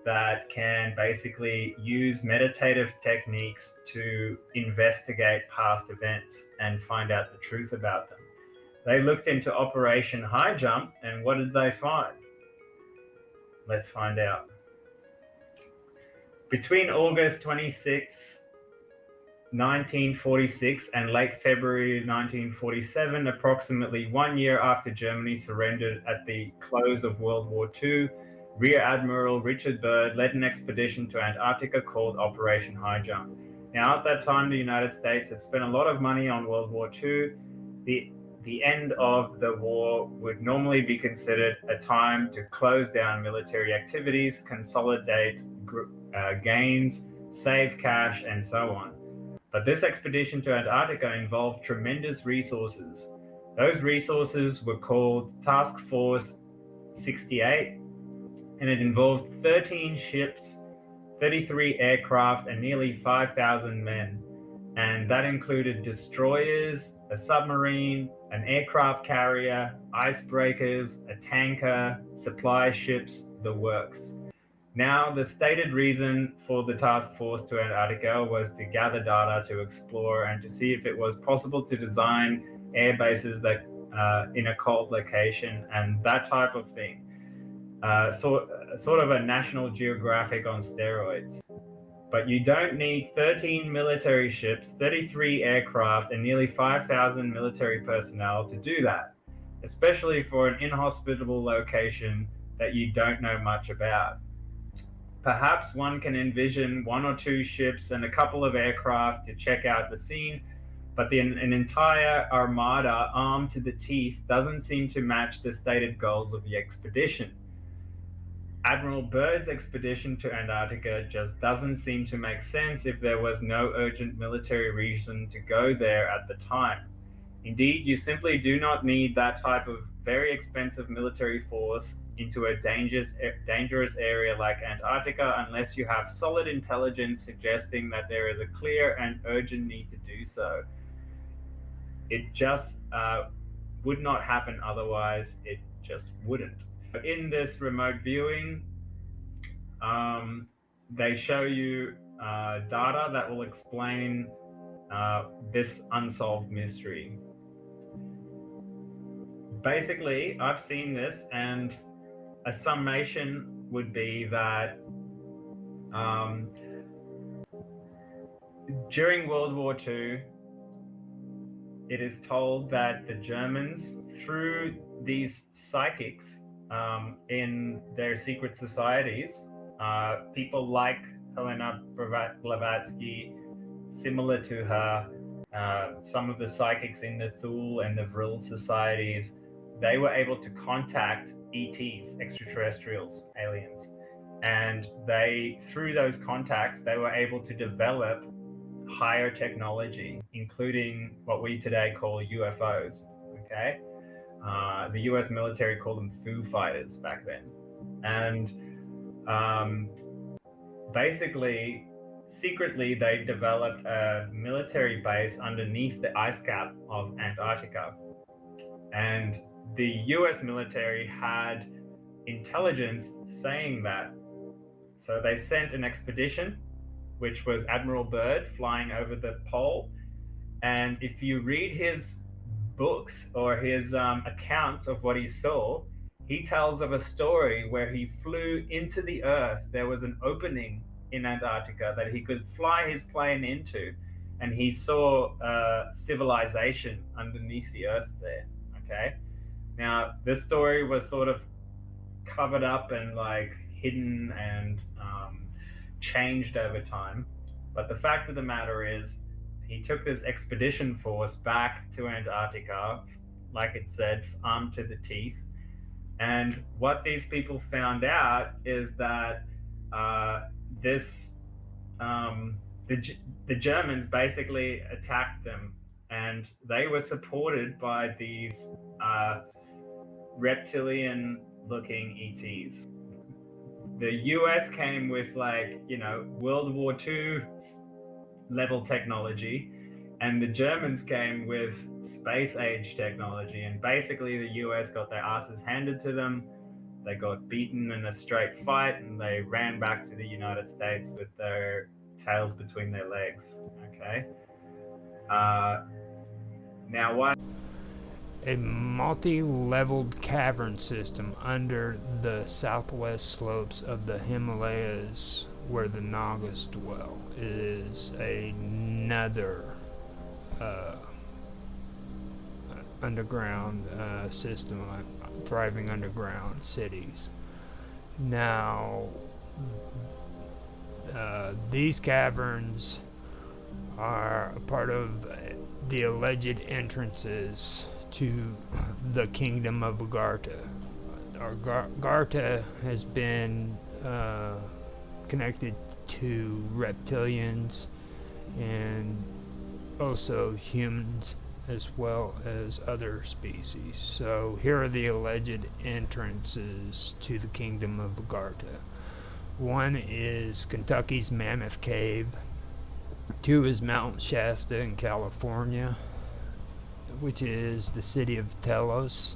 that can basically use meditative techniques to investigate past events and find out the truth about them. They looked into Operation High Jump, and what did they find? Let's find out. Between August 26, 1946 and late February 1947, approximately 1 year after Germany surrendered at the close of World War II, Rear Admiral Richard Byrd led an expedition to Antarctica called Operation High Jump. Now, at that time, the United States had spent a lot of money on World War II. The end of the war would normally be considered a time to close down military activities, consolidate gains, save cash, and so on. But this expedition to Antarctica involved tremendous resources. Those resources were called Task Force 68, and it involved 13 ships, 33 aircraft, and nearly 5,000 men. And that included destroyers, a submarine, an aircraft carrier, icebreakers, a tanker, supply ships, the works. Now, the stated reason for the task force to Antarctica was to gather data, to explore, and to see if it was possible to design air bases that in a cold location and that type of thing. Sort of a National Geographic on steroids. But you don't need 13 military ships, 33 aircraft, and nearly 5,000 military personnel to do that, especially for an inhospitable location that you don't know much about. Perhaps one can envision 1 or 2 ships and a couple of aircraft to check out the scene, but an entire armada armed to the teeth doesn't seem to match the stated goals of the expedition. Admiral Byrd's expedition to Antarctica just doesn't seem to make sense if there was no urgent military reason to go there at the time. Indeed, you simply do not need that type of very expensive military force into a dangerous area like Antarctica unless you have solid intelligence suggesting that there is a clear and urgent need to do so. It just would not happen otherwise. It just wouldn't. In this remote viewing, they show you data that will explain this unsolved mystery. Basically, I've seen this, and a summation would be that during World War II, it is told that the Germans, through these psychics in their secret societies, people like Helena Blavatsky, similar to her, some of the psychics in the Thule and the Vril societies, they were able to contact ETs, extraterrestrials, aliens. And through those contacts, they were able to develop higher technology, including what we today call UFOs. Okay, the U.S. military called them Foo Fighters back then, and basically, secretly, they developed a military base underneath the ice cap of Antarctica, and the U.S. military had intelligence saying that. So they sent an expedition, which was Admiral Byrd flying over the pole. And if you read his books or his accounts of what he saw, he tells of a story where he flew into the earth. There was an opening in Antarctica that he could fly his plane into, and he saw civilization underneath the earth there. Okay. Now, this story was sort of covered up and like hidden and changed over time. But the fact of the matter is, he took this expedition force back to Antarctica, like it said, armed to the teeth. And what these people found out is that the Germans basically attacked them, and they were supported by these reptilian-looking ETs. The US came with World War II level technology, and the Germans came with space age technology. And basically the US got their asses handed to them. They got beaten in a straight fight, and they ran back to the United States with their tails between their legs. Okay. Now what? A multi-leveled cavern system under the southwest slopes of the Himalayas where the Nagas dwell is another underground system, thriving underground cities. Now, these caverns are a part of the alleged entrances to the kingdom of Agartha. Agartha has been connected to reptilians and also humans as well as other species. So here are the alleged entrances to the kingdom of Agartha. One is Kentucky's Mammoth Cave. Two is Mount Shasta in California, which is the city of Telos.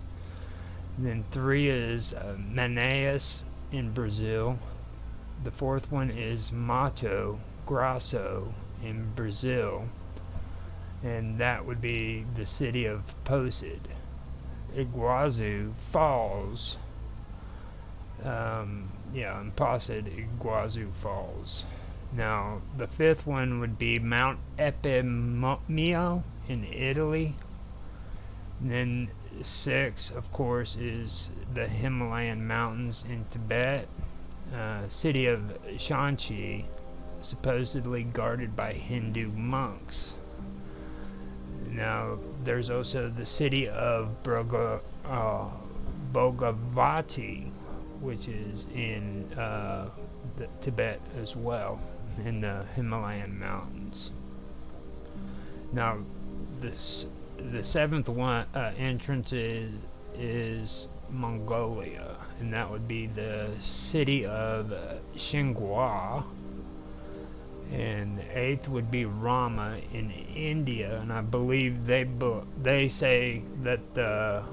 And then three is Manaus in Brazil. The fourth one is Mato Grosso in Brazil, and that would be the city of Posid. Iguazu Falls, in Posid, Iguazu Falls. Now, the fifth one would be Mount Epimeo in Italy. And then 6, of course, is the Himalayan mountains in Tibet. City of Shanxi, supposedly guarded by Hindu monks. Now, there's also the city of Bogavati, which is in Tibet as well, in the Himalayan mountains. Now, the seventh one entrance is Mongolia, and that would be the city of Xinhua. And the 8th would be Rama in India, and I believe they say that the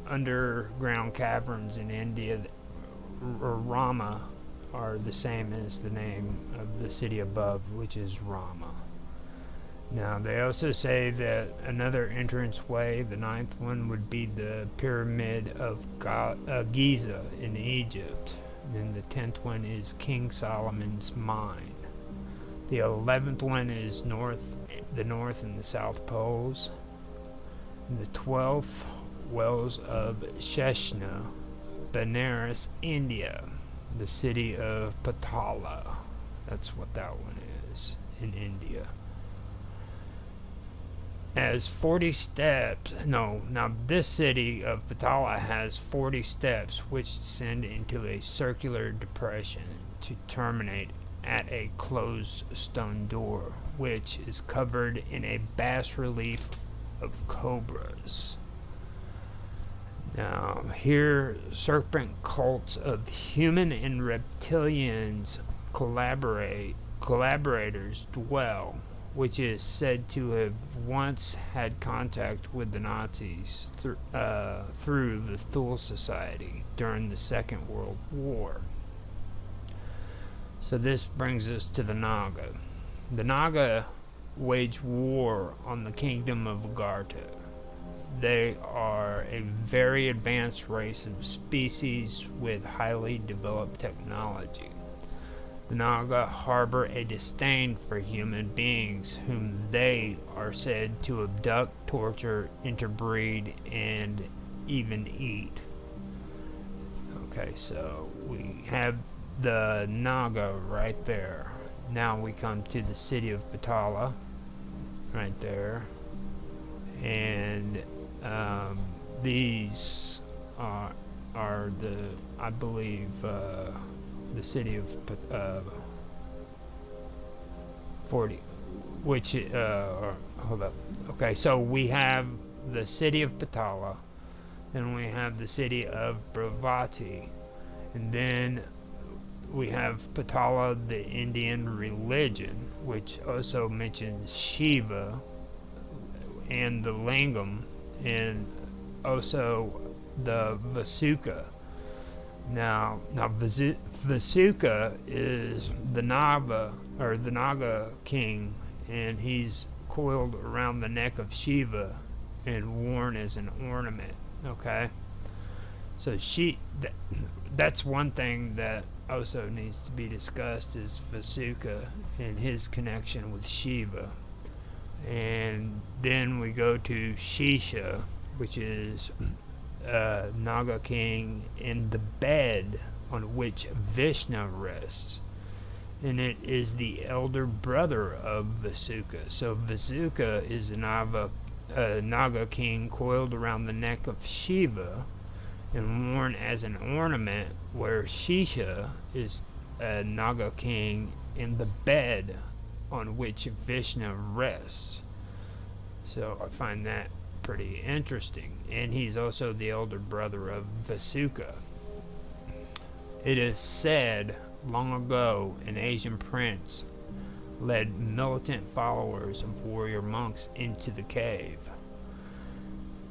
underground caverns in India, or Rama, are the same as the name of the city above, which is Rama. Now, they also say that another entranceway, the 9th one, would be the Pyramid of Giza in Egypt. And then the 10th one is King Solomon's Mine. The 11th one is the North and the South Poles. And the 12th, Wells of Sheshna, Benares, India, the city of Patala. That's what that one is in India. Has 40 steps. No, now this city of Patala has 40 steps which descend into a circular depression to terminate at a closed stone door, which is covered in a bas relief of cobras. Now, here serpent cults of human and reptilians collaborators dwell, which is said to have once had contact with the Nazis through the Thule Society during the Second World War. So this brings us to the Naga. The Naga wage war on the kingdom of Agartha. They are a very advanced race of species with highly developed technology. The Naga harbor a disdain for human beings whom they are said to abduct, torture, interbreed, and even eat. Okay, so we have the Naga right there. Now we come to the city of Patala, right there. And these are the, I believe, the city of 40, which hold up. Okay, so we have the city of Patala, and we have the city of Bravati, and then we have Patala, the Indian religion, which also mentions Shiva and the lingam, and also the Vasuka. Now Vasuka is the Naga king, and he's coiled around the neck of Shiva and worn as an ornament. Okay, so that's one thing that also needs to be discussed, is Vasuka and his connection with Shiva. And then we go to Shisha, which is Naga king in the bed on which Vishnu rests, and it is the elder brother of Vasuka. So Vasuka is a Naga king coiled around the neck of Shiva and worn as an ornament, where Shisha is a Naga king in the bed on which Vishnu rests. So I find that pretty interesting. And he's also the elder brother of Vasuka. It is said long ago an Asian prince led militant followers of warrior monks into the cave.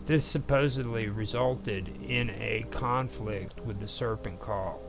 This supposedly resulted in a conflict with the serpent cult,